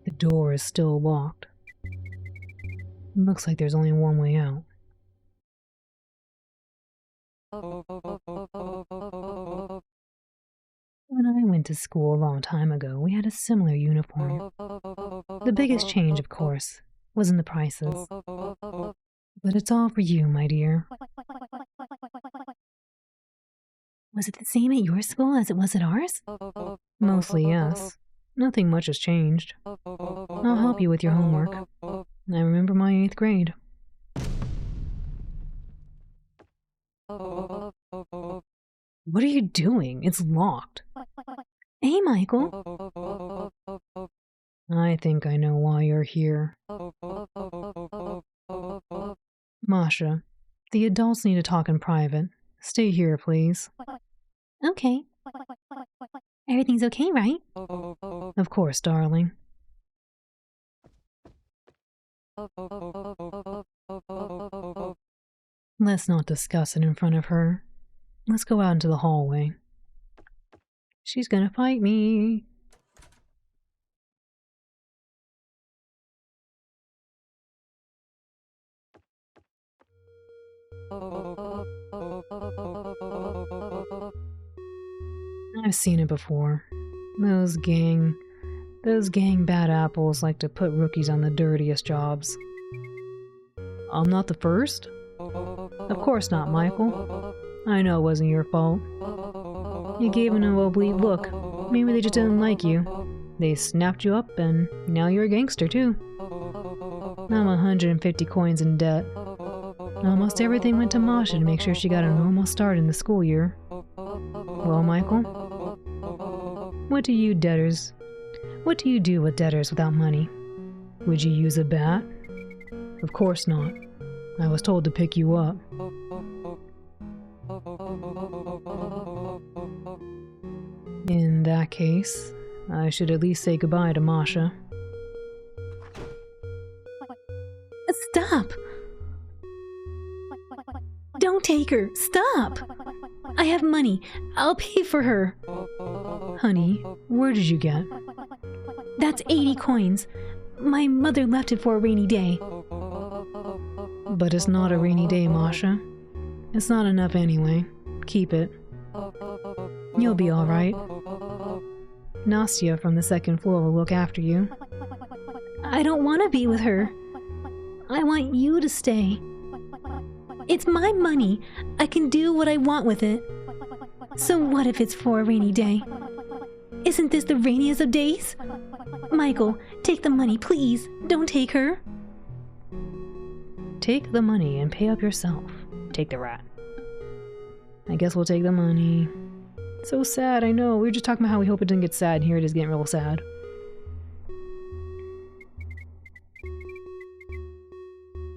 C: The door is still locked. Looks like there's only one way out. When I went to school a long time ago, we had a similar uniform. The biggest change, of course, was in the prices. But it's all for you, my dear.
B: Was it the same at your school as it was at ours?
C: Mostly, yes. Nothing much has changed. I'll help you with your homework. I remember my 8th grade. What are you doing? It's locked.
B: Hey, Michael.
C: I think I know why you're here. Masha, the adults need to talk in private. Stay here, please.
B: Okay. Everything's okay, right?
C: Of course, darling. Let's not discuss it in front of her. Let's go out into the hallway. She's gonna fight me. I've seen it before. Those gang bad apples like to put rookies on the dirtiest jobs. I'm not the first? Of course not, Michael. I know it wasn't your fault. You gave them an oblique look. Maybe they just didn't like you. They snapped you up and now you're a gangster too. I'm 150 coins in debt. Almost everything went to Masha to make sure she got a normal start in the school year. Well, Michael? What do you debtors What do you do with debtors without money? Would you use a bat? Of course not. I was told to pick you up. In that case, I should at least say goodbye to Masha.
B: Stop! Don't take her! Stop! I have money. I'll pay for her.
C: Honey, where did you get?
B: That's 80 coins. My mother left it for a rainy day.
C: But it's not a rainy day, Masha. It's not enough anyway. Keep it. You'll be all right. Nastya from the second floor will look after you.
B: I don't want to be with her. I want you to stay. It's my money. I can do what I want with it. So what if it's for a rainy day? Isn't this the rainiest of days? Michael, take the money, please. Don't take her.
C: Take the money and pay up yourself. Take the rat. I guess we'll take the money. So sad, I know. We were just talking about how we hope it didn't get sad, and here it is getting real sad.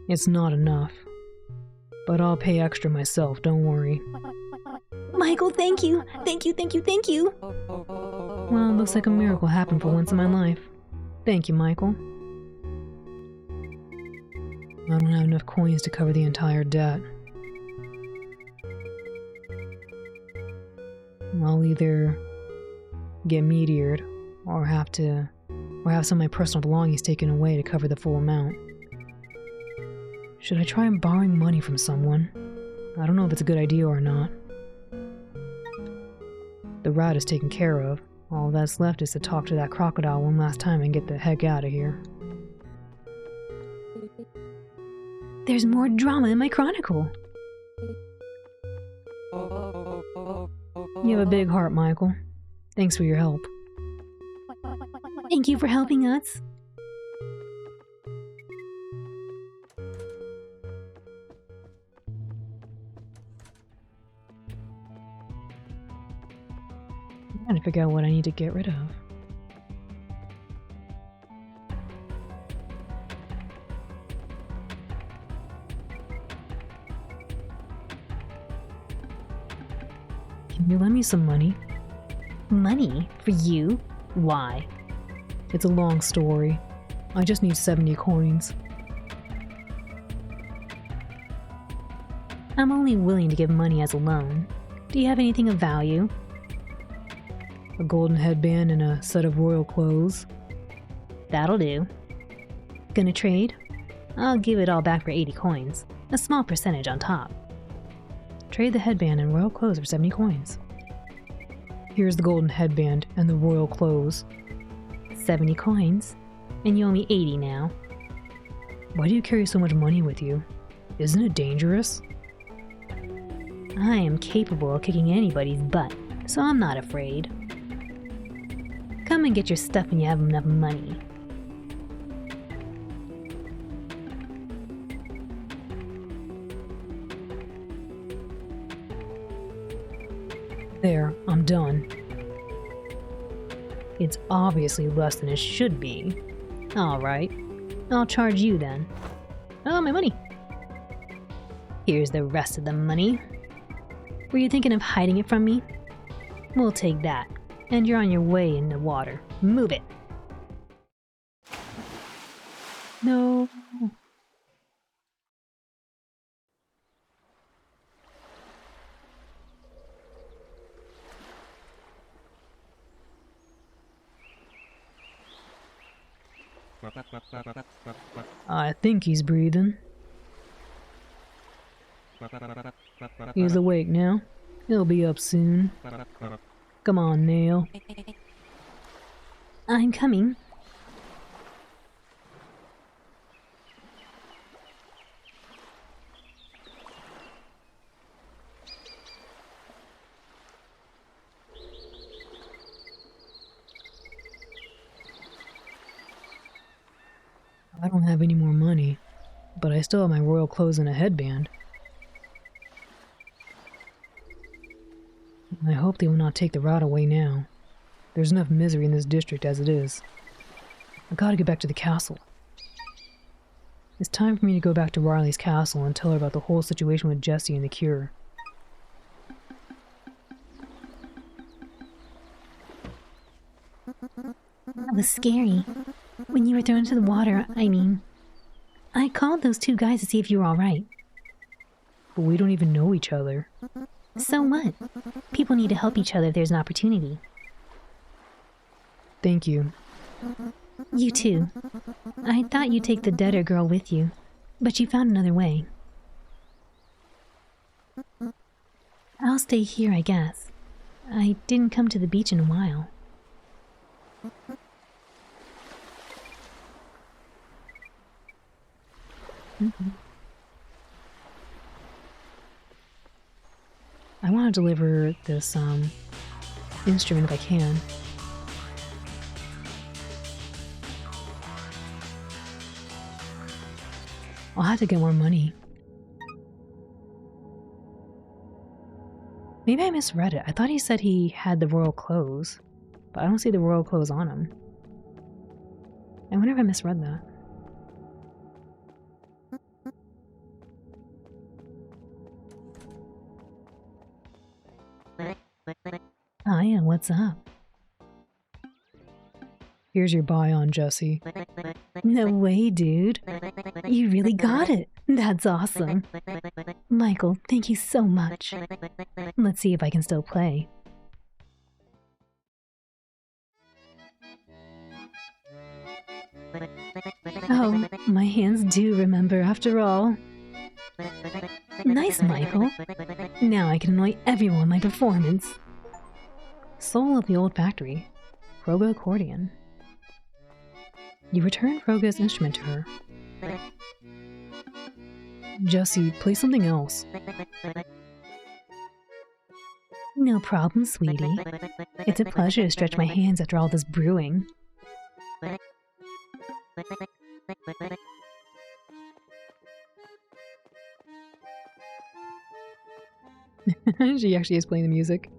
C: It's not enough. But I'll pay extra myself, don't worry.
B: Michael, thank you. Thank you, thank you, thank you.
C: Well, it looks like a miracle happened for once in my life. Thank you, Michael. I don't have enough coins to cover the entire debt. I'll either get meteored or have some of my personal belongings taken away to cover the full amount. Should I try borrowing money from someone? I don't know if it's a good idea or not. The rat is taken care of. All that's left is to talk to that crocodile one last time and get the heck out of here.
B: There's more drama in my chronicle.
C: You have a big heart, Michael. Thanks for your help.
B: Thank you for helping us.
C: I'm trying to figure out what I need to get rid of. Can you lend me some money?
B: Money? For you? Why?
C: It's a long story. I just need 70 coins.
B: I'm only willing to give money as a loan. Do you have anything of value?
C: A golden headband and a set of royal clothes.
B: That'll do. Gonna trade? I'll give it all back for 80 coins. A small percentage on top.
C: Trade the headband and royal clothes for 70 coins. Here's the golden headband and the royal clothes.
B: 70 coins? And you owe me 80 now.
C: Why do you carry so much money with you? Isn't it dangerous?
B: I am capable of kicking anybody's butt, so I'm not afraid. Come and get your stuff when you have enough money.
C: There, I'm done. It's obviously less than it should be.
B: Alright, I'll charge you then. Oh, my money. Here's the rest of the money. Were you thinking of hiding it from me? We'll take that, and you're on your way in the water. Move it.
C: No. I think he's breathing. He's awake now. He'll be up soon. Come on, Nail.
B: I'm coming.
C: I don't have any more money, but I still have my royal clothes and a headband. I hope they will not take the rat away now. There's enough misery in this district as it is. I gotta get back to the castle. It's time for me to go back to Riley's castle and tell her about the whole situation with Jesse and the cure.
B: That was scary. When you were thrown into the water, I called those two guys to see if you were alright.
C: But we don't even know each other.
B: So what? People need to help each other if there's an opportunity.
C: Thank you.
B: You too. I thought you'd take the deader girl with you, but you found another way. I'll stay here, I guess. I didn't come to the beach in a while.
C: I want to deliver this instrument if I can. I'll have to get more money. Maybe I misread it. I thought he said he had the royal clothes, but I don't see the royal clothes on him. I wonder if I misread that.
B: Aya, what's up?
C: Here's your buy on, Jesse.
B: No way, dude. You really got it. That's awesome. Michael, thank you so much. Let's see if I can still play. Oh, my hands do remember after all. Nice, Michael. Now I can annoy everyone with my performance.
C: Soul of the old factory. Froga accordion. You return Froga's instrument to her. Jesse, play something else.
B: No problem, sweetie. It's a pleasure to stretch my hands after all this brewing.
C: She actually is playing the music.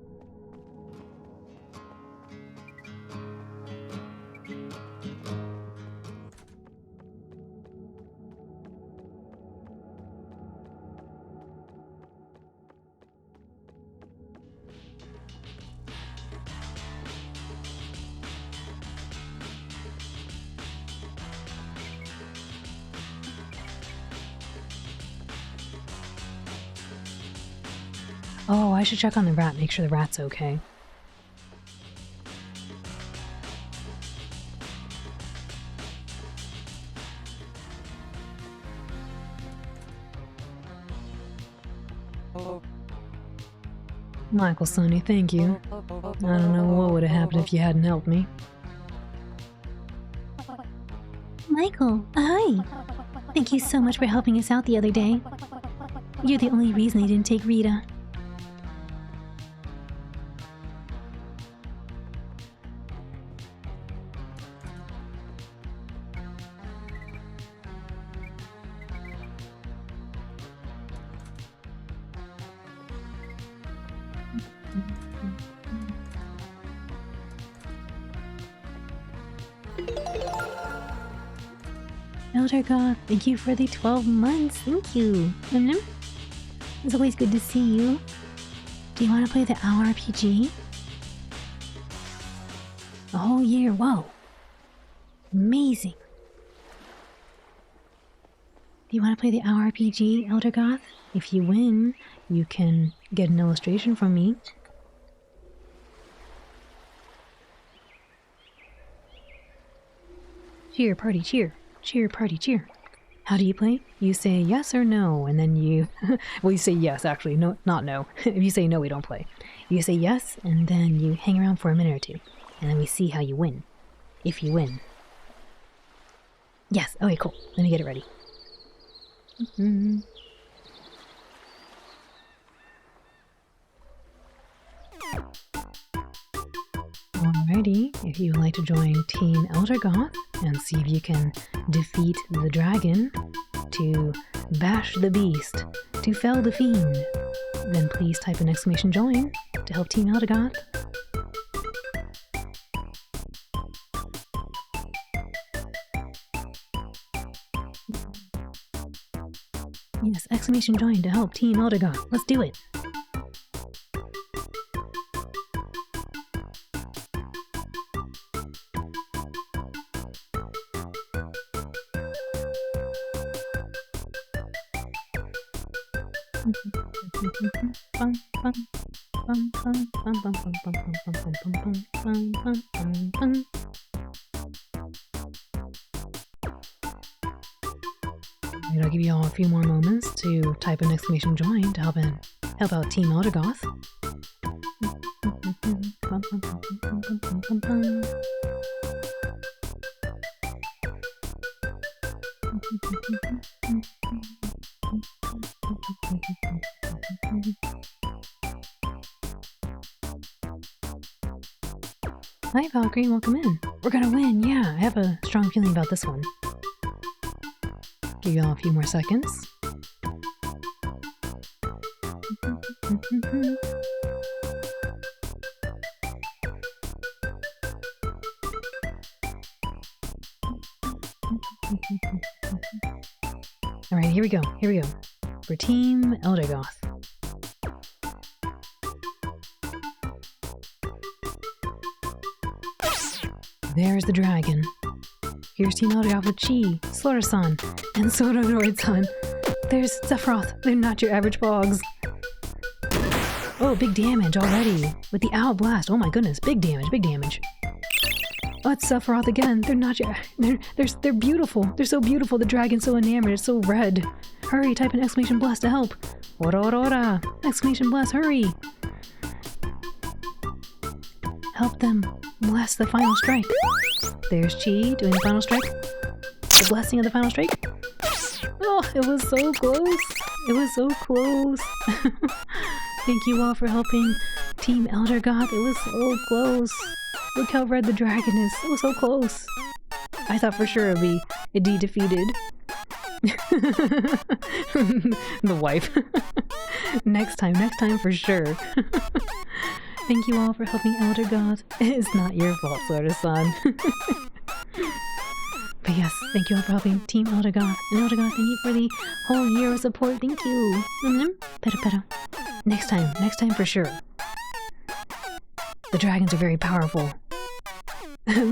C: Oh, I should check on the rat, make sure the rat's okay. Michael, Sonny, thank you. I don't know what would have happened if you hadn't helped me.
B: Michael, hi! Thank you so much for helping us out the other day. You're the only reason they didn't take Rita. Elder God, thank you for the 12 months. Thank you. It's always good to see you. Do you want to play the Hour RPG? A whole year, whoa. Amazing. Do you want to play the Hour RPG, Elder Goth? If you win, you can get an illustration from me.
C: Cheer, party, cheer. Cheer, party, cheer. How do you play? You say yes or no, and then you... well, you say yes, actually. No, not no. If you say no, we don't play. You say yes, and then you hang around for a minute or two, and then we see how you win. If you win. Yes. Okay, cool. Let me get it ready. Alrighty, if you would like to join Team Elder Goth and see if you can defeat the dragon, to bash the beast, to fell the fiend, then please type an exclamation join to help Team Elder Goth. Yes, exclamation join to help Team Eldegoth. Let's do it. I'll give you all a few more moments to type an exclamation join to help out Team Eldegoth. Hi Valkyrie, welcome in. We're gonna win, yeah, I have a strong feeling about this one. Give you all a few more seconds. Alright, here we go. For Team Eldegoth. There's the dragon. Here's Team Eldegoth with Chi, Slaughter-san, and Sododroid-san. There's Sephiroth. They're not your average bogs. Oh, big damage already. With the Owl Blast. Oh my goodness, big damage. Oh, it's Sephiroth again. They're not your... They're beautiful. They're so beautiful. The dragon's so enamored. It's so red. Hurry, type an exclamation blast to help. Ora. Exclamation blast, hurry. Help them bless the final strike. There's Chi doing the final strike. The blessing of the final strike. Oh, it was so close. Thank you all for helping Team Eldegoth. It was so close. Look how red the dragon is. It was so close. I thought for sure it'd be defeated. The wife. Next time for sure. Thank you all for helping Eldegoth. It's not your fault, Slaughter-san. But yes, thank you all for helping Team Eldegoth. And Eldegoth, thank you for the whole year of support. Thank you. Peta. Next time for sure. The dragons are very powerful.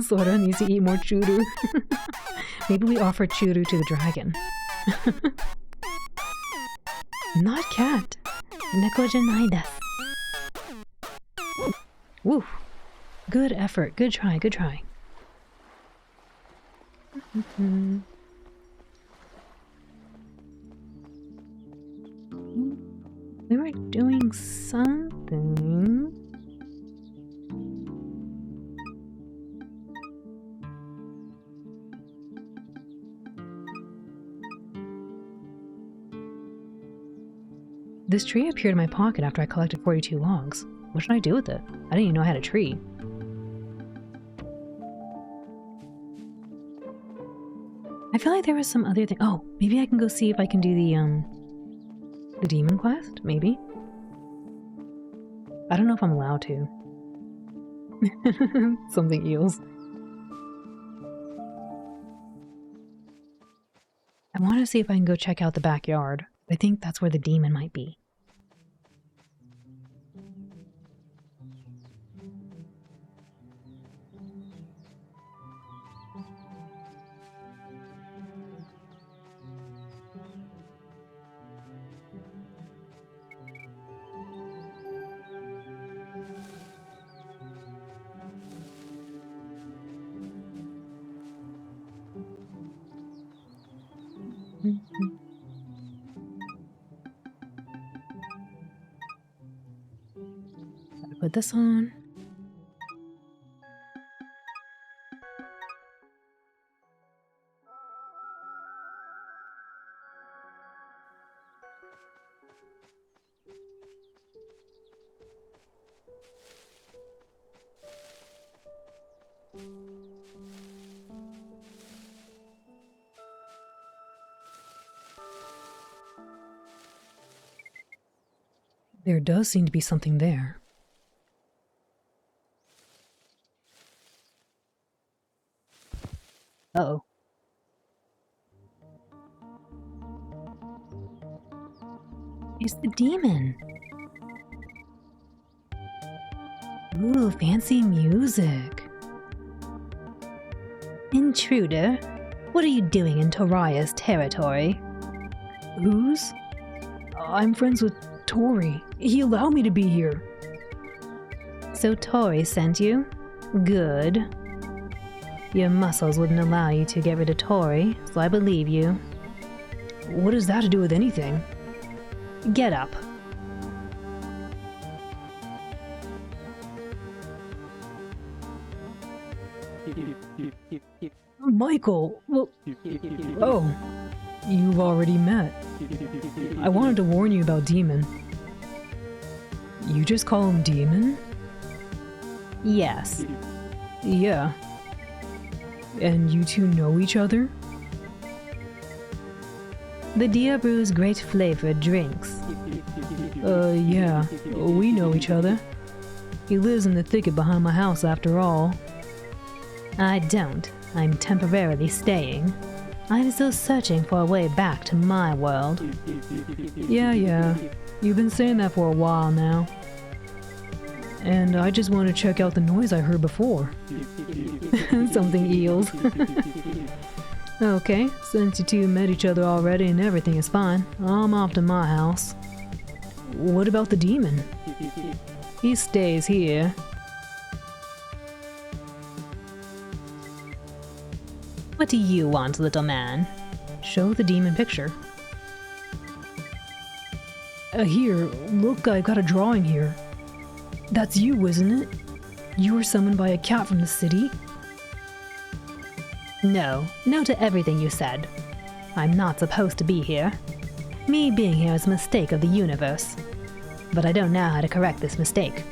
C: Sora needs to eat more churu. Maybe we offer churu to the dragon. Not cat. Nekojanai desu. Woo! Good effort. Good try. We were doing something. This tree appeared in my pocket after I collected 42 logs. What should I do with it? I didn't even know I had a tree. I feel like there was some other thing. Oh, maybe I can go see if I can do the demon quest? Maybe? I don't know if I'm allowed to. Something eels. I want to see if I can go check out the backyard. I think that's where the demon might be. Gotta put this on. There does seem to be something there. Uh-oh. It's the demon. Ooh, fancy music.
B: Intruder, what are you doing in Toria's territory?
C: Whose? I'm friends with Tori. He allowed me to be here.
B: So Tori sent you? Good. Your muscles wouldn't allow you to get rid of Tori, so I believe you.
C: What does that have to do with anything?
B: Get up.
C: Michael, well... Oh, you've already met. I wanted to warn you about Demon. You just call him Demon?
B: Yes.
C: Yeah. And you two know each other?
B: The Dia brews great flavored drinks.
C: Yeah, we know each other. He lives in the thicket behind my house after all.
B: I don't. I'm temporarily staying. I'm still searching for a way back to my world.
C: Yeah. You've been saying that for a while now. And I just want to check out the noise I heard before. Something eels. Okay, since you two met each other already and everything is fine, I'm off to my house. What about the demon? He stays here.
B: What do you want, little man?
C: Show the demon picture. Here, look, I got a drawing here. That's you, isn't it? You were summoned by a cat from the city?
B: No to everything you said. I'm not supposed to be here. Me being here is a mistake of the universe. But I don't know how to correct this mistake.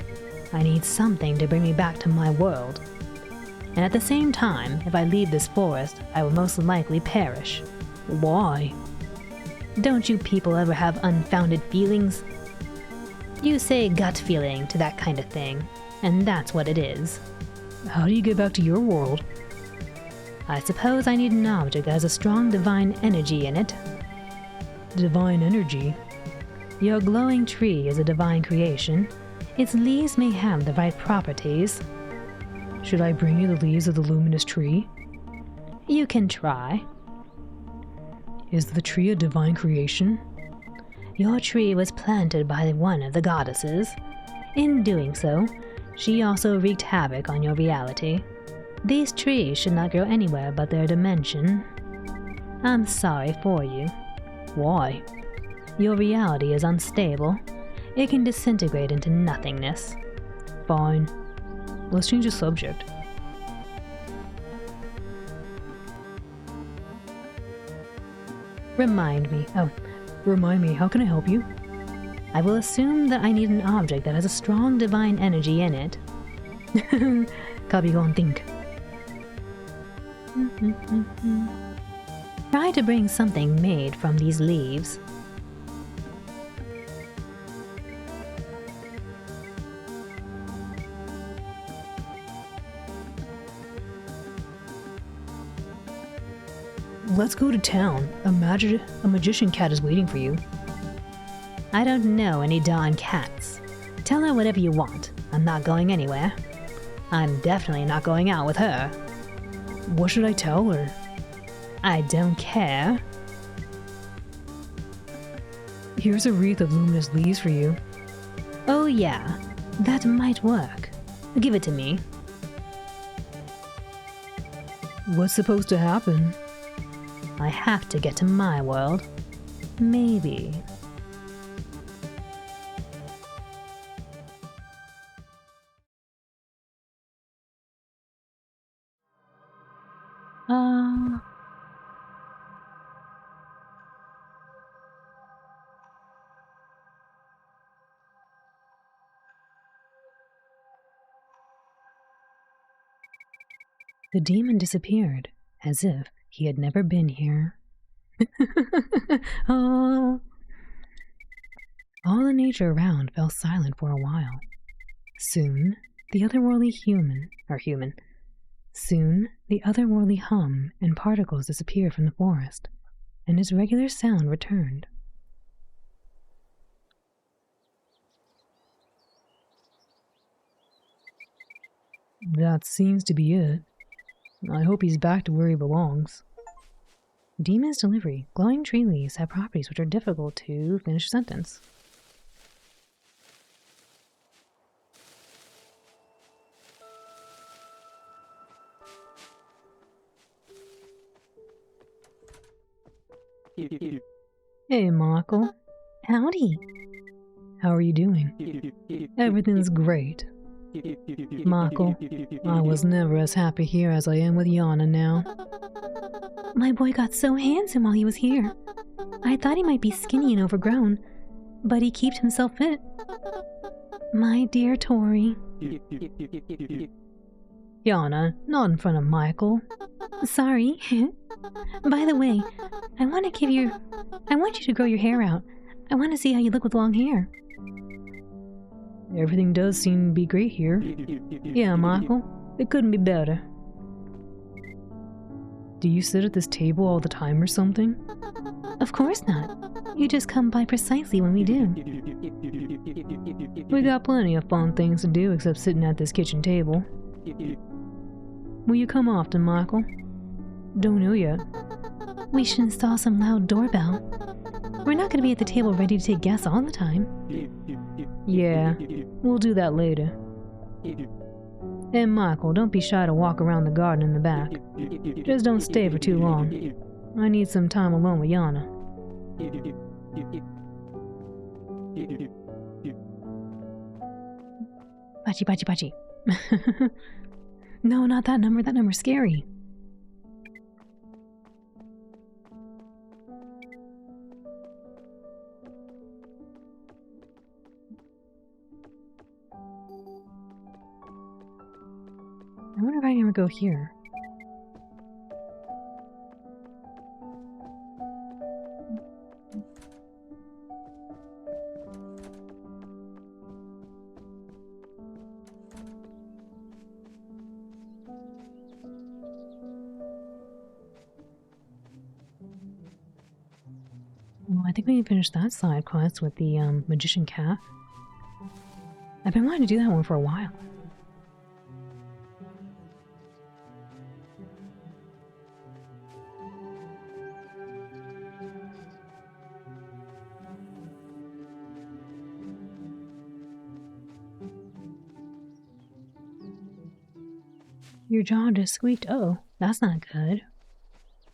B: I need something to bring me back to my world. And at the same time, if I leave this forest, I will most likely perish.
C: Why?
B: Don't you people ever have unfounded feelings? You say gut feeling to that kind of thing, and that's what it is.
C: How do you get back to your world?
B: I suppose I need an object that has a strong divine energy in it.
C: Divine energy?
B: Your glowing tree is a divine creation. Its leaves may have the right properties.
C: Should I bring you the leaves of the luminous tree?
B: You can try.
C: Is the tree a divine creation?
B: Your tree was planted by one of the goddesses. In doing so, she also wreaked havoc on your reality. These trees should not grow anywhere but their dimension. I'm sorry for you.
C: Why?
B: Your reality is unstable. It can disintegrate into nothingness.
C: Fine. Let's change the subject.
B: Remind me,
C: how can I help you?
B: I will assume that I need an object that has a strong divine energy in it.
C: Copy, go and think.
B: Try to bring something made from these leaves.
C: Let's go to town. A magician cat is waiting for you.
B: I don't know any darn cats. Tell her whatever you want. I'm not going anywhere. I'm definitely not going out with her.
C: What should I tell her?
B: I don't care.
C: Here's a wreath of luminous leaves for you.
B: Oh yeah, that might work. Give it to me.
C: What's supposed to happen?
B: I have to get to my world. Maybe.
C: The demon disappeared, as if he had never been here. All the nature around fell silent for a while. Soon, the otherworldly hum and particles disappeared from the forest, and its regular sound returned. That seems to be it. I hope he's back to where he belongs.
A: Demon's delivery. Glowing tree leaves have properties which are difficult to finish a sentence. Hey, Michael.
B: Howdy.
C: How are you doing? Everything's great. Michael, I was never as happy here as I am with Yana now.
B: My boy got so handsome while he was here. I thought he might be skinny and overgrown, but he keeps himself fit. My dear Tori.
C: Yana, not in front of Michael.
B: Sorry. By the way, I want you to grow your hair out. I want to see how you look with long hair.
C: Everything does seem to be great here. Yeah, Michael, it couldn't be better. Do you sit at this table all the time or something?
B: Of course not. You just come by precisely when we do.
C: We got plenty of fun things to do except sitting at this kitchen table. Will you come often, Michael? Don't know yet.
B: We should install some loud doorbell. We're not going to be at the table ready to take guests all the time.
C: Yeah, we'll do that later. And Michael, don't be shy to walk around the garden in the back. Just don't stay for too long. I need some time alone with Yana.
A: Bachi. No, not that number. That number's scary. I wonder if I can ever go here. Well, I think we can finish that side quest with the magician cat. I've been wanting to do that one for a while. Your jaw just squeaked. Oh, that's not good.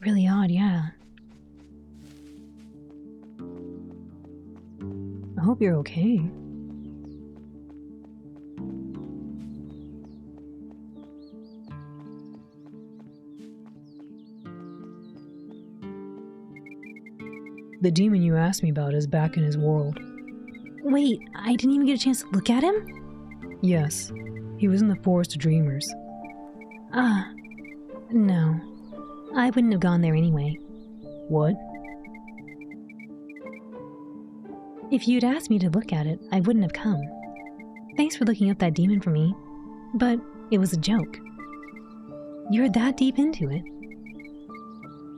A: Really odd, yeah. I hope you're okay. The demon you asked me about is back in his world.
B: Wait, I didn't even get a chance to look at him?
C: Yes, he was in the Forest of Dreamers.
B: No. I wouldn't have gone there anyway.
C: What?
B: If you'd asked me to look at it, I wouldn't have come. Thanks for looking up that demon for me, but it was a joke. You're that deep into it.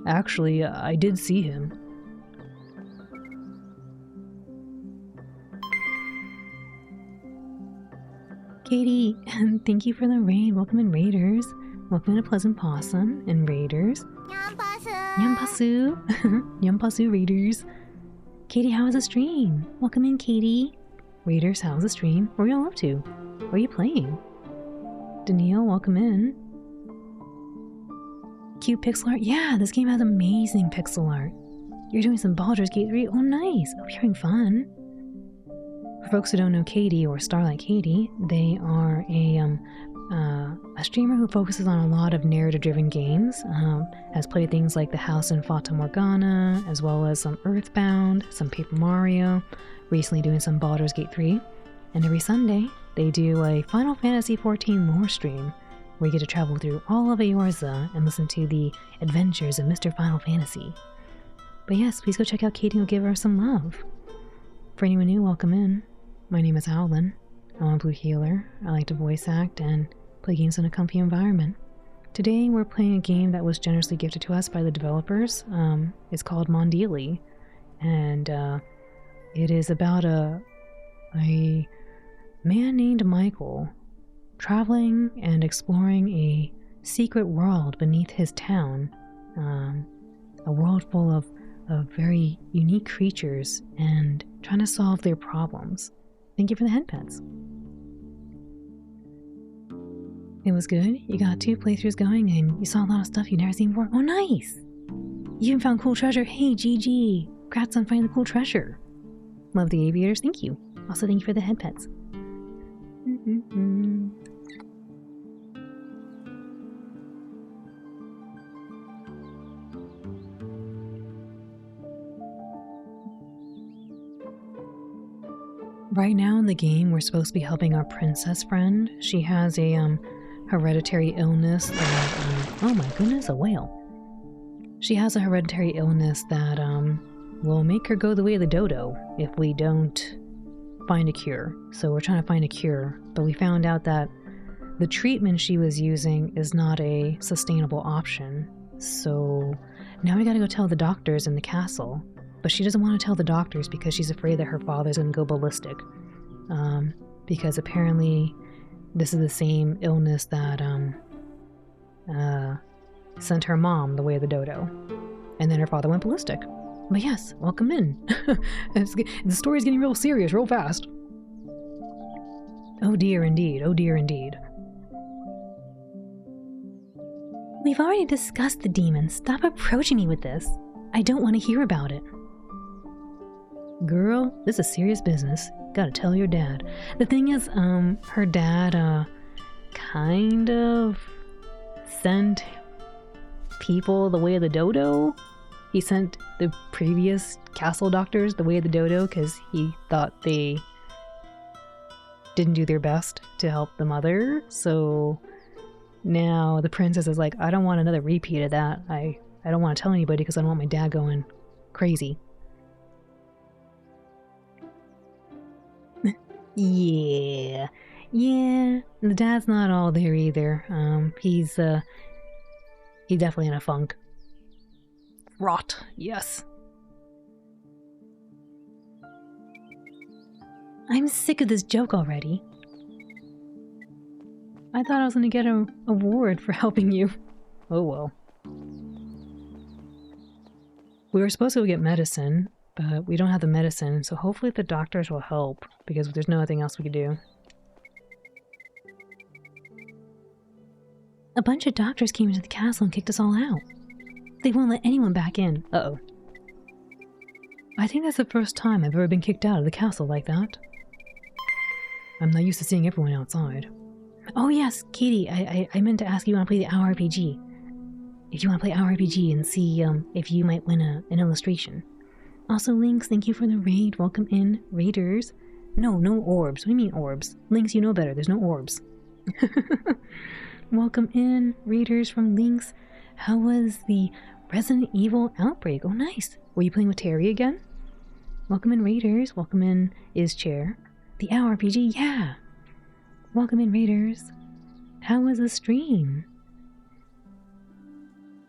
C: Actually, I did see him.
B: Katie, thank you for the raid. Welcome in, Raiders. Welcome to Pleasant Possum and Raiders. Yampasu! Yampasu, Raiders. Katie, how was the stream? Welcome in, Katie. Raiders, how was the stream? What are y'all up to? What are you playing? Danielle, welcome in. Cute pixel art? Yeah, this game has amazing pixel art. You're doing some Baldur's Gate 3? Oh, nice. Hope you're having fun. For folks who don't know Katie or Starlight Katie, they are a streamer who focuses on a lot of narrative-driven games, has played things like The House in Fata Morgana, as well as some Earthbound, some Paper Mario, recently doing some Baldur's Gate 3, and every Sunday they do a Final Fantasy XIV lore stream, where you get to travel through all of Eorza and listen to the adventures of Mr. Final Fantasy. But yes, please go check out Katie and give her some love. For anyone new, welcome in. My name is Howlin. I'm a blue healer. I like to voice act and play games in a comfy environment. Today we're playing a game that was generously gifted to us by the developers. It's called Mondealy, and it is about a man named Michael
A: traveling and exploring a secret world beneath his town, a world full of very unique creatures, and trying to solve their problems. Thank you for the head pets. It was good. You got 2 playthroughs going and you saw a lot of stuff you've never seen before. Oh, nice! You even found cool treasure. Hey, GG. Congrats on finding the cool treasure. Love the aviators. Thank you. Also, thank you for the head pets. Right now in the game, we're supposed to be helping our princess friend. She has a hereditary illness that, oh my goodness, a whale. She has a hereditary illness that will make her go the way of the dodo if we don't find a cure. So we're trying to find a cure, but we found out that the treatment she was using is not a sustainable option. So now we gotta go tell the doctors in the castle. But she doesn't want to tell the doctors because she's afraid that her father's going to go ballistic. Because apparently this is the same illness that sent her mom the way of the dodo. And then her father went ballistic. But yes, welcome in. The story's getting real serious real fast. Oh dear indeed, oh dear indeed.
B: We've already discussed the demon. Stop approaching me with this. I don't want to hear about it.
A: Girl, this is serious business. Gotta tell your dad. The thing is, her dad, kind of sent people the way of the dodo. He sent the previous castle doctors the way of the dodo because he thought they didn't do their best to help the mother. So now the princess is like, I don't want another repeat of that. I don't want to tell anybody because I don't want my dad going crazy. Yeah. The dad's not all there either. He's definitely in a funk. Rot, yes.
B: I'm sick of this joke already.
A: I thought I was gonna get an award for helping you. Oh well. We were supposed to go get medicine, but we don't have the medicine, so hopefully the doctors will help, because there's nothing else we could do.
B: A bunch of doctors came into the castle and kicked us all out. They won't let anyone back in.
A: Uh-oh. I think that's the first time I've ever been kicked out of the castle like that. I'm not used to seeing everyone outside.
B: Oh yes, Katie, I meant to ask you want to play the Our RPG. If you want to play Our RPG and see if you might win an illustration. Also, Lynx, thank you for the raid. Welcome in, raiders. No orbs. What do you mean orbs? Lynx, you know better. There's no orbs. Welcome in, raiders from Lynx. How was the Resident Evil Outbreak? Oh, nice.
A: Were you playing with Terry again?
B: Welcome in, raiders. Welcome in, Is Chair. The Our RPG, yeah. Welcome in, raiders. How was the stream?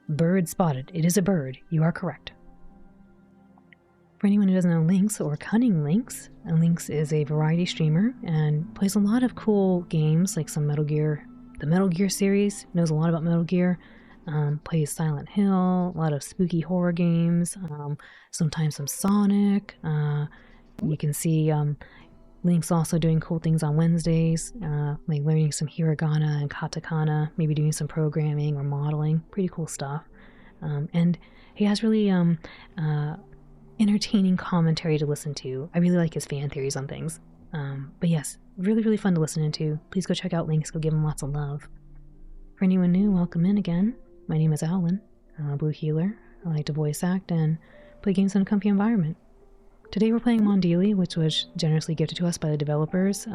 A: Bird spotted. It is a bird. You are correct.
B: For anyone who doesn't know Lynx or Cunning Lynx, Lynx is a variety streamer and plays a lot of cool games like some Metal Gear. The Metal Gear series, knows a lot about Metal Gear, plays Silent Hill, a lot of spooky horror games, sometimes some Sonic. You can see Lynx also doing cool things on Wednesdays, like learning some hiragana and katakana, maybe doing some programming or modeling, pretty cool stuff. And he has really entertaining commentary to listen to. I really like his fan theories on things. But yes, really fun to listen to. Please go check out Lynx, go give him lots of love. For anyone new, welcome in again. My name is Alan, Blue Healer. I like to voice act and play games in a comfy environment. Today we're playing Mondealy, which was generously gifted to us by the developers,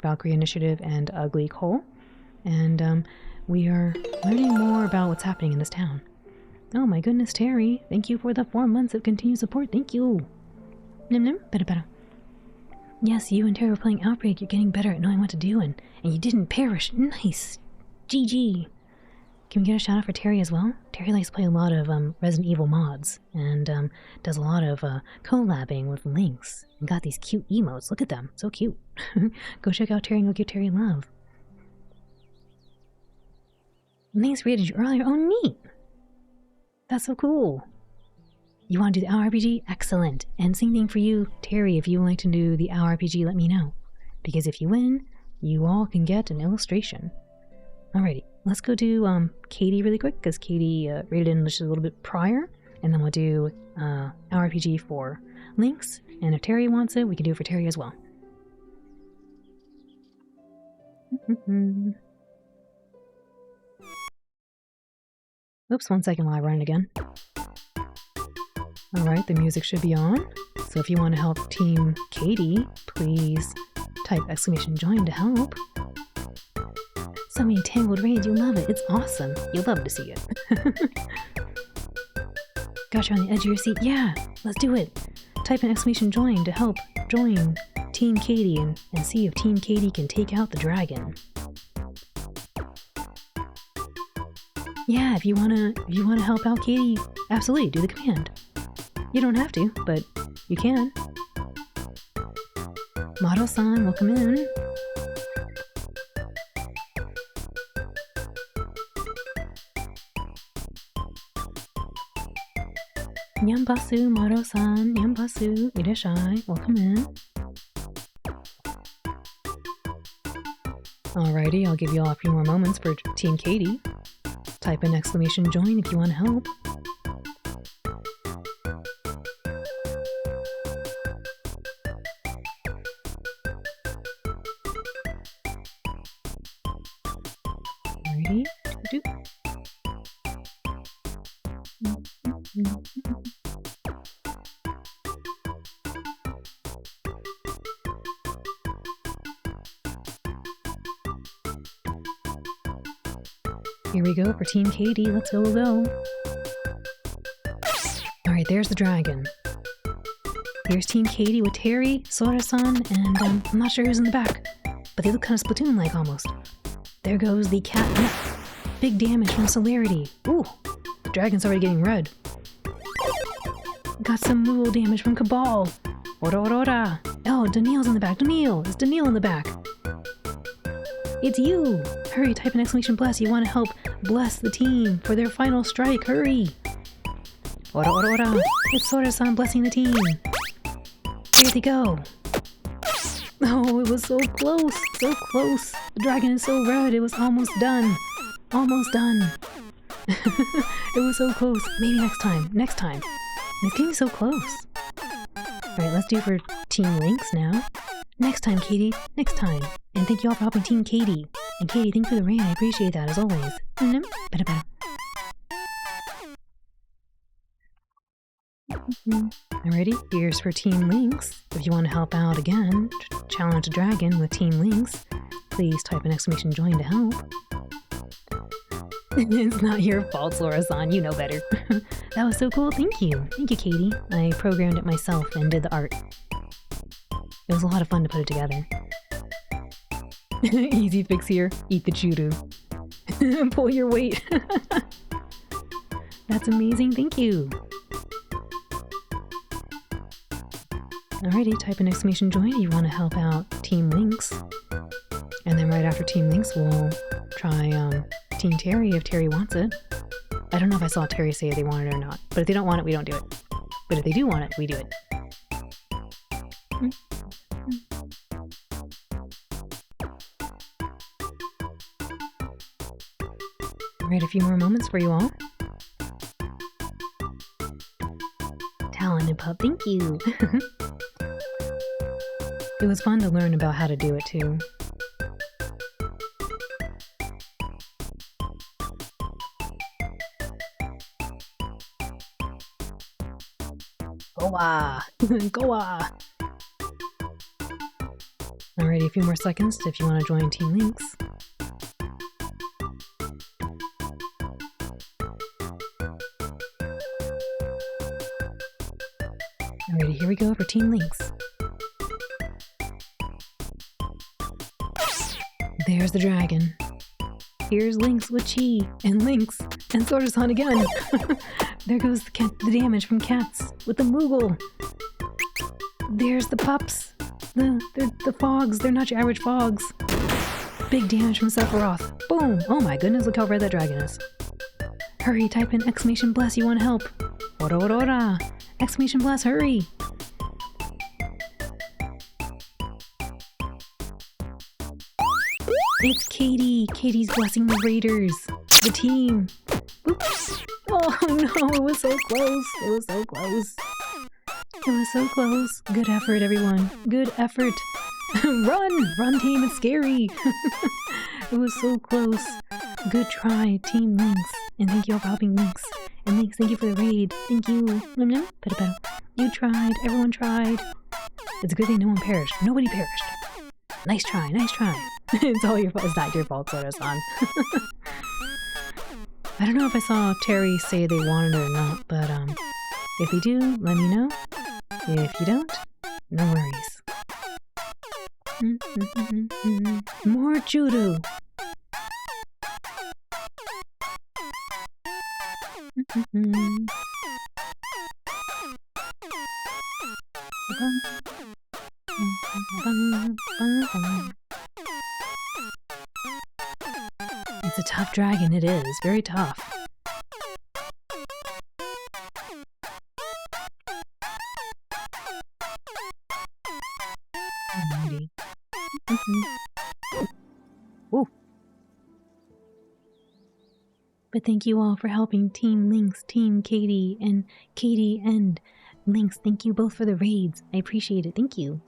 B: Valkyrie Initiative and Ugly Cole. And we are learning more about what's happening in this town. Oh my goodness, Terry, thank you for the 4 months of continued support. Thank you. Better. Yes, you and Terry were playing Outbreak. You're getting better at knowing what to do, and you didn't perish. Nice. GG. Can we get a shout out for Terry as well? Terry likes to play a lot of Resident Evil mods and does a lot of collabing with Lynx. And got these cute emotes. Look at them. So cute. Go check out Terry and go give Terry love.
C: Links rated you earlier. Oh, neat. That's so cool. You want to do the Owl RPG? Excellent. And same thing for you, Terry. If you would like to do the Owl RPG, let me know. Because if you win, you all can get an illustration. Alrighty, let's go do Katie really quick, because Katie rated in just a little bit prior. And then we'll do Owl RPG for Links. And if Terry wants it, we can do it for Terry as well. Oops, 1 second while I run it again. Alright, the music should be on. So if you want to help Team Katie, please type !join to help. So many tangled raids, you'll love it. It's awesome. You'll love to see it. Got you on the edge of your seat? Yeah, let's do it. Type !join to help join Team Katie and see if Team Katie can take out the dragon. Yeah, if you wanna help out Katie, absolutely, do the command. You don't have to, but you can. Mado-san, welcome in. Nyambasu, Mado-san, Nyambasu, Irashai, welcome in. Alrighty, I'll give you all a few more moments for Team Katie. Type !join if you want to help. Alrighty. Here we go for Team Katie. Let's go. Alright, there's the dragon. Here's Team Katie with Terry, Sora-san, and I'm not sure who's in the back. But they look kind of Splatoon-like almost. There goes the cat. Big damage from Celerity. Ooh, the dragon's already getting red. Got some Moogle damage from Cabal. Ora. Oh, Daniil's in the back. Is Daniil in the back? It's you! Hurry, type !bless. You want to help bless the team for their final strike. Hurry! Ora. It's Sora-san blessing the team. Here they go. Oh, it was so close. So close. The dragon is so red. It was almost done. It was so close. Maybe next time. It's getting so close. Alright, let's do for Team Links now. Next time, Katie. Next time. And thank you all for helping Team Katie. And Katie, thank you for the rain. I appreciate that, as always. Better. Alrighty, here's for Team Links. If you want to help out again, challenge a dragon with Team Links, please type !join to help. It's not your fault, Sora-san. You know better. That was so cool. Thank you. Thank you, Katie. I programmed it myself and did the art. It was a lot of fun to put it together. Easy fix here. Eat the churu. Pull your weight. That's amazing. Thank you. Alrighty, type !join if you want to help out Team Links. And then right after Team Links, we'll try Team Terry if Terry wants it. I don't know if I saw Terry say they want it or not. But if they don't want it, we don't do it. But if they do want it, we do it. Alright, a few more moments for you all. Talented pup, thank you! It was fun to learn about how to do it too. Goa! Goa! Alrighty, a few more seconds if you want to join Team Links. Alrighty, here we go for Team Links. There's the dragon. Here's Links with Chi, and Links, and Sora-san again. There goes the damage from cats with the Moogle. There's the pups. The fogs, they're not your average fogs. Big damage from Sephiroth. Boom! Oh my goodness, look how red that dragon is. Hurry, type in exclamation bless, you want help. Ora ora ora! Exclamation bless, hurry! It's Katie! Katie's blessing the raiders! The team! Oops! Oh no, it was so close! It was so close! It was so close! Good effort, everyone! Good effort! Run! Run, team, it's scary! It was so close! Good try, Team Lynx! And thank you all for helping Lynx! And Lynx, thank you for the raid! Thank you! Num num! Peta peta! You tried! Everyone tried! It's a good thing no one perished! Nobody perished! Nice try! Nice try! It's all your fault. It's not your fault, Soda-san. I don't know if I saw Terry say they wanted it or not, but if you do, let me know. If you don't, no worries. More judo! It's a tough dragon, it is. Very tough. Alrighty. Ooh. But thank you all for helping Team Lynx, Team Katie and Lynx. Thank you both for the raids. I appreciate it. Thank you.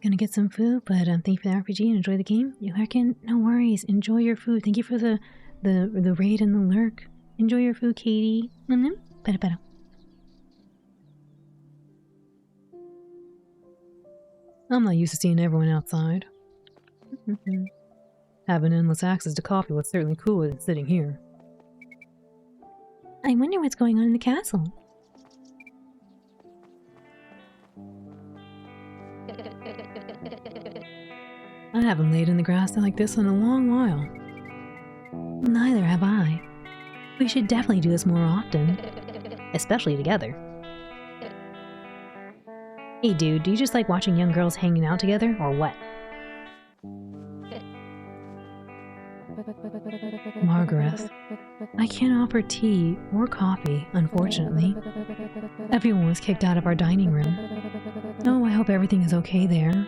C: Gonna get some food, but thank you for the RPG and enjoy the game. You Larkin, no worries. Enjoy your food. Thank you for the raid and the lurk. Enjoy your food, Katie. Better. I'm not used to seeing everyone outside. Having endless access to coffee was certainly cooler than sitting here. I wonder what's going on in the castle. I haven't laid in the grass like this in a long while. Neither have I. We should definitely do this more often. Especially together. Hey dude, do you just like watching young girls hanging out together, or what? Margaret, I can't offer tea or coffee, unfortunately. Everyone was kicked out of our dining room. Oh, I hope everything is okay there.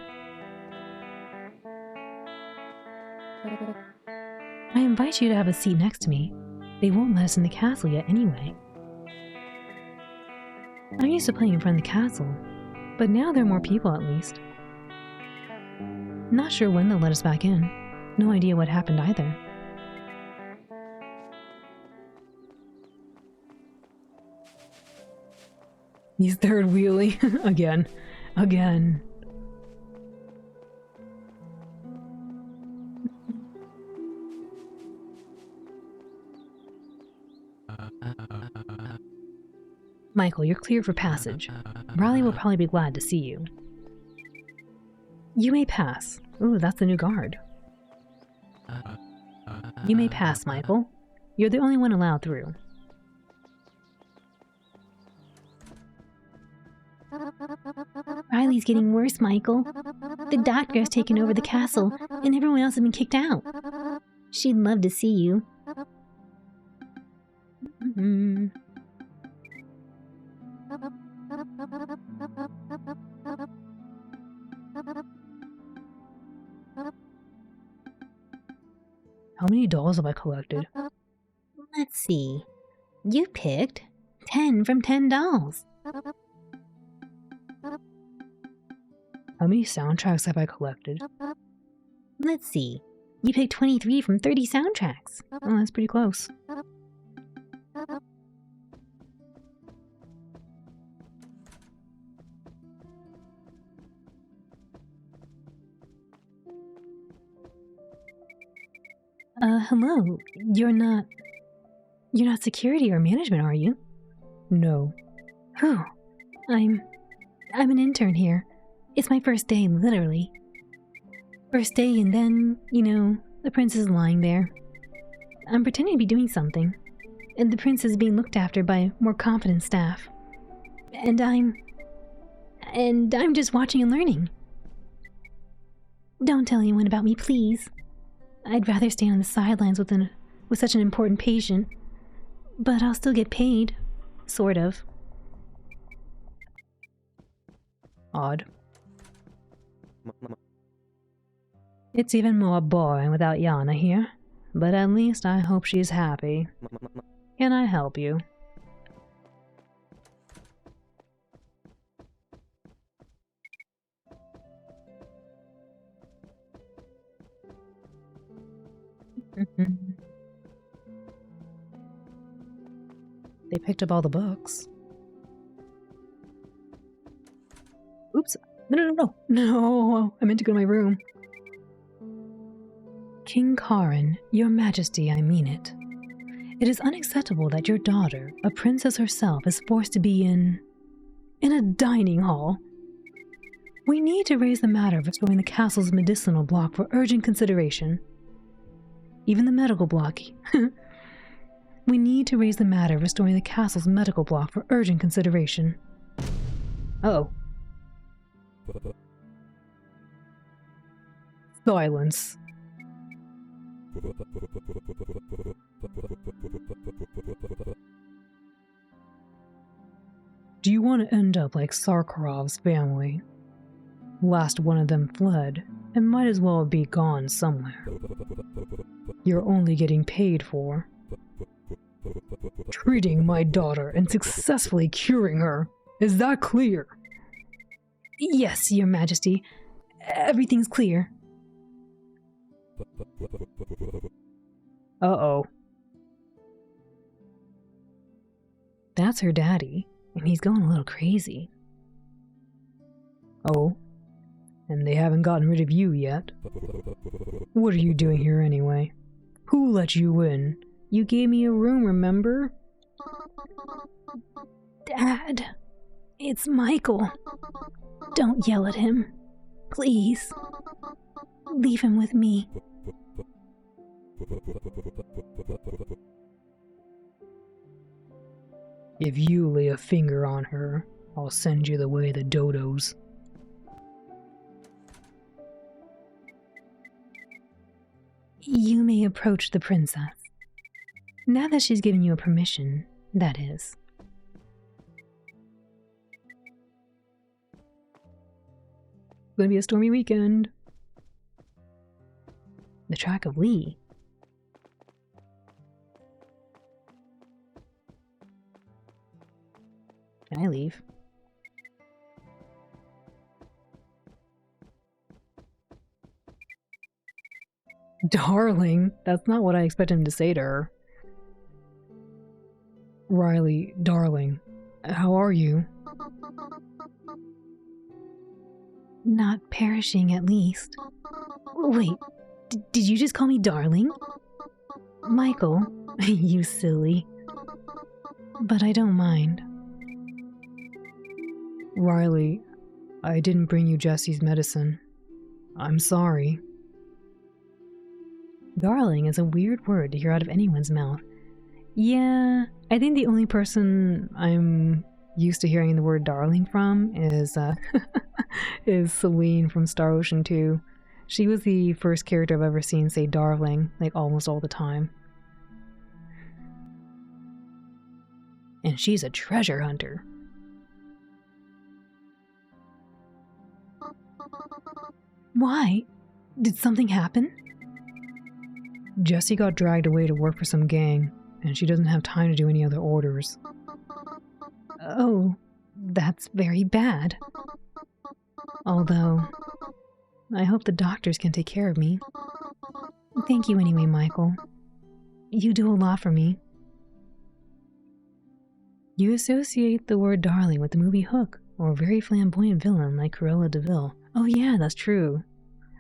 C: I invite you to have a seat next to me. They won't let us in the castle yet anyway. I'm used to playing in front of the castle, but now there are more people at least. Not sure when they'll let us back in. No idea what happened either. He's third wheelie. Again. Michael, you're clear for passage. Riley will probably be glad to see you. You may pass. Ooh, that's the new guard. You may pass, Michael. You're the only one allowed through.
B: Riley's getting worse, Michael. The doctor's taken over the castle, and everyone else has been kicked out. She'd love to see you.
C: How many dolls have I collected?
B: Let's see. You picked 10 from 10 dolls.
C: How many soundtracks have I collected?
B: Let's see. You picked 23 from 30 soundtracks.
C: Oh, that's pretty close. Hello. You're not security or management, are you? No.
B: Whew. I'm an intern here. It's my first day, literally. First day, and then, the prince is lying there. I'm pretending to be doing something, and the prince is being looked after by more confident staff. And and I'm just watching and learning. Don't tell anyone about me, please. I'd rather stay on the sidelines with such an important patient, but I'll still get paid. Sort of.
C: Odd. It's even more boring without Yana here, but at least I hope she's happy. Can I help you? They picked up all the books. Oops. No, I meant to go to my room. King Karin, your majesty, I mean it. It is unacceptable that your daughter, a princess herself, is forced to be in a dining hall. We need to raise the matter of restoring the castle's medicinal block for urgent consideration. Even the medical block. We need to raise the matter of restoring the castle's medical block for urgent consideration. Uh-oh. Silence. Do you want to end up like Sakharov's family? Last one of them fled, and might as well be gone somewhere. You're only getting paid for treating my daughter and successfully curing her. Is that clear? Yes, your majesty. Everything's clear. Uh-oh. That's her daddy, and he's going a little crazy. Oh? And they haven't gotten rid of you yet? What are you doing here anyway? Who let you in? You gave me a room, remember?
B: Dad, it's Michael. Don't yell at him. Please. Leave him with me.
C: If you lay a finger on her, I'll send you the way of the dodos.
B: You may approach the princess. Now that she's given you a permission, that is.
C: It's gonna be a stormy weekend.
B: The track of Lee.
C: Can I leave? Darling, that's not what I expect him to say to her. Riley, darling, how are you?
B: Not perishing, at least. Wait, did you just call me darling? Michael, you silly. But I don't mind.
C: Riley, I didn't bring you Jesse's medicine. I'm sorry.
B: Darling is a weird word to hear out of anyone's mouth.
C: Yeah, I think the only person I'm used to hearing the word darling from is is Celine from Star Ocean 2. She was the first character I've ever seen say darling, like almost all the time. And she's a treasure hunter.
B: Why? Did something happen?
C: Jessie got dragged away to work for some gang, and she doesn't have time to do any other orders.
B: Oh, that's very bad. Although, I hope the doctors can take care of me. Thank you anyway, Michael. You do a lot for me.
C: You associate the word darling with the movie Hook, or a very flamboyant villain like Cruella de Vil.
B: Oh yeah, that's true.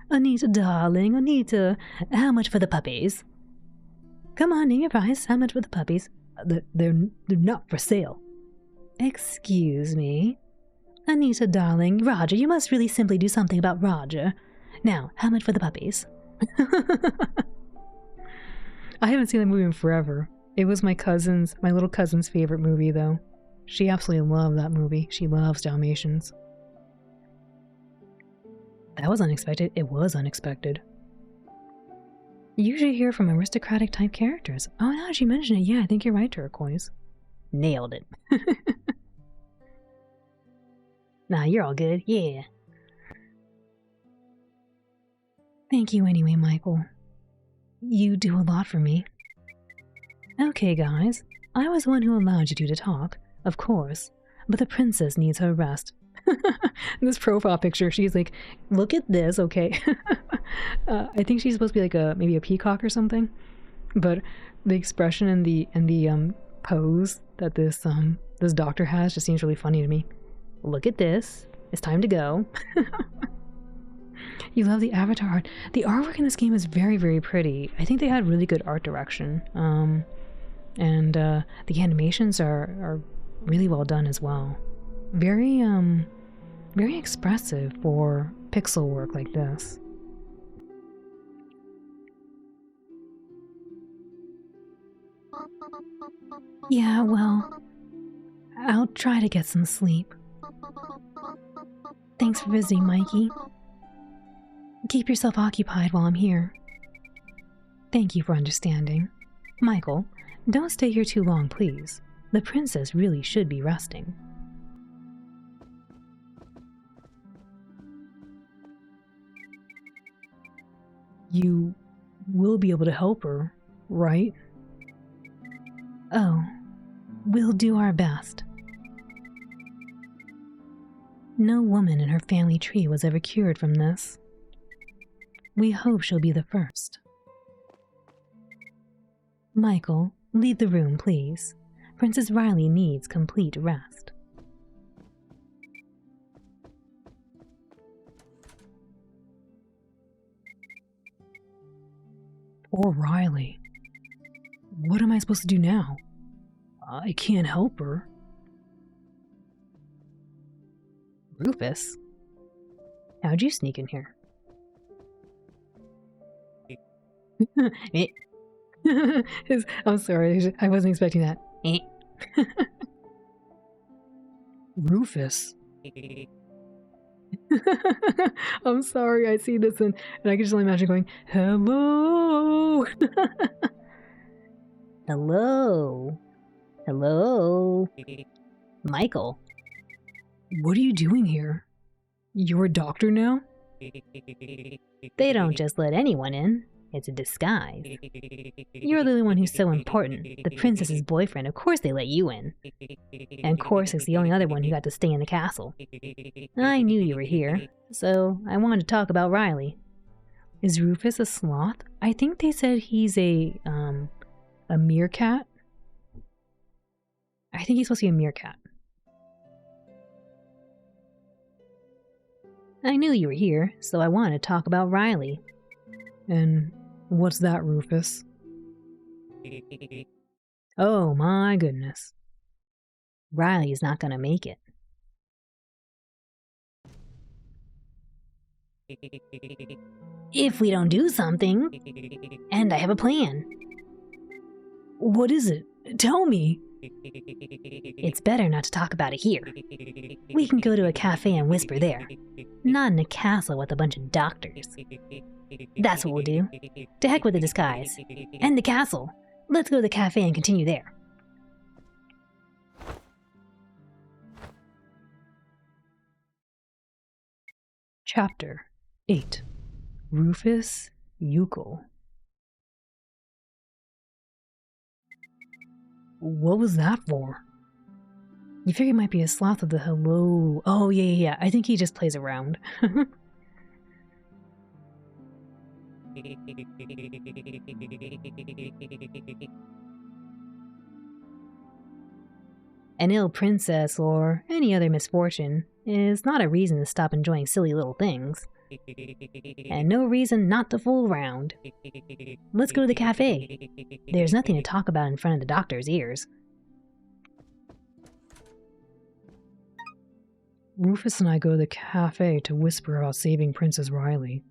B: Anita, darling, Anita, how much for the puppies? Come on, name your price. How much for the puppies?
C: They're not for sale.
B: Excuse me. Anita, darling, Roger, you must really simply do something about Roger. Now, how much for the puppies?
C: I haven't seen that movie in forever. It was my little cousin's favorite movie, though. She absolutely loved that movie. She loves Dalmatians. That was unexpected. It was unexpected. You usually hear from aristocratic type characters. Oh, now that you mention it, yeah, I think you're right, Turquoise.
B: Nailed it. Nah, you're all good. Yeah.
C: Thank you anyway, Michael. You do a lot for me. Okay, guys. I was the one who allowed you two to talk, of course, but the princess needs her rest. This profile picture, she's like, look at this, okay? I think she's supposed to be like maybe a peacock or something, but the expression and the pose that this doctor has just seems really funny to me. Look at this. It's time to go. You love the avatar art. The artwork in this game is very, very pretty. I think they had really good art direction. And the animations are really well done as well. Very expressive for pixel work like this. Yeah, well, I'll try to get some sleep. Thanks for visiting, Mikey. Keep yourself occupied while I'm here. Thank you for understanding. Michael, don't stay here too long, please. The princess really should be resting. You will be able to help her, right? Oh, we'll do our best. No woman in her family tree was ever cured from this. We hope she'll be the first. Michael, leave the room, please. Princess Riley needs complete rest. Poor Riley. What am I supposed to do now? I can't help her.
B: Rufus? How'd you sneak in here?
C: I'm sorry, I wasn't expecting that. Rufus. I'm sorry, I see this and I can just only imagine going, hello.
B: Hello? Hello? Michael?
C: What are you doing here? You're a doctor now?
B: They don't just let anyone in. It's a disguise. You're the only one who's so important. The princess's boyfriend, of course they let you in. And Corsa's the only other one who got to stay in the castle. I knew you were here, so I wanted to talk about Riley.
C: Is Rufus a sloth? I think they said he's a meerkat. I think he's supposed to be a meerkat.
B: I knew you were here, so I wanted to talk about Riley.
C: And what's that, Rufus? Oh my goodness.
B: Riley's not gonna make it. If we don't do something, and I have a plan.
C: What is it? Tell me.
B: It's better not to talk about it here. We can go to a cafe and whisper there. Not in a castle with a bunch of doctors. That's what we'll do. To heck with the disguise. And the castle. Let's go to the cafe and continue there.
C: Chapter 8. Rufus Euchel. What was that for? You figure it might be a sloth with the hello. Oh, yeah. I think he just plays around.
B: An ill princess or any other misfortune is not a reason to stop enjoying silly little things. And no reason not to fool around. Let's go to the cafe. There's nothing to talk about in front of the doctor's ears.
C: Rufus and I go to the cafe to whisper about saving Princess Riley.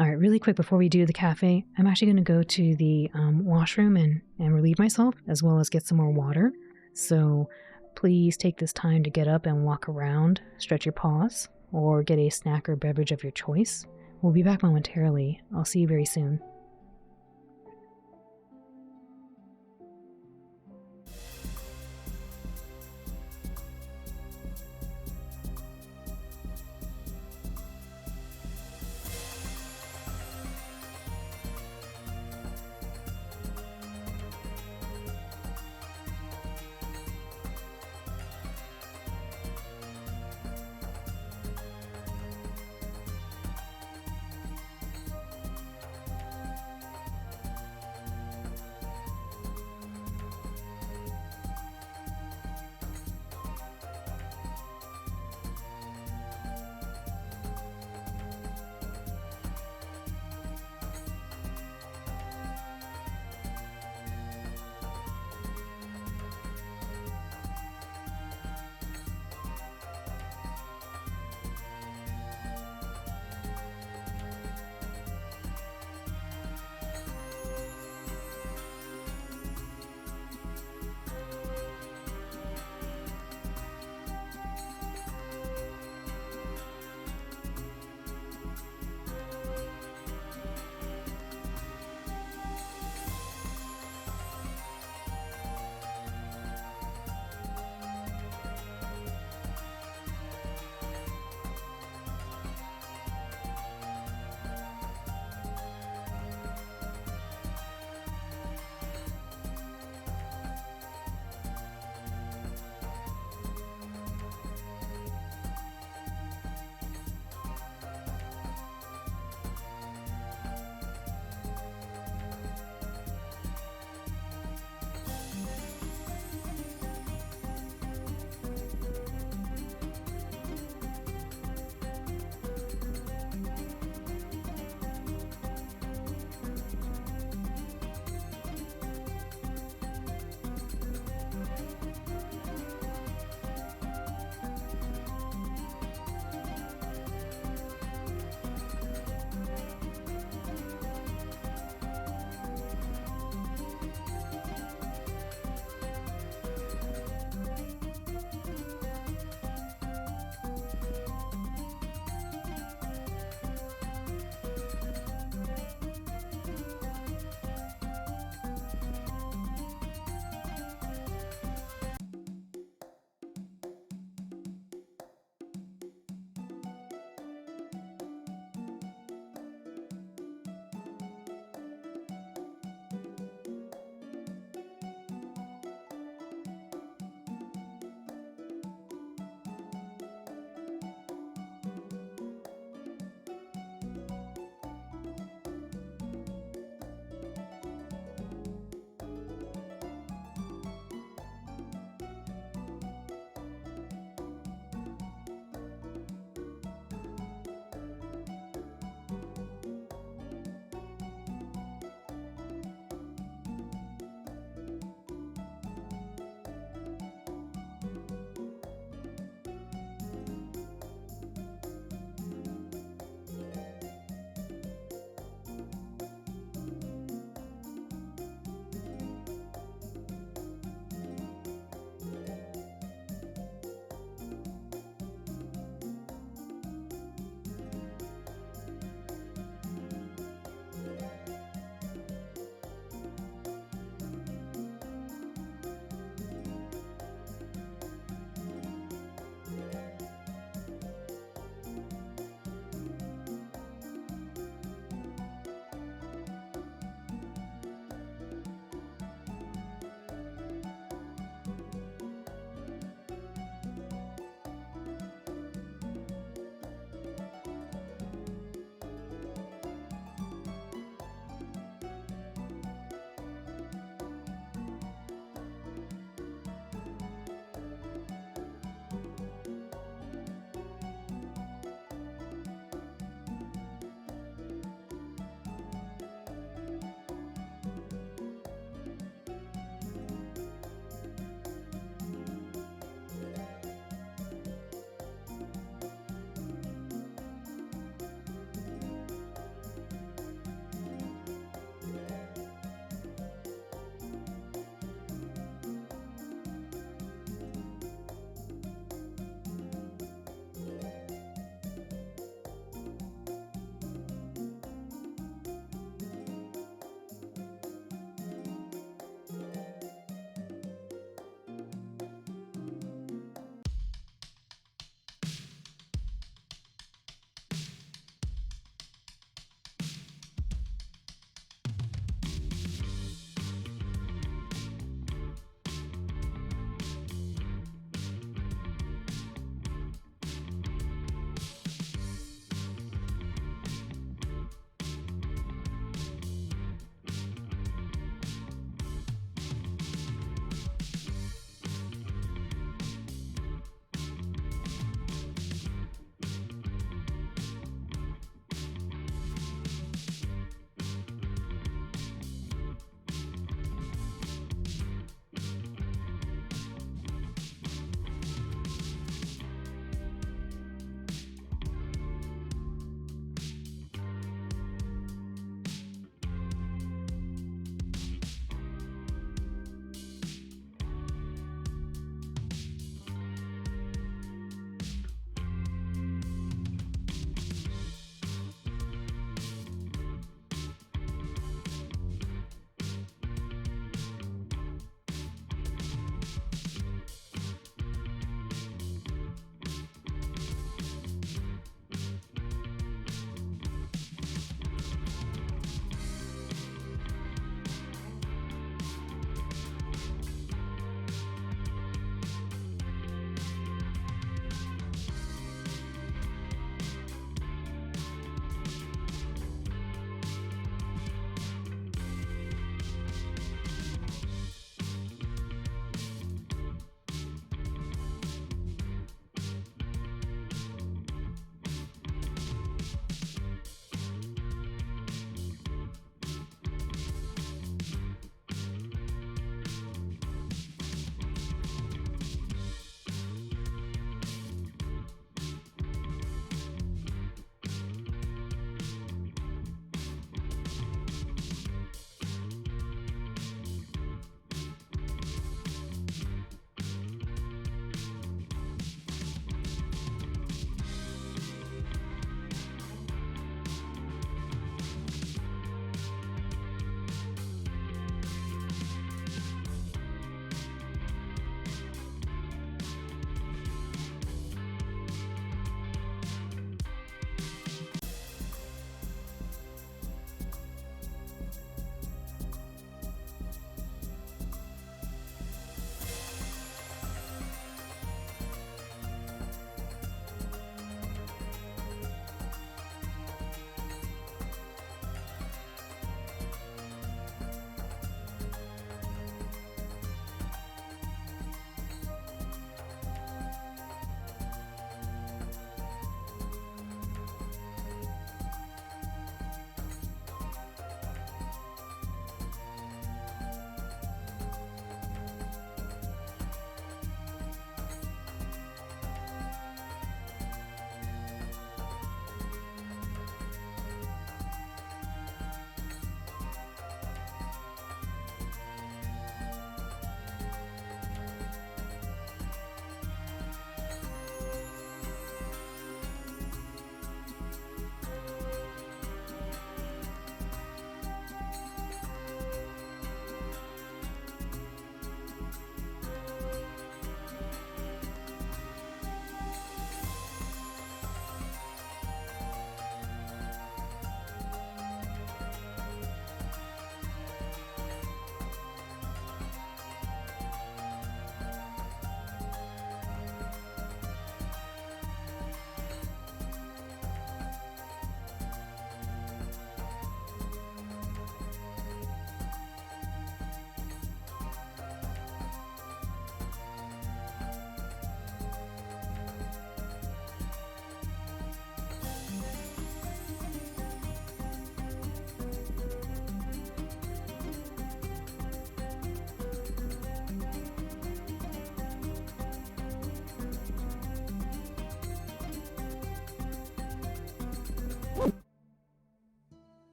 C: Alright, really quick before we do the cafe, I'm actually going to go to the washroom and relieve myself, as well as get some more water. So please take this time to get up and walk around, stretch your paws. or get a snack or beverage of your choice. We'll be back momentarily. I'll see you very soon.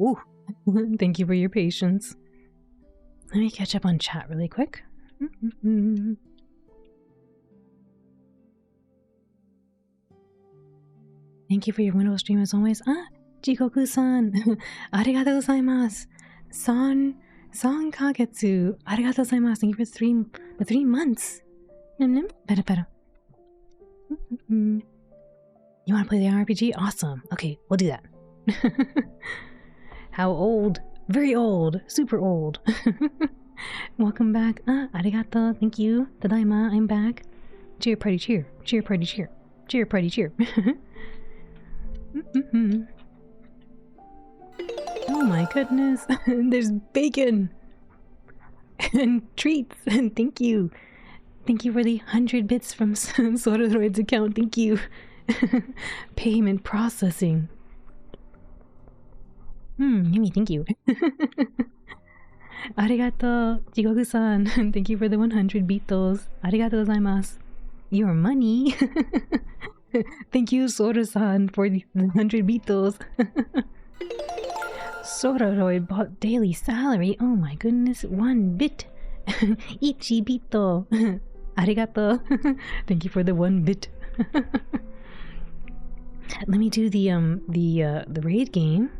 C: Ooh, thank you for your patience. Let me catch up on chat really quick. Thank you for your Windows stream as always. Jikoku-san, arigatou gozaimasu. San kagetsu, arigatou gozaimasu. Thank you for 3 months. Better. You want to play the RPG? Awesome. Okay, we'll do that. How old? Very old. Super old. Welcome back. Arigato. Thank you. Tadaima. I'm back. Cheer party cheer. Cheer party cheer. Cheer party cheer. Oh my goodness. There's bacon. And treats. And thank you. Thank you for the 100 bits from Sororoid's account. Thank you. Payment processing. Yumi, thank you. Arigato, Jigoku-san. Thank you for the 100 bitos. Arigato gozaimasu. Your money. Thank you, Sora-san, for the 100 bitos. Sororoid bought daily salary. Oh my goodness, 1 bit. Ichi bito. Arigato. Thank you for the 1 bit. Let me do the raid game.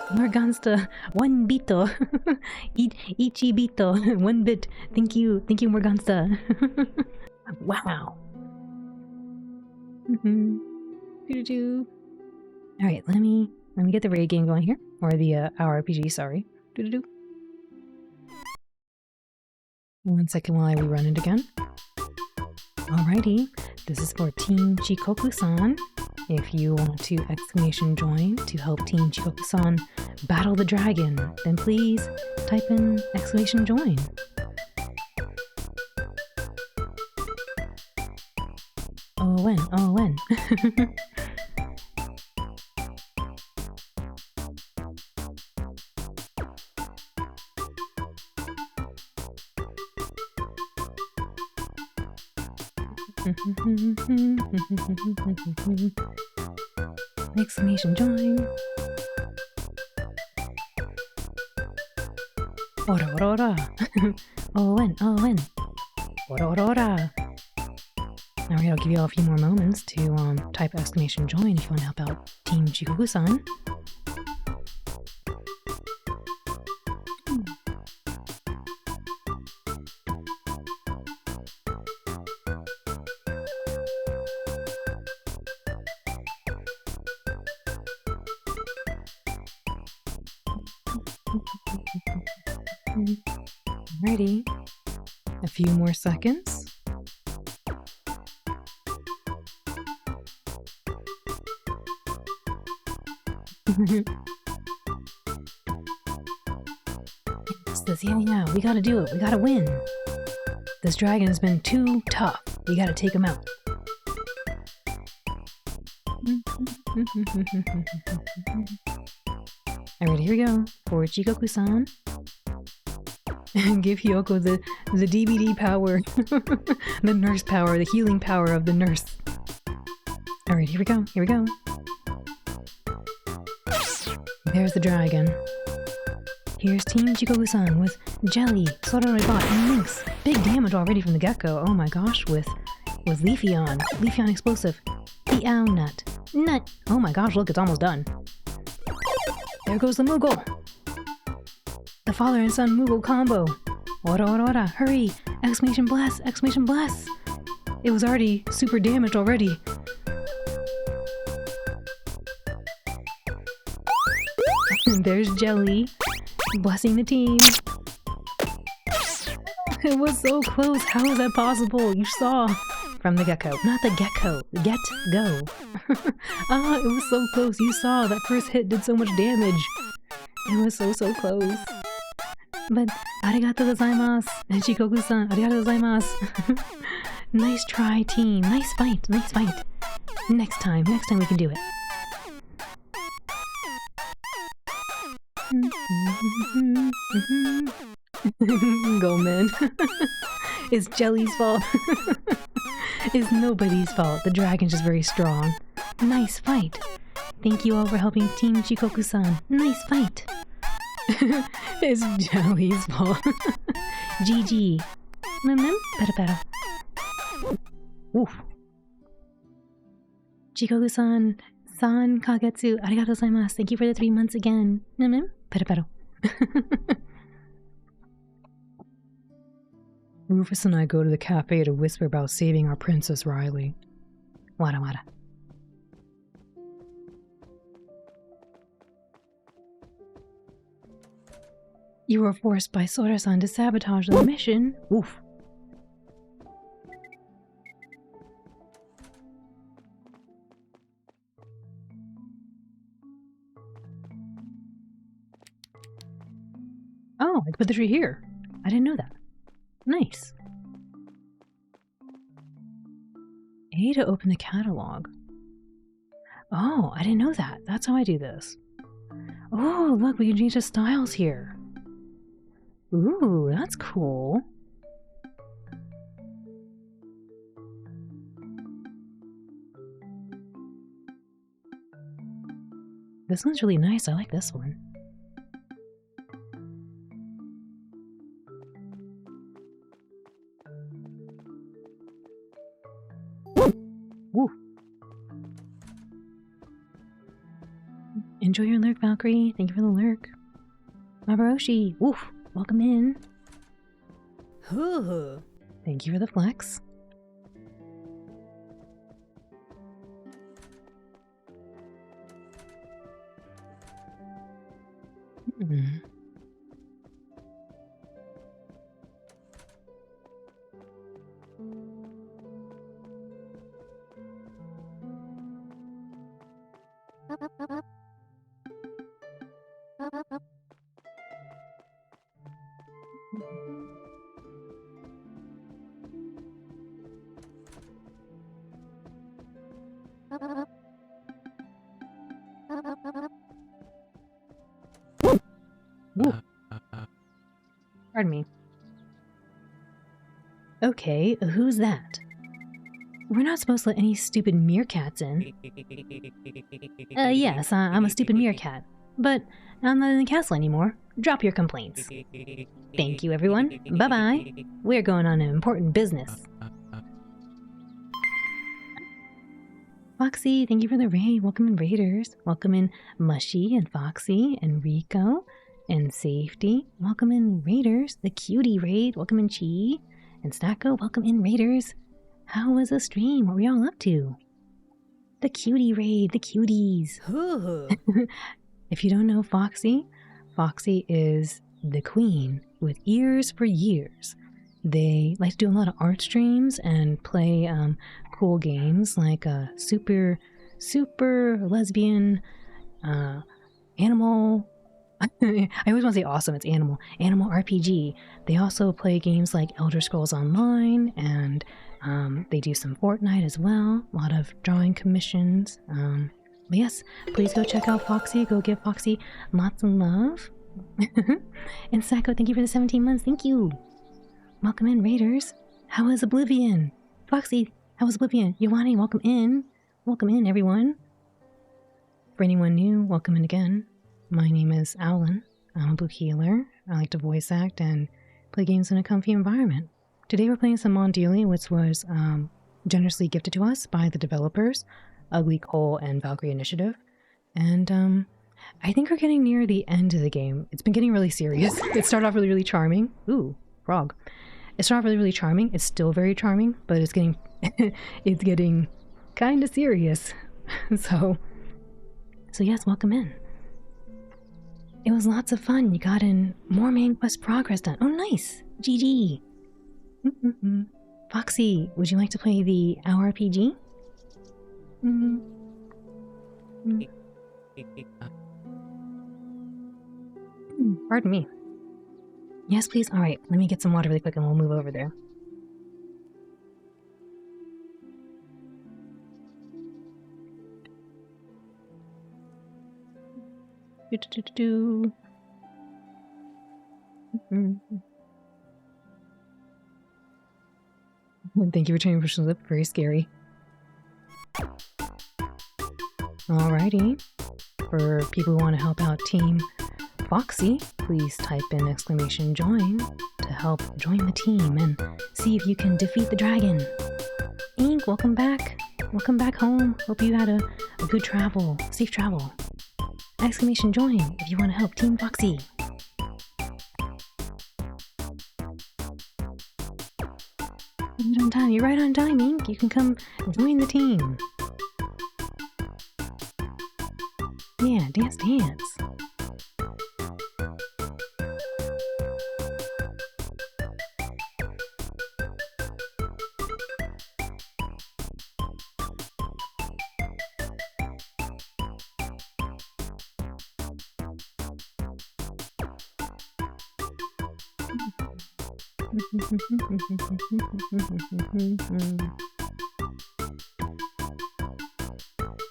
C: Morgansta, 1 bito. Ichi bito, 1 bit. Thank you, Morgansta. Wow. All right, let me get the raid game going here, or the our RPG. Sorry. 1 second while I rerun it again. Alrighty, this is for Team Jikoku-san. If you want to exclamation join to help Team Jikoku-san battle the dragon, then please type in exclamation join. Oh when. Exclamation join. Ora. Oh when. Ora. Alright, I'll give you all a few more moments to type exclamation join if you want to help out Team Jikoku-san. Alrighty, a few more seconds. Yeah, we gotta do it. We gotta win. This dragon has been too tough. We gotta take him out. Alright, here we go. For Jikoku-san. Give Hyoko the DBD power. The nurse power, the healing power of the nurse. Alright, here we go. There's the dragon. Here's Team Jikoku-san with Jelly, Sororoid Bot, and Lynx. Big damage already from the Gecko. Oh my gosh, with Leafeon. Leafeon Explosive. The Owl Nut. Oh my gosh, look, it's almost done. There goes the Moogle. The father and son Moogle combo. Ora. Hurry. Exclamation blast. It was already super damaged already. And there's Jelly. Blessing the team. It was so close. How is that possible? You saw from the Gecko. Not the Gecko. Go. It was so close. You saw that first hit did so much damage. It was so close. But arigatou gozaimasu. And Jikoku-san, arigatou gozaimasu. Nice try, team. Nice fight. Next time we can do it. Go, man. It's Jelly's fault. It's nobody's fault. The dragon's just very strong. Nice fight.
B: Thank you all for helping Team Chikoku-san. Nice fight.
C: It's Jelly's fault.
B: GG. Pera.
C: Oof.
B: Chikoku-san, Kagetsu, arigatou gozaimasu. Thank you for the 3 months again. Pera.
C: Rufus and I go to the cafe to whisper about saving our Princess Riley.
B: Wada.
C: You were forced by Sora-san to sabotage the mission. Oof. Oh, I can put the tree here. I didn't know that. Nice. A to open the catalog. Oh, I didn't know that. That's how I do this. Oh, look, we can change the styles here. Ooh, that's cool. This one's really nice. I like this one. Woo. Enjoy your lurk, Valkyrie. Thank you for the lurk. Mabaroshi. Woof. Welcome in. Thank you for the flex. Woo. Pardon me. Okay, who's that? We're not supposed to let any stupid meerkats in.
B: Yes, I'm a stupid meerkat. But I'm not in the castle anymore. Drop your complaints. Thank you, everyone. Bye-bye. We're going on an important business.
C: Foxy, thank you for the raid. Welcome in, Raiders. Welcome in, Mushy and Foxy and Rico and Safety. Welcome in, Raiders. The Cutie raid. Welcome in, Chi and Stacko. Welcome in, Raiders. How was the stream? What were y'all up to? The Cutie raid. The cuties. If you don't know Foxy, Foxy is the queen with ears for years. They like to do a lot of art streams and play cool games like a super lesbian animal. I always want to say awesome. It's animal RPG. They also play games like Elder Scrolls Online, and they do some Fortnite as well. A lot of drawing commissions. But yes, please go check out Foxy. Go give Foxy lots of love. And Sacco, thank you for the 17 months. Thank you. Welcome in, Raiders. How is Oblivion? Foxy, how was Oblivion? Yoani, welcome in. Welcome in, everyone. For anyone new, welcome in again. My name is Alan. I'm a book healer. I like to voice act and play games in a comfy environment. Today we're playing some Mondealy, which was generously gifted to us by the developers, Ugly Cole and Valkyrie Initiative. And I think we're getting near the end of the game. It's been getting really serious. It started off really charming. Ooh, frog. It started off really charming. It's still very charming, but it's getting it's getting kind of serious. So yes, welcome in. It was lots of fun. You got in more main quest progress done. Oh, nice. GG. Foxy, would you like to play the Our RPG? Pardon me. Yes, please. All right, let me get some water really quick and we'll move over there. Thank you for turning push lip. Very scary.
A: Alrighty. For people who want to help out Team Foxy, please type in exclamation join to help join the team and see if you can defeat the dragon. Ink, welcome back. Welcome back home. Hope you had a good travel. Safe travel. Exclamation join if you want to help Team Foxy. Right on time. You're right on time, Ink. You can come join the team. Yeah, dance, dance.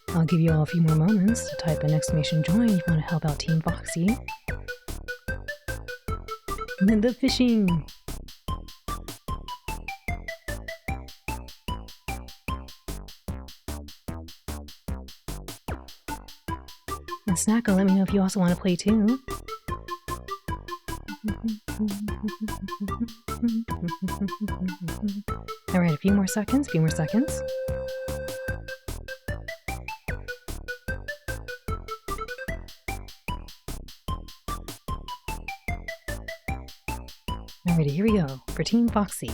A: I'll give you all a few more moments to type in exclamation join if you want to help out Team Foxy. The fishing! And Snacko, let me know if you also want to play too. Alright, a few more seconds, Alrighty, here we go, for Team Foxy.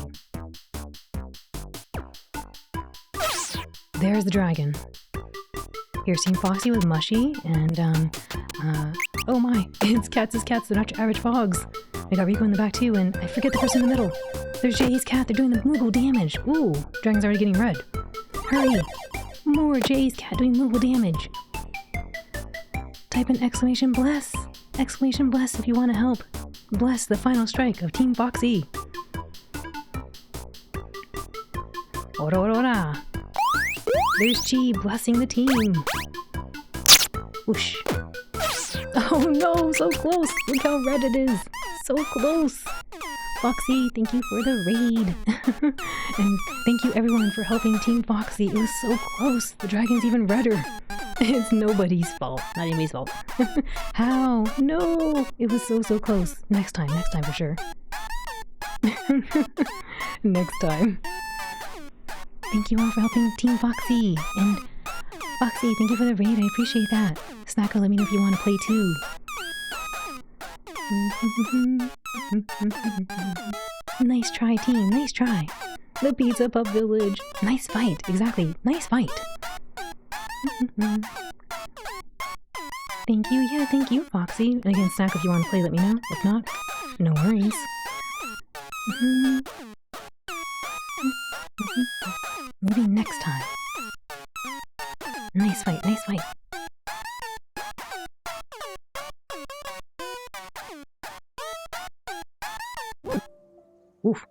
A: There's the dragon. Here's Team Foxy with Mushy, and, oh my, it's cats, they're not your average fogs. I got Rico in the back too, and I forget the person in the middle. There's Jay's cat, they're doing the Moogle damage. Ooh, dragon's already getting red. Hurry! More Jay's cat doing Moogle damage. Type in exclamation bless. Exclamation bless if you want to help. Bless the final strike of Team Foxy. Aurora. There's Chi blessing the team. Whoosh. Oh no, so close. Look how red it is. So close. Foxy, thank you for the raid. And thank you everyone for helping Team Foxy. It was so close. The dragon's even redder. It's nobody's fault. Not anybody's fault. How? No! It was so close. Next time for sure. Next time. Thank you all for helping Team Foxy. And Foxy, thank you for the raid. I appreciate that. Snacko, let me know if you want to play too. Nice try, team. Nice try. The Pizza Pup Village. Nice fight. Exactly. Nice fight. Thank you. Yeah, thank you, Foxy. And again, Snack, if you want to play, let me know. If not, no worries. Maybe next time. Nice fight. Nice fight. Oof.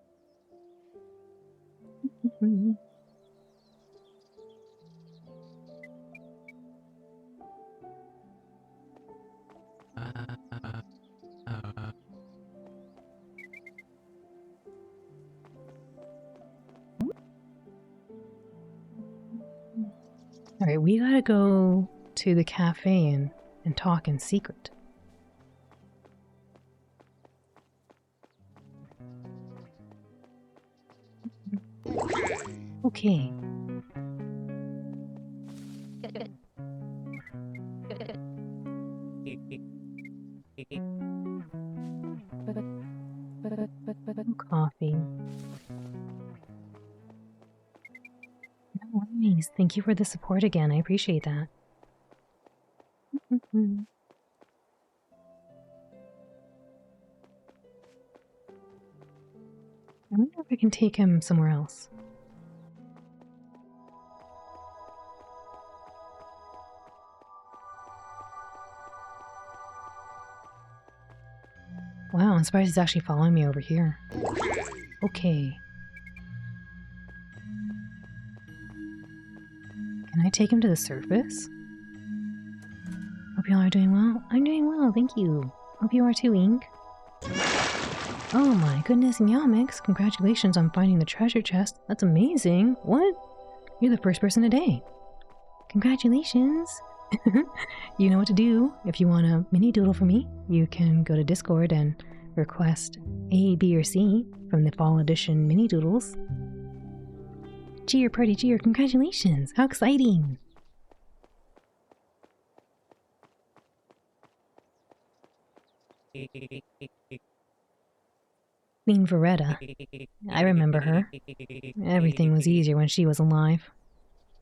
A: Alright, we gotta go to the cafe and talk in secret. Okay. Coffee. No worries. Thank you for the support again. I appreciate that. I wonder if I can take him somewhere else. Wow, I'm surprised he's actually following me over here. Okay. Can I take him to the surface? Hope y'all are doing well. I'm doing well, thank you. Hope you are too, Ink. Oh my goodness, Meowmix, congratulations on finding the treasure chest. That's amazing. What? You're the first person today. Congratulations.
C: You know what to do. If you want a mini doodle for me, you can go to Discord and request A, B, or C from the Fall Edition mini doodles. Cheer, party, cheer. Congratulations. How exciting. Queen Veretta. I remember her. Everything was easier when she was alive.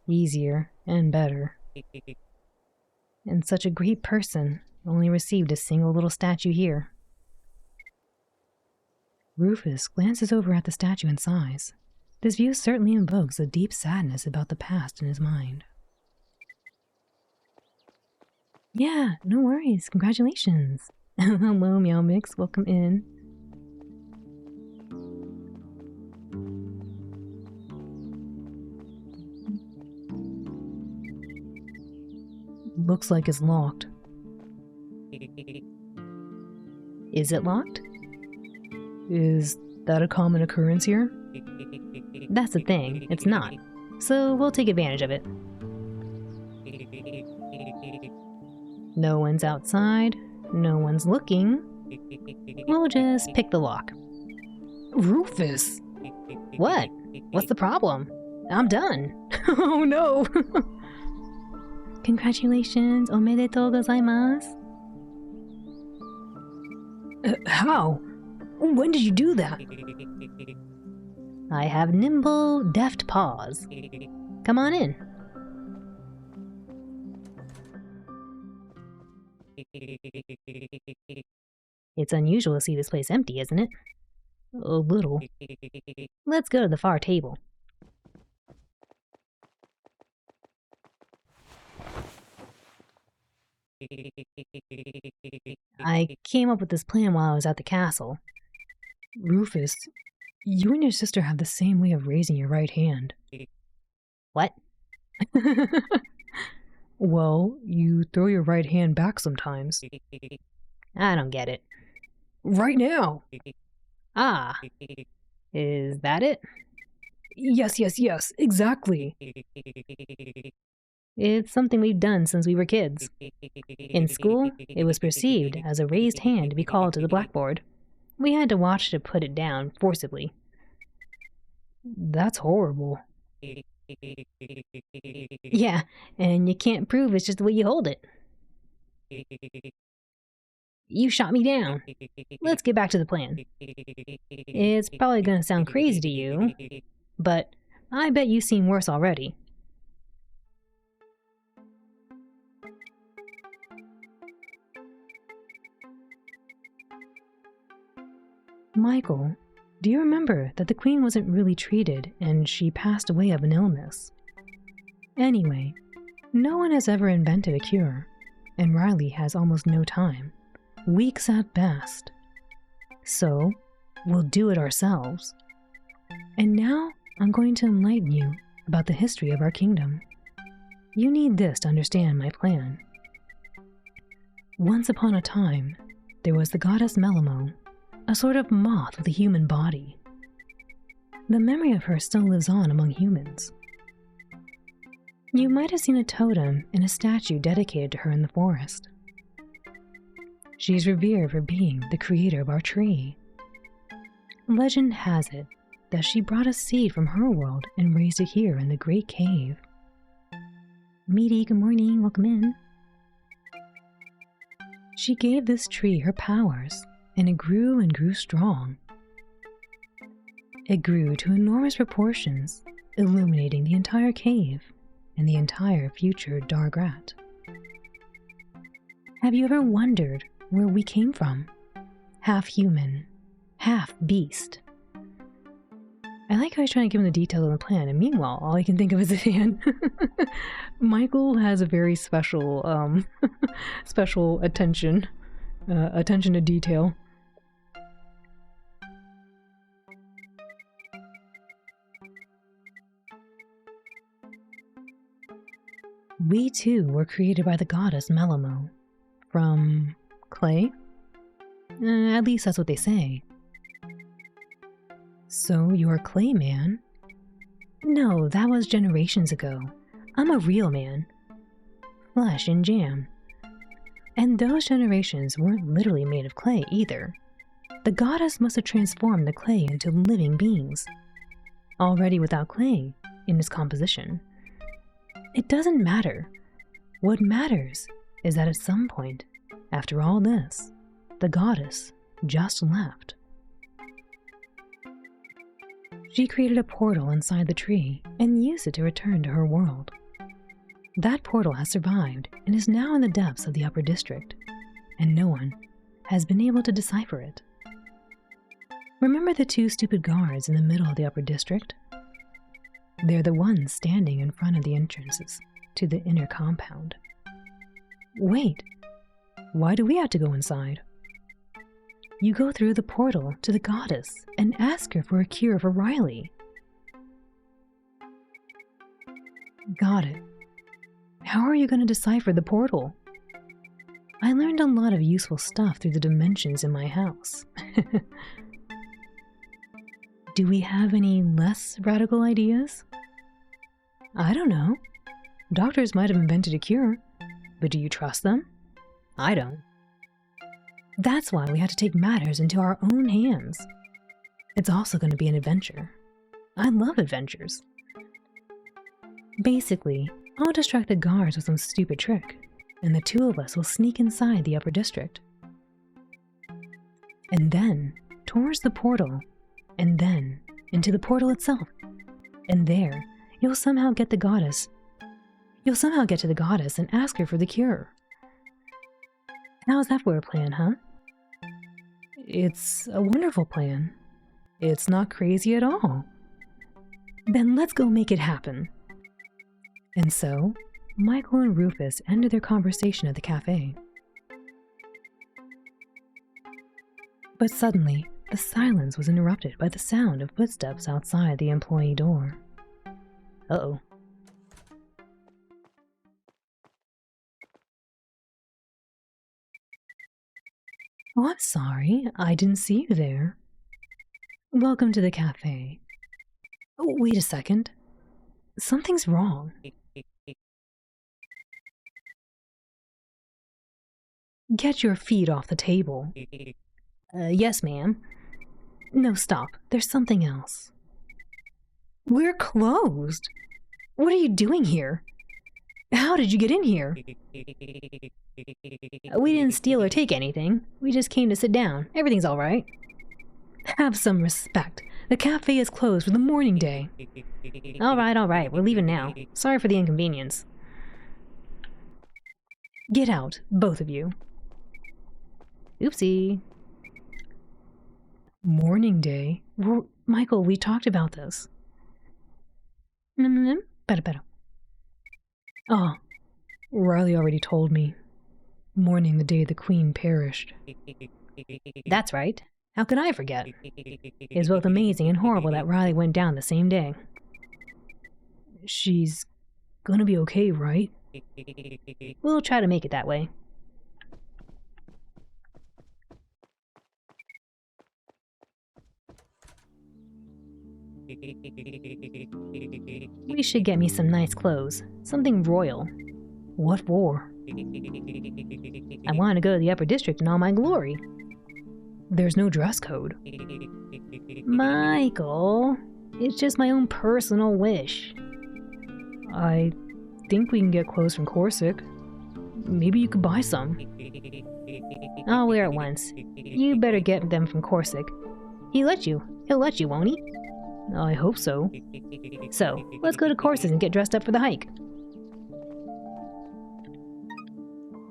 C: Easier and better. And such a great person, only received a single little statue here. Rufus glances over at the statue and sighs. This view certainly invokes a deep sadness about the past in his mind. Yeah, no worries. Congratulations. Hello, Meow Mix. Welcome in. Looks like it's locked. Is it locked? Is that a common occurrence here?
B: That's the thing, it's not. So we'll take advantage of it.
C: No one's outside. No one's looking.
B: We'll just pick the lock.
C: Rufus!
B: What? What's the problem? I'm done.
C: Oh no!
B: Congratulations, omedetou gozaimasu.
C: How? When did you do that?
B: I have nimble, deft paws. Come on in. It's unusual to see this place empty, isn't it?
C: A little.
B: Let's go to the far table. I came up with this plan while I was at the castle.
C: Rufus, you and your sister have the same way of raising your right hand.
B: What?
C: Well, you throw your right hand back sometimes.
B: I don't get it.
C: Right now!
B: Ah, is that it?
C: Yes, exactly.
B: It's something we've done since we were kids. In school, it was perceived as a raised hand to be called to the blackboard. We had to watch to put it down forcibly.
C: That's horrible.
B: Yeah, and you can't prove it's just the way you hold it. You shot me down. Let's get back to the plan. It's probably going to sound crazy to you, but I bet you've seen worse already.
C: Michael, do you remember that the Queen wasn't really treated and she passed away of an illness? Anyway, no one has ever invented a cure, and Riley has almost no time. Weeks at best. So, we'll do it ourselves. And now, I'm going to enlighten you about the history of our kingdom. You need this to understand my plan. Once upon a time, there was the goddess Melimo, a sort of moth with a human body. The memory of her still lives on among humans. You might have seen a totem and a statue dedicated to her in the forest. She's revered for being the creator of our tree. Legend has it that she brought a seed from her world and raised it here in the Great Cave.
B: Meaty, good morning, welcome in.
C: She gave this tree her powers, and it grew and grew strong. It grew to enormous proportions, illuminating the entire cave and the entire future Dargrat. Have you ever wondered where we came from? Half human, half beast. I like how he's trying to give him the details of the plan, and meanwhile, all I can think of is a fan. Michael has a very special, special attention to detail. We too were created by the goddess Melimo. From clay? At least that's what they say. So you're a clay man? No, that was generations ago. I'm a real man. flesh and jam. And those generations weren't literally made of clay either. The goddess must have transformed the clay into living beings, already without clay in its composition. It doesn't matter. What matters is that at some point, after all this, the goddess just left. She created a portal inside the tree and used it to return to her world. That portal has survived and is now in the depths of the upper district, and no one has been able to decipher it. Remember the two stupid guards in the middle of the upper district? They're the ones standing in front of the entrances to the inner compound. Wait, why do we have to go inside? You go through the portal to the goddess and ask her for a cure for Riley. Got it. How are you going to decipher the portal? I learned a lot of useful stuff through the dimensions in my house. Do we have any less radical ideas? I don't know. Doctors might have invented a cure, but do you trust them? I don't. That's why we had to take matters into our own hands. It's also going to be an adventure. I love adventures. Basically, I'll distract the guards with some stupid trick, and the two of us will sneak inside the upper district. And then, towards the portal, and then into the portal itself. And there, you'll somehow get to the goddess and ask her for the cure. How's that for a plan, huh? It's a wonderful plan. It's not crazy at all. Then let's go make it happen. And so, Michael and Rufus ended their conversation at the cafe. But suddenly, the silence was interrupted by the sound of footsteps outside the employee door. Uh-oh. Oh, I'm sorry. I didn't see you there. Welcome to the cafe. Oh, wait a second. Something's wrong. Get your feet off the table. Yes, ma'am. No, stop. There's something else. We're closed. What are you doing here? How did you get in here? We didn't steal or take anything. We just came to sit down. Everything's all right. Have some respect. The cafe is closed for the morning day.
B: All right. We're leaving now. Sorry for the inconvenience.
C: Get out, both of you.
B: Oopsie.
C: Morning day? Well, Michael, we talked about this. Better. Oh, Riley already told me. Mourning the day the Queen perished.
B: That's right. How could I forget? It's both amazing and horrible that Riley went down the same day.
C: She's gonna be okay, right?
B: We'll try to make it that way. We should get me some nice clothes. Something royal.
C: What for?
B: I want to go to the upper district in all my glory.
C: There's no dress code.
B: Michael, it's just my own personal wish.
C: I think we can get clothes from Corsic. Maybe you could buy some.
B: I'll wear it once. You better get them from Corsic. He'll let you, won't he?
C: I hope so.
B: So, let's go to Corsic and get dressed up for the hike.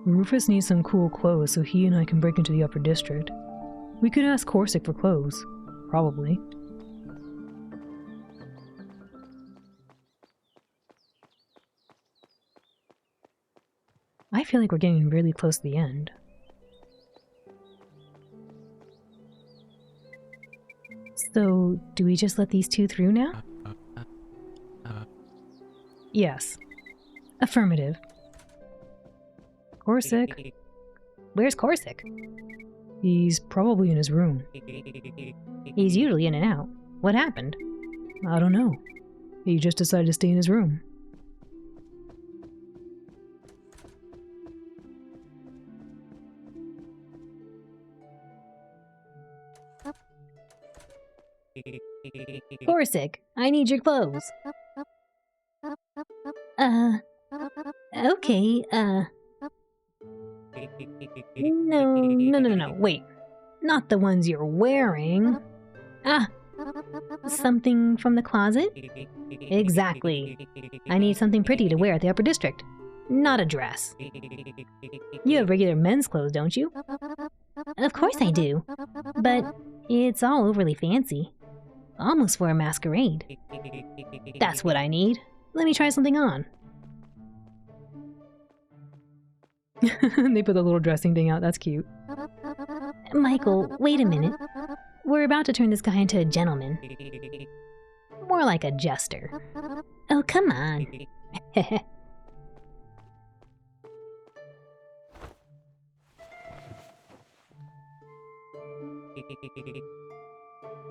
C: Rufus needs some cool clothes so he and I can break into the upper district. We could ask Corsic for clothes. Probably. I feel like we're getting really close to the end. So, do we just let these two through now? Yes. Affirmative. Corsic?
B: Where's Corsic?
C: He's probably in his room.
B: He's usually in and out. What happened?
C: I don't know. He just decided to stay in his room.
B: Corsic, I need your clothes. Okay,
A: No. Wait. Not the ones you're wearing.
B: something from the closet?
A: Exactly.
B: I need something pretty to wear at the Upper District.
A: Not a dress.
B: You have regular men's clothes, don't you? Of course I do. But it's all overly fancy. Almost for a masquerade.
A: That's what I need. Let me try something on. They put the little dressing thing out. That's cute.
B: Michael, wait a minute. We're about to turn this guy into a gentleman.
A: More like a jester.
B: Oh, come on.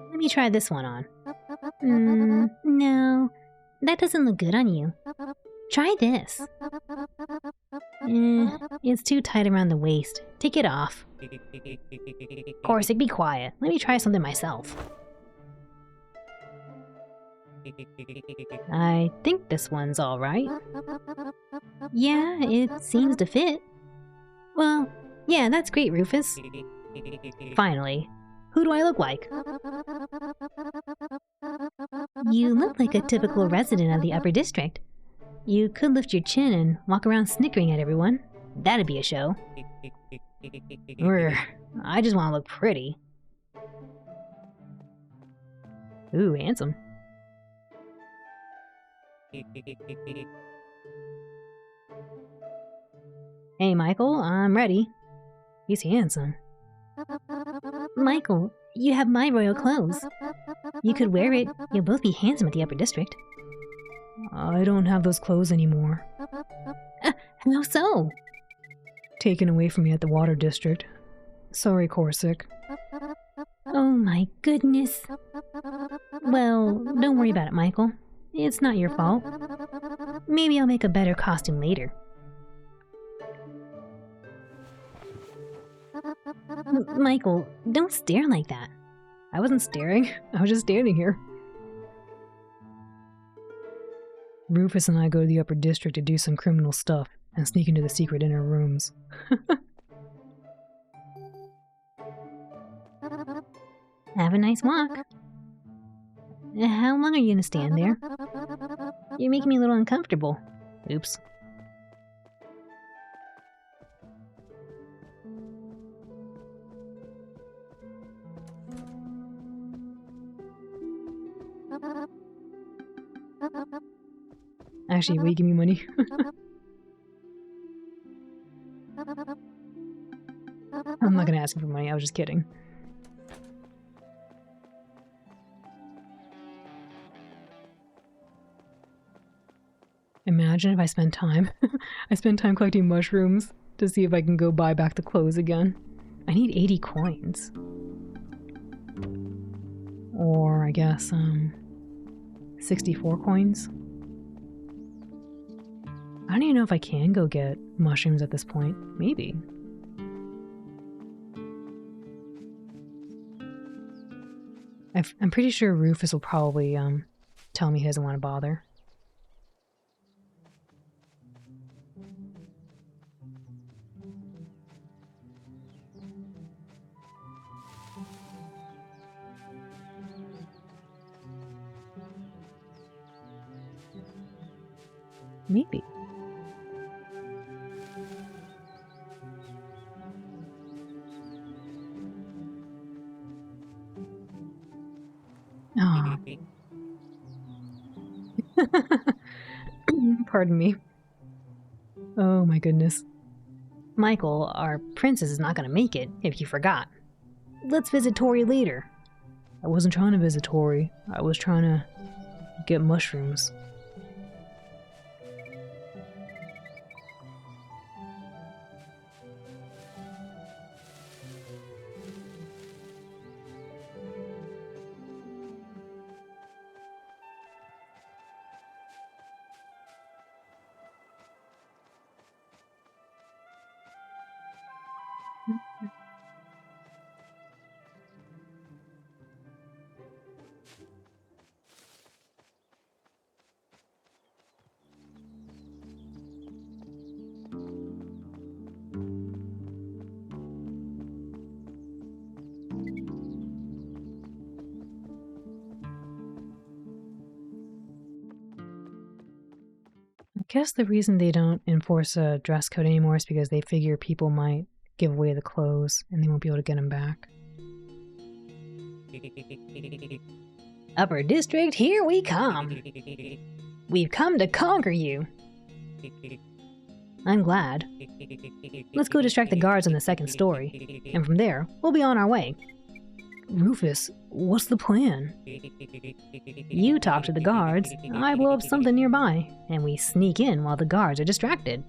A: Let me try this one on.
B: No, that doesn't look good on you. Try this.
A: It's too tight around the waist. Take it off. Corsic, be quiet. Let me try something myself. I think this one's all right.
B: Yeah, it seems to fit.
A: Well, yeah, that's great, Rufus. Finally. Who do I look like?
B: You look like a typical resident of the Upper District. You could lift your chin and walk around snickering at everyone. That'd be a show.
A: I just want to look pretty. Ooh, handsome. Hey, Michael, I'm ready. He's handsome.
B: Michael, you have my royal clothes. You could wear it. You'll both be handsome at the Upper District.
A: I don't have those clothes anymore.
B: How so?
A: Taken away from me at the Water District. Sorry, Corsic.
B: Oh my goodness. Well, don't worry about it, Michael. It's not your fault. Maybe I'll make a better costume later. Michael, don't stare like that.
A: I wasn't staring. I was just standing here. Rufus and I go to the Upper District to do some criminal stuff and sneak into the secret inner rooms.
B: Have a nice walk. How long are you gonna stand there? You're making me a little uncomfortable.
A: Oops. Actually, will you give me money? I'm not gonna ask him for money, I was just kidding. Imagine if I spend time collecting mushrooms to see if I can go buy back the clothes again. I need 80 coins. Or I guess 64 coins. I don't even know if I can go get mushrooms at this point. Maybe. I'm pretty sure Rufus will probably tell me he doesn't want to bother. Maybe. Oh. Pardon me. Oh my goodness. Michael, our princess is not going to make it, if you forgot. Let's visit Tori later. I wasn't trying to visit Tori. I was trying to get mushrooms.
C: guess the reason they don't enforce a dress code anymore is because they figure people might give away the clothes and they won't be able to get them back.
B: Upper District, here we come. We've come to conquer you. I'm glad. Let's go distract the guards on the second story, and from there, we'll be on our way.
C: Rufus, what's the plan?
B: You talk to the guards, I blow up something nearby, and we sneak in while the guards are distracted.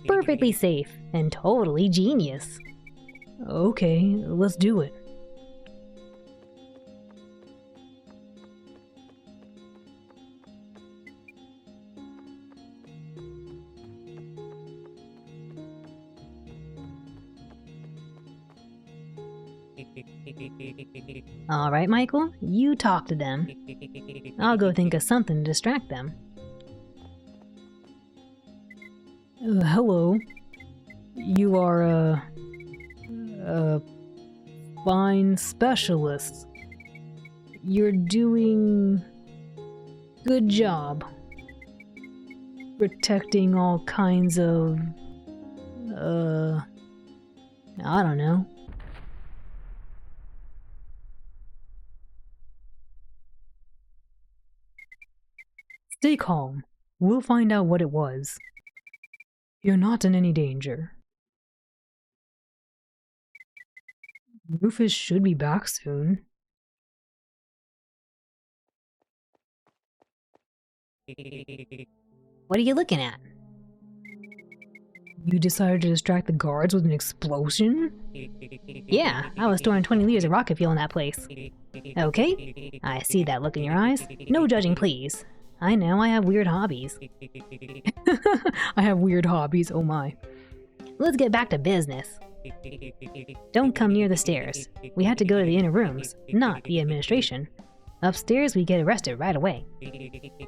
B: Perfectly safe and totally genius.
C: Okay, let's do it.
B: All right, Michael, you talk to them. I'll go think of something to distract them.
C: Hello. You are a fine specialist. You're doing good job protecting all kinds of
B: I don't know.
C: Stay calm. We'll find out what it was. You're not in any danger. Rufus should be back soon.
B: What are you looking at?
C: You decided to distract the guards with an explosion?
B: Yeah, I was storing 20 liters of rocket fuel in that place. Okay, I see that look in your eyes. No judging, please. I know I have weird hobbies.
C: I have weird hobbies, oh my.
B: Let's get back to business. Don't come near the stairs. We have to go to the inner rooms, not the administration. Upstairs, we get arrested right away.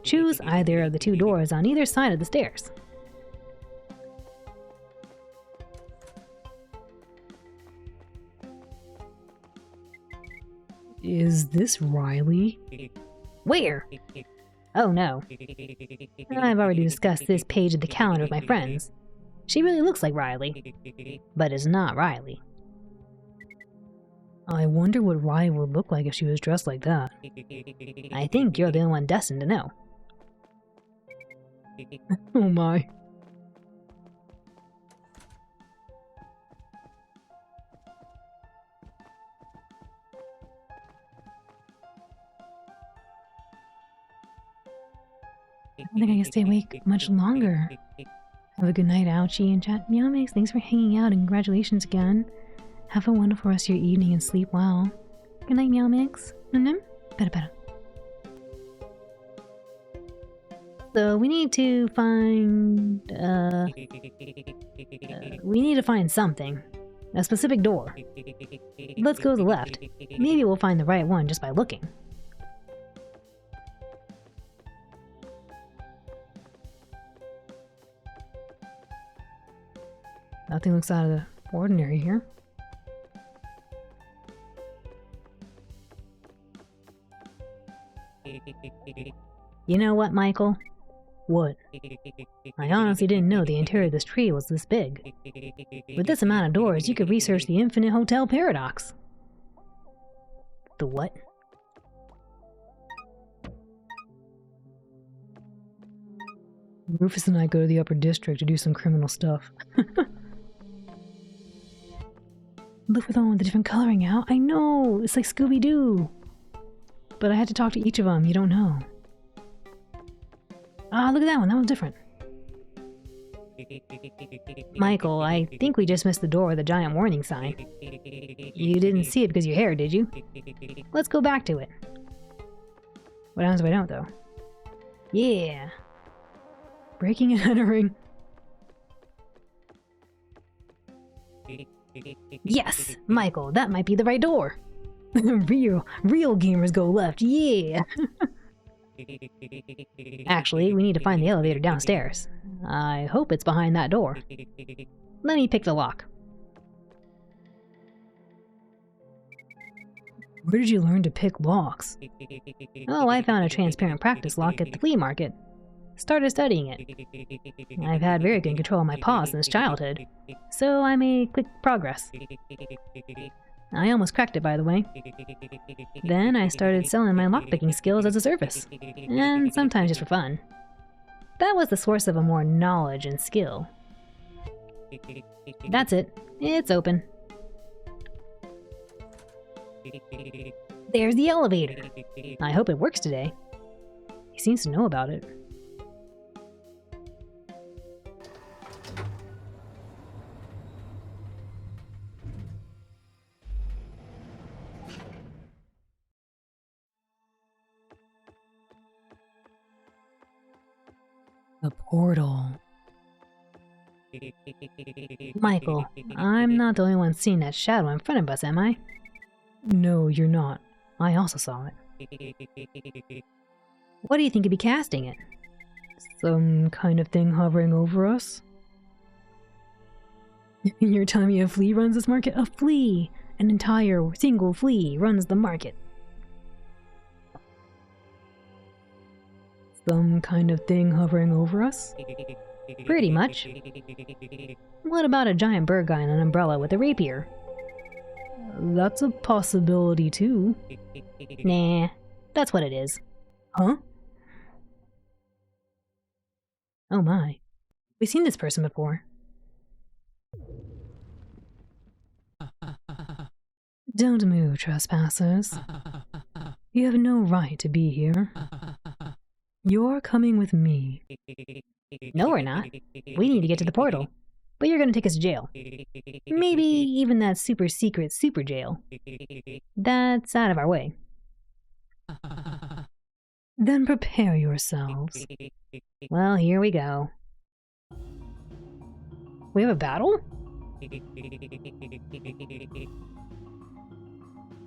B: Choose either of the two doors on either side of the stairs.
C: Is this Riley?
B: Where? Oh no. I've already discussed this page of the calendar with my friends. She really looks like Riley, but is not Riley.
C: I wonder what Riley would look like if she was dressed like that.
B: I think you're the only one destined to know.
C: Oh my. I don't think I can stay awake much longer. Have a good night, Ouchie and Chat. Meow Mix, thanks for hanging out and congratulations again. Have a wonderful rest of your evening and sleep well. Good night, Meow Mix. Better.
B: So we need to find, we need to find something. A specific door. Let's go to the left. Maybe we'll find the right one just by looking.
C: Nothing looks out of the ordinary here.
B: You know what, Michael?
C: What?
B: I honestly didn't know the interior of this tree was this big. With this amount of doors, you could research the infinite hotel paradox.
C: The what? Rufus and I go to the upper district to do some criminal stuff. Look for the one with the different coloring out. I know! It's like Scooby-Doo! But I had to talk to each of them. You don't know. Ah, look at that one. That one's different.
B: Michael, I think we just missed the door with a giant warning sign. You didn't see it because of your hair, did you? Let's go back to it.
C: What happens if I don't, though?
B: Yeah.
C: Breaking and entering.
B: Yes! Michael, that might be the right door.
C: Real gamers go left, yeah!
B: Actually, we need to find the elevator downstairs. I hope it's behind that door. Let me pick the lock.
C: Where did you learn to pick locks?
B: Oh, I found a transparent practice lock at the flea market. started studying it. I've had very good control of my paws since childhood, so I made quick progress. I almost cracked it, by the way. Then I started selling my lockpicking skills as a service, and sometimes just for fun. That was the source of a more knowledge and skill. That's it. It's open. There's the elevator. I hope it works today. He seems to know about it.
C: The portal.
B: Michael, I'm not the only one seeing that shadow in front of us, am I?
C: No, you're not. I also saw it.
B: What do you think could be casting it?
C: Some kind of thing hovering over us? You're telling me a flea runs this market?
B: A flea! An entire single flea runs the market.
C: Some kind of thing hovering over us?
B: Pretty much. What about a giant bird guy in an umbrella with a rapier?
C: That's a possibility too.
B: Nah, that's what it is.
C: Huh?
B: Oh my. We've seen this person before.
C: Don't move, trespassers. You have no right to be here. You're coming with me.
B: No, we're not. We need to get to the portal. But you're gonna take us to jail. Maybe even that super secret super jail. That's out of our way.
C: Then prepare yourselves.
B: Well, here we go. We have a battle?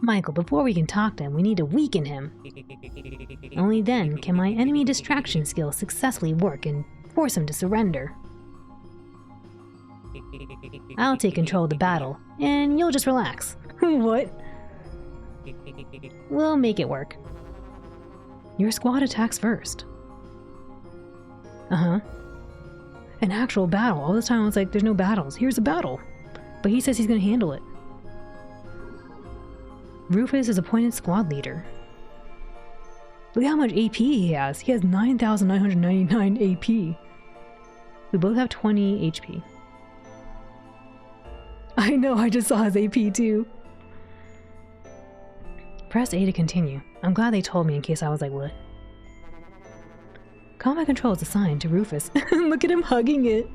B: Michael, before we can talk to him, we need to weaken him. Only then can my enemy distraction skill successfully work and force him to surrender. I'll take control of the battle, and you'll just relax.
C: What?
B: We'll make it work.
C: Your squad attacks first.
B: Uh-huh.
C: An actual battle. All this time I was like, there's no battles. Here's a battle. But he says he's gonna handle it. Rufus is appointed squad leader. Look how much AP he has. He has 9,999 AP. We both have 20 HP. I know, I just saw his AP too. Press A to continue. I'm glad they told me in case I was like, what? Combat control is assigned to Rufus. Look at him hugging it.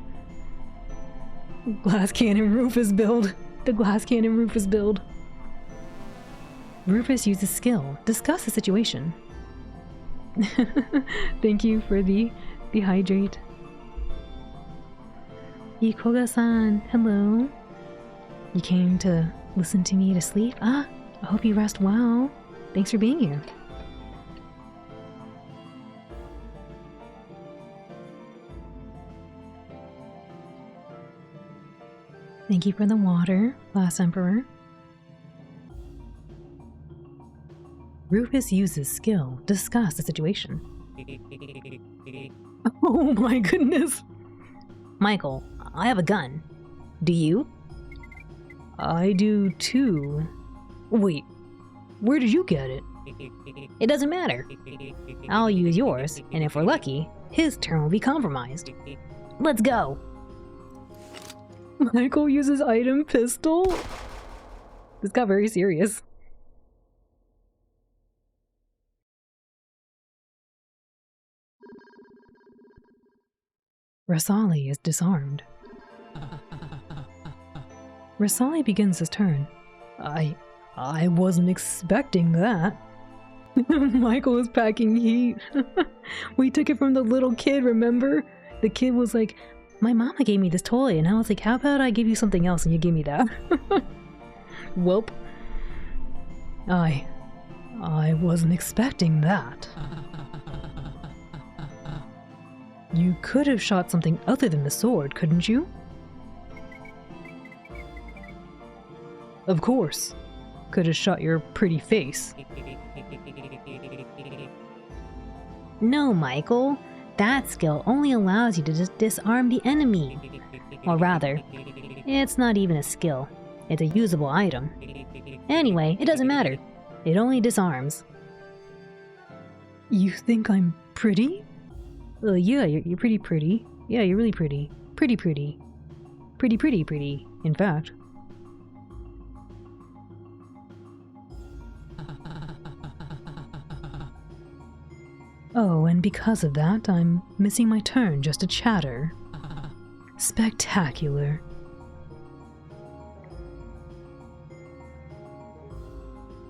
C: Glass cannon Rufus build. The glass cannon Rufus build. Rufus uses skill. Discuss the situation. Thank you for the hydrate. Ikoga-san, hello. You came to listen to me to sleep? Ah, I hope you rest well. Thanks for being here. Thank you for the water, Glass Emperor. Rufus uses skill. Discuss the situation. Oh my goodness.
B: Michael, I have a gun. Do you?
C: I do too. Wait, where did you get it?
B: It doesn't matter. I'll use yours, and if we're lucky, his turn will be compromised. Let's go.
C: Michael uses item pistol? This got very serious. Rasali is disarmed. Rasali begins his turn. I wasn't expecting that. Michael is packing heat. We took it from the little kid, remember? The kid was like, my mama gave me this toy, and I was like, how about I give you something else and you give me that? Welp. I wasn't expecting that. You could have shot something other than the sword, couldn't you? Of course. Could have shot your pretty face.
B: No, Michael. That skill only allows you to disarm the enemy. Or rather, it's not even a skill. It's a usable item. Anyway, it doesn't matter. It only disarms.
C: You think I'm pretty? Yeah, you're pretty pretty. Yeah, you're really pretty. Pretty pretty. Pretty pretty pretty, in fact. Oh, and because of that, I'm missing my turn just to chatter. Spectacular.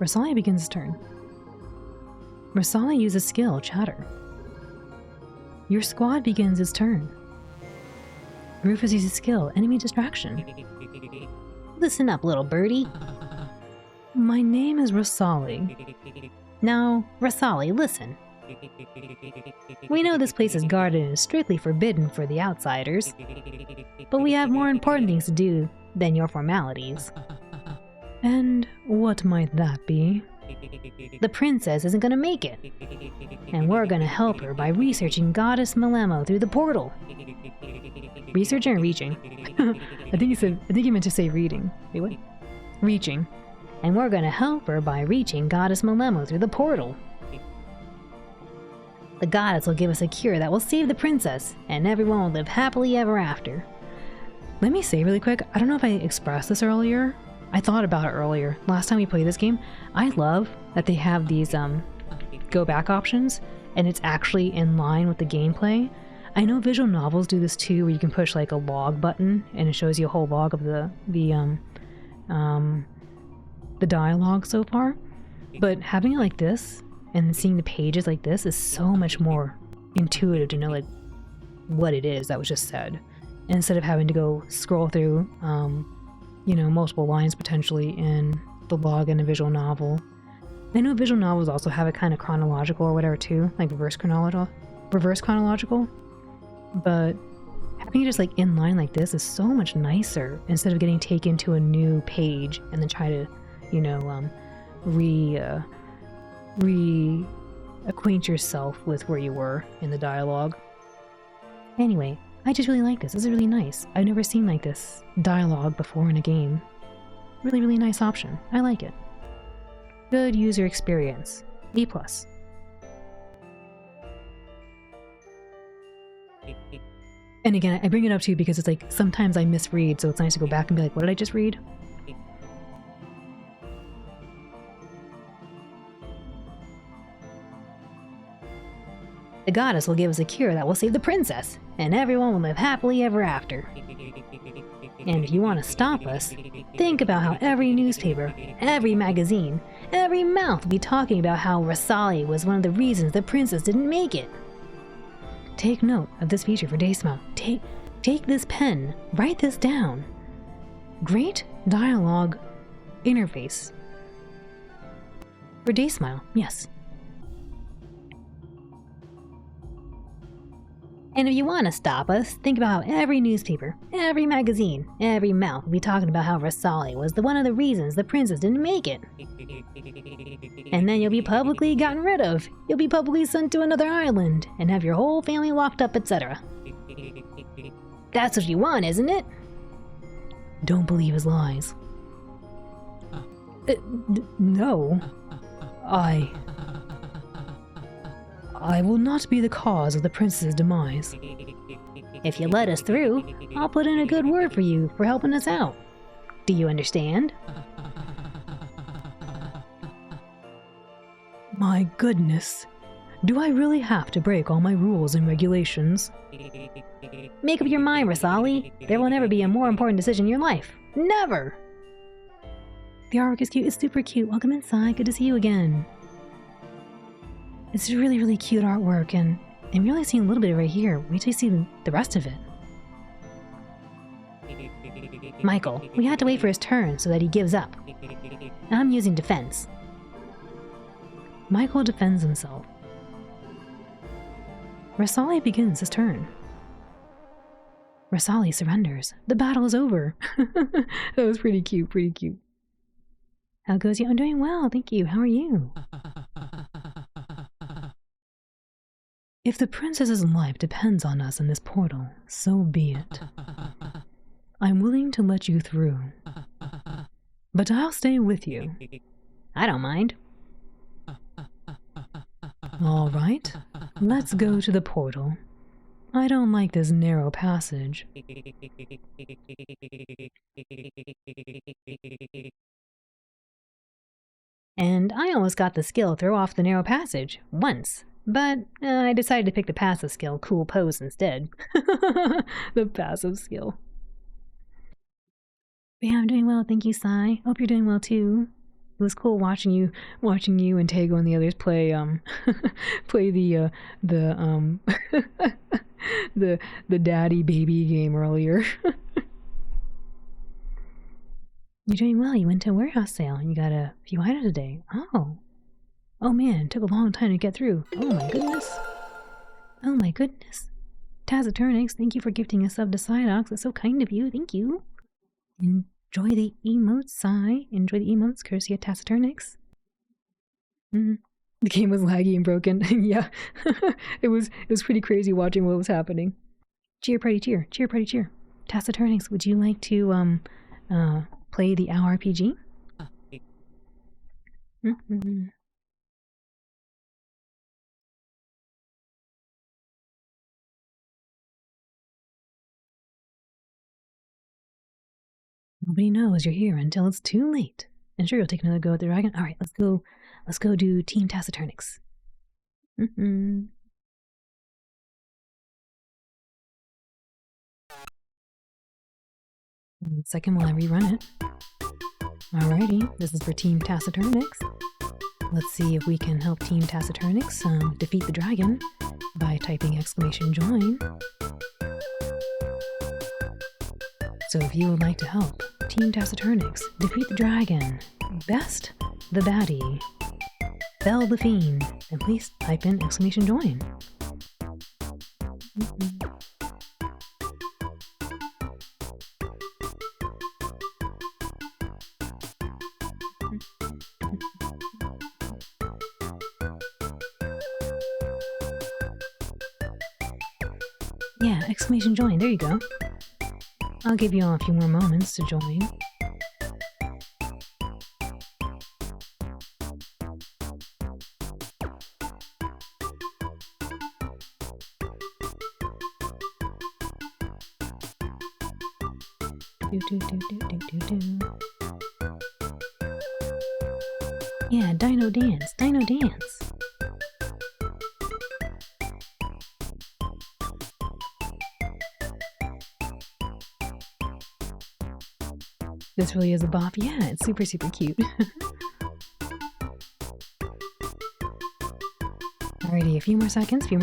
C: Rasali begins his turn. Rasali uses skill, Chatter. Your squad begins its turn. Rufus uses skill, Enemy Distraction.
B: Listen up, little birdie.
C: My name is Rasali.
B: Now, Rasali, listen. We know this place is guarded and is strictly forbidden for the outsiders, but we have more important things to do than your formalities.
C: And what might that be?
B: The princess isn't gonna make it, and we're gonna help her by researching Goddess Malemo through the portal.
C: Researching or reaching? I think he meant to say reading. Wait, what? Reaching.
B: And we're gonna help her by reaching Goddess Malemo through the portal. The goddess will give us a cure that will save the princess, and everyone will live happily ever after.
C: Let me say really quick, I don't know if I expressed this earlier. I thought about it earlier. Last time we played this game, I love that they have these go back options, and it's actually in line with the gameplay. I know visual novels do this too, where you can push like a log button, and it shows you a whole log of the dialogue so far. But having it like this, and seeing the pages like this, is so much more intuitive to know like what it is that was just said, instead of having to go scroll through multiple lines potentially in the log in a visual novel. I know visual novels also have it kind of chronological or whatever too, like reverse chronological, but having it just like in line like this is so much nicer, instead of getting taken to a new page and then try to reacquaint yourself with where you were in the dialogue. Anyway, I just really like this. This is really nice. I've never seen like this dialogue before in a game. Really, really nice option. I like it. Good user experience. A+. And again, I bring it up too because it's like sometimes I misread, so it's nice to go back and be like, what did I just read?
B: The goddess will give us a cure that will save the princess, and everyone will live happily ever after. And if you want to stop us, think about how every newspaper, every magazine, every mouth will be talking about how Rasali was one of the reasons the princess didn't make it.
C: Take note of this feature for Daysmile. Take this pen, write this down. Great dialogue interface. For Daysmile, yes.
B: And if you want to stop us, think about how every newspaper, every magazine, every mouth will be talking about how Rasali was one of the reasons the princess didn't make it. And then you'll be publicly gotten rid of. You'll be publicly sent to another island, and have your whole family locked up, etc. That's what you want, isn't it?
C: Don't believe his lies. No. I will not be the cause of the princess's demise.
B: If you let us through, I'll put in a good word for you for helping us out. Do you understand?
C: My goodness. Do I really have to break all my rules and regulations?
B: Make up your mind, Rasali. There will never be a more important decision in your life. Never!
C: The artwork is cute. It's super cute. Welcome inside. Good to see you again. It's really, really cute artwork, and I'm really seeing a little bit right here. Wait till you see the rest of it.
B: Michael, we had to wait for his turn so that he gives up. I'm using defense.
C: Michael defends himself. Rasali begins his turn. Rasali surrenders. The battle is over. That was pretty cute, pretty cute. How goes you? I'm doing well, thank you. How are you? If the princess's life depends on us in this portal, so be it. I'm willing to let you through. But I'll stay with you.
B: I don't mind.
C: All right, let's go to the portal. I don't like this narrow passage.
B: And I almost got the skill throw off the narrow passage once, but I decided to pick the passive skill cool pose instead.
C: The passive skill.
B: Yeah, I'm doing well, thank you, Sai. Hope you're doing well too.
C: It was cool watching you and Tego and the others play play the the daddy baby game earlier.
B: You're doing well. You went to a warehouse sale and you got a few items today. Oh man, it took a long time to get through. Oh my goodness. Tazaturnix, thank you for gifting a sub to Psydox. That's so kind of you. Thank you. Enjoy the emotes, Sai. Enjoy the emotes, courtesy of Taciturnix.
C: The game was laggy and broken. Yeah, it was pretty crazy watching what was happening.
B: Cheer party cheer. Taciturnix, would you like to play the OWL RPG?
C: Nobody knows you're here until it's too late. And sure, you'll take another go at the dragon. All right, let's go do Team Taciturnix. Second while I rerun it. Alrighty, this is for Team Taciturnix. Let's see if we can help Team Taciturnix defeat the dragon by typing !join. So if you would like to help Team Taciturnix defeat the dragon, best the baddie, fell the fiend, then please type in !join. Yeah, !join, there you go. I'll give you all a few more moments to join. Yeah, Dino Dance. This really is a bop. Yeah, it's super cute. Alrighty, a few more seconds, then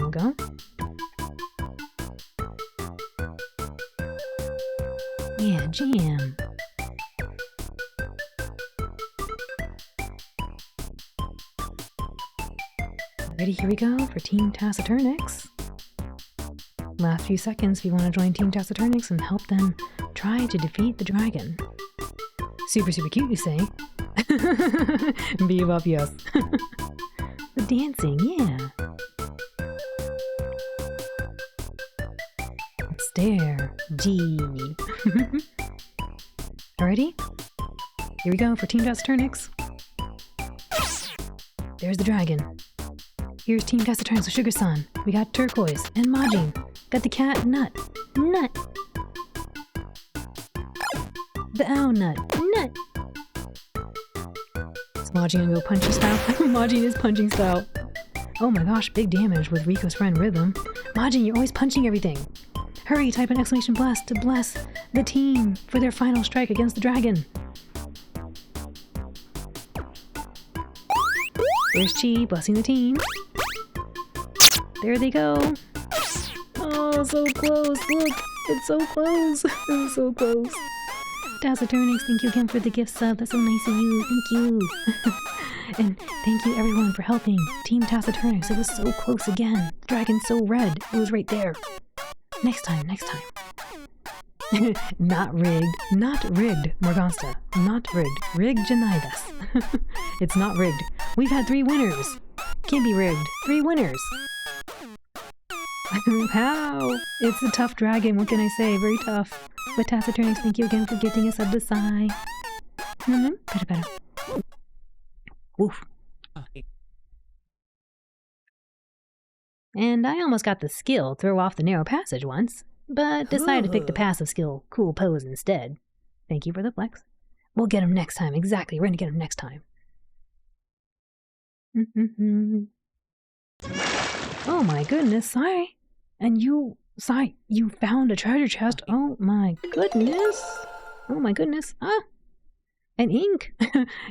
C: we'll go. Yeah, jam. Alrighty, here we go for Team Taciturnix. Last few seconds if you want to join Team Taciturnix and help them try to defeat the dragon. Super cute, you say? Bebop, yes. The dancing, yeah. Stare, G. Alrighty? Here we go for Team Taciturnix. There's the dragon. Here's Team Taciturnix with Sugar-san. We got Turquoise and Majin. Got the cat, Nut. The owl, Nut. Is Majin gonna go punching style? Majin is punching style. Oh my gosh, big damage with Rico's friend Rhythm. Majin, you're always punching everything. Hurry, type an !bless to bless the team for their final strike against the dragon. There's Chi blessing the team. There they go. Oh, so close. Look, it's so close. It's so close. Taciturnix, thank you again for the gift sub. That's so nice of you. Thank you. And thank you everyone for helping Team Taciturnix. It was so close again. Dragon's so red. It was right there. Next time. Not rigged, Morgansta. Not rigged. Rigged Janaidas. It's not rigged. We've had 3 winners. Can't be rigged. 3 winners. How? It's a tough dragon, what can I say? Very tough. But Taciturnus, thank you again for gifting us up the sigh. Better. Woof.
B: And I almost got the skill throw off the narrow passage once, but decided to pick the passive skill cool pose instead.
C: Thank you for the flex. We'll get him next time. Exactly, we're gonna get him next time. Oh my goodness, Sai. And you, Sai, you found a treasure chest. Oh my goodness. Oh my goodness. Ah. And Ink.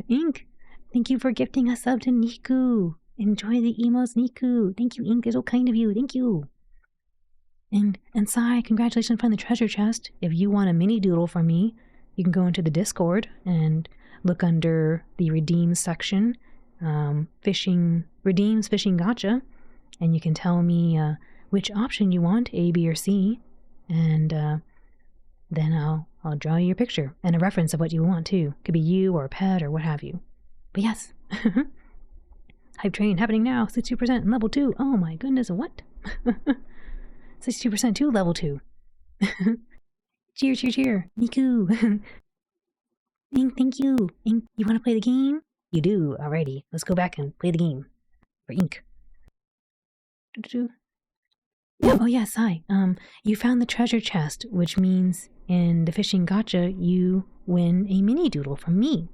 C: Ink. Thank you for gifting us up to Niku. Enjoy the emos, Niku. Thank you, Ink. It's so kind of you. Thank you. And Sai, congratulations on finding the treasure chest. If you want a mini doodle from me, you can go into the Discord and look under the Redeem section. Redeems Fishing Gotcha. And you can tell me which option you want, A, B, or C. And then I'll draw you a picture and a reference of what you want too. Could be you or a pet or what have you. But yes. Hype train happening now. 62% in level 2. Oh my goodness, what? 62% to level 2. Cheer. Niku. Ink, thank you. Ink, you want to play the game? You do. Alrighty. Let's go back and play the game. For Ink. Yeah, oh yes, hi. You found the treasure chest, which means in the fishing gotcha, you win a mini doodle from me.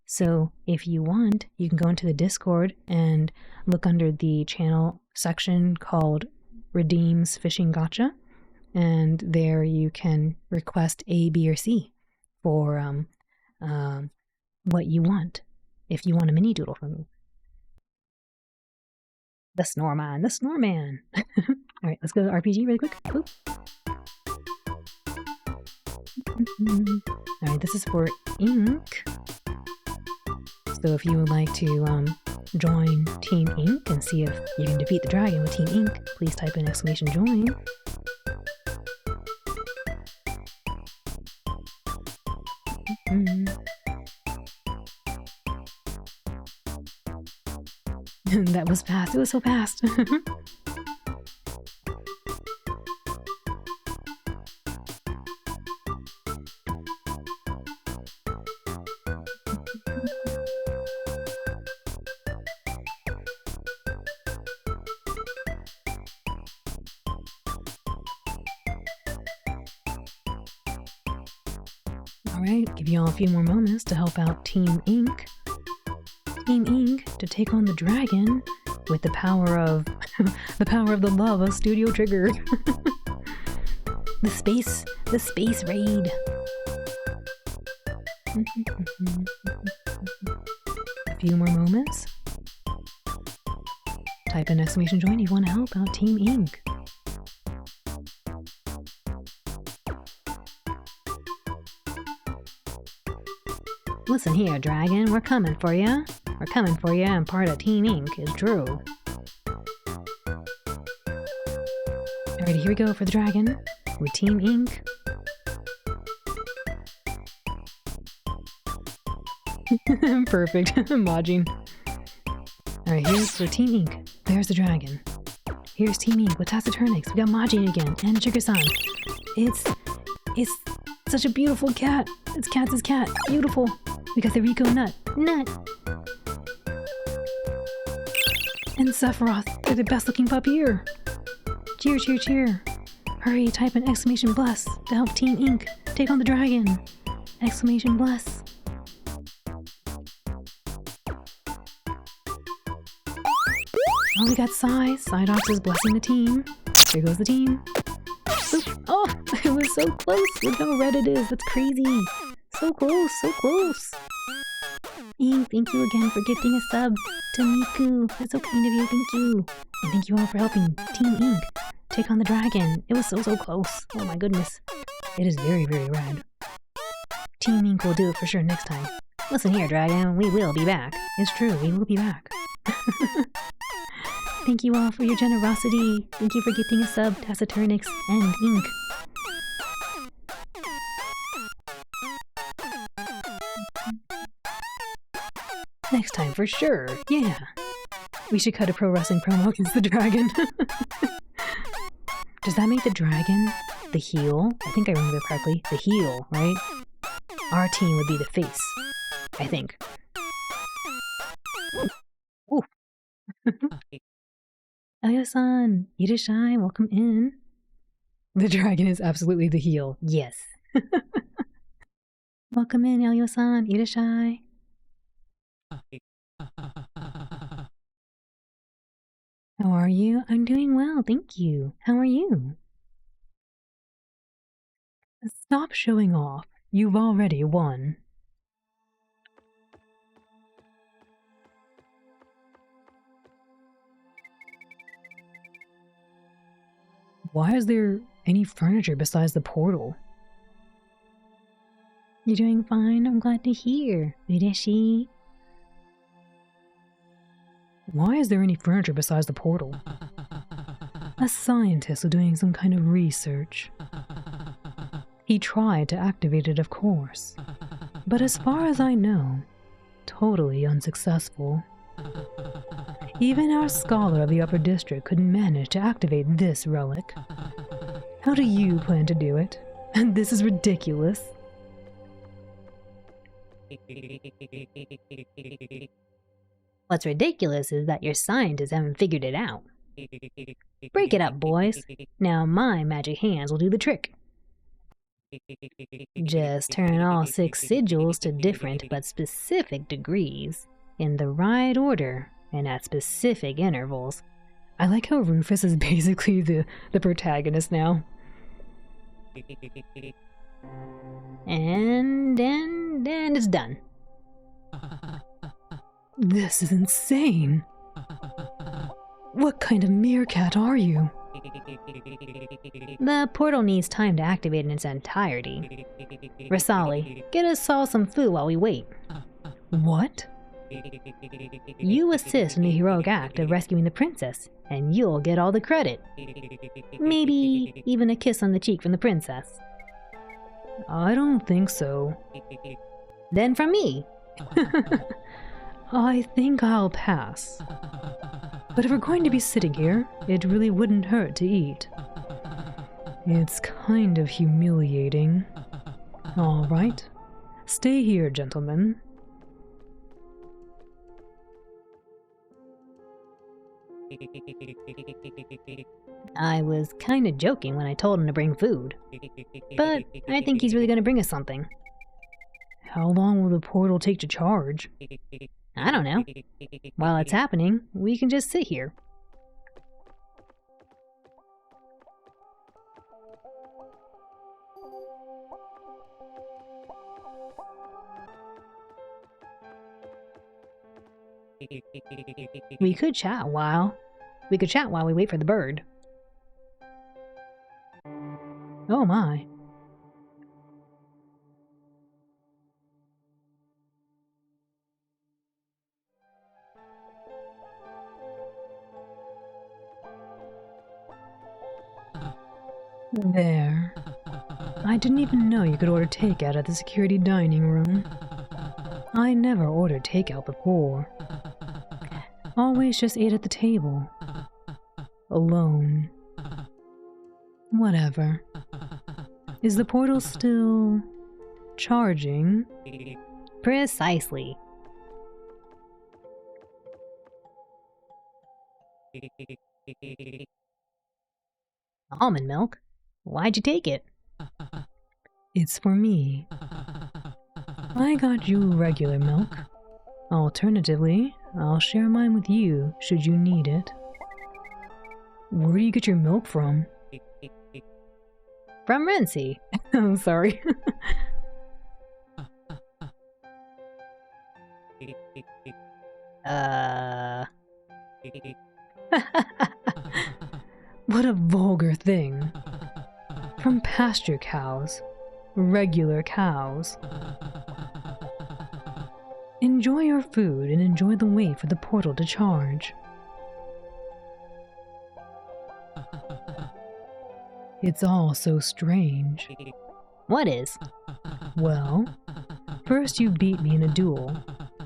C: So if you want, you can go into the Discord and look under the channel section called Redeems Fishing Gotcha. And there you can request A, B, or C for what you want, if you want a mini doodle from me. The Snoreman. All right, let's go to RPG really quick. Boop. All right, this is for Ink. So if you would like to join Team Ink and see if you can defeat the dragon with Team Ink, please type in !join. That was fast. It was so fast. Alright, give you all a few more moments to help out Team Ink. Team Ink to take on the dragon with the power of the lava Studio Trigger. the space raid. A few more moments. Type in !join if you want to help out Team Ink. Listen here, dragon, we're coming for ya. We're coming for ya, and part of Team Ink is true. Alrighty, here we go for the dragon with Team Ink. Perfect, Majin. Alright, here's for Team Ink. There's the dragon. Here's Team Ink with Taciturnus. We got Majin again, and Trigger-san. It's such a beautiful cat. It's Katz's cat. Beautiful. We got the Rico Nut. And Sephiroth. They're the best looking pup here. Cheer. Hurry, type in !bless to help Team Ink take on the dragon. !bless. Oh, we got Sai. Psydox is blessing the team. Here goes the team. Boop. Oh, it was so close. Look how red it is. That's crazy. So close. Ink, thank you again for gifting a sub to Miku. That's so kind of you. Thank you. And thank you all for helping Team Ink take on the dragon. It was so close. Oh my goodness. It is very red. Team Ink will do it for sure next time. Listen here, dragon. We will be back. It's true. We will be back. Thank you all for your generosity. Thank you for gifting a sub, Taciturnus and Ink. Next time for sure. Yeah. We should cut a pro wrestling promo against the dragon. Does that make the dragon the heel? I think I remember correctly. The heel, right? Our team would be the face, I think. Ooh. Elio-san, Irashai, welcome in. The dragon is absolutely the heel. Yes. Welcome in, Elio-san, Irashai. How are you? I'm doing well, thank you. How are you? Stop showing off. You've already won. Why is there any furniture besides the portal? You're doing fine, I'm glad to hear. Ureshi. Why is there any furniture besides the portal? A scientist was doing some kind of research. He tried to activate it, of course, but as far as I know, totally unsuccessful. Even our scholar of the upper district couldn't manage to activate this relic. How do you plan to do it? And this is ridiculous.
B: What's ridiculous is that your scientists haven't figured it out. Break it up, boys. Now my magic hands will do the trick. Just turn all 6 sigils to different but specific degrees, in the right order and at specific intervals.
C: I like how Rufus is basically the protagonist now.
B: And it's done.
C: This is insane. What kind of meerkat are you?
B: The portal needs time to activate in its entirety. Rasali, get us all some food while we wait.
C: What?
B: You assist in the heroic act of rescuing the princess, and you'll get all the credit. Maybe even a kiss on the cheek from the princess.
C: I don't think so.
B: Then from me.
C: I think I'll pass. But if we're going to be sitting here, it really wouldn't hurt to eat. It's kind of humiliating. All right. Stay here, gentlemen.
B: I was kinda joking when I told him to bring food. But I think he's really gonna bring us something.
C: How long will the portal take to charge?
B: I don't know. While it's happening, we can just sit here. We could chat while we wait for the bird.
C: Oh my. There. I didn't even know you could order takeout at the security dining room. I never ordered takeout before. Always just ate at the table. Alone. Whatever. Is the portal still charging?
B: Precisely. Almond milk? Why'd you take it?
C: It's for me. I got you regular milk. Alternatively, I'll share mine with you should you need it. Where do you get your milk from?
B: From Renzi.
C: I'm sorry. What a vulgar thing. From pasture cows. Regular cows. Enjoy your food and enjoy the wait for the portal to charge. It's all so strange.
B: What is?
C: Well, first you beat me in a duel,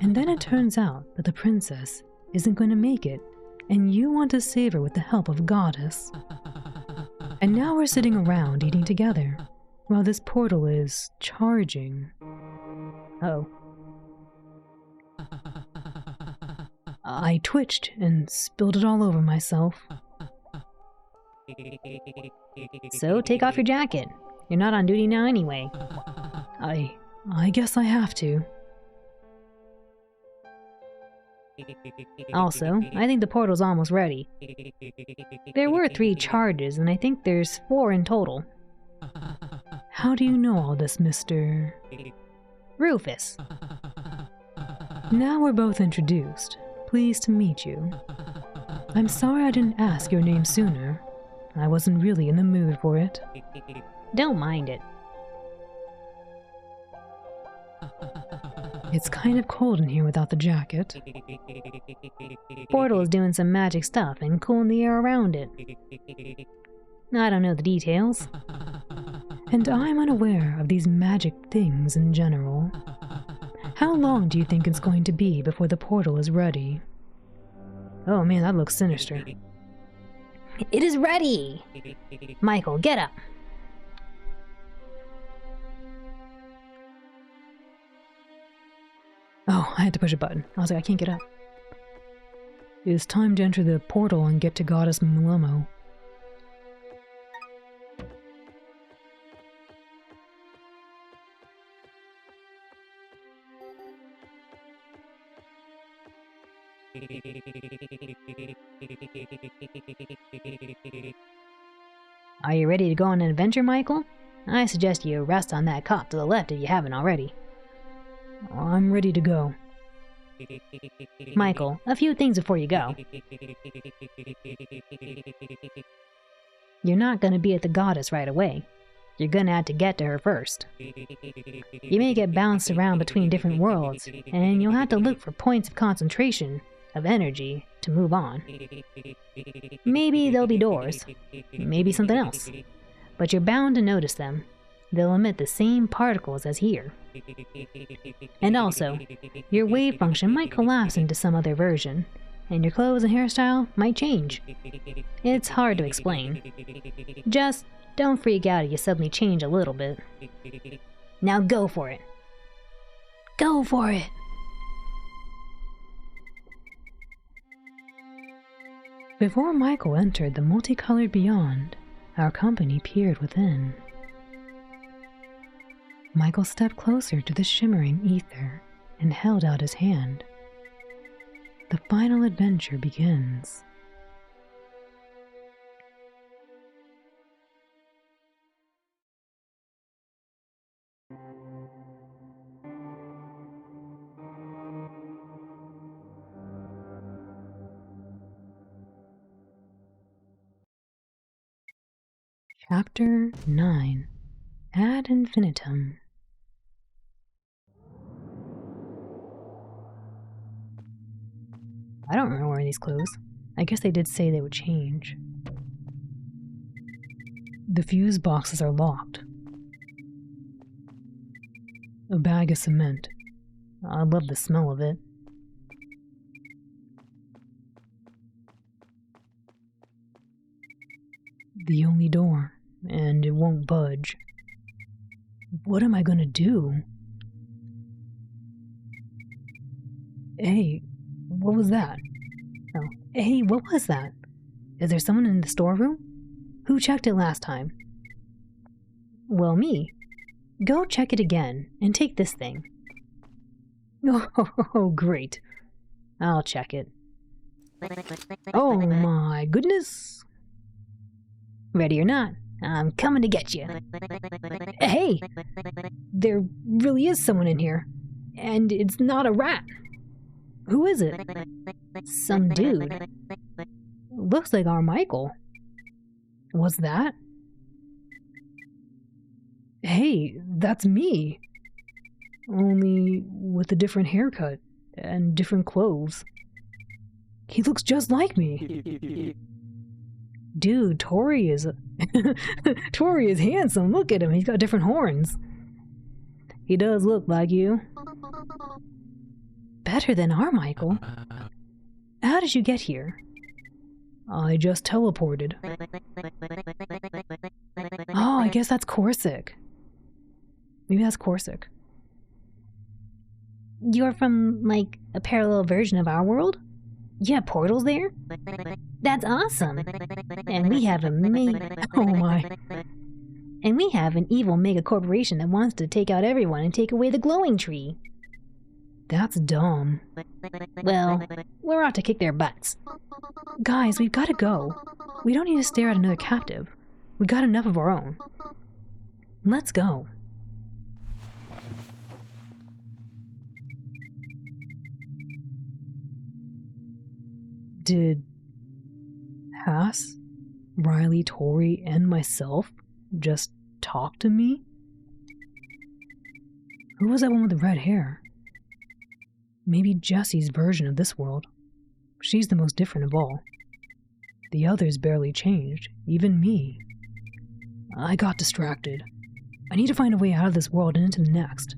C: and then it turns out that the princess isn't going to make it, and you want to save her with the help of a goddess. And now we're sitting around eating together, while this portal is charging. Oh. I twitched and spilled it all over myself.
B: So take off your jacket. You're not on duty now anyway.
C: I guess I have to.
B: Also, I think the portal's almost ready. There were 3 charges, and I think there's 4 in total.
C: How do you know all this, Mr.
B: Rufus.
C: Now we're both introduced. Pleased to meet you. I'm sorry I didn't ask your name sooner. I wasn't really in the mood for it.
B: Don't mind it.
C: It's kind of cold in here without the jacket.
B: Portal is doing some magic stuff and cooling the air around it. I don't know the details.
C: And I'm unaware of these magic things in general. How long do you think it's going to be before the portal is ready? Oh man, that looks sinister.
B: It is ready! Michael, get up.
C: Oh, I had to push a button. I was like, I can't get up. It is time to enter the portal and get to Goddess Malemo.
B: Are you ready to go on an adventure, Michael? I suggest you rest on that cot to the left if you haven't already.
C: I'm ready to go.
B: Michael, a few things before you go. You're not going to be at the goddess right away. You're going to have to get to her first. You may get bounced around between different worlds, and you'll have to look for points of concentration, of energy, to move on. Maybe there'll be doors, maybe something else, but you're bound to notice them. They'll emit the same particles as here. And also, your wave function might collapse into some other version, and your clothes and hairstyle might change. It's hard to explain. Just don't freak out if you suddenly change a little bit. Now go for it. Go for it!
C: Before Michael entered the multicolored beyond, our company peered within. Michael stepped closer to the shimmering ether and held out his hand. The final adventure begins. Chapter 9 Ad Infinitum. I don't remember wearing these clothes. I guess they did say they would change. The fuse boxes are locked. A bag of cement. I love the smell of it. The only door, and it won't budge. What am I gonna do? Hey, what was that? Oh, hey, what was that? Is there someone in the storeroom? Who checked it last time?
B: Well, me. Go check it again, and take this thing.
C: Oh, great.
B: I'll check it.
C: Oh my goodness.
B: Ready or not, I'm coming to get you.
C: Hey, there really is someone in here, and it's not a rat. Who is it?
B: Some dude.
C: Looks like our Michael. What's that? Hey, that's me. Only with a different haircut and different clothes. He looks just like me. Dude, Tori is Tori is handsome. Look at him. He's got different horns. He does look like you. Better than our Michael. How did you get here? I just teleported. guess that's Corsic. Maybe that's Corsic.
B: You're from, like, a parallel version of our world? You have portals there? That's awesome. And we have
C: Oh my.
B: And we have an evil mega corporation that wants to take out everyone and take away the glowing tree.
C: That's dumb.
B: Well, we're out to kick their butts.
C: Guys, we've got to go. We don't need to stare at another captive. We got enough of our own. Let's go. Did Haas, Riley, Tori, and myself just talk to me? Who was that one with the red hair? Maybe Jessie's version of this world. She's the most different of all. The others barely changed, even me. I got distracted. I need to find a way out of this world and into the next.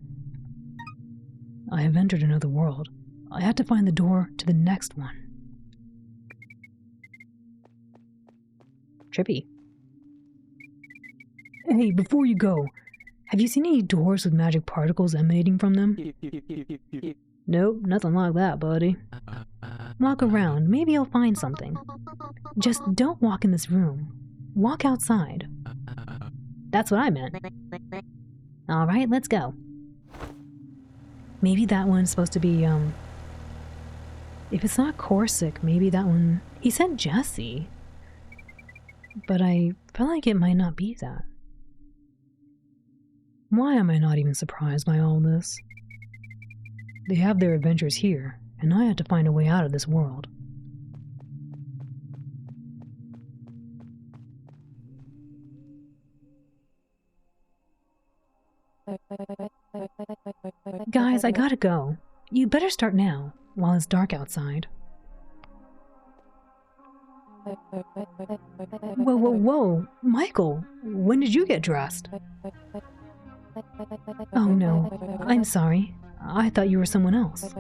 C: I have entered another world. I had to find the door to the next one. Trippy. Hey, before you go, have you seen any doors with magic particles emanating from them? Nope, nothing like that, buddy. Walk around, maybe you'll find something. Just don't walk in this room. Walk outside.
B: That's what I meant. All right, let's go.
C: Maybe that one's supposed to be, if it's not Corsic, maybe that one... He said Jessie. But I feel like it might not be that. Why am I not even surprised by all this? They have their adventures here, and I had to find a way out of this world. Guys, I gotta go. You better start now, while it's dark outside. Whoa, Michael, when did you get dressed? Oh no, I'm sorry. I thought you were someone else.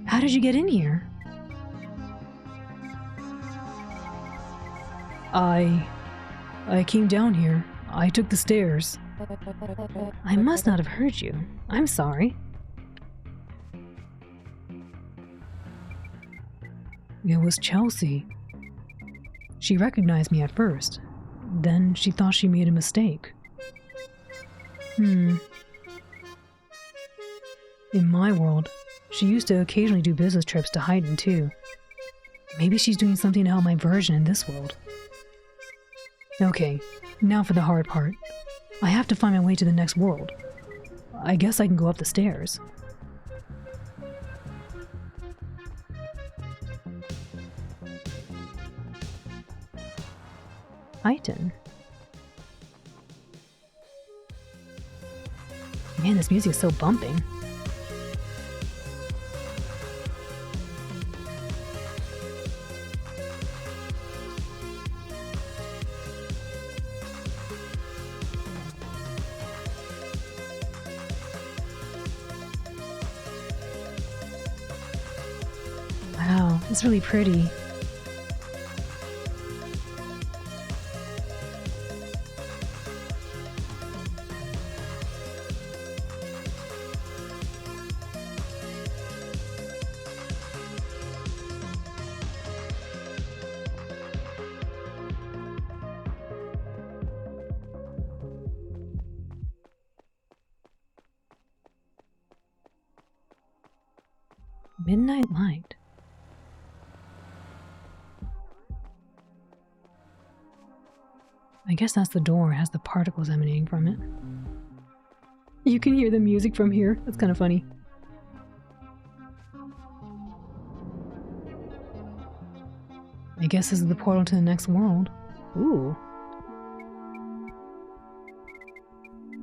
C: How did you get in here? I came down here. I took the stairs. I must not have heard you. I'm sorry. It was Chelsea. She recognized me at first. Then she thought she made a mistake. In my world, she used to occasionally do business trips to Haydn too. Maybe she's doing something to help my version in this world. Okay, now for the hard part. I have to find my way to the next world. I guess I can go up the stairs. Haydn. Man, this music is so bumping. Wow, it's really pretty. Midnight light. I guess that's the door. It has the particles emanating from it. You can hear the music from here. That's kind of funny. I guess this is the portal to the next world. Ooh.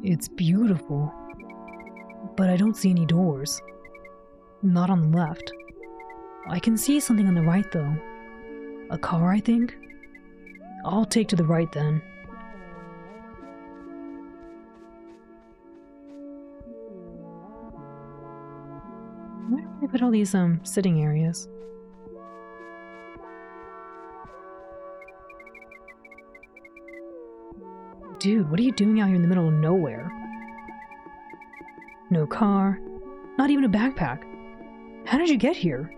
C: It's beautiful. But I don't see any doors. Not on the left. I can see something on the right though. A car, I think? I'll take to the right then. Where do they put all these sitting areas? Dude, what are you doing out here in the middle of nowhere? No car, not even a backpack. How did you get here?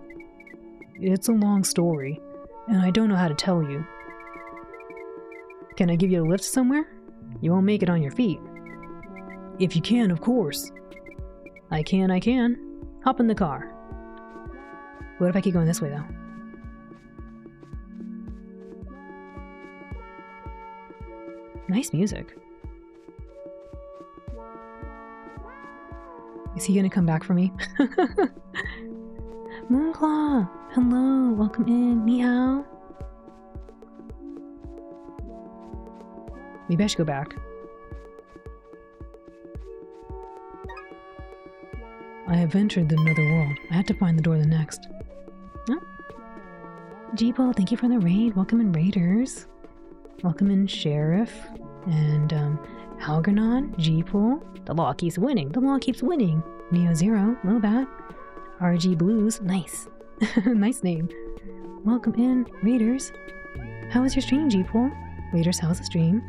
C: It's a long story, and I don't know how to tell you. Can I give you a lift somewhere? You won't make it on your feet. If you can, of course. I can. Hop in the car. What if I keep going this way, though? Nice music. Is he gonna come back for me? Moonclaw! Hello, welcome in. Ni hao. Maybe I should go back. I have entered another world. I had to find the door to the next. Oh. Jeeple, thank you for the raid. Welcome in, Raiders. Welcome in, Sheriff. And, Algernon, Jeeple. The law keeps winning. The law keeps winning. Neo Zero, Lobat. RG Blues, nice. Nice name. Welcome in, Raiders. How was your stream, Jeeple? Raiders, how was the stream?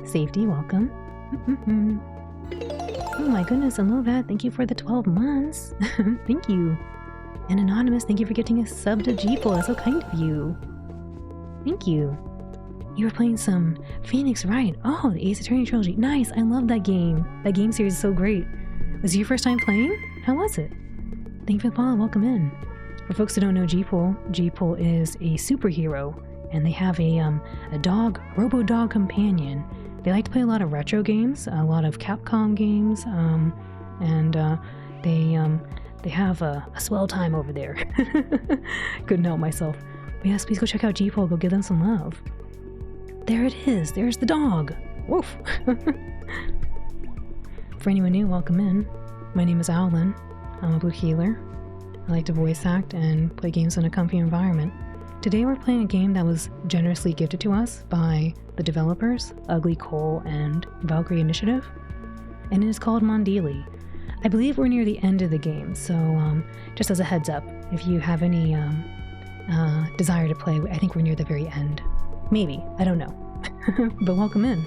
C: Safety, welcome. Oh my goodness, and Lobat, thank you for the 12 months. Thank you. And Anonymous, thank you for getting a sub to Jeeple. That's so kind of you. Thank you. You were playing some Phoenix Wright. Oh, the Ace Attorney trilogy. Nice, I love that game. That game series is so great. Was it your first time playing? How was it? Thank you for the follow, welcome in. For folks who don't know Jeeple, Jeeple is a superhero, and they have a dog, robo-dog companion. They like to play a lot of retro games, a lot of Capcom games, and they have a swell time over there. Couldn't help myself. But yes, please go check out Jeeple, go give them some love. There it is, there's the dog. Woof. For anyone new, welcome in. My name is Owlin. I'm a boot healer. I like to voice act and play games in a comfy environment. Today we're playing a game that was generously gifted to us by the developers, Ugly Cole and Valkyrie Initiative, and it is called Mondealy. I believe we're near the end of the game, so just as a heads up, if you have any desire to play, I think we're near the very end. Maybe, I don't know. But welcome in.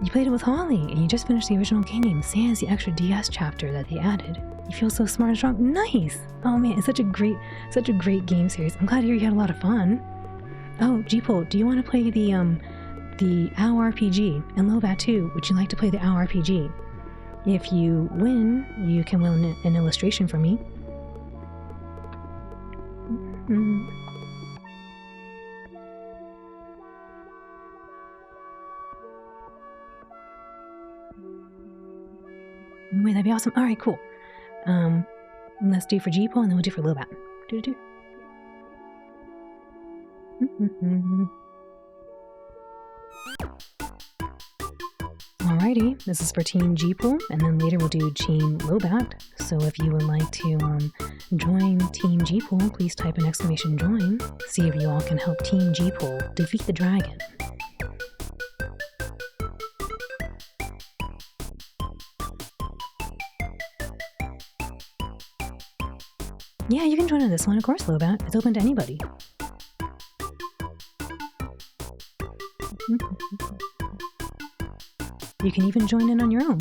C: You played it with Holly, and you just finished the original game, sans the extra DS chapter that they added. You feel so smart and strong. Nice! Oh man, it's such a great game series. I'm glad to hear you had a lot of fun. Oh, Jeeple, do you want to play the OW RPG? And Lobat too, would you like to play the OW RPG? If you win, you can win an illustration from me. Wait, that'd be awesome. Alright, cool. Let's do for Jeeple and then we'll do for Lobat. Alrighty, this is for Team Jeeple, and then later we'll do Team Lobat. So if you would like to join Team Jeeple, please type an exclamation join. See if you all can help Team Jeeple defeat the dragon. Yeah, you can join on this one, of course, Lobat. It's open to anybody. You can even join in on your own.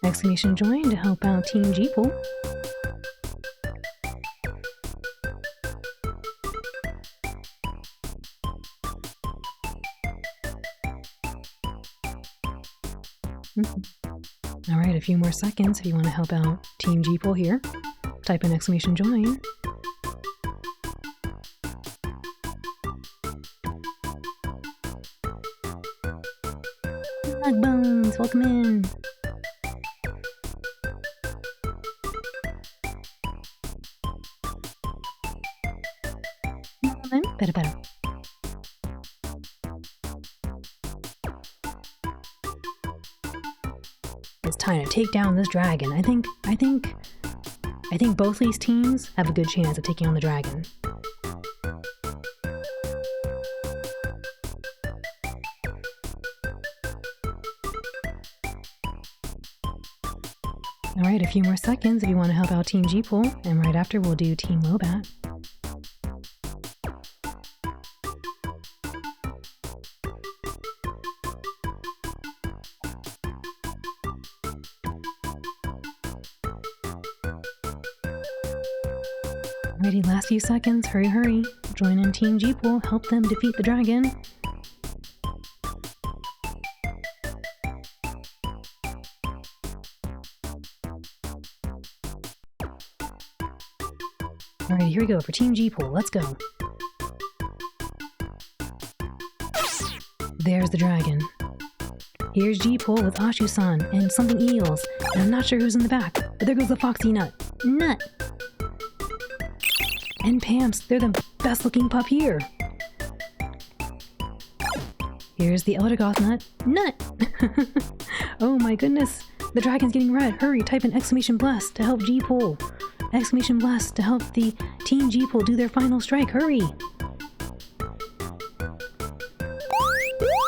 C: Exclamation join to help out Team Jeeple. Alright, a few more seconds if you want to help out Team Jeeple here. Type an exclamation join. Hug Bones, welcome in. Better. It's time to take down this dragon. I think both these teams have a good chance of taking on the dragon. Alright, a few more seconds if you want to help out Team Jeeple, and right after we'll do Team Lobat. Alrighty, last few seconds. Hurry, hurry. Join in Team G-Pool. Help them defeat the dragon. Alright, here we go for Team G-Pool. Let's go. There's the dragon. Here's G-Pool with Ashu-san and something eels. And I'm not sure who's in the back, but there goes the Foxy Nut.
B: Nut.
C: And Pamps, they're the best looking pup here. Here's the Eldergoth Nut.
B: Nut.
C: Oh my goodness, the dragon's getting red. Hurry, type in exclamation bless to help G-Pool. Exclamation bless to help the Team G-Pool do their final strike. Hurry.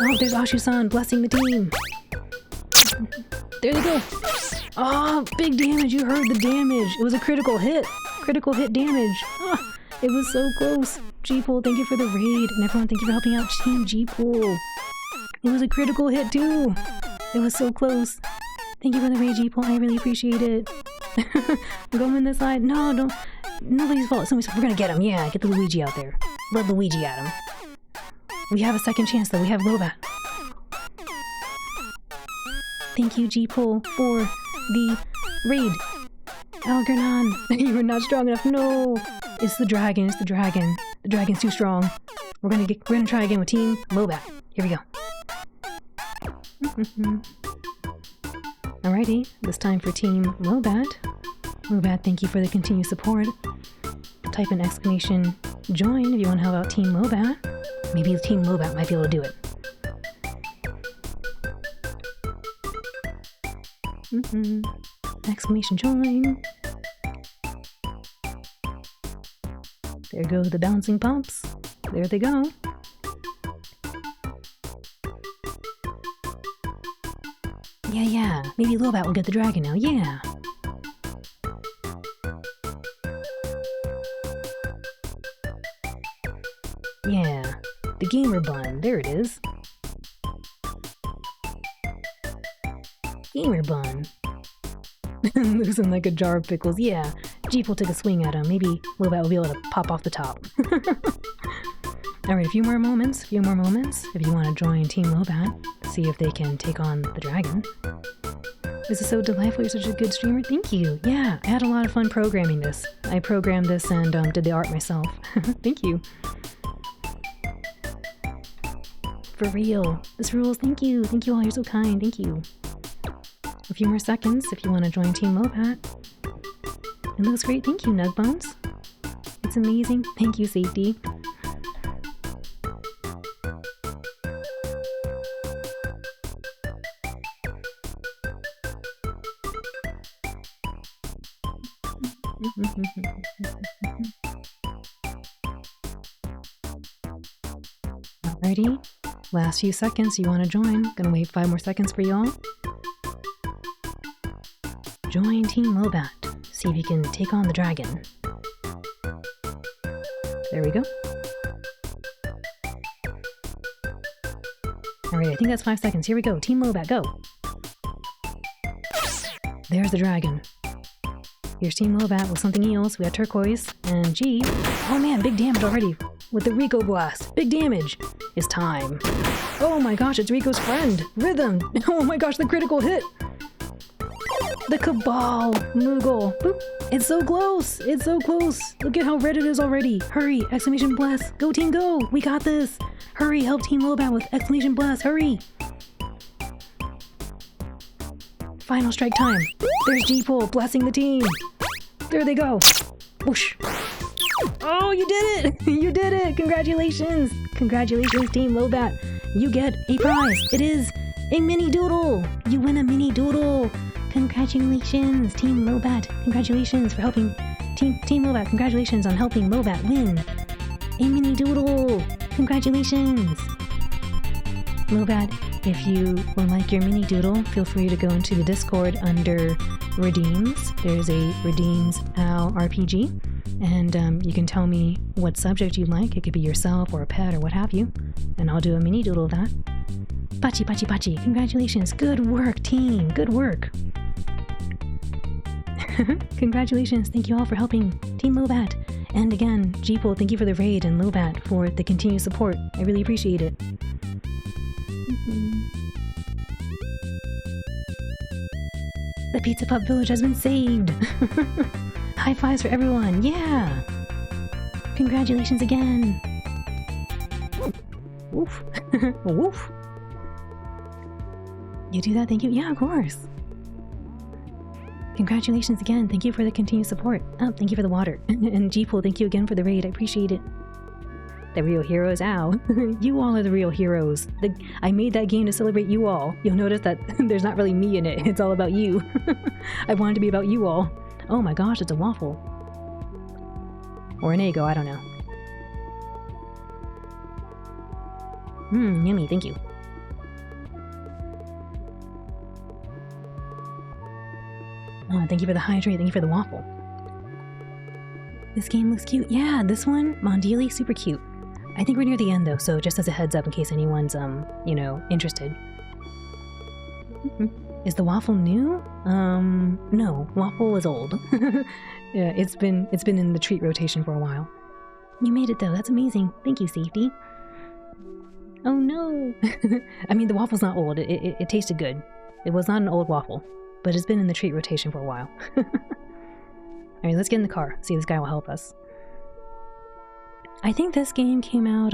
C: Oh, there's Ashu-san blessing the team. There they go. Oh, big damage. You heard the damage. It was a critical hit. Critical hit damage. Oh, it was so close. G-Pool, thank you for the raid. And everyone, thank you for helping out Team G-Pool. It was a critical hit too. It was so close. Thank you for the raid, G-Pool. I really appreciate it. Go in this side. No, don't. Nobody's fault. Somebody's fault. We're gonna get him. Yeah, get the Luigi out there. Let Luigi at him. We have a second chance though. We have Lobat. Thank you, G-Pool, for the raid. Algernon, you were not strong enough. No, it's the dragon. It's the dragon. The dragon's too strong. We're gonna try again with Team Lobat. Here we go. Alrighty, this time for Team Lobat. Lobat, thank you for the continued support. Type in exclamation join if you want to help out Team Lobat. Maybe Team Lobat might be able to do it. Exclamation join. There go the bouncing pumps. There they go. Yeah. Maybe Lobat will get the dragon now. Yeah. Yeah. The gamer bun. There it is. Gamer bun. Losing like a jar of pickles. Yeah. Jeep will take a swing at him. Maybe Lobat will be able to pop off the top. Alright, a few more moments. If you want to join Team Lobat, see if they can take on the dragon. This is so delightful. You're such a good streamer. Thank you. Yeah, I had a lot of fun programming this. I programmed this and did the art myself. Thank you. For real. This rules. Thank you. Thank you all. You're so kind. Thank you. A few more seconds if you want to join Team Lobat. It looks great. Thank you, Nugbones. It's amazing. Thank you, Safety. Alrighty, last few seconds. You want to join? Gonna wait 5 more seconds for y'all. Join Team Lobat. See if you can take on the dragon. There we go. Alright, I think that's 5 seconds. Here we go. Team Lobat, go! There's the dragon. Here's Team Lobat with something else. We got Turquoise and G. Oh man, big damage already with the Rico Blast. Big damage. It's time. Oh my gosh, it's Rico's friend, Rhythm. Oh my gosh, the critical hit. The Cabal Moogle. Boop. It's so close. It's so close. Look at how red it is already. Hurry, exclamation bless. Go team, go. We got this. Hurry, help Team Lobat with exclamation bless. Hurry. Final strike time. There's G-Pool blessing the team. There they go. Whoosh. Oh, you did it! You did it! Congratulations! Congratulations, Team Lobat. You get a prize. It is a mini doodle. You win a mini doodle. Congratulations, Team Lobat. Congratulations for helping Team Lobat. Congratulations on helping Lobat win a mini doodle. Congratulations. Lobat, if you would like your mini doodle, feel free to go into the Discord under Redeems. There's a Redeems Owl RPG, and you can tell me what subject you'd like. It could be yourself or a pet or what have you, and I'll do a mini doodle of that. Pachi, pachi, pachi. Congratulations. Good work, team. Good work. Congratulations. Thank you all for helping Team Lobat And again, Jeeple, thank you for the raid, and Lobat for the continued support. I really appreciate it. The Pizza Pup Village has been saved! High fives for everyone, yeah! Congratulations again! Woof. Woof. You do that, thank you? Yeah, of course. Congratulations again, thank you for the continued support. Oh, thank you for the water. And Jeeple, thank you again for the raid, I appreciate it. The real heroes, ow. You all are the real heroes. I made that game to celebrate you all. You'll notice that there's not really me in it, it's all about you. I wanted to be about you all. Oh my gosh, it's a waffle. Or an Eggo, I don't know. Yummy, thank you. Oh, thank you for the hydrate, thank you for the waffle. This game looks cute. Yeah, this one, Mondealy, super cute. I think we're near the end though, so just as a heads up in case anyone's, interested. Is the waffle new? No, waffle is old. Yeah, it's been in the treat rotation for a while. You made it though, that's amazing. Thank you, Safety. Oh no! I mean, the waffle's not old, it tasted good. It was not an old waffle, but it's been in the treat rotation for a while. Alright, let's get in the car, see if this guy will help us. I think this game came out,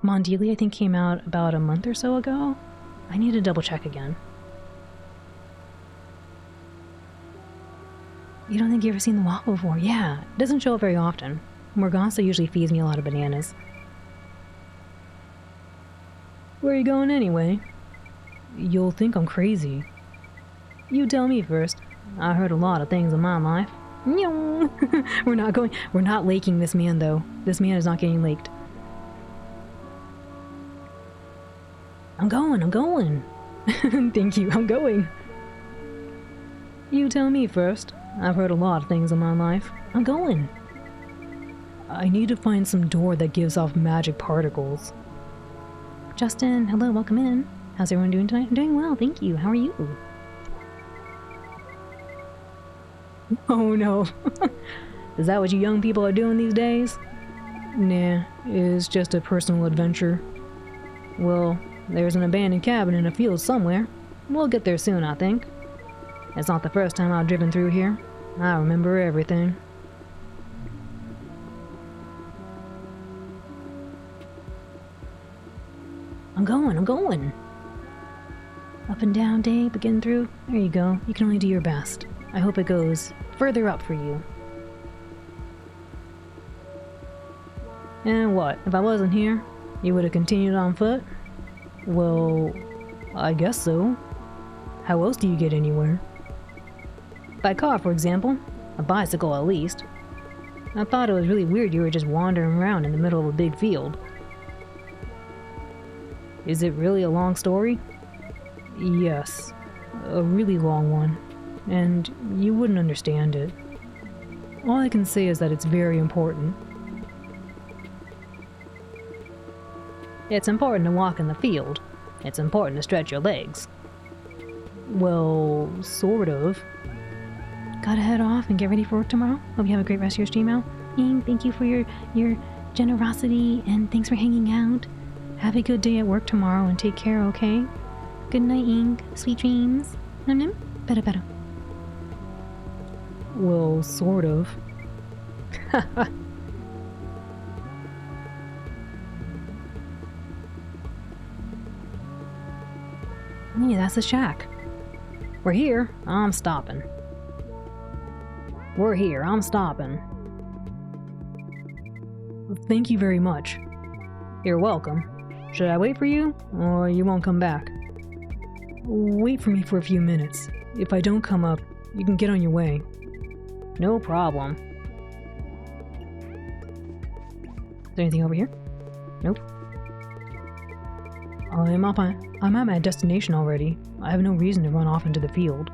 C: Mondealy I think came out about a month or so ago. I need to double check again. You don't think you've ever seen the waffle before? Yeah, it doesn't show up very often. Morgana usually feeds me a lot of bananas. Where are you going anyway? You'll think I'm crazy. You tell me first. I heard a lot of things in my life. We're not laking this man though. This man is not getting laked. I'm going. Thank you, I'm going. You tell me first. I've heard a lot of things in my life. I'm going. I need to find some door that gives off magic particles. Justin, hello, welcome in. How's everyone doing tonight? I'm doing well, thank you. How are you? Oh no. Is that what you young people are doing these days? Nah, it's just a personal adventure. Well, there's an abandoned cabin in a field somewhere. We'll get there soon, I think. It's not the first time I've driven through here. I remember everything. I'm going. Up and down day, but getting through. There you go. You can only do your best. I hope it goes further up for you. And what? If I wasn't here, you would have continued on foot? Well, I guess so. How else do you get anywhere? By car, for example. A bicycle, at least. I thought it was really weird you were just wandering around in the middle of a big field. Is it really a long story? Yes. A really long one. And you wouldn't understand it. All I can say is that it's very important. It's important to walk in the field. It's important to stretch your legs. Well, sort of. Gotta head off and get ready for work tomorrow. Hope you have a great rest of your stream out. Ying, thank you for your generosity and thanks for hanging out. Have a good day at work tomorrow and take care, okay? Good night, Ying. Sweet dreams. Num num. Better. Well, sort of. Hey, that's the shack. We're here. I'm stopping. We're here. I'm stopping. Thank you very much. You're welcome. Should I wait for you, or you won't come back? Wait for me for a few minutes. If I don't come up, you can get on your way. No problem. Is there anything over here? Nope. I'm at my destination already. I have no reason to run off into the field.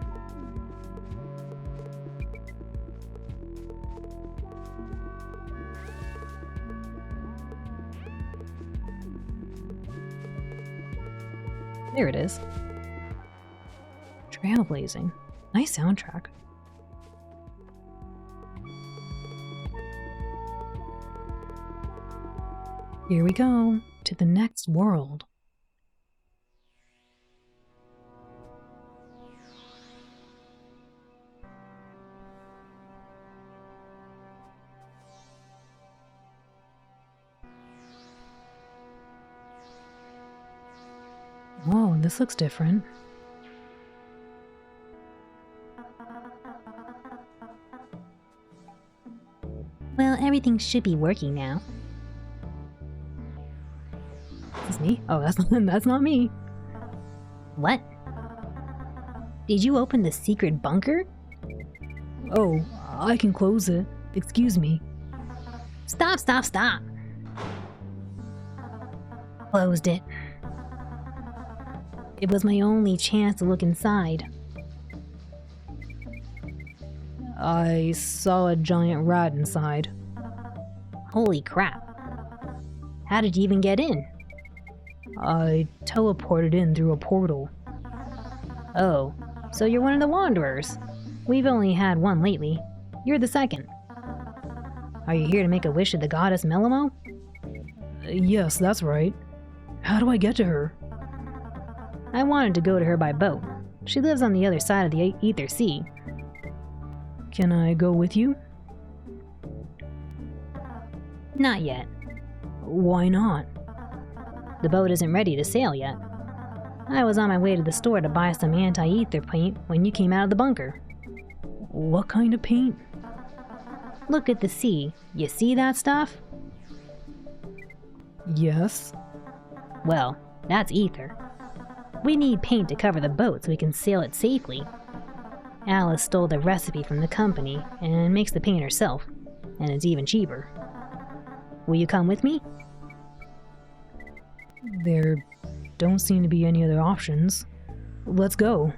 C: There it is. Trailblazing. Nice soundtrack.
A: Here we go, to the next world. Whoa, this looks different.
B: Well, everything should be working now.
A: Is this me? Oh, that's not me.
B: What? Did you open the secret bunker?
A: Oh, I can close it. Excuse me.
B: Stop, stop, stop! Closed it. It was my only chance to look inside.
A: I saw a giant rat inside.
B: Holy crap. How did you even get in?
A: I teleported in through a portal.
B: Oh, so you're one of the Wanderers. We've only had one lately. You're the second. Are you here to make a wish to the goddess Melimo?
A: Yes, that's right. How do I get to her?
B: I wanted to go to her by boat. She lives on the other side of the Ether Sea.
A: Can I go with you?
B: Not yet.
A: Why not?
B: The boat isn't ready to sail yet. I was on my way to the store to buy some anti-ether paint when you came out of the bunker.
A: What kind of paint?
B: Look at the sea. You see that stuff?
A: Yes.
B: Well, that's ether. We need paint to cover the boat so we can sail it safely. Alice stole the recipe from the company and makes the paint herself, and it's even cheaper. Will you come with me?
A: There don't seem to be any other options. Let's go.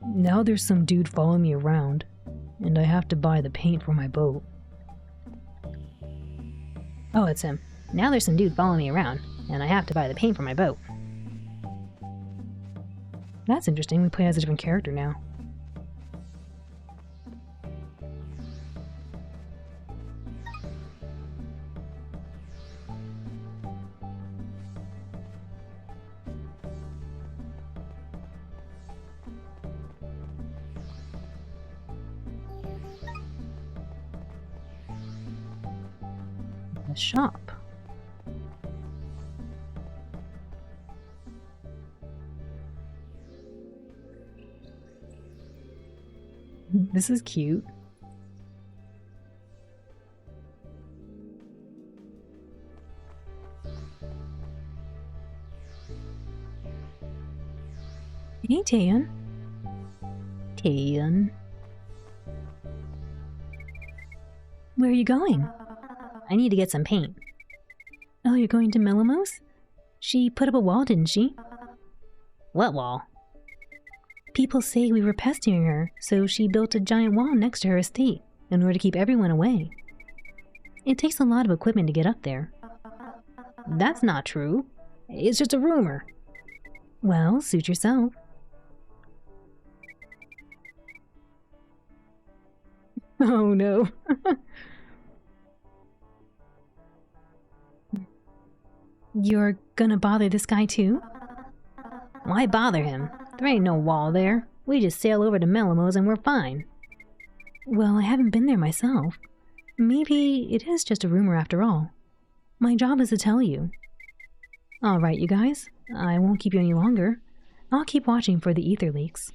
A: Now there's some dude following me around, and I have to buy the paint for my boat.
B: Oh, it's him. Now there's some dude following me around, and I have to buy the paint for my boat.
A: That's interesting, we play as a different character now. A shop. This is cute. Hey, Tan.
B: Tan.
A: Where are you going?
B: I need to get some paint.
A: Oh, you're going to Melimo's? She put up a wall, didn't she?
B: What wall?
A: People say we were pestering her, so she built a giant wall next to her estate in order to keep everyone away. It takes a lot of equipment to get up there.
B: That's not true. It's just a rumor.
A: Well, suit yourself. Oh no. You're gonna bother this guy too?
B: Why bother him? There ain't no wall there. We just sail over to Melimo's and we're fine.
A: Well, I haven't been there myself. Maybe it is just a rumor after all. My job is to tell you. All right, you guys. I won't keep you any longer. I'll keep watching for the ether leaks.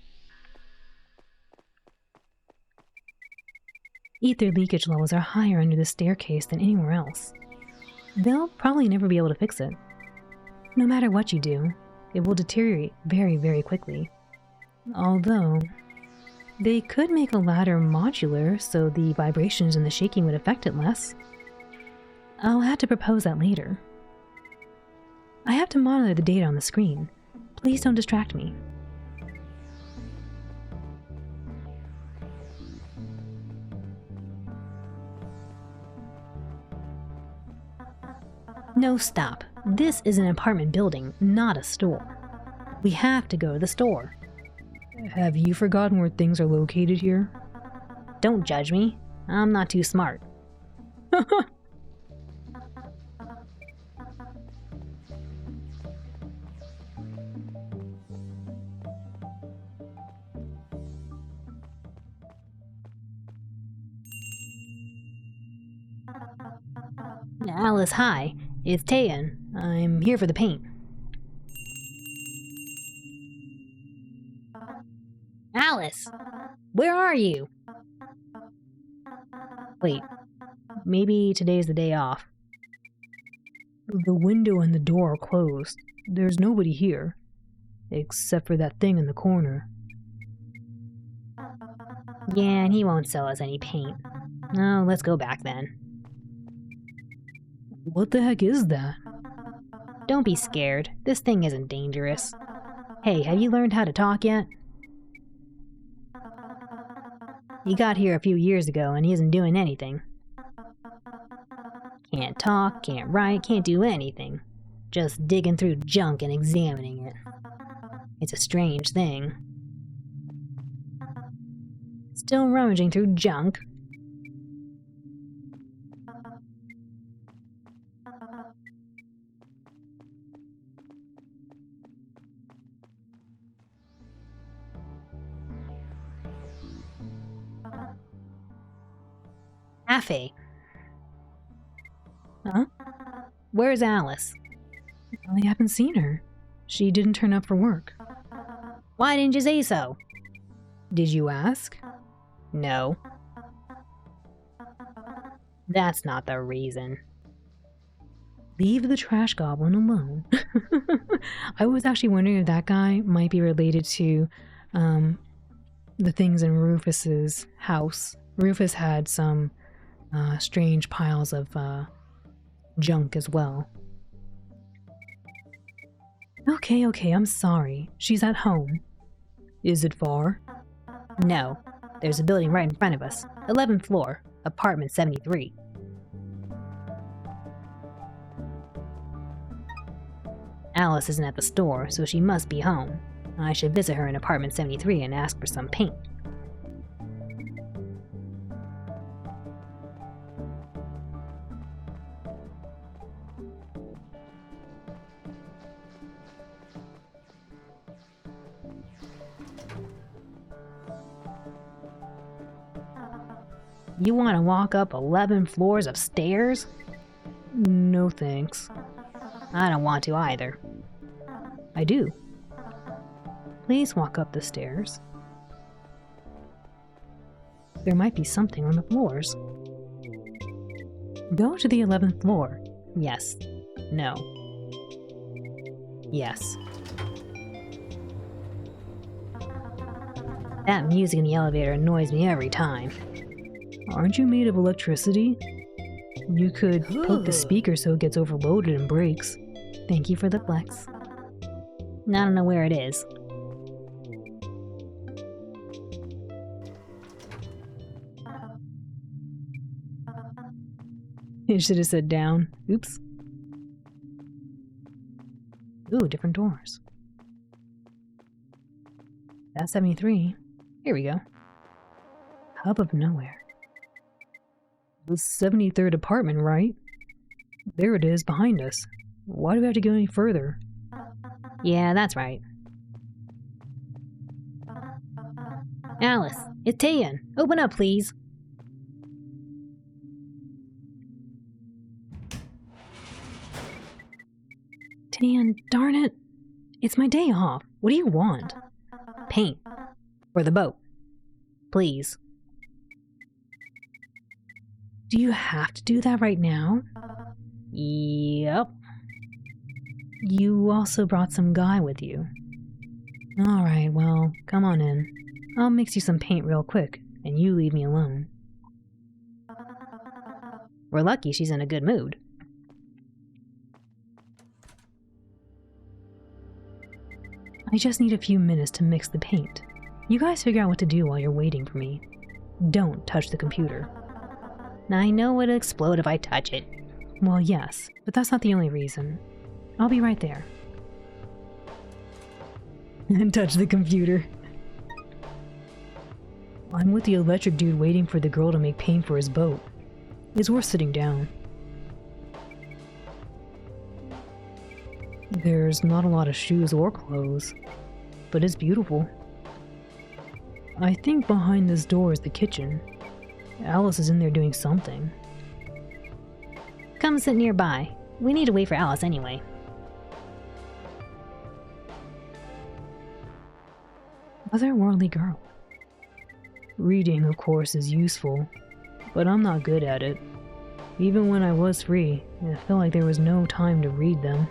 A: Ether leakage levels are higher under the staircase than anywhere else. They'll probably never be able to fix it. No matter what you do, it will deteriorate very, very quickly. Although, they could make a ladder modular so the vibrations and the shaking would affect it less. I'll have to propose that later. I have to monitor the data on the screen. Please don't distract me.
B: No, stop. This is an apartment building, not a store. We have to go to the store.
A: Have you forgotten where things are located here?
B: Don't judge me. I'm not too smart. Alice, hi. It's Tayan. I'm here for the paint. Alice! Where are you? Wait, maybe today's the day off.
C: The window and the door are closed. There's nobody here, except for that thing in the corner.
B: Yeah, and he won't sell us any paint. Oh, let's go back then.
C: What the heck is that?
B: Don't be scared. This thing isn't dangerous. Hey, have you learned how to talk yet? He got here a few years ago and he isn't doing anything. Can't talk, can't write, can't do anything. Just digging through junk and examining it. It's a strange thing. Still rummaging through junk? Affy.
C: Huh?
B: Where's Alice?
C: I haven't seen her. She didn't turn up for work.
B: Why didn't you say so?
C: Did you ask?
B: No. That's not the reason.
C: Leave the trash goblin alone. I was actually wondering if that guy might be related to the things in Rufus's house. Rufus had some strange piles of junk as well. Okay, I'm sorry. She's at home. Is it far?
B: No. There's a building right in front of us. 11th floor, apartment 73. Alice isn't at the store, so she must be home. I should visit her in apartment 73 and ask for some paint. You want to walk up 11 floors of stairs?
C: No thanks.
B: I don't want to either.
C: I do. Please walk up the stairs. There might be something on the floors. Go to the 11th floor.
B: Yes. No. Yes. That music in the elevator annoys me every time.
C: Aren't you made of electricity? You could poke the speaker so it gets overloaded and breaks.
B: Thank you for the flex. I don't know where it is.
C: It should have said down. Oops. Ooh, different doors. That's 73. Here we go. Hub of nowhere. The 73rd apartment, right? There it is, behind us. Why do we have to go any further?
B: Yeah, that's right. Alice, it's Tayan. Open up, please.
C: Tayan, darn it. It's my day off. What do you want?
B: Paint. For the boat. Please.
C: Do you have to do that right now?
B: Yep.
C: You also brought some guy with you. Alright, well, come on in. I'll mix you some paint real quick, and you leave me alone.
B: We're lucky she's in a good mood.
C: I just need a few minutes to mix the paint. You guys figure out what to do while you're waiting for me. Don't touch the computer.
B: I know it'll explode if I touch it.
C: Well, yes, but that's not the only reason. I'll be right there. And touch the computer. I'm with the electric dude waiting for the girl to make paint for his boat. It's worth sitting down. There's not a lot of shoes or clothes, but it's beautiful. I think behind this door is the kitchen. Alice is in there doing something.
B: Come Come sit nearby. We need to wait for Alice anyway.
C: Otherworldly girl. Reading, of course, is useful, but I'm not good at it. Even when I was free, it felt like there was no time to read them.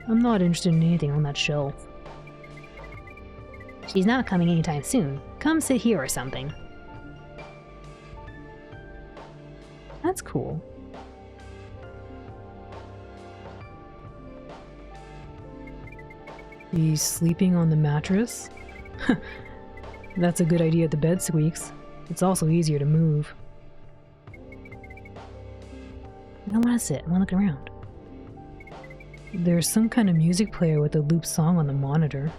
C: I'm not interested in anything on that shelf.
B: She's not coming anytime soon. Come sit here or something.
C: That's cool. He's sleeping on the mattress? That's a good idea if the bed squeaks. It's also easier to move.
B: I don't want to sit. I want to look around.
C: There's some kind of music player with a loop song on the monitor.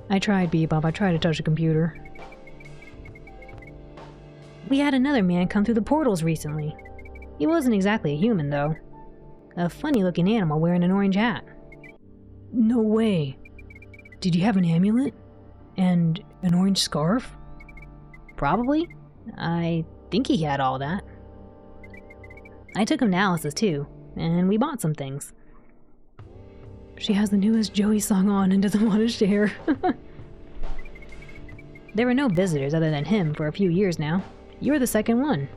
C: I tried, Bebop. I tried to touch a computer.
B: We had another man come through the portals recently. He wasn't exactly a human, though. A funny-looking animal wearing an orange hat.
C: No way. Did you have an amulet? And an orange scarf?
B: Probably. I think he had all that. I took him to Alice's, too, and we bought some things.
C: She has the newest Joey song on and doesn't want to share.
B: There were no visitors other than him for a few years now. You're the second one.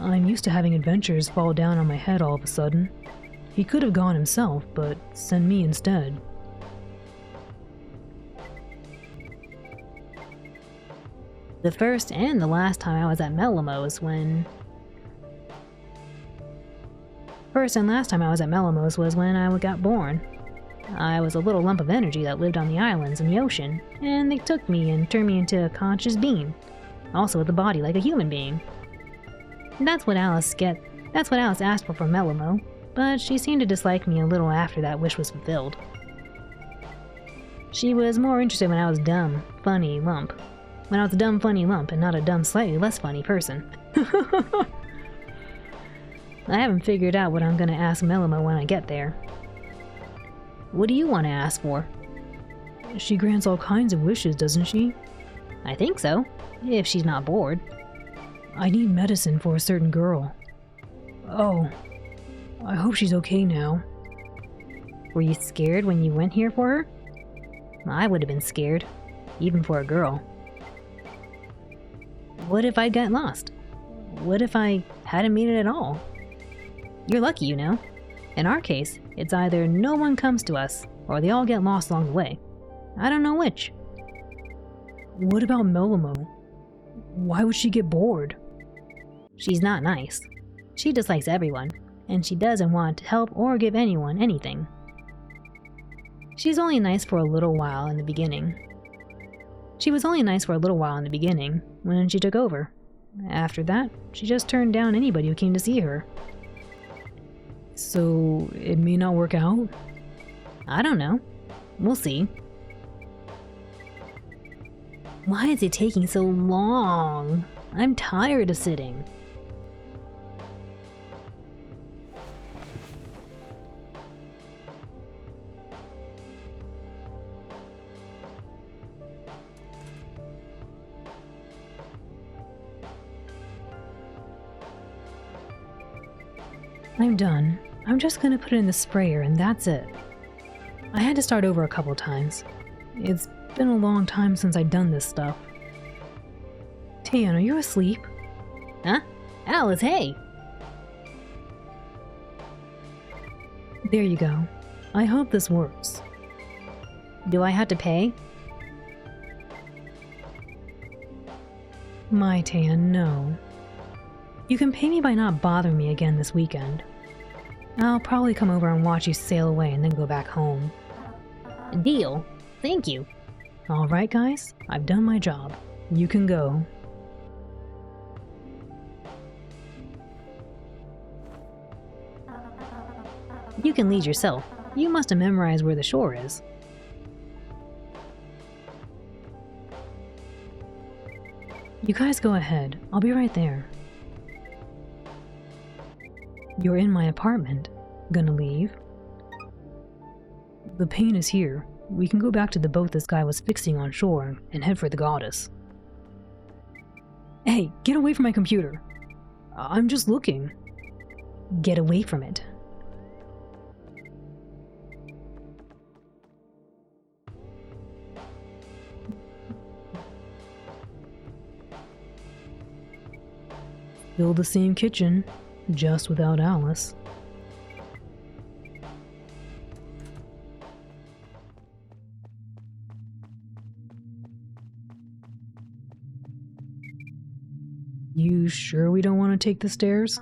C: I'm used to having adventures fall down on my head all of a sudden. He could have gone himself, but sent me instead.
B: The first and the last time I was at Melamos was when I got born. I was a little lump of energy that lived on the islands and the ocean, and they took me and turned me into a conscious being, also with a body like a human being. That's what Alice asked for from Melamo, but she seemed to dislike me a little after that wish was fulfilled. She was more interested when I was dumb, funny lump. When I was a dumb, funny lump and not a dumb, slightly less funny person. I haven't figured out what I'm gonna ask Melamo when I get there. What do you want to ask for?
C: She grants all kinds of wishes, doesn't she?
B: I think so, if she's not bored.
C: I need medicine for a certain girl. Oh, I hope she's okay now.
B: Were you scared when you went here for her? I would have been scared, even for a girl. What if I got lost? What if I hadn't made it at all? You're lucky, you know. In our case, it's either no one comes to us, or they all get lost along the way. I don't know which.
C: What about Melamo? Why would she get bored?
B: She's not nice. She dislikes everyone, and she doesn't want to help or give anyone anything. She's only nice for a little while in the beginning. She was only nice for a little while in the beginning, when she took over. After that, she just turned down anybody who came to see her.
C: So, it may not work out?
B: I don't know. We'll see. Why is it taking so long? I'm tired of sitting.
C: I'm done. I'm just gonna put it in the sprayer and that's it. I had to start over a couple times. It's been a long time since I've done this stuff. Tan, are you asleep?
B: Huh? Alice, hey!
C: There you go. I hope this works.
B: Do I have to pay?
C: My Tan, no. You can pay me by not bothering me again this weekend. I'll probably come over and watch you sail away and then go back home.
B: Deal. Thank you.
C: Alright guys, I've done my job. You can go.
B: You can lead yourself. You must have memorized where the shore is.
C: You guys go ahead. I'll be right there. You're in my apartment. Gonna leave? The pain is here. we can go back to the boat this guy was fixing on shore and head for the goddess. Hey, get away from my computer. I'm just looking.
B: Get away from it.
C: Still the same kitchen, just without Alice. You sure we don't want to take the stairs?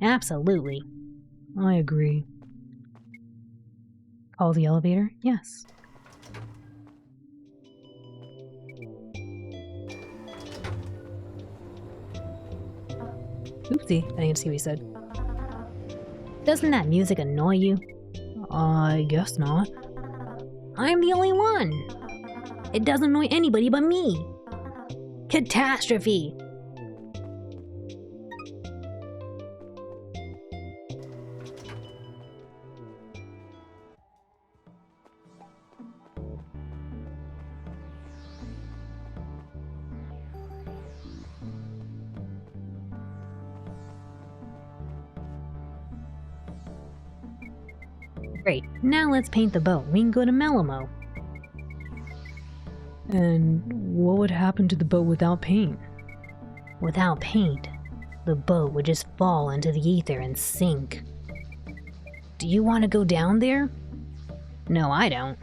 B: Absolutely.
C: I agree.
B: Call the elevator? Yes.
C: Oopsie, I didn't see what he said.
B: Doesn't that music annoy you?
C: I guess not.
B: I'm the only one. It doesn't annoy anybody but me. Catastrophe. Great. Now let's paint the boat. We can go to Melamo.
C: And what would happen to the boat without paint?
B: Without paint, the boat would just fall into the ether and sink. Do you want to go down there? No, I don't.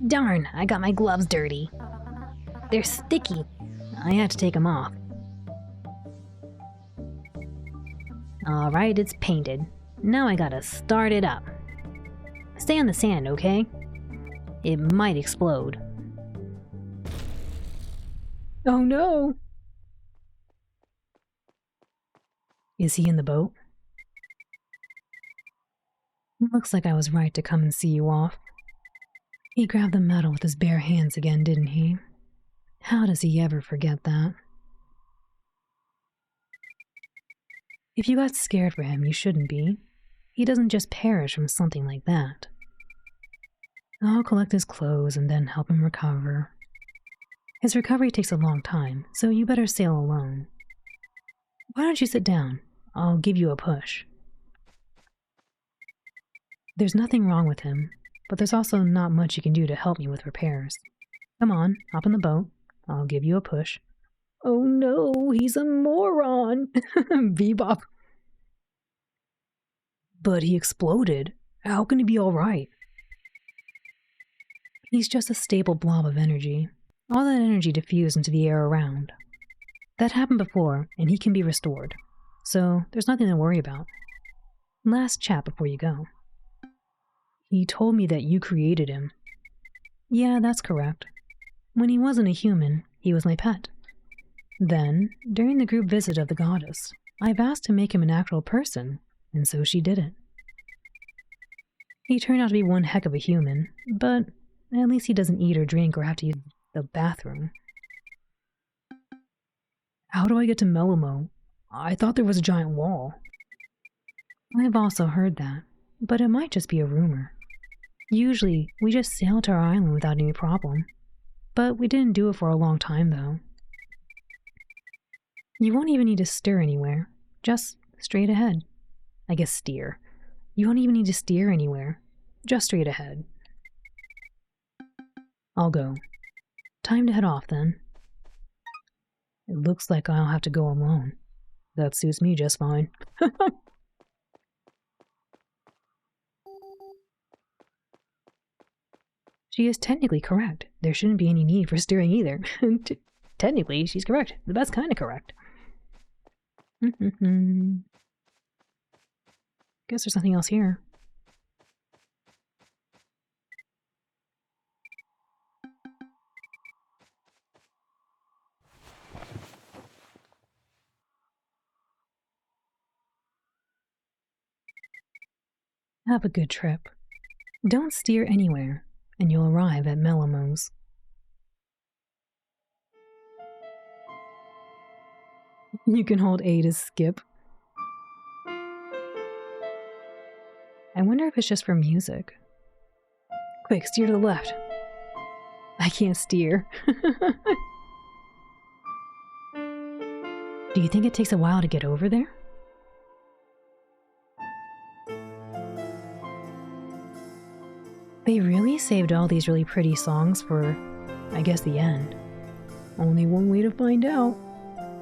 B: Darn, I got my gloves dirty. They're sticky. I had to take them off. Alright, it's painted. Now I gotta start it up. Stay on the sand, okay? It might explode.
C: Oh no! Is he in the boat? Looks like I was right to come and see you off. He grabbed the metal with his bare hands again, didn't he? How does he ever forget that? If you got scared for him, you shouldn't be. He doesn't just perish from something like that. I'll collect his clothes and then help him recover. His recovery takes a long time, so you better sail alone. Why don't you sit down? I'll give you a push. There's nothing wrong with him, but there's also not much you can do to help me with repairs. Come on, hop in the boat. I'll give you a push. Oh no, he's a moron! Bebop. But he exploded. How can he be alright? He's just a stable blob of energy. All that energy diffused into the air around. That happened before, and he can be restored. So there's nothing to worry about. Last chat before you go. He told me that you created him. Yeah, that's correct. When he wasn't a human, he was my pet. Then, during the group visit of the goddess, I've asked to make him an actual person, and so she did it. He turned out to be one heck of a human, but at least he doesn't eat or drink or have to use the bathroom. How do I get to Melamo? I thought there was a giant wall. I've also heard that, but it might just be a rumor. Usually, we just sail to our island without any problem. But we didn't do it for a long time, though. You won't even need to stir anywhere. Just straight ahead. I guess steer. You won't even need to steer anywhere. Just straight ahead. I'll go. Time to head off, then. It looks like I'll have to go alone. That suits me just fine. She is technically correct. There shouldn't be any need for steering either. Technically, she's correct. The best kind of correct. Guess there's nothing else here. Have a good trip. Don't steer anywhere, and you'll arrive at Melamo's. You can hold A to skip. I wonder if it's just for music. Quick, steer to the left. I can't steer. Do you think it takes a while to get over there? They really saved all these really pretty songs for, I guess, the end. Only one way to find out.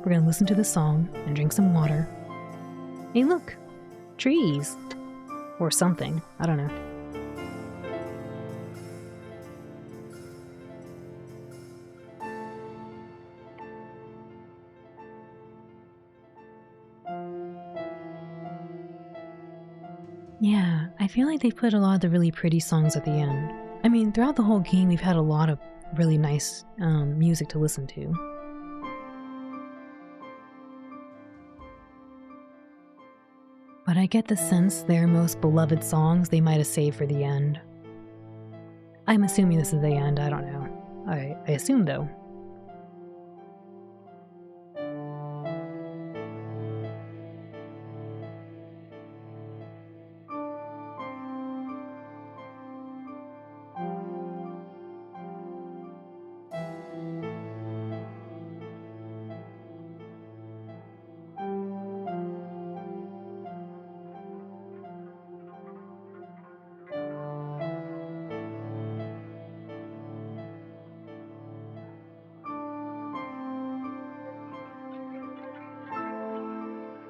C: We're gonna listen to the song and drink some water. Hey, look! Trees! Or something. I don't know. Yeah, I feel like they put a lot of the really pretty songs at the end. I mean, throughout the whole game, we've had a lot of really nice music to listen to. But I get the sense their most beloved songs they might have saved for the end. I'm assuming this is the end, I don't know. I assume though.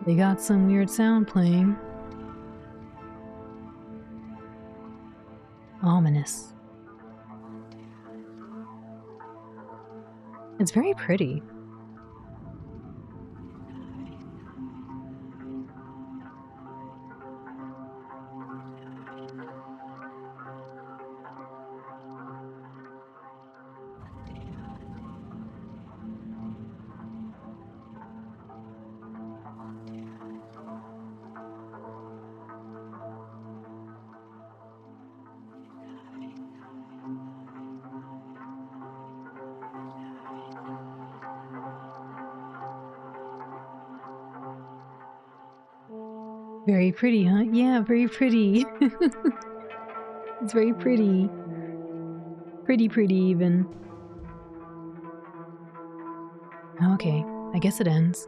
C: They got some weird sound playing. Ominous. It's very pretty. Very pretty, huh? Yeah, very pretty. It's very pretty. Pretty even. Okay, I guess it ends.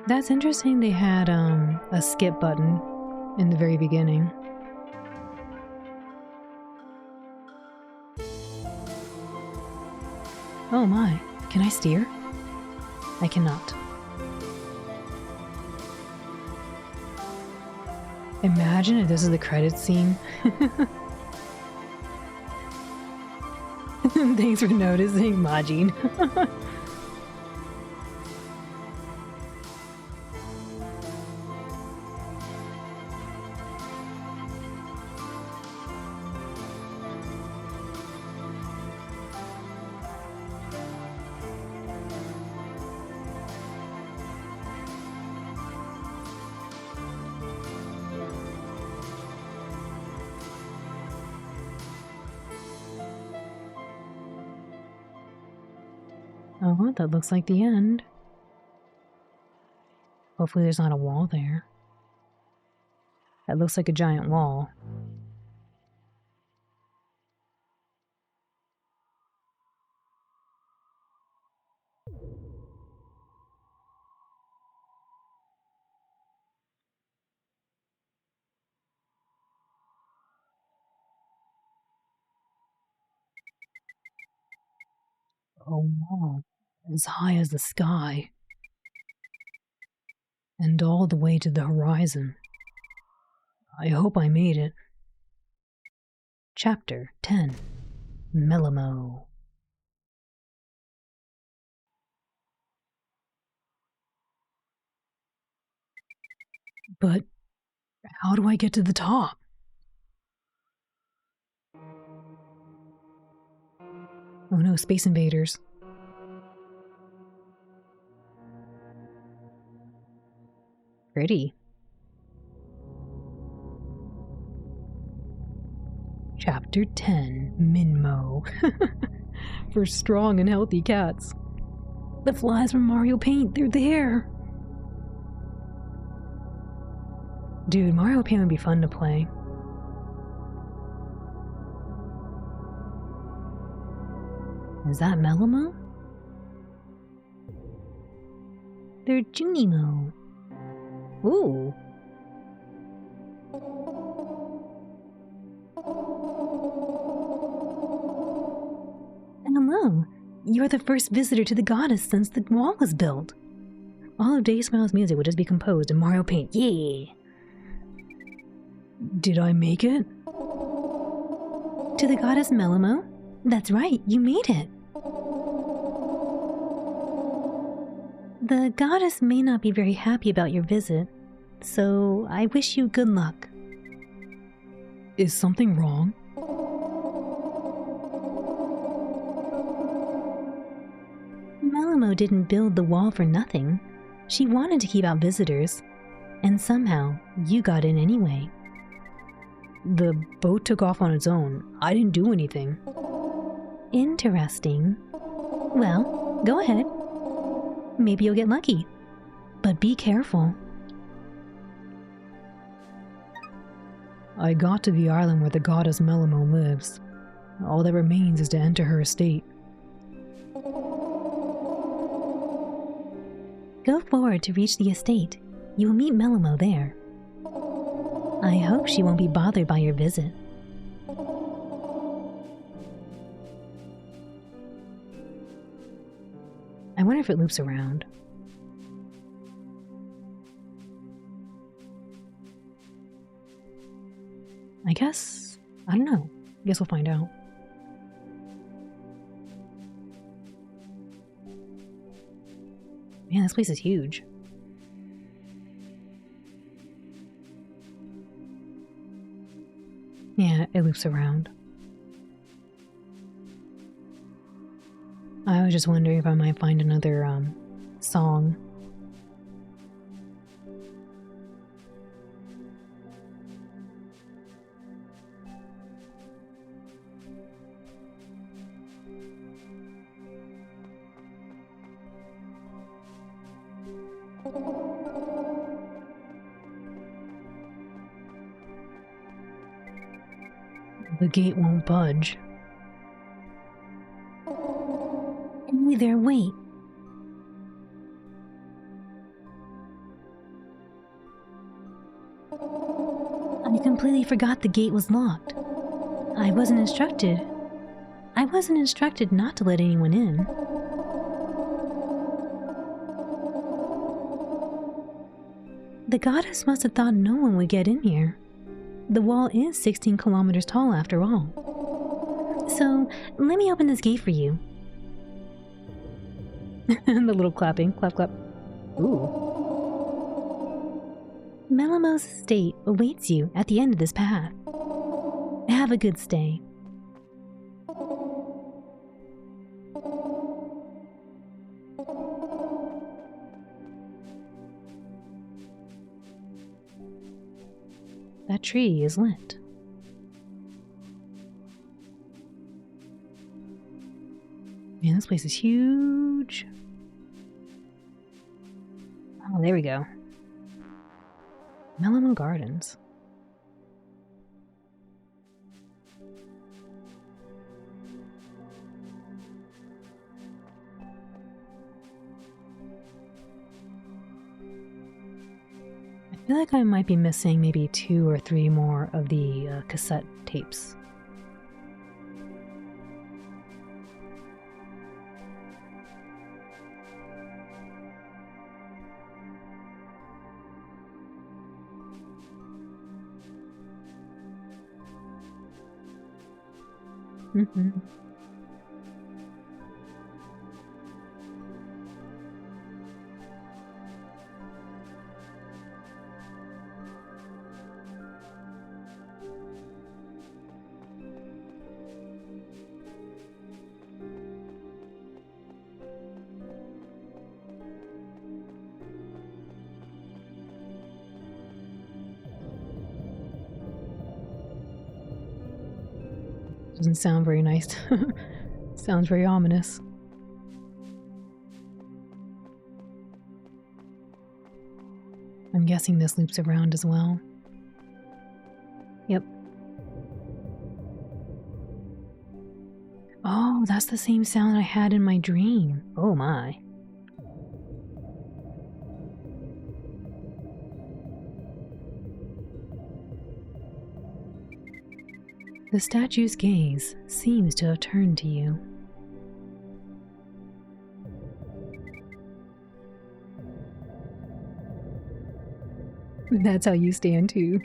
C: That's interesting they had a skip button in the very beginning. Oh my, can I steer? I cannot. Imagine if this is the credits scene. Thanks for noticing, Majin. Oh, well, that looks like the end. Hopefully there's not a wall there. That looks like a giant wall. A wall as high as the sky. And all the way to the horizon. I hope I made it. Chapter 10. Melamo. But how do I get to the top? Oh no, space invaders. Pretty. Chapter 10, Minmo. For strong and healthy cats. The flies from Mario Paint, they're there! Dude, Mario Paint would be fun to play. Is that Melimo?
B: They're Junimo.
C: Ooh.
B: Hello. You're the first visitor to the goddess since the wall was built.
C: All of Day Smile's music would just be composed in Mario Paint. Yeah! Did I make it?
B: To the goddess Melimo? That's right, you made it. The goddess may not be very happy about your visit, so I wish you good luck.
C: Is something wrong?
B: Melimo didn't build the wall for nothing. She wanted to keep out visitors, and somehow you got in anyway.
C: The boat took off on its own. I didn't do anything.
B: Interesting. Well, go ahead. Maybe you'll get lucky. But be careful.
C: I got to the island where the goddess Melimo lives. All that remains is to enter her estate.
B: Go forward to reach the estate. You will meet Melimo there. I hope she won't be bothered by your visit.
C: I wonder if it loops around. I don't know. I guess we'll find out. Man, this place is huge. Yeah, it loops around. I was just wondering if I might find another song. The gate won't budge.
B: Hey there, wait. I completely forgot the gate was locked. I wasn't instructed not to let anyone in. The goddess must have thought no one would get in here. The wall is 16 kilometers tall after all. So, let me open this gate for you.
C: The little clapping. Clap, clap. Ooh.
B: Melimo's estate awaits you at the end of this path. Have a good stay.
C: That tree is lit. Man, this place is huge. Oh, there we go. Melimo Gardens. I feel like I might be missing maybe 2 or 3 more of the cassette tapes. Mm-hmm. Doesn't sound very nice. Sounds very ominous. guessing this loops around as well.
B: Yep.
C: Oh, that's the same sound I had in my dream.
B: Oh my.
C: The statue's gaze seems to have turned to you. That's how you stand too.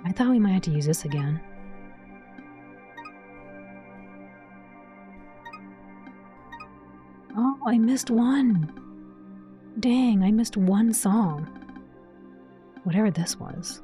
C: I thought we might have to use this again. Oh, I missed one. Dang, I missed one song. Whatever this was.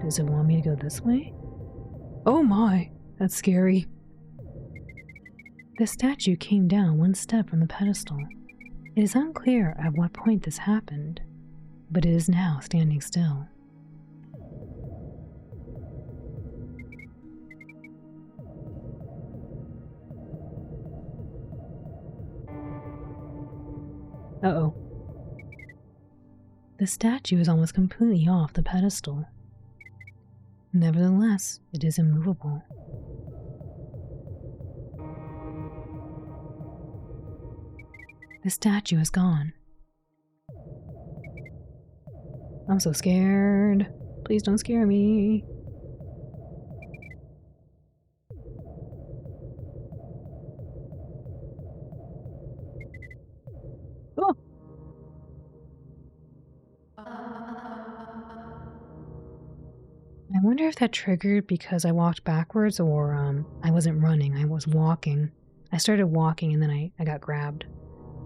C: Does it want me to go this way? Oh my, that's scary. The statue came down one step from the pedestal. It is unclear at what point this happened, but it is now standing still. Uh-oh. The statue is almost completely off the pedestal. Nevertheless, it is immovable. The statue is gone. I'm so scared. Please don't scare me. Oh! I wonder if that triggered because I walked backwards or I wasn't running, I was walking. I started walking and then I got grabbed.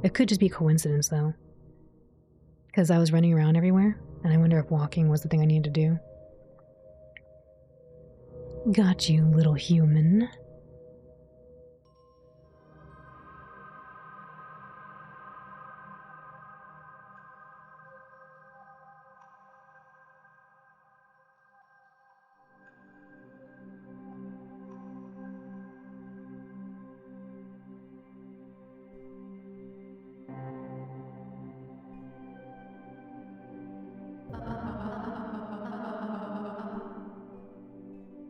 C: It could just be coincidence though. Because I was running around everywhere and I wonder if walking was the thing I needed to do. Got you, little human.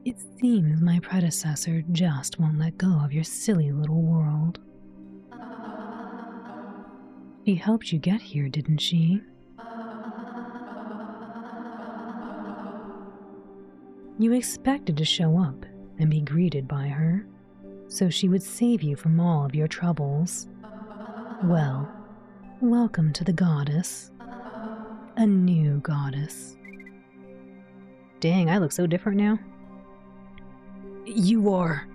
C: It seems my predecessor just won't let go of your silly little world. She helped you get here, didn't she? You expected to show up and be greeted by her, so she would save you from all of your troubles. Well, welcome to the goddess. A new goddess.
B: Dang, I look so different now.
C: You are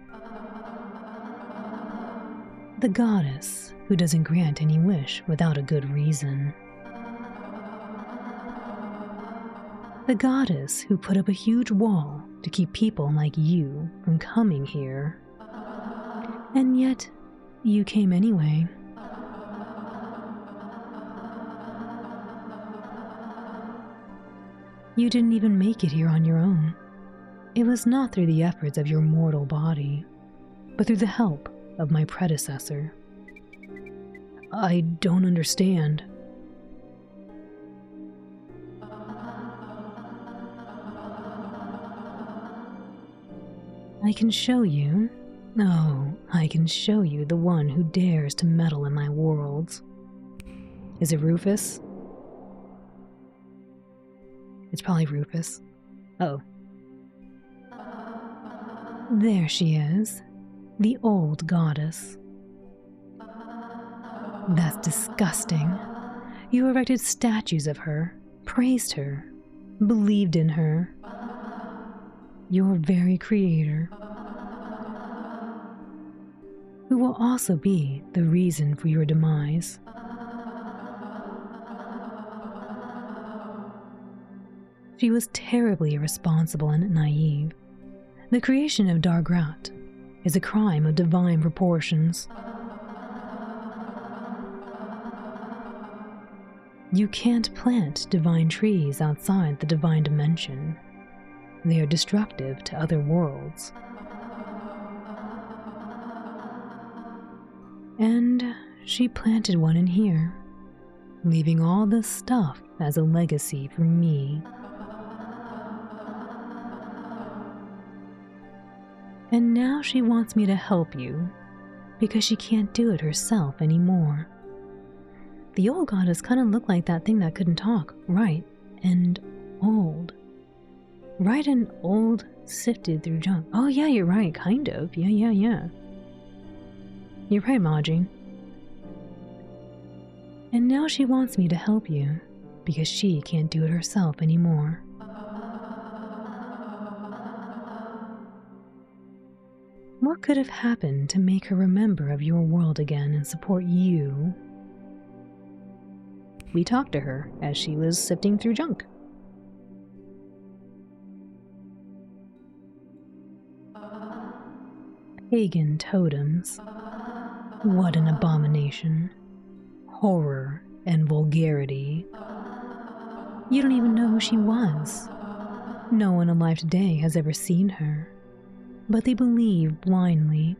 C: the goddess who doesn't grant any wish without a good reason. The goddess who put up a huge wall to keep people like you from coming here. And yet, you came anyway. You didn't even make it here on your own. It was not through the efforts of your mortal body, but through the help of my predecessor. I don't understand. I can show you. Oh, I can show you the one who dares to meddle in my worlds. Is it Rufus? It's probably Rufus. Uh-oh. There she is, the old goddess. That's disgusting. You erected statues of her, praised her, believed in her. Your very creator, who will also be the reason for your demise. She was terribly irresponsible and naive. The creation of Dargrat is a crime of divine proportions. You can't plant divine trees outside the divine dimension. They are destructive to other worlds. And she planted one in here, leaving all this stuff as a legacy for me. And now she wants me to help you, because she can't do it herself anymore. The old goddess kind of looked like that thing that couldn't talk, right, and old. Right and old, sifted through junk. Oh yeah, you're right, kind of. Yeah. You're right, Maji. And now she wants me to help you, because she can't do it herself anymore. What could have happened to make her remember of your world again and support you? We talked to her as she was sifting through junk. Pagan totems. What an abomination. Horror and vulgarity. You don't even know who she was. No one alive today has ever seen her, but they believe blindly.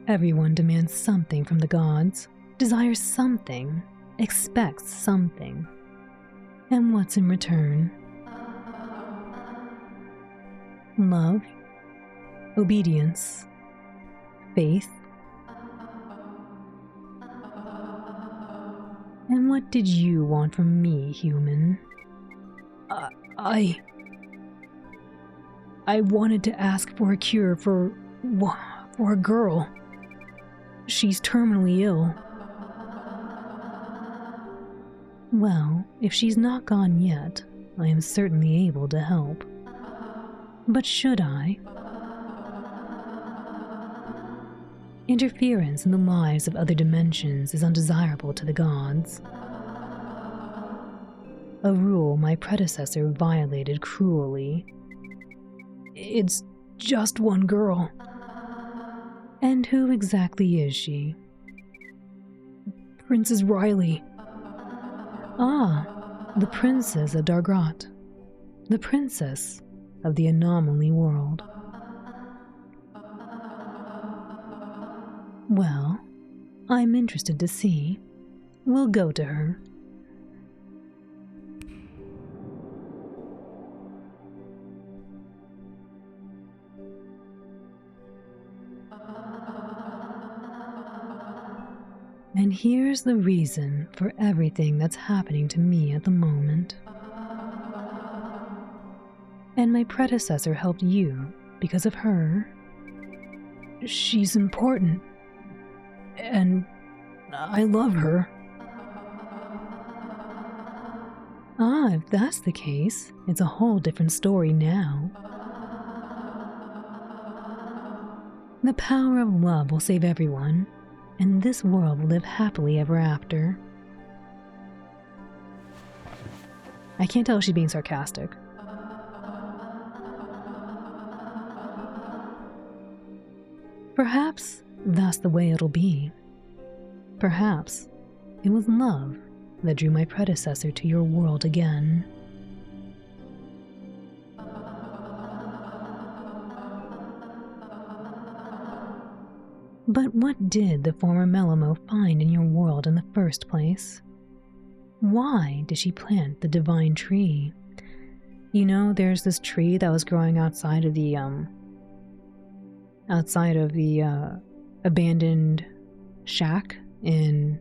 C: Everyone demands something from the gods, desires something, expects something. And what's in return? Love, obedience, faith. And what did you want from me, human? I wanted to ask for a cure for a girl. She's terminally ill. Well, if she's not gone yet, I am certainly able to help. But should I? Interference in the lives of other dimensions is undesirable to the gods. A rule my predecessor violated cruelly. It's just one girl. And who exactly is she? Princess Riley. Ah, the Princess of Dargrat. The Princess of the Anomaly World. Well, I'm interested to see. We'll go to her. And here's the reason for everything that's happening to me at the moment. And my predecessor helped you because of her. She's important. And I love her. Ah, if that's the case, it's a whole different story now. The power of love will save everyone, and this world will live happily ever after. I can't tell if she's being sarcastic. Perhaps that's the way it'll be. Perhaps it was love that drew my predecessor to your world again. But what did the former Melamo find in your world in the first place? Why did she plant the divine tree? You know, there's this tree that was growing outside of the abandoned shack in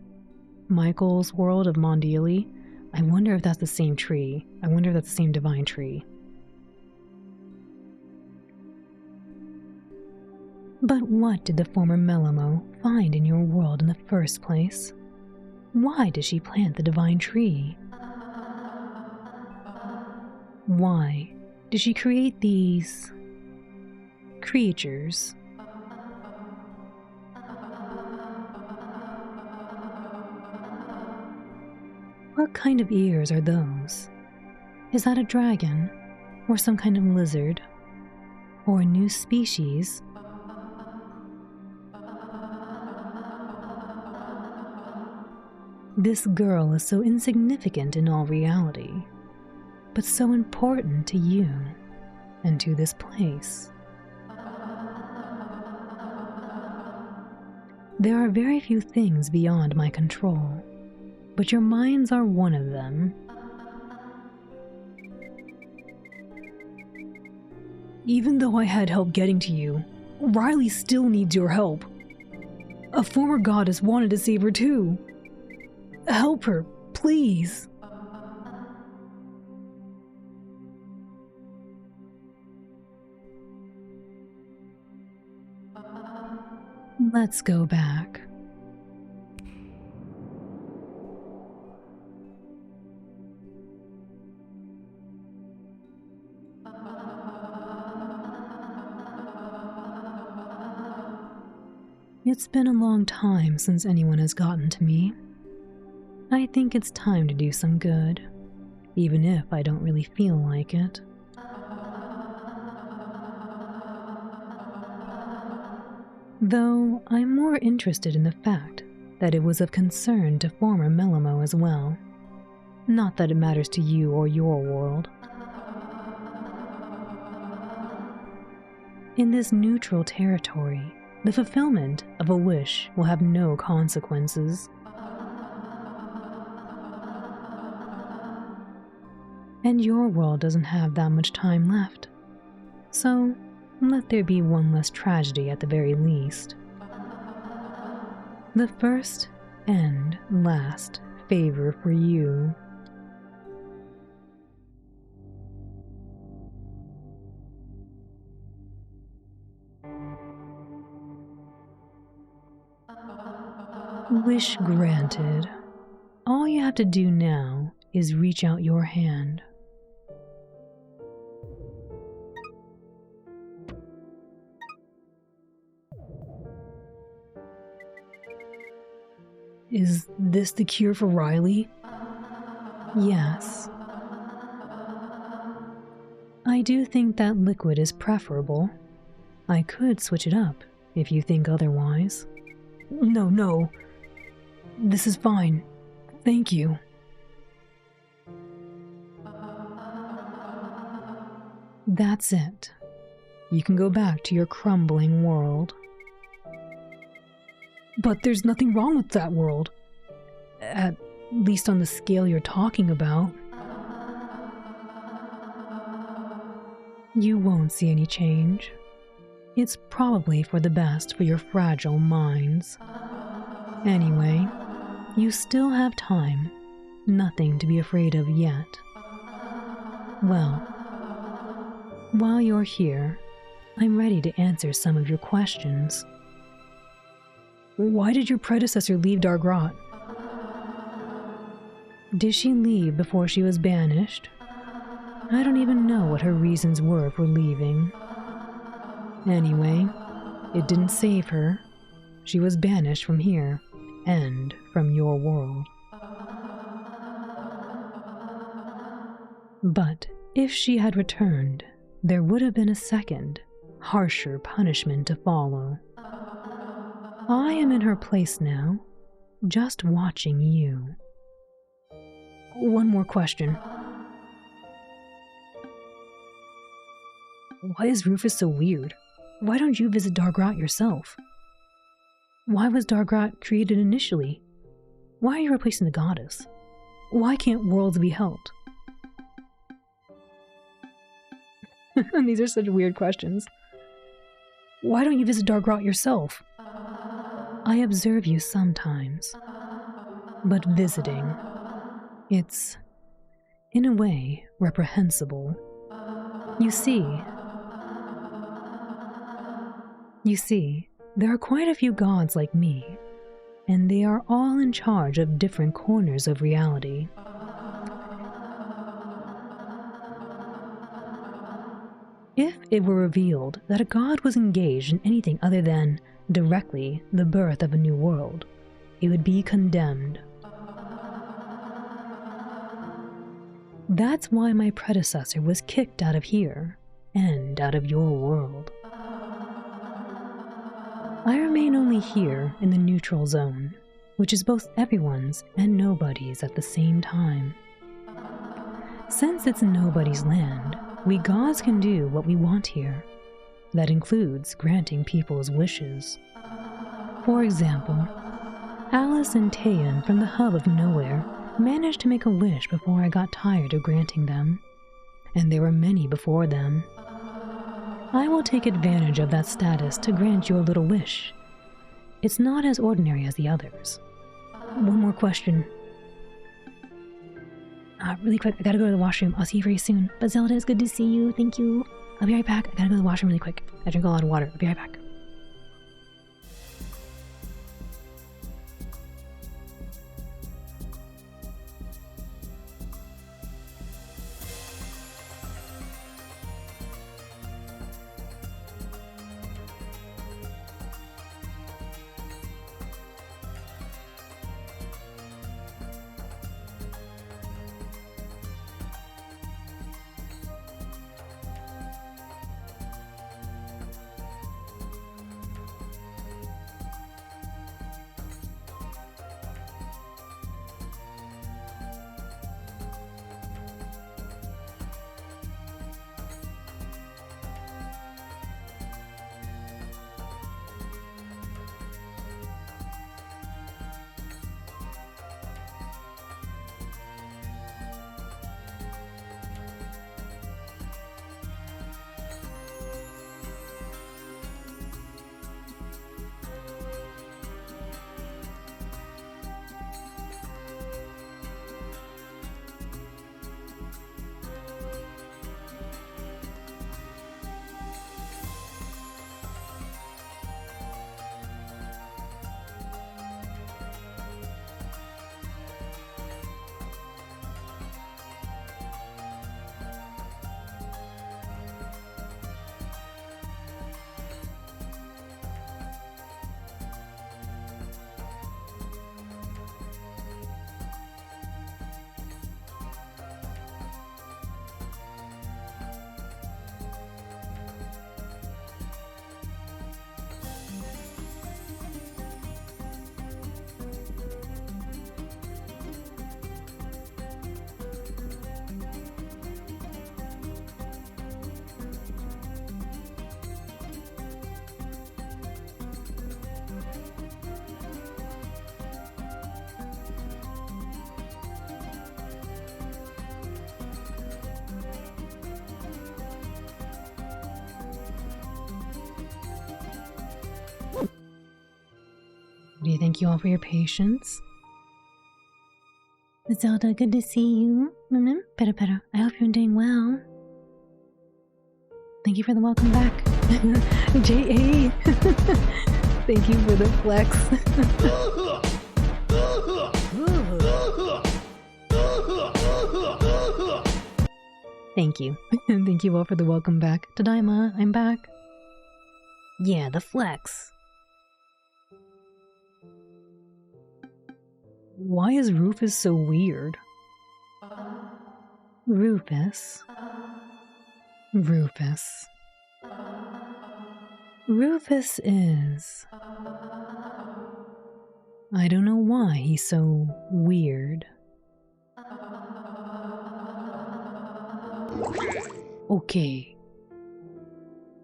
C: Michael's world of Mondealy. I wonder if that's the same tree. I wonder if that's the same divine tree. But what did the former Melamo find in your world in the first place? Why did she plant the divine tree? Why did she create these creatures? What kind of ears are those? Is that a dragon? Or some kind of lizard? Or a new species? This girl is so insignificant in all reality, but so important to you and to this place. There are very few things beyond my control, but your minds are one of them. Even though I had help getting to you, Riley still needs your help. A former goddess wanted to save her too. Help her, please. Let's go back. It's been a long time since anyone has gotten to me. I think it's time to do some good, even if I don't really feel like it. Though I'm more interested in the fact that it was of concern to former Melamo as well. Not that it matters to you or your world. In this neutral territory, the fulfillment of a wish will have no consequences. And your world doesn't have that much time left. So, let there be one less tragedy at the very least. The first and last favor for you. Wish granted. All you have to do now is reach out your hand. Is this the cure for Riley? Yes. I do think that liquid is preferable. I could switch it up if you think otherwise. No. This is fine. Thank you. That's it. You can go back to your crumbling world. But there's nothing wrong with that world. At least on the scale you're talking about. You won't see any change. It's probably for the best for your fragile minds. Anyway, you still have time. Nothing to be afraid of yet. Well, while you're here, I'm ready to answer some of your questions. Why did your predecessor leave Dargrot? Did she leave before she was banished? I don't even know what her reasons were for leaving. Anyway, it didn't save her. She was banished from here, and from your world. But if she had returned, there would have been a second, harsher punishment to follow. I am in her place now, just watching you. One more question. Why is Rufus so weird? Why don't you visit Dargrot yourself? Why was Dargrot created initially? Why are you replacing the goddess? Why can't worlds be helped? These are such weird questions. Why don't you visit Dargrot yourself? I observe you sometimes, but visiting, it's, in a way, reprehensible. You see, there are quite a few gods like me, and they are all in charge of different corners of reality. If it were revealed that a god was engaged in anything other than, directly, the birth of a new world, it would be condemned. That's why my predecessor was kicked out of here and out of your world. I remain only here in the neutral zone, which is both everyone's and nobody's at the same time. Since it's nobody's land, we gods can do what we want here. That includes granting people's wishes. For example, Alice and Tayan from the hub of nowhere managed to make a wish before I got tired of granting them, and there were many before them. I will take advantage of that status to grant your little wish. It's not as ordinary as the others. One more question. Really quick, I gotta go to the washroom. I'll see you very soon.
B: But Zelda, it's good to see you. Thank you.
C: I'll be right back. I gotta go to the washroom really quick. I drink a lot of water. I'll be right back. Do you thank you all for your patience?
B: Zelda, good to see you. Pero, I hope you're doing well.
C: Thank you for the welcome back. J.A. Thank you for the flex. Thank you. Thank you all for the welcome back. Tadaima, I'm back. Yeah, the flex. Why is Rufus so weird? Rufus. Rufus is... I don't know why he's so weird. Okay.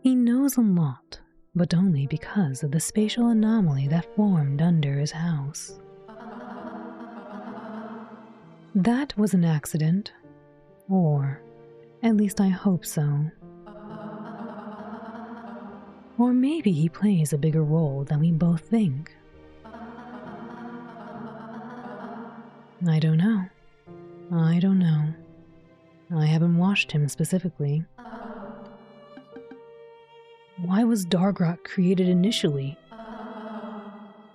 C: He knows a lot, but only because of the spatial anomaly that formed under his house. That was an accident, or at least I hope so. Or maybe he plays a bigger role than we both think. I don't know. I haven't watched him specifically. Why was Dargrot created initially?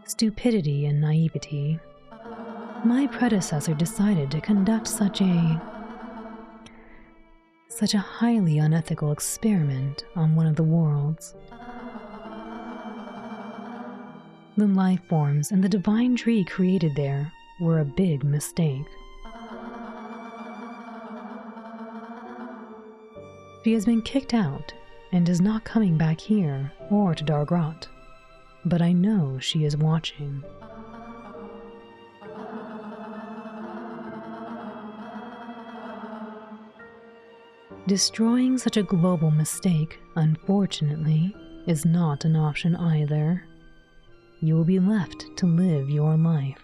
C: Stupidity and naivety. My predecessor decided to conduct such a highly unethical experiment on one of the worlds. The life forms and the divine tree created there were a big mistake. She has been kicked out and is not coming back here or to Dargrot. But I know she is watching. Destroying such a global mistake, unfortunately, is not an option either. You will be left to live your life.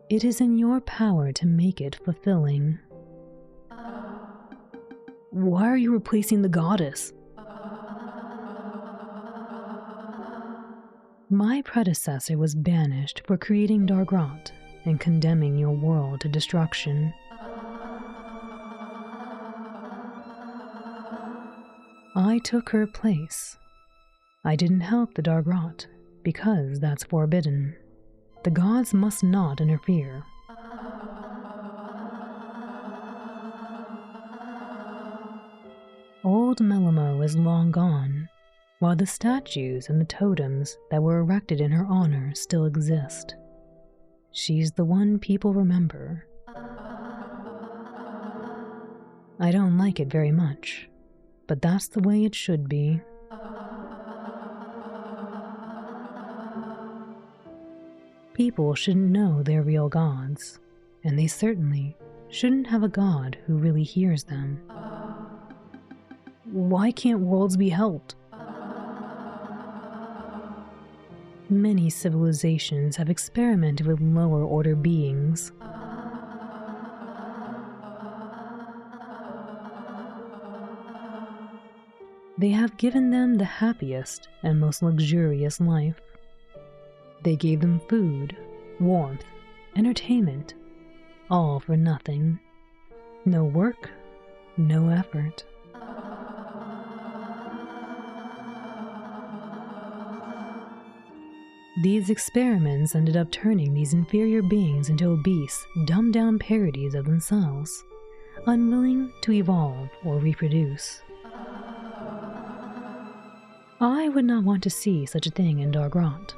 C: It is in your power to make it fulfilling. Why are you replacing the goddess? My predecessor was banished for creating Dargrot and condemning your world to destruction. I took her place. I didn't help the Dargrot because that's forbidden. The gods must not interfere. Old Melimo is long gone, while the statues and the totems that were erected in her honor still exist. She's the one people remember. I don't like it very much, but that's the way it should be. People shouldn't know they're real gods, and they certainly shouldn't have a god who really hears them. Why can't worlds be helped? Many civilizations have experimented with lower order beings. They have given them the happiest and most luxurious life. They gave them food, warmth, entertainment, all for nothing. No work, no effort. These experiments ended up turning these inferior beings into obese, dumbed-down parodies of themselves, unwilling to evolve or reproduce. I would not want to see such a thing in Dargrot.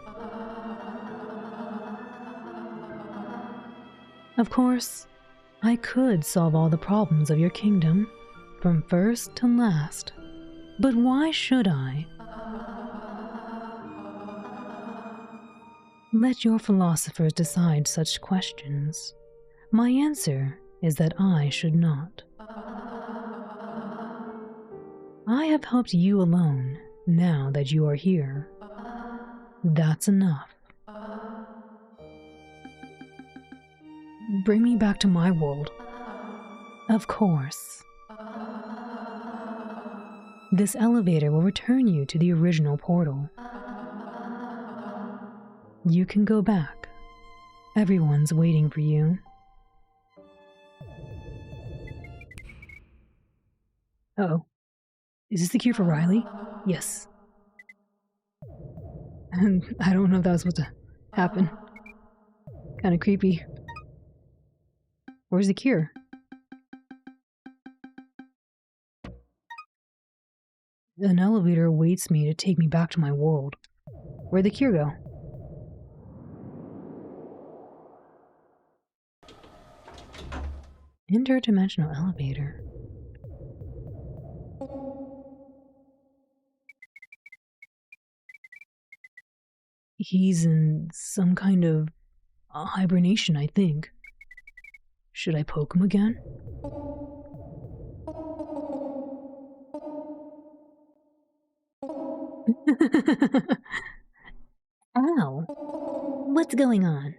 C: Of course, I could solve all the problems of your kingdom, from first to last, but why should I? Let your philosophers decide such questions. My answer is that I should not. I have helped you alone now that you are here. That's enough. Bring me back to my world. Of course. This elevator will return you to the original portal. You can go back. Everyone's waiting for you. Uh-oh. Is this the cure for Riley? Yes. And I don't know if that was supposed to happen. Kinda creepy. Where's the cure? An elevator awaits me to take me back to my world. Where'd the cure go? Interdimensional elevator. He's in some kind of hibernation, I think. Should I poke him again?
B: Ow! What's going on?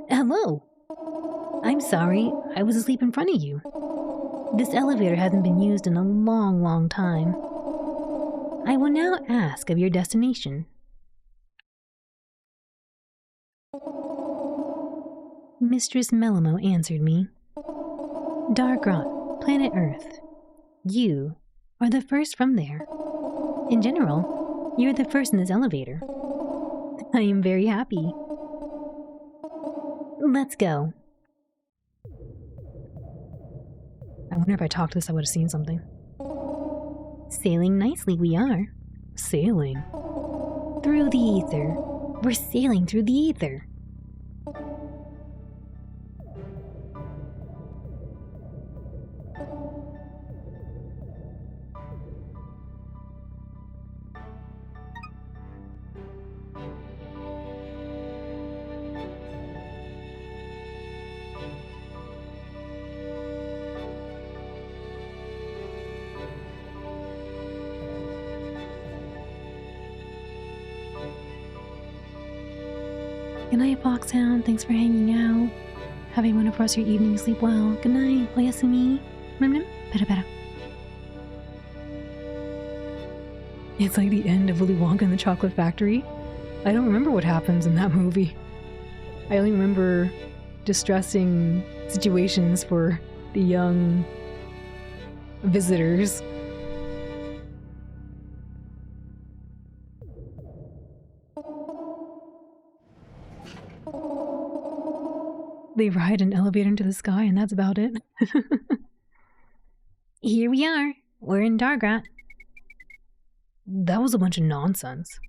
B: Hello! I'm sorry, I was asleep in front of you. This elevator hasn't been used in a long, long time. I will now ask of your destination. Mistress Melimo answered me. Dargrot, planet Earth. You are the first from there. In general, you're the first in this elevator. I am very happy. Let's go.
C: I wonder if I talked this, I would have seen something.
B: Sailing nicely we are.
C: Sailing?
B: Through the ether. We're sailing through the ether.
C: Good night, Foxhound. Thanks for hanging out. Have a wonderful rest of your evening. Sleep well. Good night. Oyasumi. Better. It's like the end of Willy Wonka and the Chocolate Factory. I don't remember what happens in that movie. I only remember distressing situations for the young visitors. They ride an elevator into the sky and that's about it.
B: Here we are. We're in Dargrot.
C: That was a bunch of nonsense.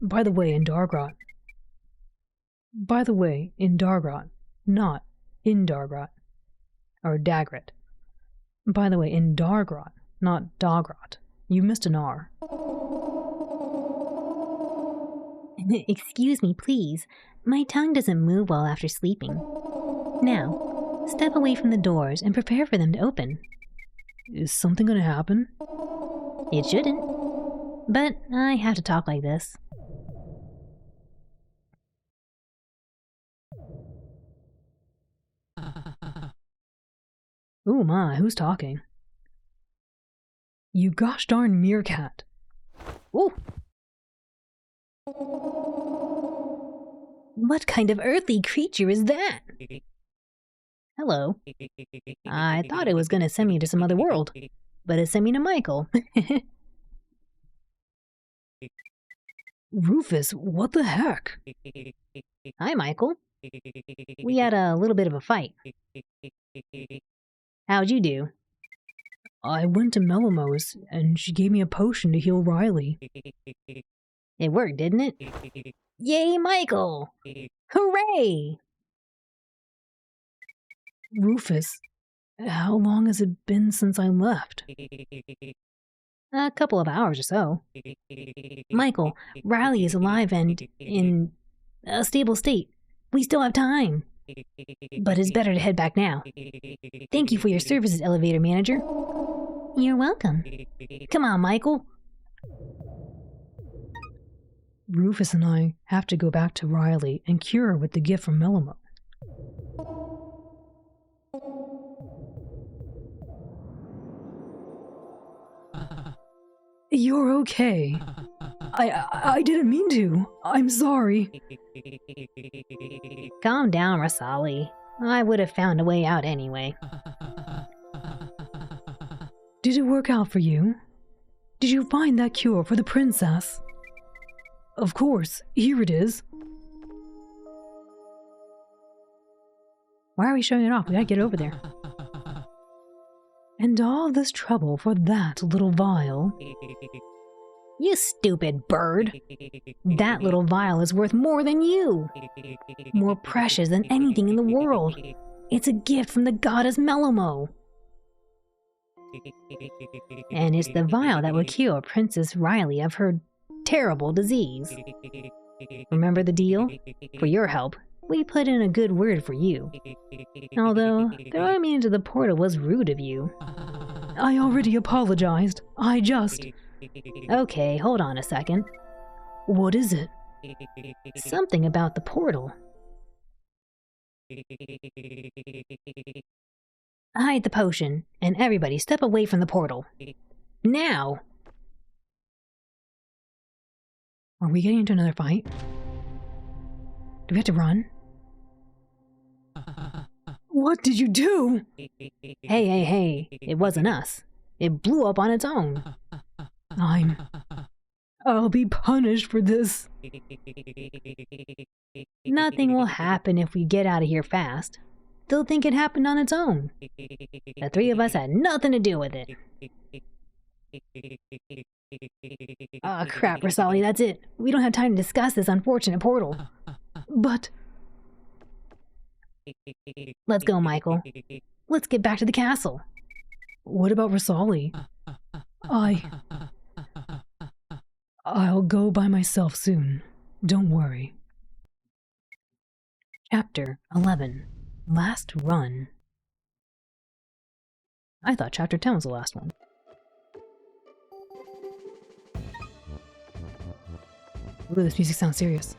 C: By the way, in Dargrot, not in Dargrot. Or Dagrot. By the way, in Dargrot, not Dogrot. You missed an R.
B: Excuse me, please. My tongue doesn't move well after sleeping. Now, step away from the doors and prepare for them to open.
C: Is something gonna happen?
B: It shouldn't. But I have to talk like this.
C: Oh my, who's talking? You gosh darn meerkat.
B: Oh! What kind of earthly creature is that? Hello. I thought it was going to send me to some other world, but it sent me to Michael.
C: Rufus, what the heck?
B: Hi, Michael. We had a little bit of a fight. How'd you do?
C: I went to Melomo's, and she gave me a potion to heal Riley.
B: It worked, didn't it? Yay, Michael! Hooray!
C: Rufus, how long has it been since I left?
B: A couple of hours or so. Michael, Riley is alive and in a stable state. We still have time. But it's better to head back now. Thank you for your services, elevator manager. You're welcome. Come on, Michael.
C: Rufus and I have to go back to Riley and cure her with the gift from Melomo. You're okay. I didn't mean to. I'm sorry.
B: Calm down, Rasali. I would have found a way out anyway.
C: Did it work out for you? Did you find that cure for the princess? Of course. Here it is. Why are we showing it off? We gotta get over there. And all this trouble for that little vial.
B: You stupid bird. That little vial is worth more than you. More precious than anything in the world. It's a gift from the goddess Melomo. And it's the vial that will cure Princess Riley of her terrible disease. Remember the deal? For your help, we put in a good word for you. Although, throwing me into the portal was rude of you.
C: I already apologized.
B: Okay, hold on a second.
C: What is it?
B: Something about the portal. Hide the potion, and everybody step away from the portal. Now!
C: Are we getting into another fight? Do we have to run? What did you do?
B: Hey, it wasn't us. It blew up on its own.
C: I'll be punished for this.
B: Nothing will happen if we get out of here fast. They'll think it happened on its own. The three of us had nothing to do with it. Ah, crap, Rasali, that's it. We don't have time to discuss this unfortunate portal.
C: But...
B: Let's go, Michael. Let's get back to the castle.
C: What about Rasali? I'll go by myself soon. Don't worry. Chapter 11. Last Run. I thought Chapter 10 was the last one. Ooh, this music sounds serious.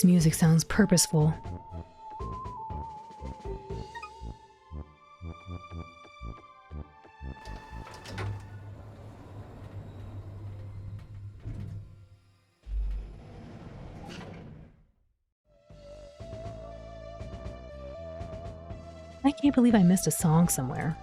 C: This music sounds purposeful. I can't believe I missed a song somewhere.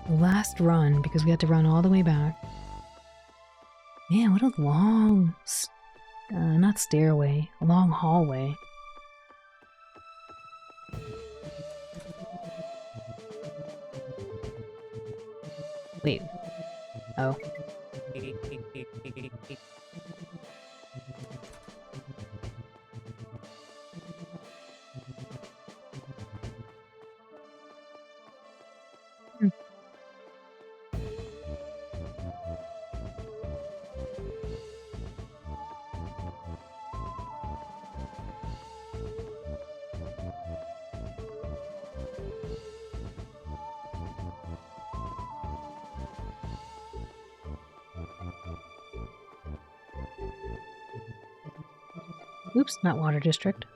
C: Last run, because we had to run all the way back. Man, what a long, not stairway, a long hallway. Wait. Oh. Oops, not Water District.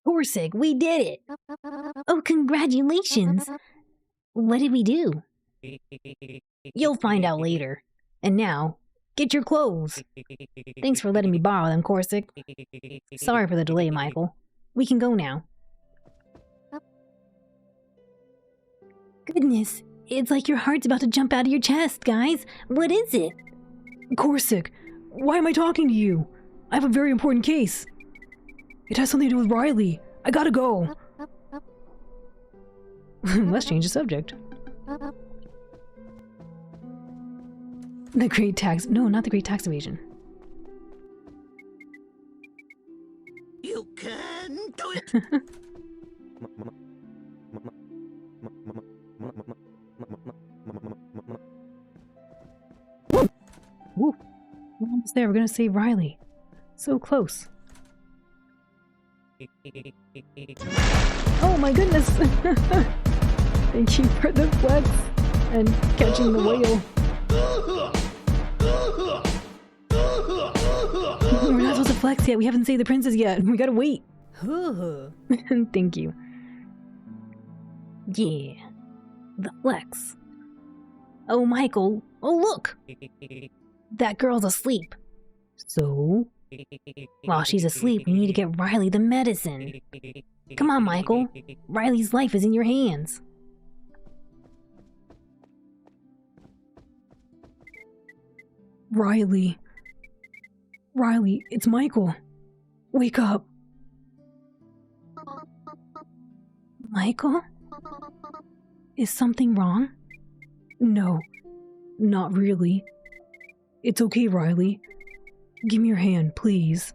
B: Horsig, we did it! Oh, congratulations! What did we do? You'll find out later. And now, get your clothes. Thanks for letting me borrow them, Corsic. Sorry for the delay, Michael. We can go now. Goodness, it's like your heart's about to jump out of your chest, guys. What is it?
C: Corsic, why am I talking to you? I have a very important case. It has something to do with Riley. I gotta go. Let's change the subject. The Great Tax... No, not the Great Tax Evasion.
D: You can do it!
C: Woo! We're almost there. We're gonna save Riley. So close. Oh my goodness! Thank you for the flex and catching the whale. We're not supposed to flex yet. We haven't saved the princess yet. We gotta wait. Thank you.
B: Yeah. The flex. Oh, Michael. Oh, look! That girl's asleep.
C: So?
B: While she's asleep, we need to get Riley the medicine. Come on, Michael. Riley's life is in your hands.
C: Riley. Riley, it's Michael. Wake up.
B: Michael?
C: Is something wrong? No, not really. It's okay, Riley. Give me your hand, please.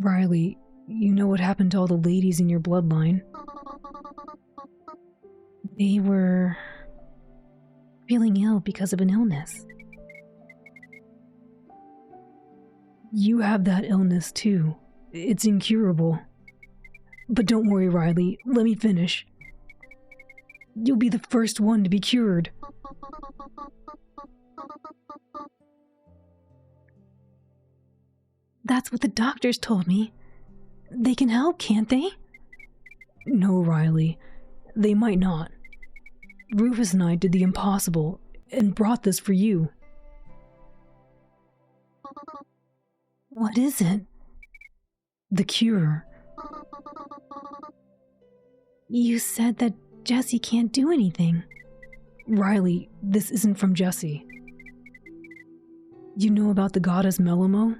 C: Riley, you know what happened to all the ladies in your bloodline? They were feeling ill because of an illness. You have that illness too. It's incurable. But don't worry, Riley. Let me finish. You'll be the first one to be cured.
B: That's what the doctors told me. They can help, can't they?
C: No, Riley. They might not. Rufus and I did the impossible and brought this for you.
B: What is it?
C: The cure.
B: You said that Jesse can't do anything.
C: Riley, this isn't from Jesse. You know about the goddess Melomo?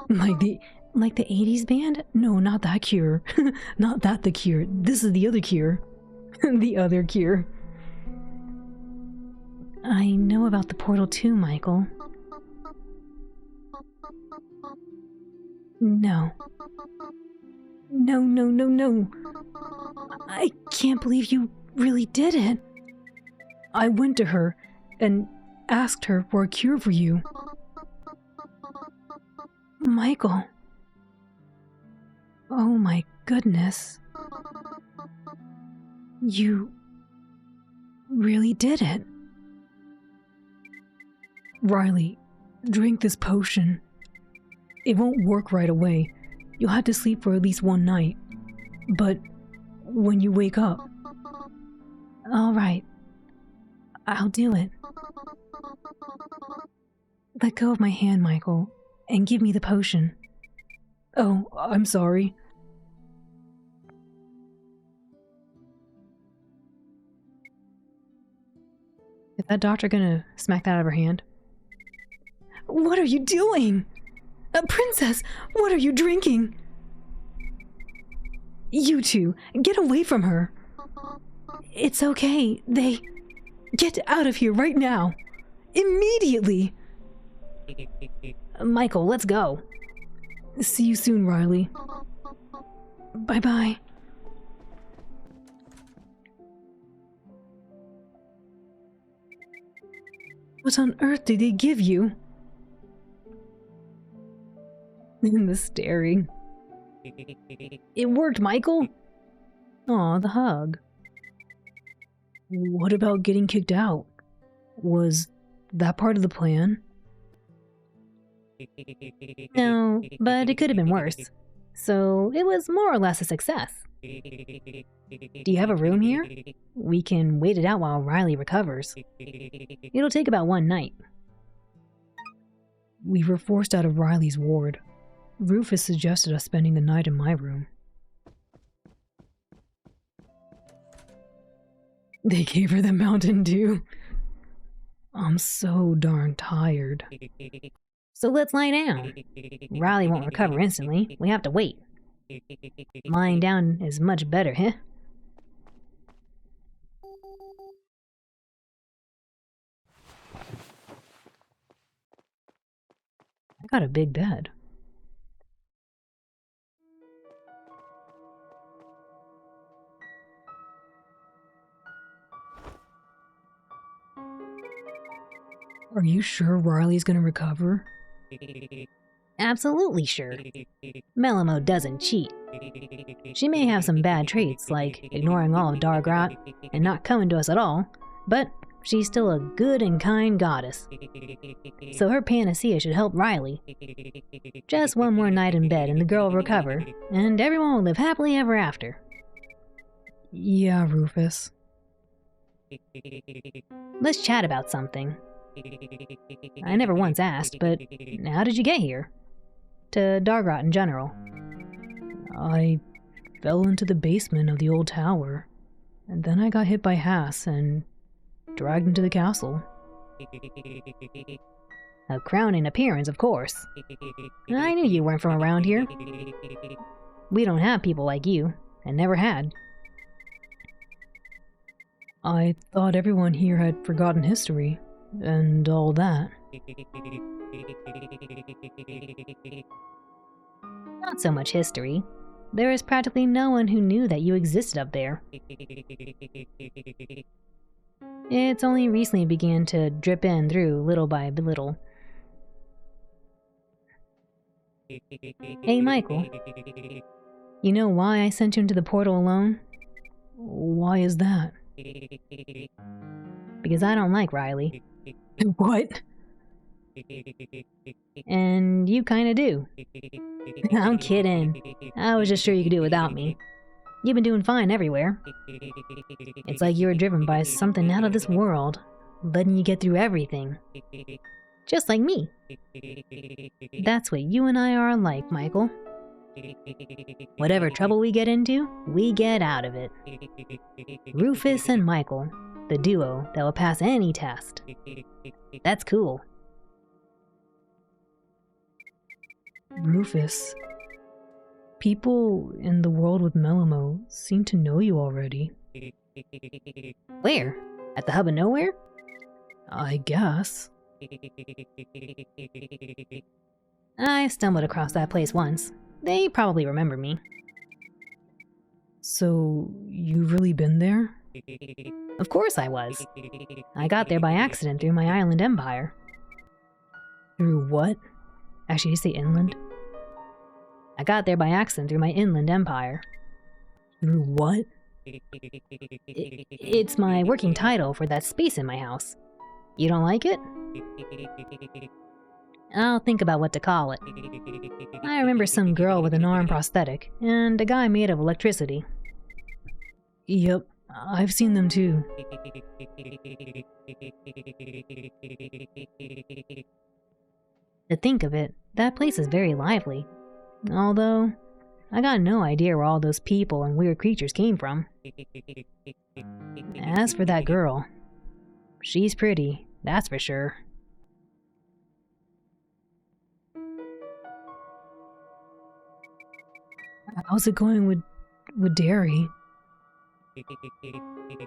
C: Like the
B: 80s band?
C: No, not that cure. Not that the cure. This is the other cure. The other cure. I know about the portal too, Michael. No. No, no, no, no. I can't believe you really did it. I went to her and asked her for a cure for you. Michael. Oh my goodness. You really did it. Riley, drink this potion. It won't work right away. You'll have to sleep for at least one night. But when you wake up... All right. I'll do it. Let go of my hand, Michael, and give me the potion. Oh, I'm sorry. Is that doctor gonna smack that out of her hand? What are you doing? Princess, what are you drinking? You two, get away from her. It's okay. Get out of here right now. Immediately.
B: Michael, let's go.
C: See you soon, Riley. Bye-bye. What on earth did they give you? And the staring.
B: It worked, Michael.
C: Aw, the hug. What about getting kicked out? Was that part of the plan?
B: No, but it could have been worse. So it was more or less a success. Do you have a room here? We can wait it out while Riley recovers. It'll take about one night.
C: We were forced out of Riley's ward. Rufus suggested us spending the night in my room. They gave her the Mountain Dew. I'm so darn tired.
B: So let's lie down. Riley won't recover instantly. We have to wait. Lying down is much better, huh?
C: I got a big bed. Are you sure Riley's gonna recover?
B: Absolutely sure. Melamo doesn't cheat. She may have some bad traits, like ignoring all of Dargrot and not coming to us at all, but she's still a good and kind goddess. So her panacea should help Riley. Just one more night in bed and the girl will recover, and everyone will live happily ever after.
C: Yeah, Rufus.
B: Let's chat about something. I never once asked, but how did you get here? To Dargrot in general.
C: I fell into the basement of the old tower, and then I got hit by Hass and dragged into the castle.
B: A crowning appearance, of course. I knew you weren't from around here. We don't have people like you, and never had.
C: I thought everyone here had forgotten history, and all that.
B: Not so much history. There is practically no one who knew that you existed up there. It's only recently began to drip in through little by little. Hey, Michael. You know why I sent you into the portal alone?
C: Why is that?
B: Because I don't like Riley.
C: What?
B: And you kinda do. I'm kidding. I was just sure you could do it without me. You've been doing fine everywhere. It's like you were driven by something out of this world, letting you get through everything. Just like me. That's what you and I are alike, Michael. Whatever trouble we get into, we get out of it. Rufus and Michael, the duo that will pass any test. That's cool.
C: Rufus, people in the world with Melamo seem to know you already.
B: Where? At the Hub of Nowhere?
C: I guess.
B: I stumbled across that place once. They probably remember me.
C: So, you've really been there?
B: Of course I was. I got there by accident through my island empire.
C: Through what?
B: Actually, you say inland? I got there by accident through my inland empire.
C: Through what?
B: It's my working title for that space in my house. You don't like it? I'll think about what to call it. I remember some girl with an arm prosthetic, and a guy made of electricity.
C: Yep, I've seen them too.
B: To think of it, that place is very lively. Although, I got no idea where all those people and weird creatures came from. As for that girl, she's pretty, that's for sure.
C: How's it going with Derry?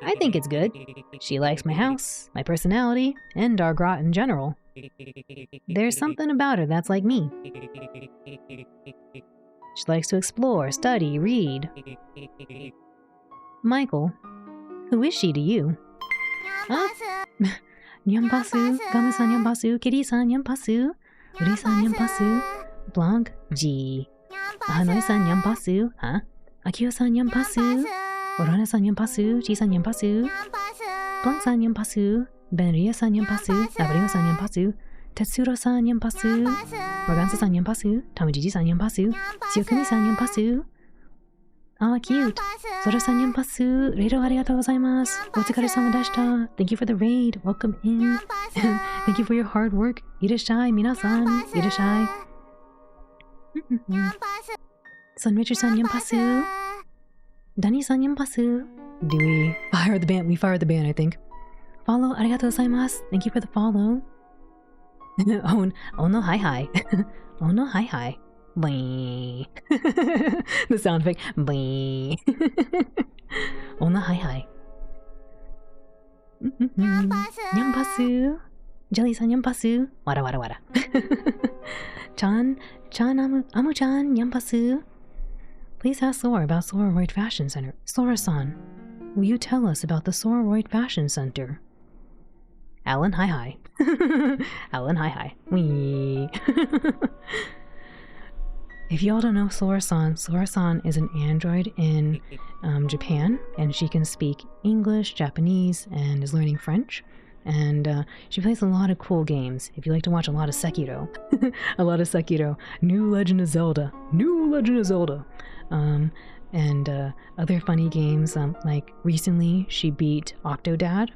B: I think it's good. She likes my house, my personality, and our grot in general. There's something about her that's like me. She likes to explore, study, read. Michael, who is she to you? Huh?
C: Nyampasu, Gamu-san Nyampasu, Kitty-san Nyampasu, Uri-san Nyampasu, Blanc, G. Hanoi-san Nyampasu, huh? Akio-san Nyampasu, Orana-san Nyampasu, Chi-san Nyampasu, Blanc-san Nyampasu, Benria-san Nyampasu, Abrino-san Nyampasu, Tetsuro-san Nyampasu, Morganza-san Nyampasu, Tamijiji-san Nyampasu, Shiokumi-san Nyampasu. Ah, cute. Sora-san Nyampasu, Reiro arigatou gozaimasu. Otsukare-sama deshita. Thank you for the raid. Welcome in. Thank you for your hard work. Irashai, minasan. Irashai. Son Richard-san Nyampasu. Danny-san Nyampasu. Do we fire the ban? We fired the ban, I think. Follow, arigatou gozaimasu. Thank you for the follow. Oh no, hi. Oh no, hi. Bling. The sound effect. Bling. Oh no, hi. Nyampasu. Jelly-san Nyampasu. Wara. Chan Amu-chan Nyampasu. Please ask Sora about Sororoid Fashion Center. Sora-san, will you tell us about the Sororoid Fashion Center? Alan, hi. Alan, hi. Wee. If y'all don't know Sora-san is an android in Japan, and she can speak English, Japanese, and is learning French. And she plays a lot of cool games. If you like to watch a lot of Sekiro, New Legend of Zelda, and other funny games. Like recently, she beat Octodad.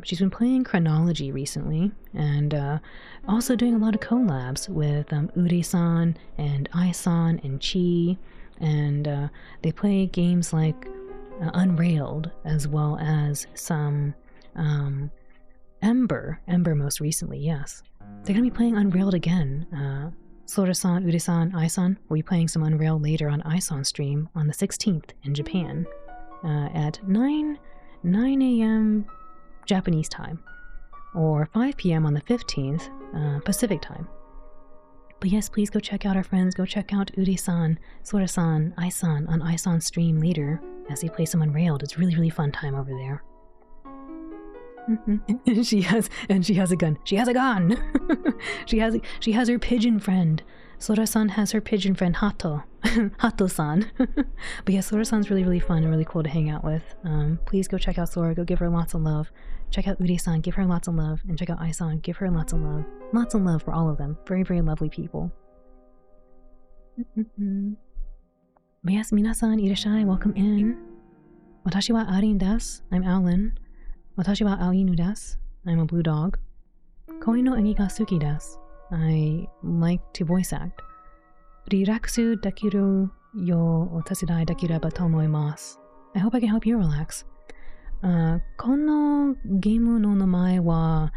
C: She's been playing Chronology recently, and also doing a lot of collabs with Uri-san and Ai-san and Chi, and they play games like Unrailed, as well as some Ember most recently, yes. They're going to be playing Unrailed again. Sora-san, Uri-san, Ai-san will be playing some Unrailed later on Ai-san stream on the 16th in Japan at 9 a.m. Japanese time, or 5 p.m. on the 15th Pacific time. But yes, please go check out our friends. Go check out Uri-san, Sora-san, Ai-san on Ai-san's stream later as they play some Unrailed. It's really fun time over there. She has a gun. She has her pigeon friend. Sora-san has her pigeon friend Hato-san. But yeah, Sora-san's really fun and really cool to hang out with. Please go check out Sora. Go give her lots of love. Check out Uri-san. Give her lots of love. And check out Ai-san. Give her lots of love. Lots of love for all of them. Very lovely people. But yes, minasan irashai. Welcome in. Watashi wa Arin desu. I'm Alan. Watashi wa Ainu desu. I'm a blue dog. Koi no eni ga suki desu. I like to voice act. Riraksu dekiru yo o tatsuidai dekireba to omoimasu. I hope I can help you relax. Kono gemu no namae wa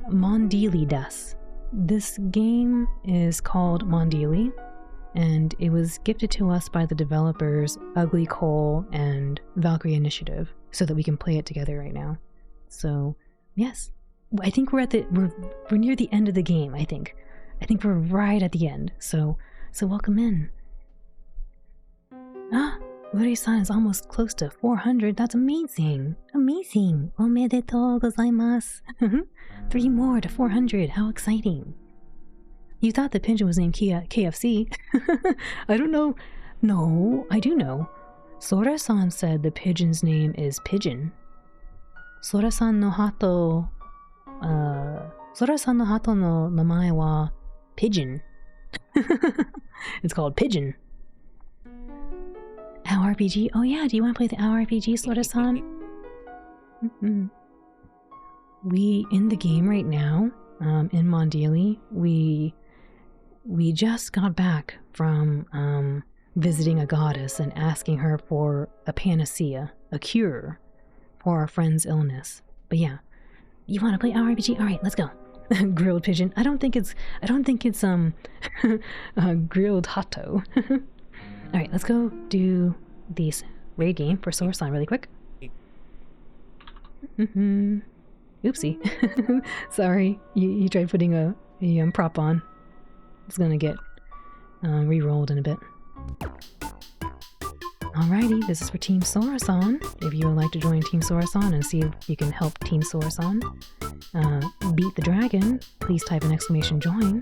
C: Mondealy desu. This game is called Mondealy, and it was gifted to us by the developers Ugly Cole and Valkyrie Initiative, so that we can play it together right now. So, yes, I think we're near the end of the game, I think. I think we're right at the end. So welcome in. Ah, Uri-san is almost close to 400. That's amazing. Amazing. Omedetou gozaimasu. 3 more to 400. How exciting. You thought the pigeon was named KFC. I don't know. No, I do know. Sora-san said the pigeon's name is Pigeon. Sora-san no hato no namae wa Pigeon. It's called Pigeon. Our RPG? Oh yeah, do you want to play the Our RPG, Sora-san? We, in the game right now, in Mondealy, we just got back from visiting a goddess and asking her for a panacea, a cure for our friend's illness. But yeah, you want to play Our RPG? All right, let's go. Grilled pigeon. I don't think it's grilled hotto. All right, let's go do this raid game for Sora-san really quick. Oopsie. Sorry, you tried putting a prop on. It's gonna get re-rolled in a bit. Alrighty, this is for Team Sora-san. If you would like to join Team Sora-san and see if you can help Team Sora-san beat the dragon, please type an exclamation join.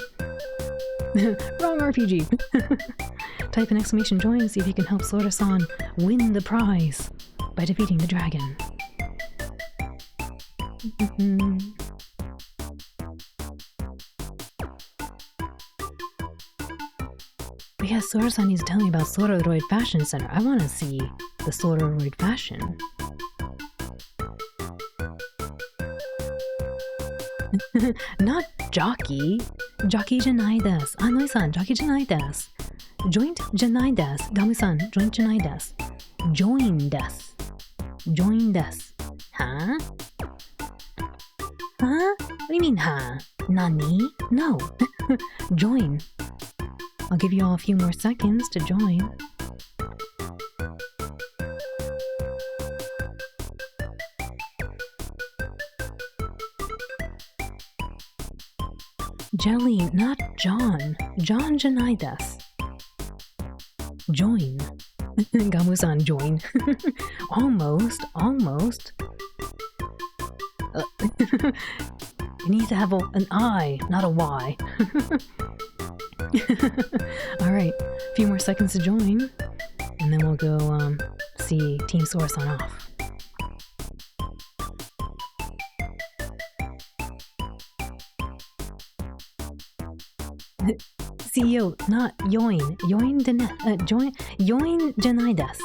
C: Wrong RPG! Type an exclamation join and see if you can help Sora-san win the prize by defeating the dragon. But yeah, Sora-san needs to tell me about Sororoid Fashion Center. I want to see the Sororoid fashion. Not jockey. Jockey janai desu. Noi-san, jockey janai desu. Joint janai desu. Gamu-san, joint janai desu. Join desu. Join desu. Huh? Huh? What do you mean, huh? Nani? No. Join. I'll give you all a few more seconds to join. Jelly, not John. John janai desu. Join. Gamu-san, join. Almost. It needs to have an I, not a Y. Alright, a few more seconds to join, and then we'll go see Team Sora-san off. CEO, not yoin. Yoin janai desu.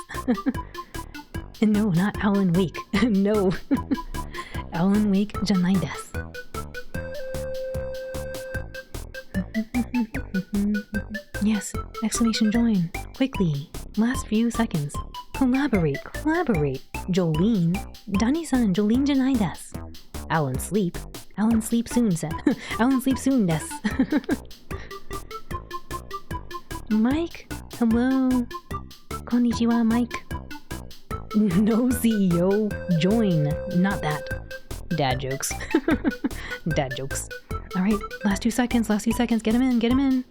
C: No, not Alan Wake. No. Alan Wake janai desu. Yes, exclamation join. Quickly. Last few seconds. Collaborate. Jolene. Dani-san, Jolene janai desu. Alan sleep soon, Alan sleep soon desu. Mike? Hello? Konnichiwa, Mike. No CEO. Join. Not that. Dad jokes. Dad jokes. Alright, last 2 seconds. Get him in.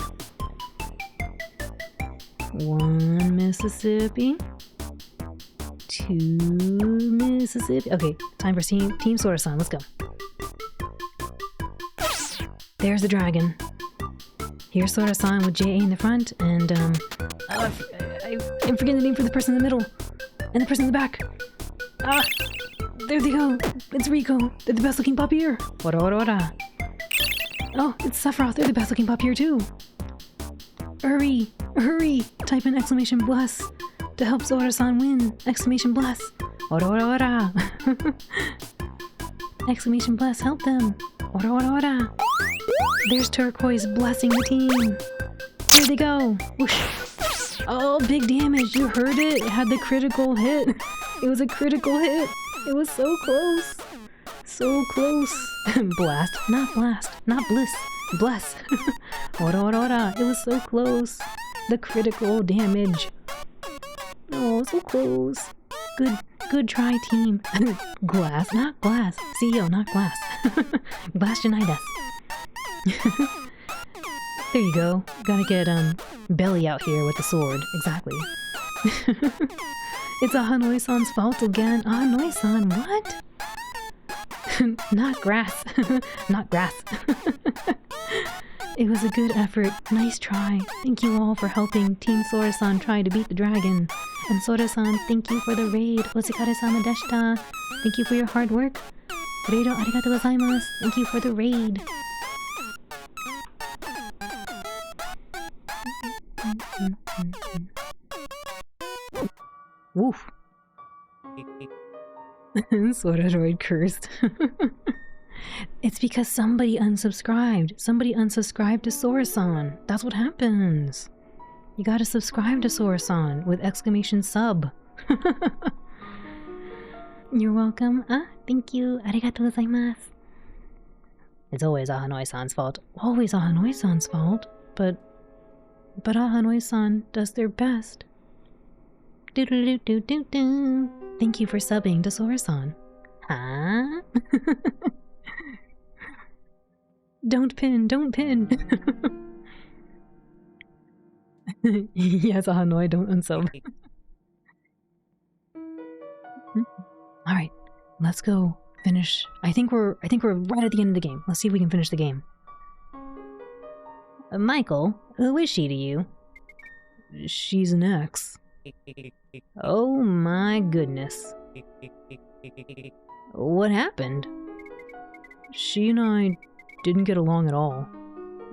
C: 1 Mississippi. 2 Mississippi. Okay, time for Team Sora-san. Let's go. There's the dragon. Here's Sora-san with JA in the front, and I'm forgetting the name for the person in the middle, and the person in the back. There they go. It's Rico. They're the best looking pup here. Ora. Oh, it's Sephiroth. They're the best looking pup here too. Hurry. Type in exclamation bless to help Sora-san win. Exclamation bless. Ora. Exclamation bless, help them. Ora. There's Turquoise blessing the team. Here they go. Whoosh. Oh, big damage. You heard it. It had the critical hit. It was a critical hit. It was so close. So close. Blast. Not bliss. Bless. Ora. It was so close. The critical damage. Oh, so close. Good try, team. Glass, not glass. CEO, not glass. Glass denied. There you go. Gotta get Belly out here with the sword. Exactly. It's Hanoi-san's fault again. Hanoi-san, what? Not grass. Not grass. It was a good effort. Nice try. Thank you all for helping Team Sora-san try to beat the dragon. And Sora-san, thank you for the raid. Otsukare-sama deshita. Thank you for your hard work. Reido arigatou gozaimasu. Thank you for the raid. Woof. Soradroid cursed. It's because somebody unsubscribed. Somebody unsubscribed to Sora-san. That's what happens. You gotta subscribe to Sora-san with exclamation sub. You're welcome. Thank you. Arigatou gozaimasu. It's always Ahanoi-san's fault. Always Ahanoi-san's fault. But Ahanoi-san does their best. Do-do-do-do-do-do. Thank you for subbing to Sora-san. Huh? Don't pin, don't pin. Yes, Hanoi, don't unsub. Alright, let's go finish. I think we're right at the end of the game. Let's see if we can finish the game.
B: Michael, who is she to you?
C: She's an ex.
B: Oh my goodness. What happened?
C: She and I didn't get along at all.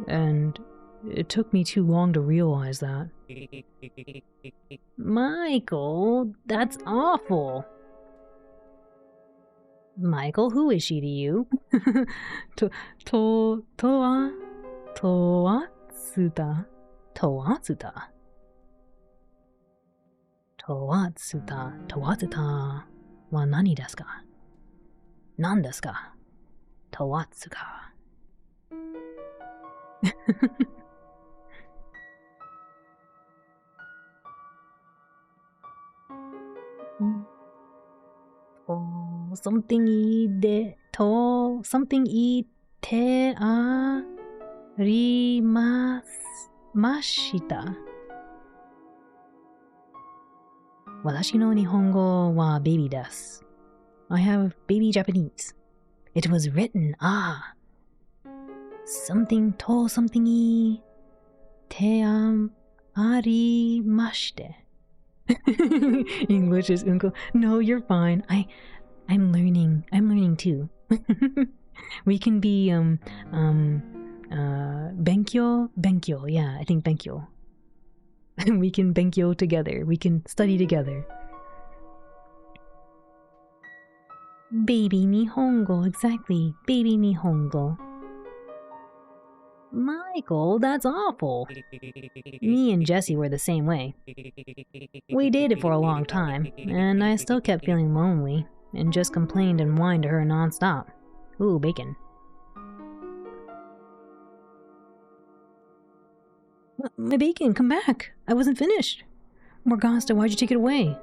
C: And it took me too long to realize that.
B: Michael, that's awful. Michael, who is she to you?
C: Toatsuta. Toatsuta wa nani desu ka? Nan desu ka? Toatsuka. Something ite arimashita. Watashi no Nihongo wa baby desu. I have baby Japanese. It was written, something arimashite. English is unko. No, you're fine. I'm learning too. We can be benkyo. Yeah, I think benkyo. We can benkyo together. We can study together. Baby Nihongo, exactly. Baby Nihongo.
B: Michael, that's awful. Me and Jessie were the same way. We dated for a long time, and I still kept feeling lonely, and just complained and whined to her nonstop. Ooh, bacon.
C: My bacon, come back. I wasn't finished. Morgasta, why'd you take it away?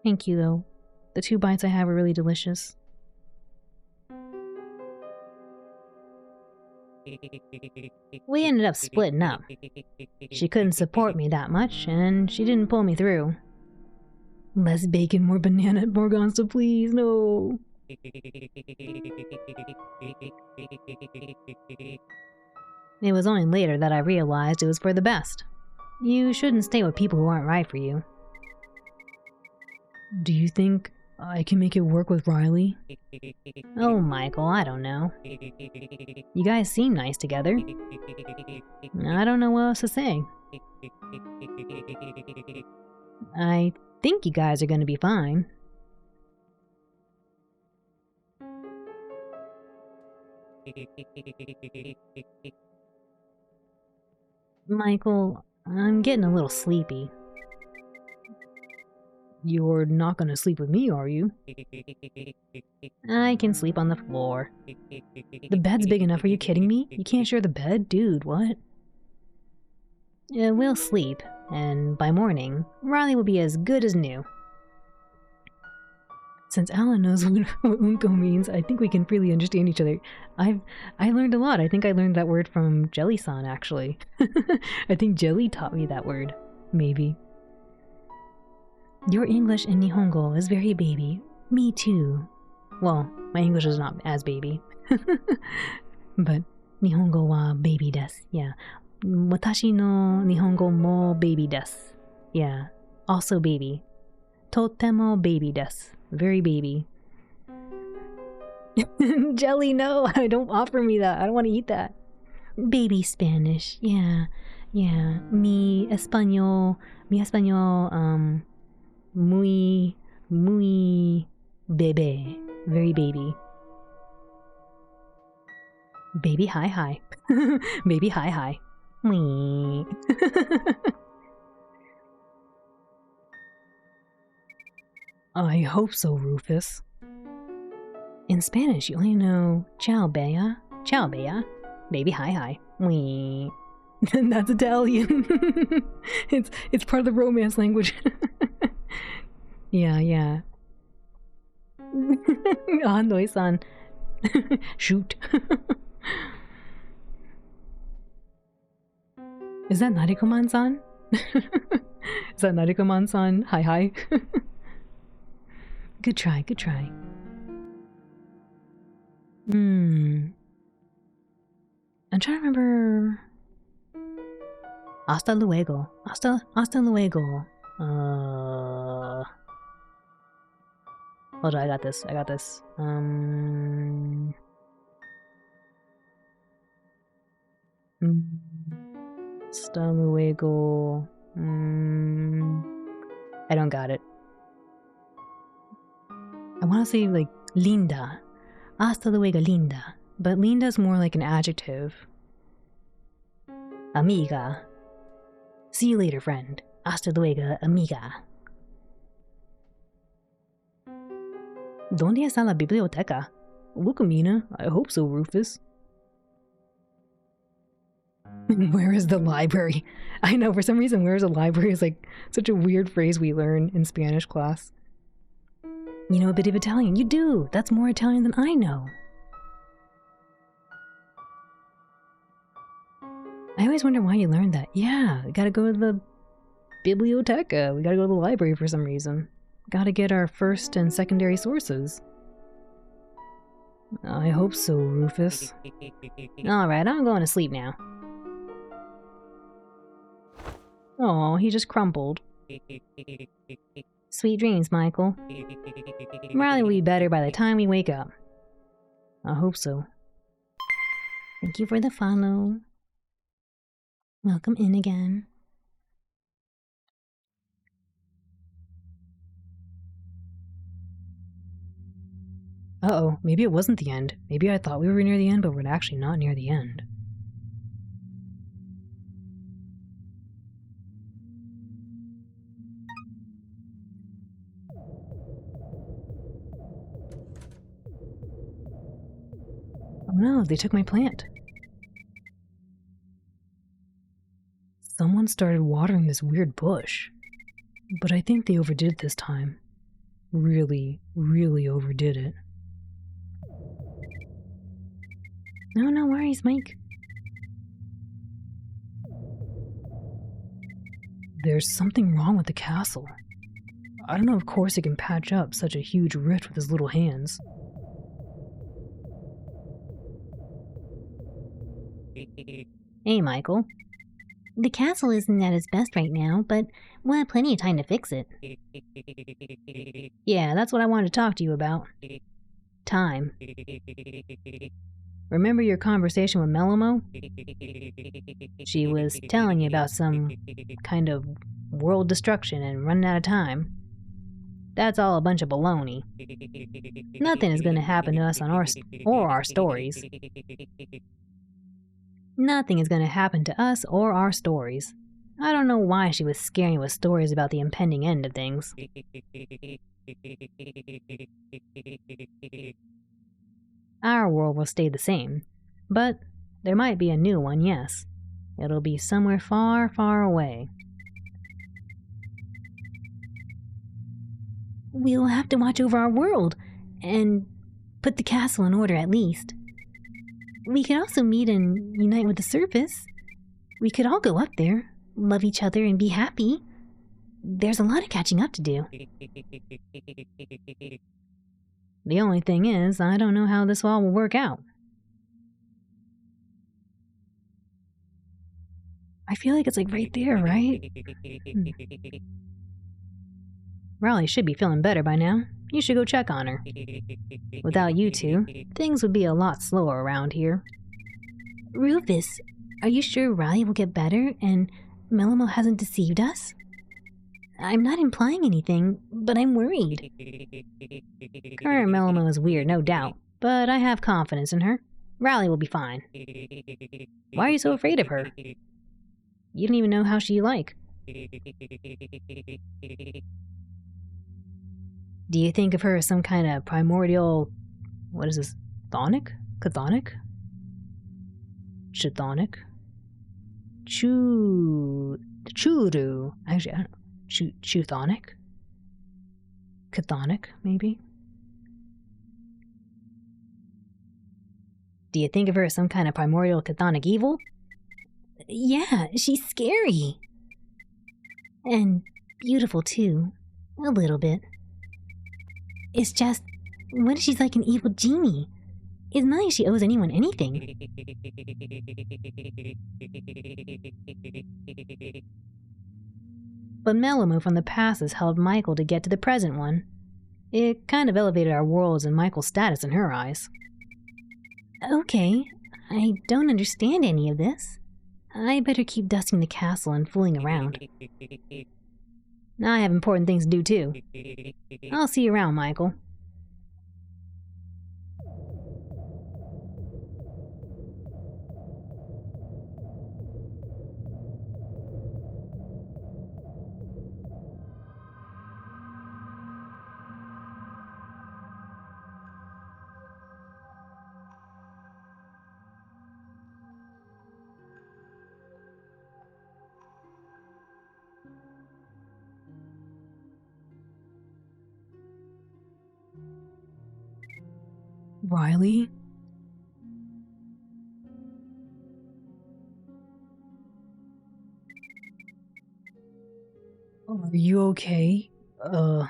C: Thank you, though. The 2 bites I have are really delicious.
B: We ended up splitting up. She couldn't support me that much, and she didn't pull me through.
C: Less bacon, more banana, Morgasta, please, no.
B: It was only later that I realized it was for the best. You shouldn't stay with people who aren't right for you.
C: Do you think I can make it work with Riley?
B: Oh, Michael, I don't know. You guys seem nice together. I don't know what else to say. I think you guys are going to be fine. Michael, I'm getting a little sleepy.
C: You're not gonna sleep with me, are you?
B: I can sleep on the floor.
C: The bed's big enough, are you kidding me? You can't share the bed? Dude, what?
B: We'll sleep, and by morning, Riley will be as good as new.
C: Since Alan knows what unco means, I think we can freely understand each other. I learned a lot. I think I learned that word from Jelly-san, actually. I think Jelly taught me that word. Maybe. Your English in Nihongo is very baby. Me too. Well, my English is not as baby. But Nihongo wa baby desu. Yeah. Watashi no Nihongo mo baby desu. Yeah. Also baby. Totemo baby desu. Very baby. Jelly, no. Don't offer me that. I don't want to eat that. Baby Spanish. Yeah. Yeah. Mi español. Muy bebe. Very baby. Baby hi. Baby hi. Wee. I hope so, Rufus. In Spanish, you only know ciao bella, baby hi. Wee. That's Italian. It's part of the romance language. Yeah. Andoi-san. Shoot. Is that Narikoman-san? Is that Narikoman-san? Hi. Good try. I'm trying to remember. Hasta luego. Hasta luego. Hold on, I got this. Hasta luego. I don't got it. I want to say like linda. Hasta luego, linda. But linda's more like an adjective. Amiga. See you later, friend. Hasta luego, amiga. ¿Dónde está la biblioteca? Look, Amina. I hope so, Rufus. Where is the library? I know, for some reason, where is a library is like such a weird phrase we learn in Spanish class. You know a bit of Italian? You do! That's more Italian than I know. I always wonder why you learned that. Yeah, we gotta go to the biblioteca. We gotta go to the library for some reason. Gotta get our first and secondary sources. I hope so, Rufus. Alright, I'm going to sleep now. Oh, he just crumpled. Sweet dreams, Michael. Riley will be better by the time we wake up. I hope so. Thank you for the follow. Welcome in again. Uh-oh, maybe it wasn't the end. Maybe I thought we were near the end, but we're actually not near the end. Oh no, they took my plant. Someone started watering this weird bush. But I think they overdid it this time. Really overdid it. No worries, Mike. There's something wrong with the castle. I don't know if Corsi can patch up such a huge rift with his little hands.
B: Hey, Michael. The castle isn't at its best right now, but we'll have plenty of time to fix it.
C: Yeah, that's what I wanted to talk to you about. Time. Remember your conversation with Melomo? She was telling you about some kind of world destruction and running out of time. That's all a bunch of baloney. Nothing is going to happen to us on our stories. Nothing is going to happen to us or our stories. I don't know why she was scaring you with stories about the impending end of things. Our world will stay the same, but there might be a new one, yes. It'll be somewhere far away.
B: we'll have to watch over our world and put the castle in order at least. We could also meet and unite with the surface. We could all go up there, love each other, and be happy. There's a lot of catching up to do.
C: The only thing is, I don't know how this all will work out. I feel like it's like right there, right? Riley should be feeling better by now. You should go check on her. Without you two, things would be a lot slower around here.
B: Rufus, are you sure Riley will get better and Melimo hasn't deceived us? I'm not implying anything, but I'm worried.
C: Current Melimo is weird, no doubt, but I have confidence in her. Riley will be fine. Why are you so afraid of her? You don't even know how she like. Do you think of her as some kind of primordial... what is this? Chthonic? Chthonic? Chthonic? Churu. Actually, I don't know. Chthonic? Chthonic, maybe? Do you think of her as some kind of primordial chthonic evil?
B: Yeah, she's scary. And beautiful too. A little bit. It's just, what if she's like an evil genie? It's not like she owes anyone anything.
C: But Melimo from the past has helped Michael to get to the present one. It kind of elevated our worlds and Michael's status in her eyes.
B: Okay, I don't understand any of this. I better keep dusting the castle and fooling around.
C: Now I have important things to do too. I'll see you around, Michael. Riley? Are you okay? How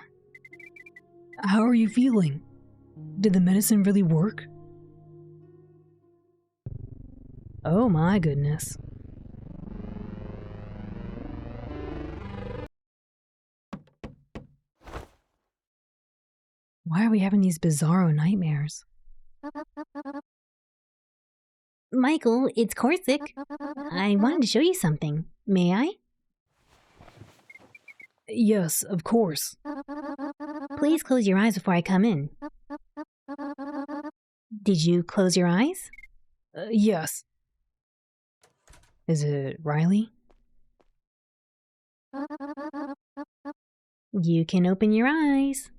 C: are you feeling? Did the medicine really work? Oh my goodness. Why are we having these bizarro nightmares?
B: Michael, it's Corsic. I wanted to show you something. May I?
C: Yes, of course.
B: Please close your eyes before I come in. Did you close your eyes?
C: Yes. Is it Riley?
B: You can open your eyes.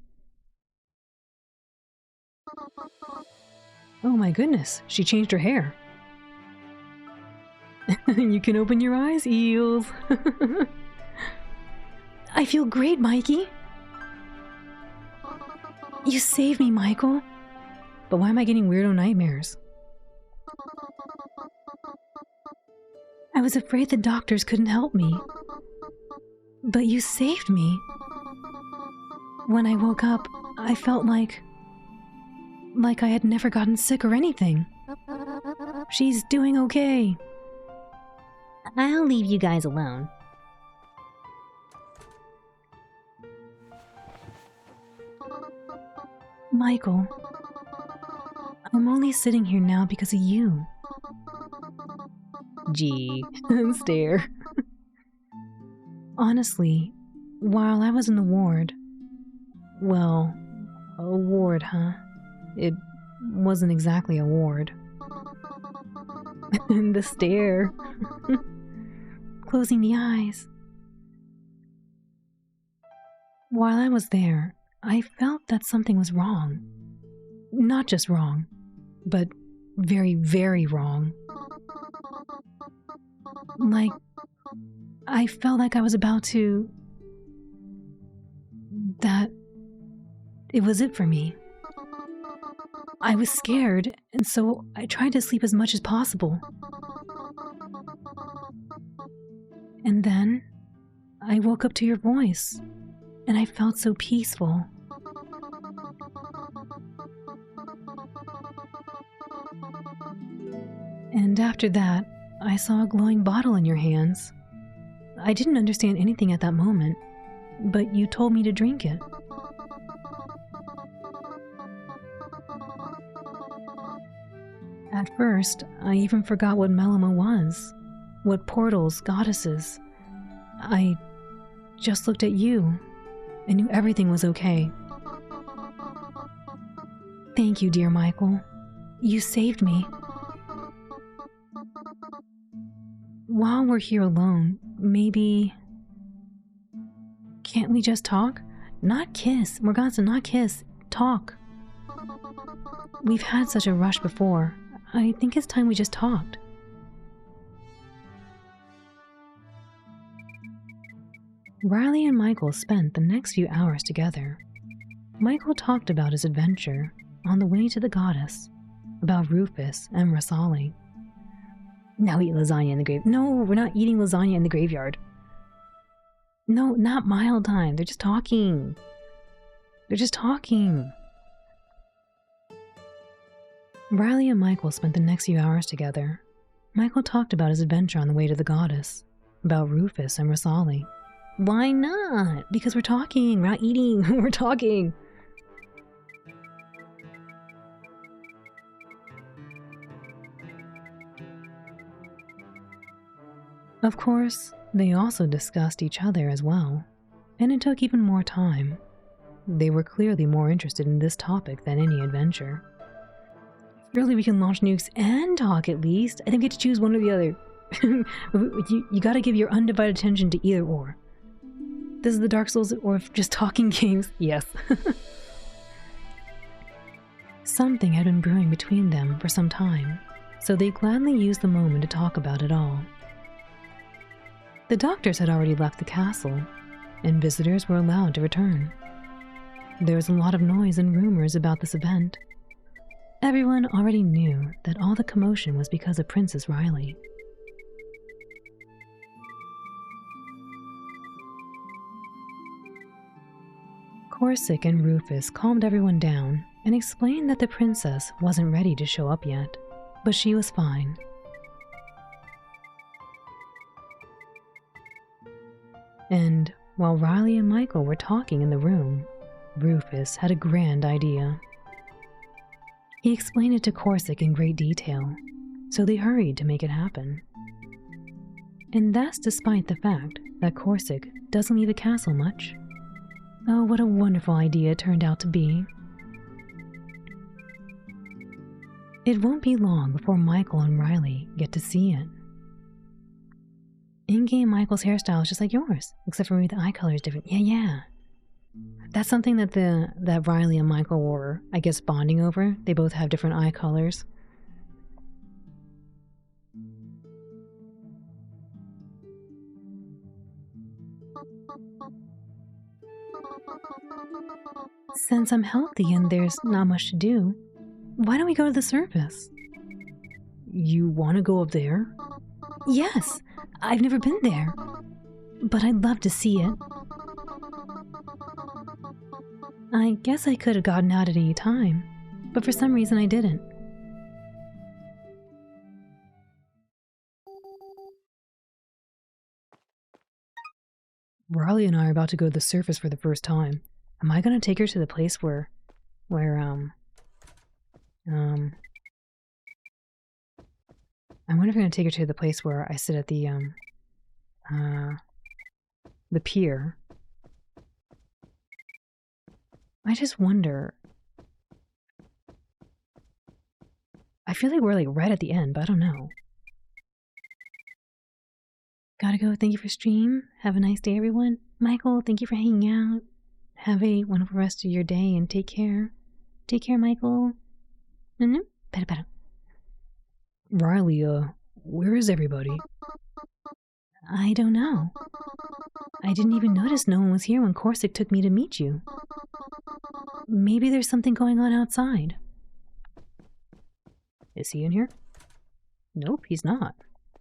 C: Oh my goodness, she changed her hair. You can open your eyes, eels. I feel great, Mikey. You saved me, Michael. But why am I getting weirdo nightmares? I was afraid the doctors couldn't help me. But you saved me. When I woke up, I felt like I had never gotten sick or anything. She's doing okay.
B: I'll leave you guys alone.
C: Michael, I'm only sitting here now because of you. Gee, stare. Honestly, while I was in the ward, well, a ward, huh? It wasn't exactly a ward. The stare. Closing the eyes. While I was there, I felt that something was wrong. Not just wrong, but very, very wrong. Like, I felt like I was about to... that It was it for me. I was scared, and so I tried to sleep as much as possible. And then I woke up to your voice, and I felt so peaceful. And after that, I saw a glowing bottle in your hands. I didn't understand anything at that moment, but you told me to drink it. At first, I even forgot what Melima was, what portals, goddesses. I just looked at you and knew everything was okay. Thank you, dear Michael. You saved me. While we're here alone, maybe... Can't we just talk? Not kiss. Morganza, not kiss. Talk. We've had such a rush before. I think it's time we just talked. Riley and Michael spent the next few hours together. Michael talked about his adventure on the way to the goddess, about Rufus and Rasali. Now eat lasagna in the grave. No, we're not eating lasagna in the graveyard. No, not Mile Time. They're just talking. They're just talking. Riley and Michael spent the next few hours together. Michael talked about his adventure on the way to the goddess, about Rufus and Rasali. Why not? Because we're talking. We're not eating. We're talking. Of course, they also discussed each other as well, and it took even more time. They were clearly more interested in this topic than any adventure. Surely we can launch nukes and talk at least. I think we get to choose one or the other. You gotta give your undivided attention to either or. This is the Dark Souls or just talking games. Yes. Something had been brewing between them for some time, so they gladly used the moment to talk about it all. The doctors had already left the castle, and visitors were allowed to return. There was a lot of noise and rumors about this event. Everyone already knew that all the commotion was because of Princess Riley. Corsic and Rufus calmed everyone down and explained that the princess wasn't ready to show up yet, but she was fine. And while Riley and Michael were talking in the room, Rufus had a grand idea. He explained it to Corsic in great detail, so they hurried to make it happen. And that's despite the fact that Corsic doesn't leave the castle much. Oh, what a wonderful idea it turned out to be. It won't be long before Michael and Riley get to see it. In-game Michael's hairstyle is just like yours, except for maybe the eye color is different. Yeah. That's something that Riley and Michael were, I guess, bonding over. They both have different eye colors. Since I'm healthy and there's not much to do, why don't we go to the surface? You want to go up there? Yes, I've never been there, but I'd love to see it. I guess I could have gotten out at any time, but for some reason I didn't. Riley and I are about to go to the surface for the first time. Am I gonna take her to the place where I wonder if I'm gonna take her to the place where I sit at the pier. I just wonder. I feel like we're like right at the end, but I don't know. Gotta go. Thank you for stream. Have a nice day, everyone. Michael, thank you for hanging out. Have a wonderful rest of your day and take care. Take care, Michael. Better. Riley, where is everybody? I don't know. I didn't even notice no one was here when Corsic took me to meet you. Maybe there's something going on outside. Is he in here? Nope, he's not.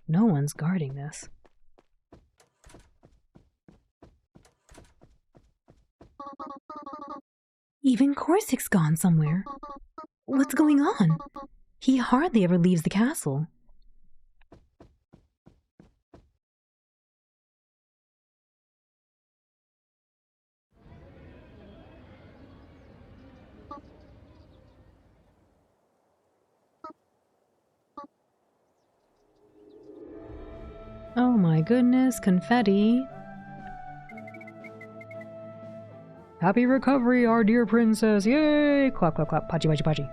C: No one's guarding this. Even Corsic's gone somewhere. What's going on? He hardly ever leaves the castle. Oh my goodness, confetti. Happy recovery, our dear princess. Yay! Clap, clap, clap. Pachi, pachi, pachi.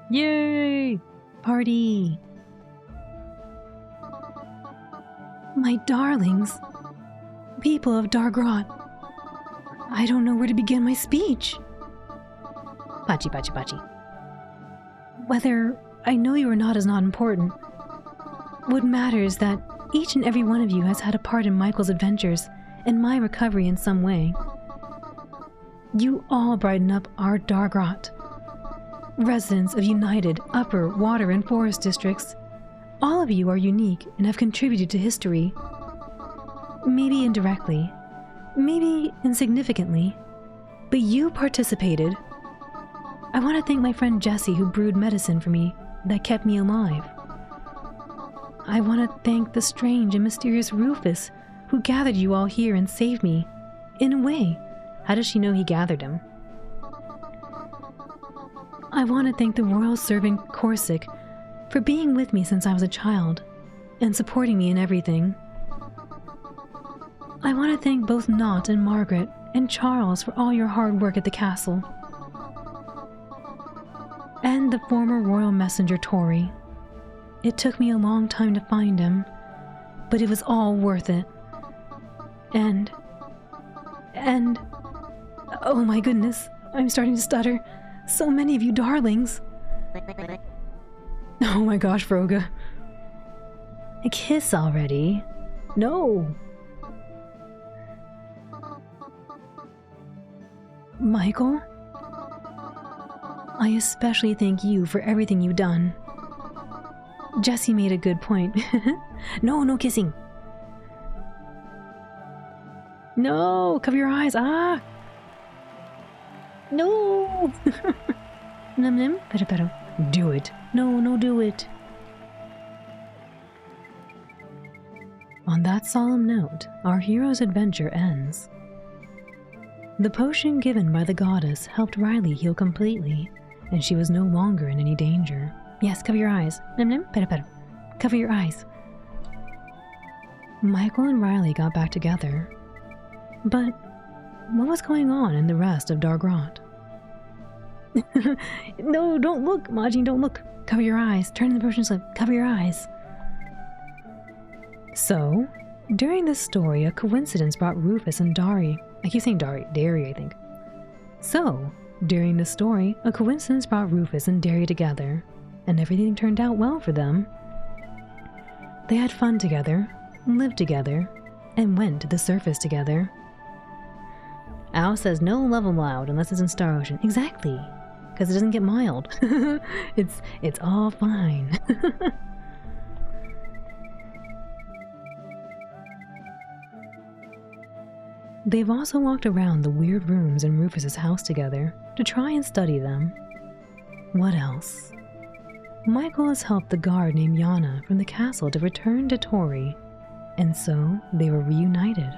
C: Yay! Party! My darlings. People of Dargrot. I don't know where to begin my speech. Pachi, pachi, pachi. Whether I know you or not is not important. What matters is that each and every one of you has had a part in Michael's adventures and my recovery in some way. You all brighten up our Dargrot. Residents of United, Upper, Water, and Forest districts, all of you are unique and have contributed to history. Maybe indirectly, maybe insignificantly, but you participated. I want to thank my friend Jessie who brewed medicine for me that kept me alive. I want to thank the strange and mysterious Rufus who gathered you all here and saved me. In a way. How does she know he gathered him? I want to thank the royal servant Corsic for being with me since I was a child and supporting me in everything. I want to thank both Nott and Margaret and Charles for all your hard work at the castle. And the former royal messenger Tori. It took me a long time to find him, but it was all worth it. And, oh my goodness, I'm starting to stutter. So many of you darlings. Oh my gosh, Froga. A kiss already? No. Michael? I especially thank you for everything you've done. Jessie made a good point. No kissing. No, cover your eyes. Ah. No. Num num. Pero. Do it. No, do it. On that solemn note, our hero's adventure ends. The potion given by the goddess helped Riley heal completely, and she was no longer in any danger. Yes, cover your eyes. Num num. Pero. Cover your eyes. Michael and Riley got back together. But what was going on in the rest of Dargrot? No, don't look, Majin, don't look. Cover your eyes. Turn in the potion slip. Cover your eyes. So, during this story, a coincidence brought Rufus and Dari. I keep saying Dari, I think. So, during this story, a coincidence brought Rufus and Dari together, and everything turned out well for them. They had fun together, lived together, and went to the surface together. Al says no level mild unless it's in Star Ocean. Exactly, because it doesn't get mild. It's all fine. They've also walked around the weird rooms in Rufus's house together to try and study them. What else? Michael has helped the guard named Yana from the castle to return to Tori, and so they were reunited.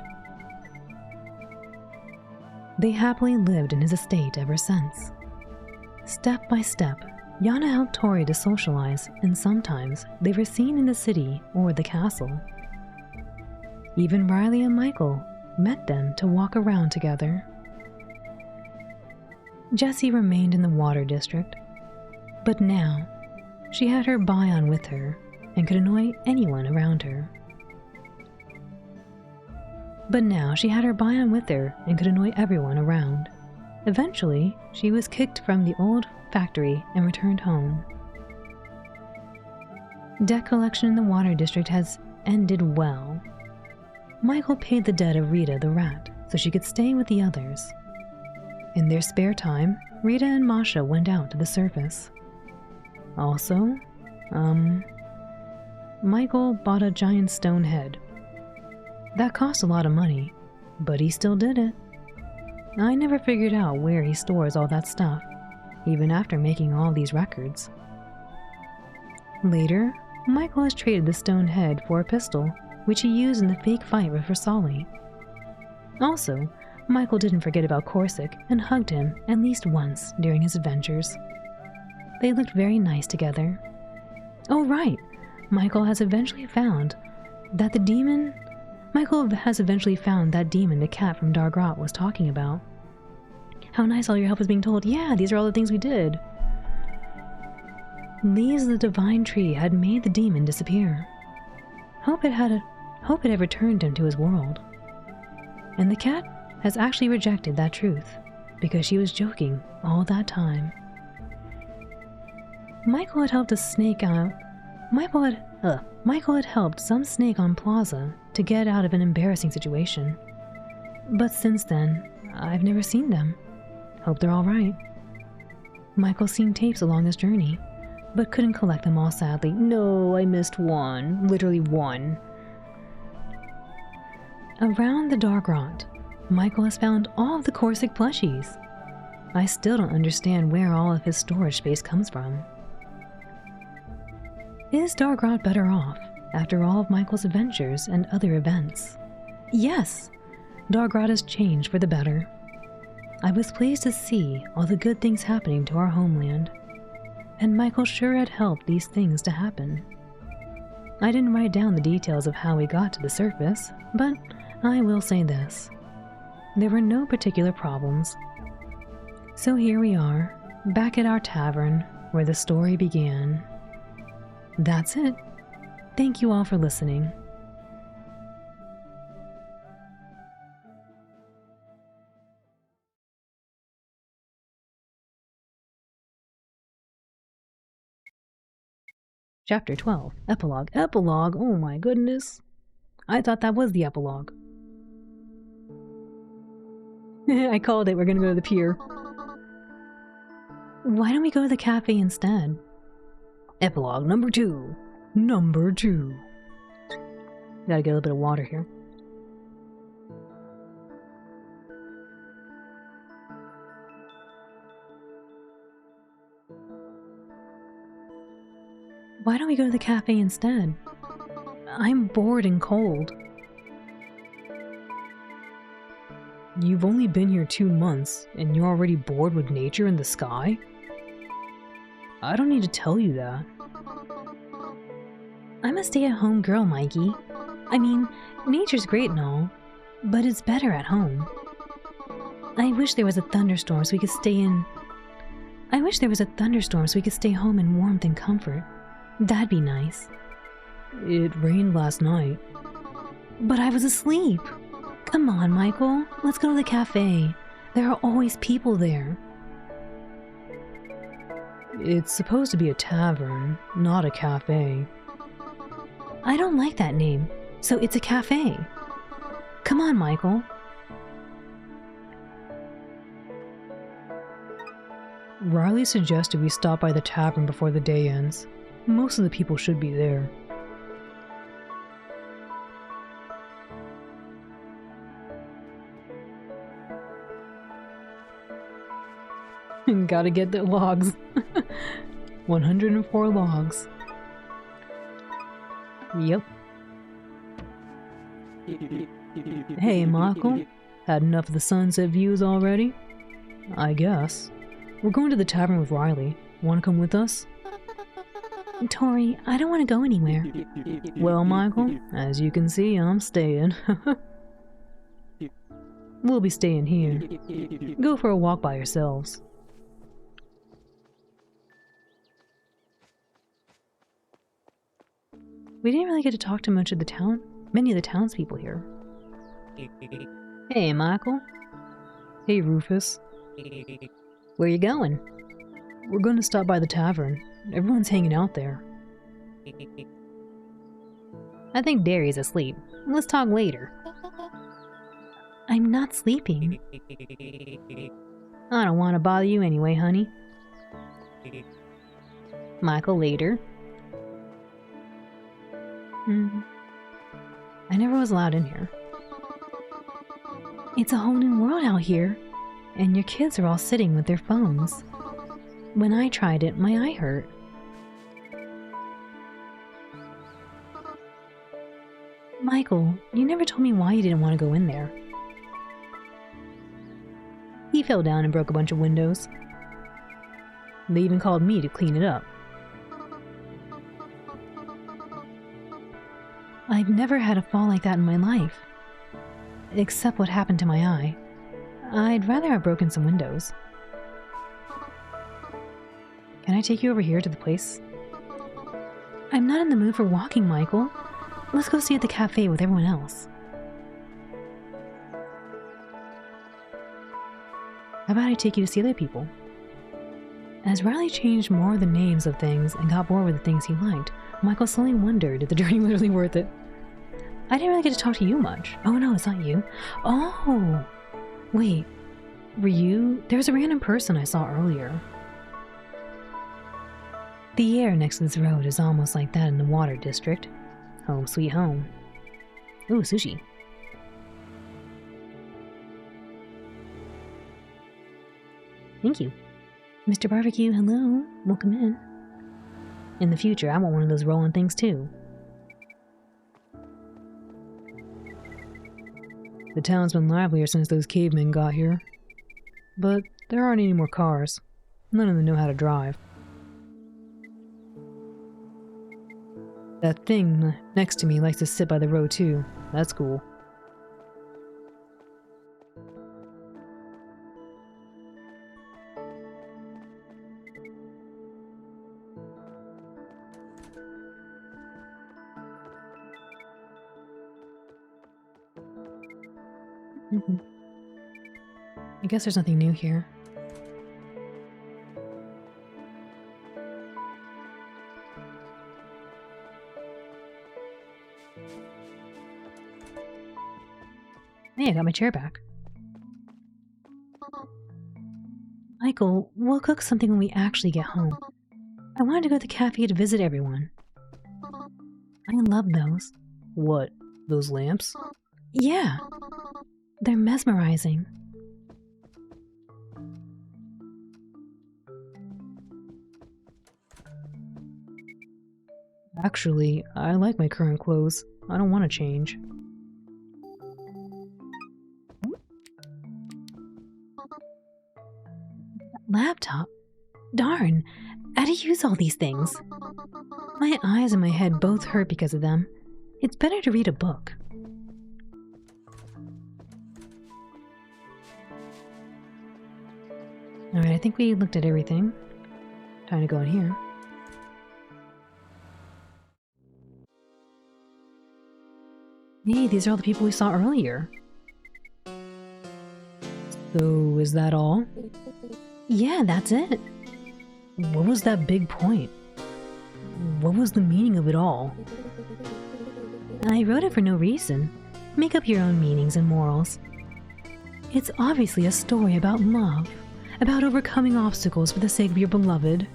C: They happily lived in his estate ever since. Step by step, Yana helped Tori to socialize, and sometimes they were seen in the city or the castle. Even Riley and Michael met them to walk around together. Jessie remained in the Water District, but now she had her Bion with her and could annoy anyone around her. Everyone around. Eventually, she was kicked from the old factory and returned home. Debt collection in the water district has ended well. Michael paid the debt of Rita the rat so she could stay with the others. In their spare time, Rita and Masha went out to the surface. Also, Michael bought a giant stone head. That cost a lot of money, but he still did it. I never figured out where he stores all that stuff, even after making all these records. Later, Michael has traded the stone head for a pistol, which he used in the fake fight with Versali. Also, Michael didn't forget about Corsic and hugged him at least once during his adventures. They looked very nice together. Oh right, Michael has eventually found that demon the cat from Dargrot was talking about. How nice all your help is being told. Yeah, these are all the things we did. Leaves of the divine tree had made the demon disappear. Hope it had returned him to his world. And the cat has actually rejected that truth because she was joking all that time. Michael had helped some snake on Plaza to get out of an embarrassing situation. But since then, I've never seen them. Hope they're all right. Michael's seen tapes along his journey, but couldn't collect them all sadly. No, I missed one. Literally one. Around the Dargrot, Michael has found all of the Corsic plushies. I still don't understand where all of his storage space comes from. Is Dargrot better off after all of Michael's adventures and other events? Yes, Dargrot has changed for the better. I was pleased to see all the good things happening to our homeland, and Michael sure had helped these things to happen. I didn't write down the details of how we got to the surface, but I will say this. There were no particular problems. So here we are, back at our tavern, where the story began. That's it. Thank you all for listening. Chapter 12, Epilogue. Epilogue? Oh my goodness. I thought that was the epilogue. I called it. We're gonna go to the pier. Why don't we go to the cafe instead? Epilogue number 2. Number 2. Gotta get a little bit of water here. Why don't we go to the cafe instead? I'm bored and cold. You've only been here 2 months, and you're already bored with nature and the sky? I don't need to tell you that. I'm a stay-at-home girl, Mikey. I mean, nature's great and all, but it's better at home. I wish there was a thunderstorm so we could stay home in warmth and comfort. That'd be nice. It rained last night. But I was asleep. Come on, Michael. Let's go to the cafe. There are always people there. It's supposed to be a tavern, not a cafe. I don't like that name, so it's a cafe. Come on, Michael. Riley suggested we stop by the tavern before the day ends. Most of the people should be there. Gotta get the logs. 104 logs. Yep. Hey, Michael. Had enough of the sunset views already? I guess. We're going to the tavern with Riley. Want to come with us? Tori, I don't want to go anywhere. Well, Michael, as you can see, I'm staying. We'll be staying here. Go for a walk by yourselves. We didn't really get to talk to many of the townspeople here. Hey, Michael. Hey, Rufus. Where you going? We're going to stop by the tavern. Everyone's hanging out there. I think Derry's asleep. Let's talk later.
B: I'm not sleeping.
C: I don't want to bother you anyway, honey. Michael, later. I never was allowed in here.
B: It's a whole new world out here, and your kids are all sitting with their phones. When I tried it, my eye hurt. Michael, you never told me why you didn't want to go in there.
C: He fell down and broke a bunch of windows. They even called me to clean it up.
B: I've never had a fall like that in my life. Except what happened to my eye.
C: I'd rather have broken some windows. Can I take you over here to the place?
B: I'm not in the mood for walking, Michael. Let's go see at the cafe with everyone else.
C: How about I take you to see other people? As Riley changed more of the names of things and got bored with the things he liked, Michael slowly wondered if the journey was really worth it. I didn't really get to talk to you much. Oh no, it's not you. Oh! Wait, were you? There was a random person I saw earlier. The air next to this road is almost like that in the water district. Home sweet home. Ooh, sushi. Thank you.
B: Mr. Barbecue, hello. Welcome in.
C: In the future, I want one of those rolling things too. The town's been livelier since those cavemen got here. But there aren't any more cars. None of them know how to drive. That thing next to me likes to sit by the road too. That's cool. I guess there's nothing new here. Hey, I got my chair back.
B: Michael, we'll cook something when we actually get home. I wanted to go to the cafe to visit everyone. I love those.
C: What? Those lamps?
B: Yeah. They're mesmerizing.
C: Actually, I like my current clothes. I don't want to change.
B: Laptop? Darn, how do you use all these things? My eyes and my head both hurt because of them. It's better to read a book.
C: Alright, I think we looked at everything. Time to go in here. Hey, these are all the people we saw earlier. So, is that all?
B: Yeah, that's it.
C: What was that big point? What was the meaning of it all?
B: I wrote it for no reason. Make up your own meanings and morals. It's obviously a story about love, about overcoming obstacles for the sake of your beloved,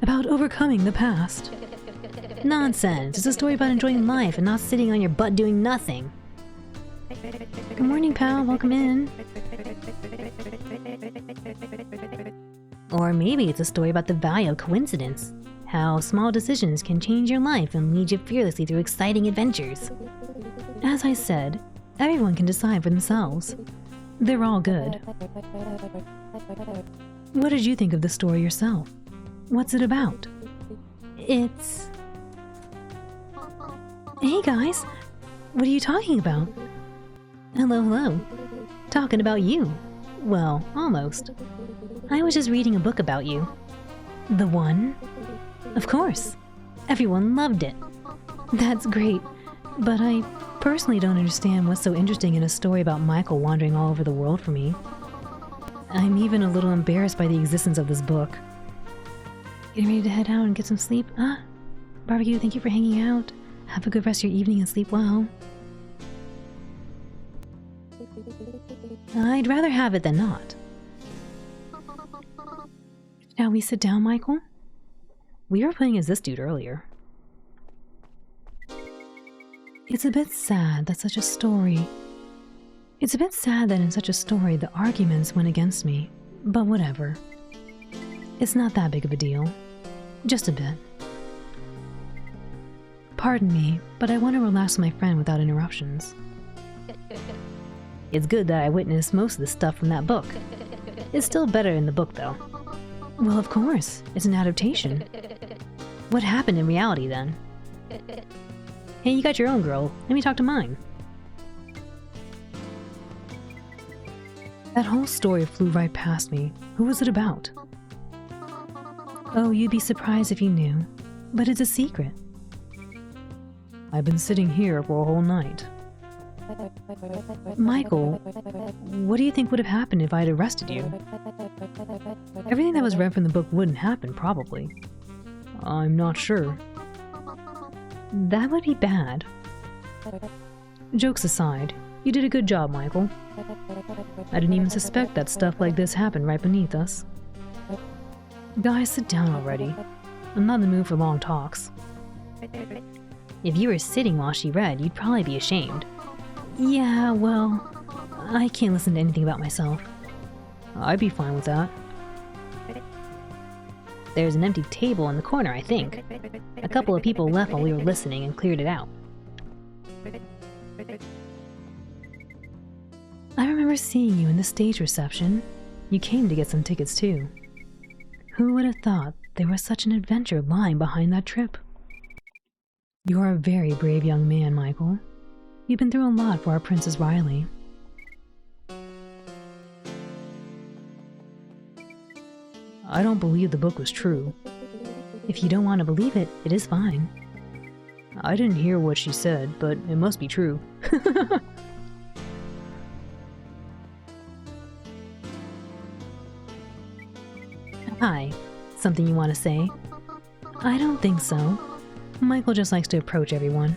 B: about overcoming the past. Nonsense. It's a story about enjoying life and not sitting on your butt doing nothing.
C: Good morning, pal. Welcome in.
B: Or maybe it's a story about the value of coincidence. How small decisions can change your life and lead you fearlessly through exciting adventures. As I said, everyone can decide for themselves. They're all good.
C: What did you think of the story yourself? What's it about?
B: It's... Hey guys, what are you talking about?
C: Hello, hello. Talking about you. Well, almost.
B: I was just reading a book about you. The one? Of course. Everyone loved it.
C: That's great, but I personally don't understand what's so interesting in a story about Michael wandering all over the world for me. I'm even a little embarrassed by the existence of this book. Getting ready to head out and get some sleep? Barbecue, thank you for hanging out. Have a good rest of your evening and sleep well. I'd rather have it than not. Shall we sit down, Michael? We were playing as this dude earlier. It's a bit sad that in such a story the arguments went against me, but whatever. It's not that big of a deal. Just a bit. Pardon me, but I want to relax with my friend without interruptions. It's good that I witnessed most of the stuff from that book. It's still better in the book, though. Well, of course. It's an adaptation. What happened in reality, then? Hey, you got your own girl. Let me talk to mine. That whole story flew right past me. Who was it about? Oh, you'd be surprised if you knew. But it's a secret. I've been sitting here for a whole night. Michael, what do you think would have happened if I'd arrested you? Everything that was read from the book wouldn't happen, probably. I'm not sure. That would be bad. Jokes aside, you did a good job, Michael. I didn't even suspect that stuff like this happened right beneath us. Guys, sit down already. I'm not in the mood for long talks.
B: If you were sitting while she read, you'd probably be ashamed.
C: Yeah, well, I can't listen to anything about myself. I'd be fine with that.
B: There's an empty table in the corner, I think. A couple of people left while we were listening and cleared it out.
C: I remember seeing you in the stage reception. You came to get some tickets too. Who would have thought there was such an adventure lying behind that trip? You're a very brave young man, Michael. You've been through a lot for our Princess Riley. I don't believe the book was true. If you don't want to believe it, it is fine. I didn't hear what she said, but it must be true. Hi, something you want to say? I don't think so. Michael just likes to approach everyone.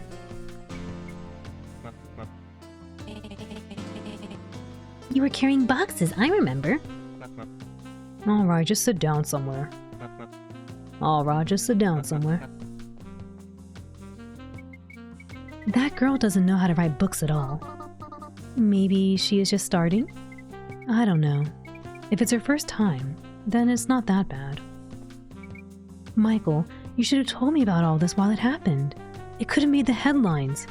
B: You were carrying boxes, I remember.
C: Alright, just sit down somewhere. That girl doesn't know how to write books at all. Maybe she is just starting? I don't know. If it's her first time, then it's not that bad. Michael, you should have told me about all this while it happened. It could have made the headlines.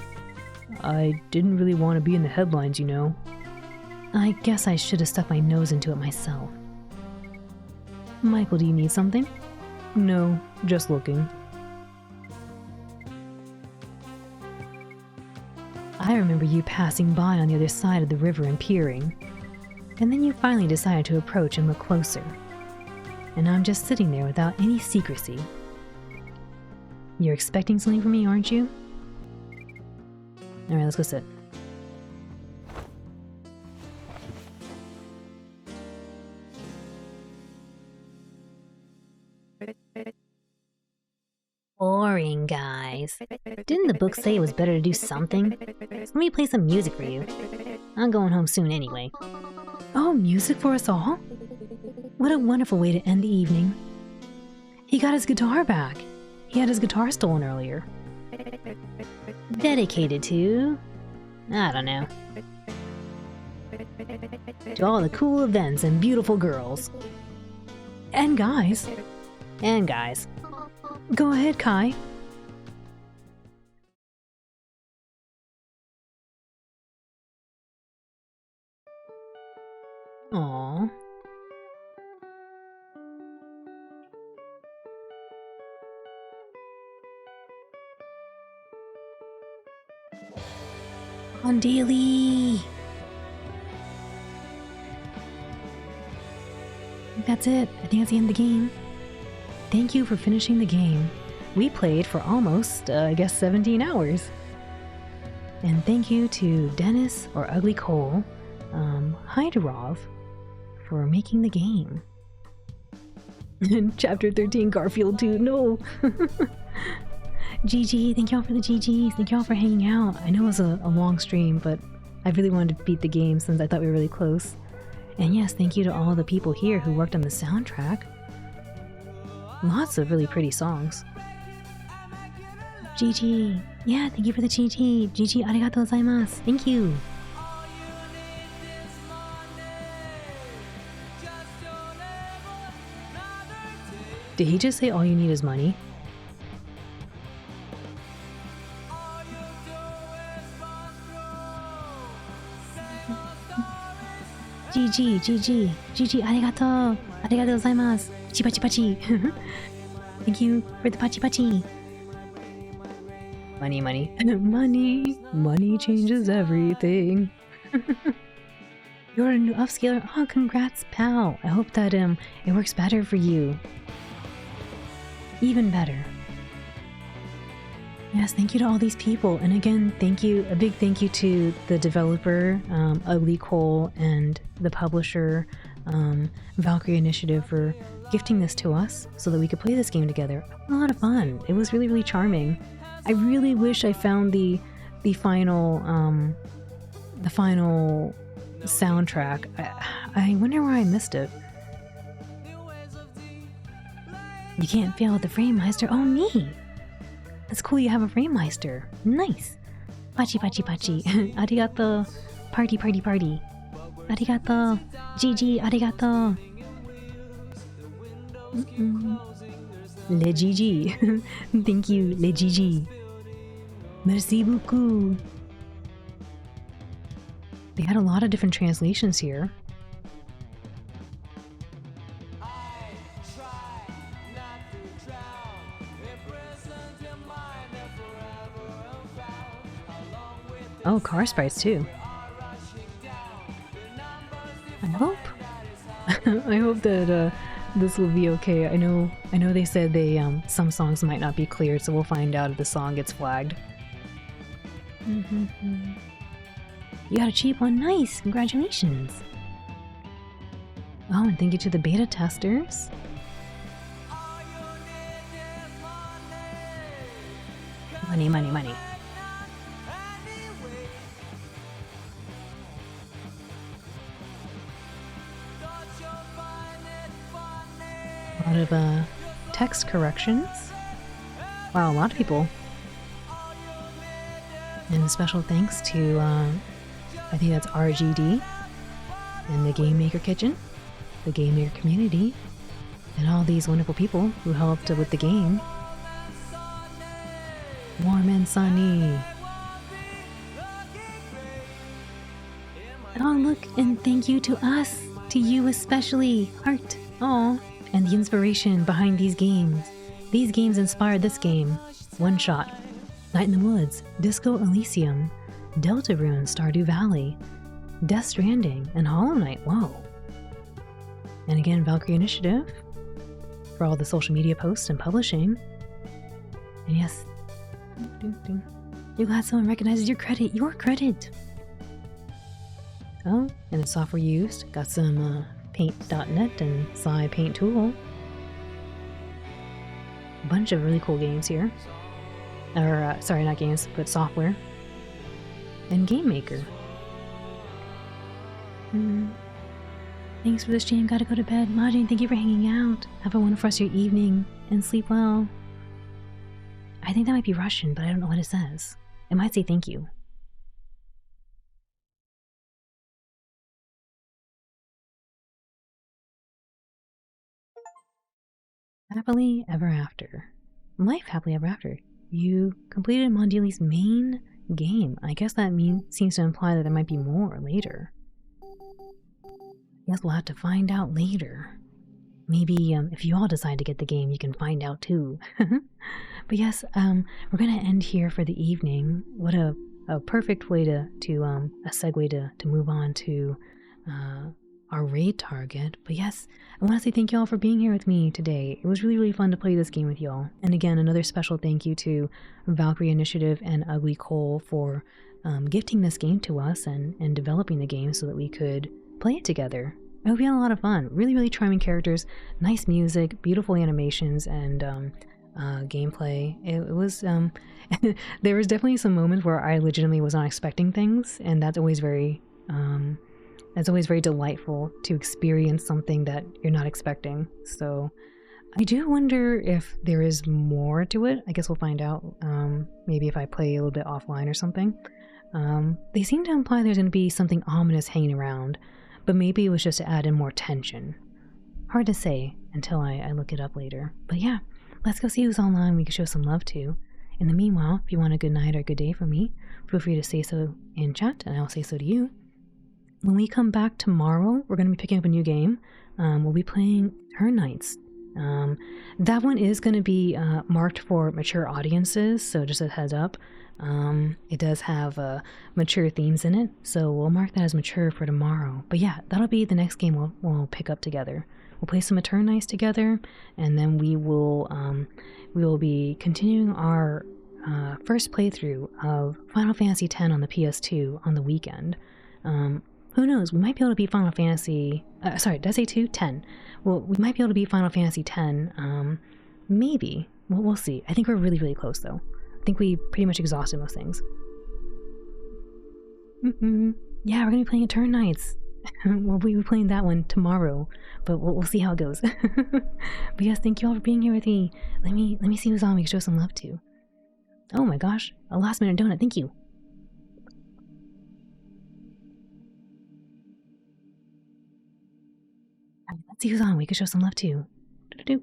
C: I didn't really want to be in the headlines, you know. I guess I should have stuck my nose into it myself. Michael, do you need something? No, just looking. I remember you passing by on the other side of the river and peering. And then you finally decided to approach and look closer. And I'm just sitting there without any secrecy. You're expecting something from me, aren't you? Alright, let's go sit.
B: Boring, guys. Didn't the book say it was better to do something? Let me play some music for you. I'm going home soon anyway.
C: Oh, music for us all? What a wonderful way to end the evening. He got his guitar back. He had his guitar stolen earlier.
B: Dedicated to... I don't know. To all the cool events and beautiful girls.
C: And guys. Go ahead, Kai.
B: Aww.
C: Mondealy! That's it. I think that's the end of the game. Thank you for finishing the game. We played for almost, 17 hours. And thank you to Dennis or Ugly Cole, Hyderov, for making the game. Chapter 13, Garfield 2, no! GG, thank y'all for the GGs. Thank y'all for hanging out. I know it was a long stream, but I really wanted to beat the game since I thought we were really close. And yes, thank you to all the people here who worked on the soundtrack. Lots of really pretty songs. GG. Yeah, thank you for the GG. GG, arigatou gozaimasu. Thank you. Did he just say all you need is money? GG, GG, GG, arigato, arigatou gozaimasu, pachi pachi pachi. Thank you for the pachi pachi. Money, money, money, money changes everything. You're a new upscaler. Oh, congrats, pal. I hope that it works better for you. Even better. Yes, thank you to all these people. And again, thank you, a big thank you to the developer, Ugly Cole, and the publisher, Valkyrie Initiative, for gifting this to us so that we could play this game together. A lot of fun. It was really, really charming. I really wish I found the final soundtrack. I wonder where I missed it. You can't fail with the Framemeister. Oh, neat. That's cool, you have a Framemeister. Nice. Pachi pachi pachi. Arigato. Party party party. Arigato. GG, arigato. Le GG. Thank you, le GG. Merci beaucoup. They had a lot of different translations here. Oh, car sprites too. I hope. I hope that this will be okay. I know they said they some songs might not be cleared, so we'll find out if the song gets flagged. You got a cheap one, nice! Congratulations! Oh, and thank you to the beta testers. Money, money, money. A lot of text corrections. Wow, a lot of people. And special thanks to, I think that's RGD, and the Game Maker Kitchen, the Game Maker community, and all these wonderful people who helped with the game. Warm and sunny. Oh, look, and thank you to us, to you especially, Heart. Oh, and the inspiration behind these games. These games inspired this game. One Shot, Night in the Woods, Disco Elysium, Deltarune, Stardew Valley, Death Stranding, and Hollow Knight. Whoa. And again, Valkyrie Initiative for all the social media posts and publishing. And yes, you're glad someone recognizes your credit. Your credit! Oh, and the software used. Got some Paint.net and Sci Paint Tool. A bunch of really cool games here. Or, sorry, not games, but software. And Game Maker. Thanks for the stream. Gotta go to bed. Majin, thank you for hanging out. Have a wonderful rest of your evening and sleep well. I think that might be Russian, but I don't know what it says. It might say thank you. Happily ever after. Life happily ever after. You completed Mondealy's main game. I guess that seems to imply that there might be more later. Guess we'll have to find out later. Maybe if you all decide to get the game, you can find out too. But yes, we're gonna end here for the evening. What a perfect way to a segue to move on to our raid target. But yes, I want to say thank you all for being here with me today. It was really, really fun to play this game with y'all. And again, another special thank you to Valkyrie Initiative and Ugly Cole for gifting this game to us and developing the game so that we could play it together. I hope you had a lot of fun. Really, really charming characters, nice music, beautiful animations, and gameplay. It was there was definitely some moments where I legitimately was not expecting things, and that's always very delightful to experience something that you're not expecting. So I do wonder if there is more to it. I guess we'll find out. Maybe if I play a little bit offline or something. They seem to imply there's going to be something ominous hanging around, but maybe it was just to add in more tension. Hard to say until I look it up later. But yeah, let's go see who's online we can show some love to. In the meanwhile, if you want a good night or a good day from me, feel free to say so in chat, and I'll say so to you. When we come back tomorrow, we're going to be picking up a new game. We'll be playing Turn Knights. That one is going to be marked for mature audiences, so just a heads up. It does have mature themes in it, so we'll mark that as mature for tomorrow. But yeah, that'll be the next game we'll pick up together. We'll play some Turn Knights together, and then we will be continuing our first playthrough of Final Fantasy X on the PS2 on the weekend. Who knows? We might be able to beat Final Fantasy... sorry, did I say 2? 10. Well, we might be able to beat Final Fantasy X. Maybe. Well, we'll see. I think we're really, really close, though. I think we pretty much exhausted most things. Yeah, we're going to be playing a Turn Knights. We'll be playing that one tomorrow, but we'll see how it goes. But yes, thank you all for being here with me. Let me see who's on we can show some love to. Oh my gosh, a last minute donut. Thank you. Alright, let's see who's on we can show some love to. Do-do-do.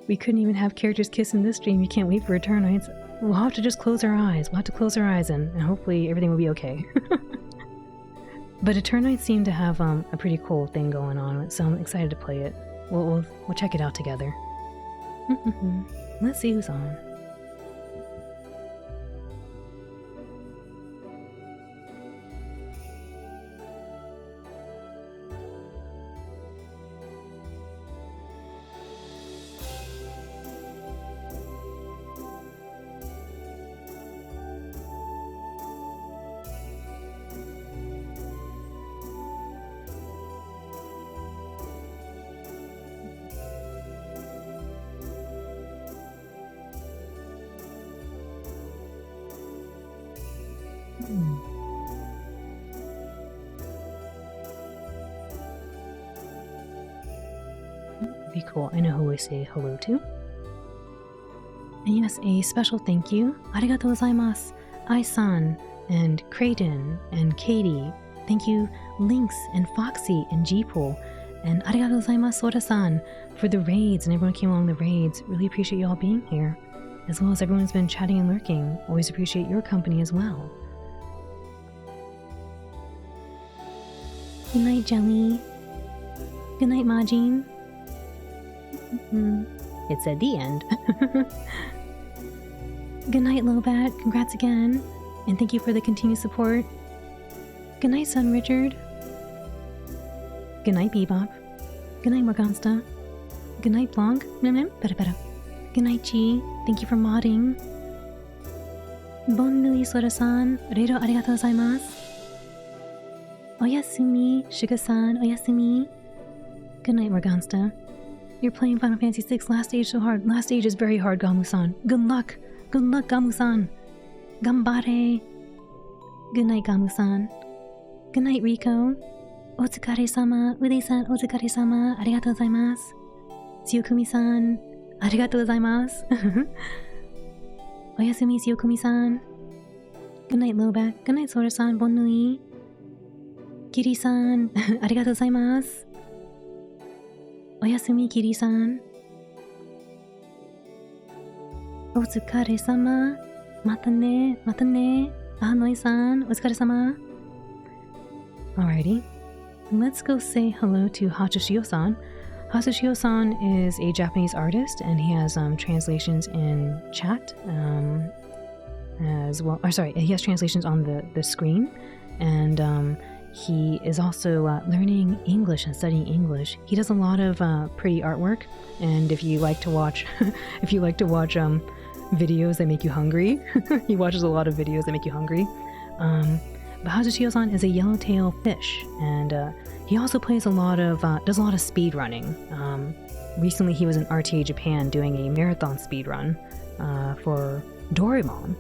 C: We couldn't even have characters kiss in this stream. You can't wait for Return Knights. We'll have to just close our eyes. We'll have to close our eyes and hopefully everything will be okay. But Return Knights seem to have a pretty cool thing going on, so I'm excited to play it. We'll check it out together. Let's see who's on. Be cool. I know who I say hello to. And yes, a special thank you. Arigatou gozaimasu. Ai-san and Creighton and Katie. Thank you, Lynx and Foxy and Jeepool. And arigatou gozaimasu, Sora-san, for the raids and everyone came along the raids. Really appreciate you all being here. As well as everyone's been chatting and lurking. Always appreciate your company as well. Good night, Jelly. Good night, Majin. It's at the end. Good night, Lobat. Congrats again. And thank you for the continued support. Good night, Son Richard. Good night, Bebop. Good night, Morgansta. Good night, Blanc. Good night, Chi. Thank you for modding. Mondealy Sora-san. Reiro arigatou gozaimasu. Oyasumi. Shiga-san. Oyasumi. Good night, Morgansta. You're playing Final Fantasy VI. Last stage so hard. Last stage is very hard, Gamu-san. Good luck. Good luck, Gamu-san. Gambare. Good night, Gamu-san. Good night, Rico. Otsukare-sama. Ude-san, otsukare-sama. Arigatou gozaimasu. Tsuyokumi-san. Arigatou gozaimasu. Oyasumi, Tsuyokumi-san. Good night, Loback. Good night, Sora-san. Bonne nuit. Kiri-san. Arigatou gozaimasu. Oyasumi, Kiri-san. Otsukare-sama. Mata ne, mata ne. Ahanoi-san, otsukare-sama. Alrighty. Let's go say hello to Hatsushio-san. Hatsushio-san is a Japanese artist and he has translations in chat as well. Or sorry, he has translations on the screen. And he is also learning English and studying English. He does a lot of pretty artwork, and if you like to watch, videos that make you hungry. He watches a lot of videos that make you hungry. But Hachishio-san is a yellowtail fish, and he also plays does a lot of speed running. Recently, he was in RTA Japan doing a marathon speed run for Doraemon.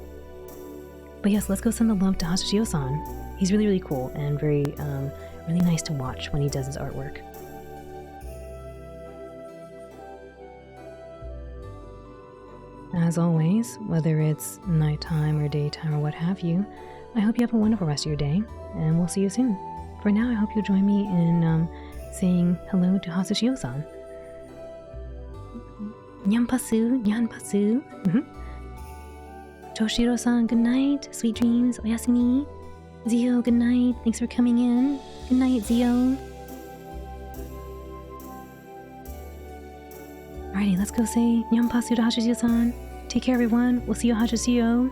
C: But yes, let's go send the love to Hachishio-san. He's really, really cool and very, really nice to watch when he does his artwork. As always, whether it's nighttime or daytime or what have you, I hope you have a wonderful rest of your day, and we'll see you soon. For now, I hope you'll join me in saying hello to Hachishio-san. Nyanpasu, nyanpasu. Toshiro-san, good night. Sweet dreams, oyasumi. Zio, good night. Thanks for coming in. Good night, Zio. Alrighty, let's go say nyanpasu to Hachishio-san. Take care, everyone. We'll see you, Hachishio.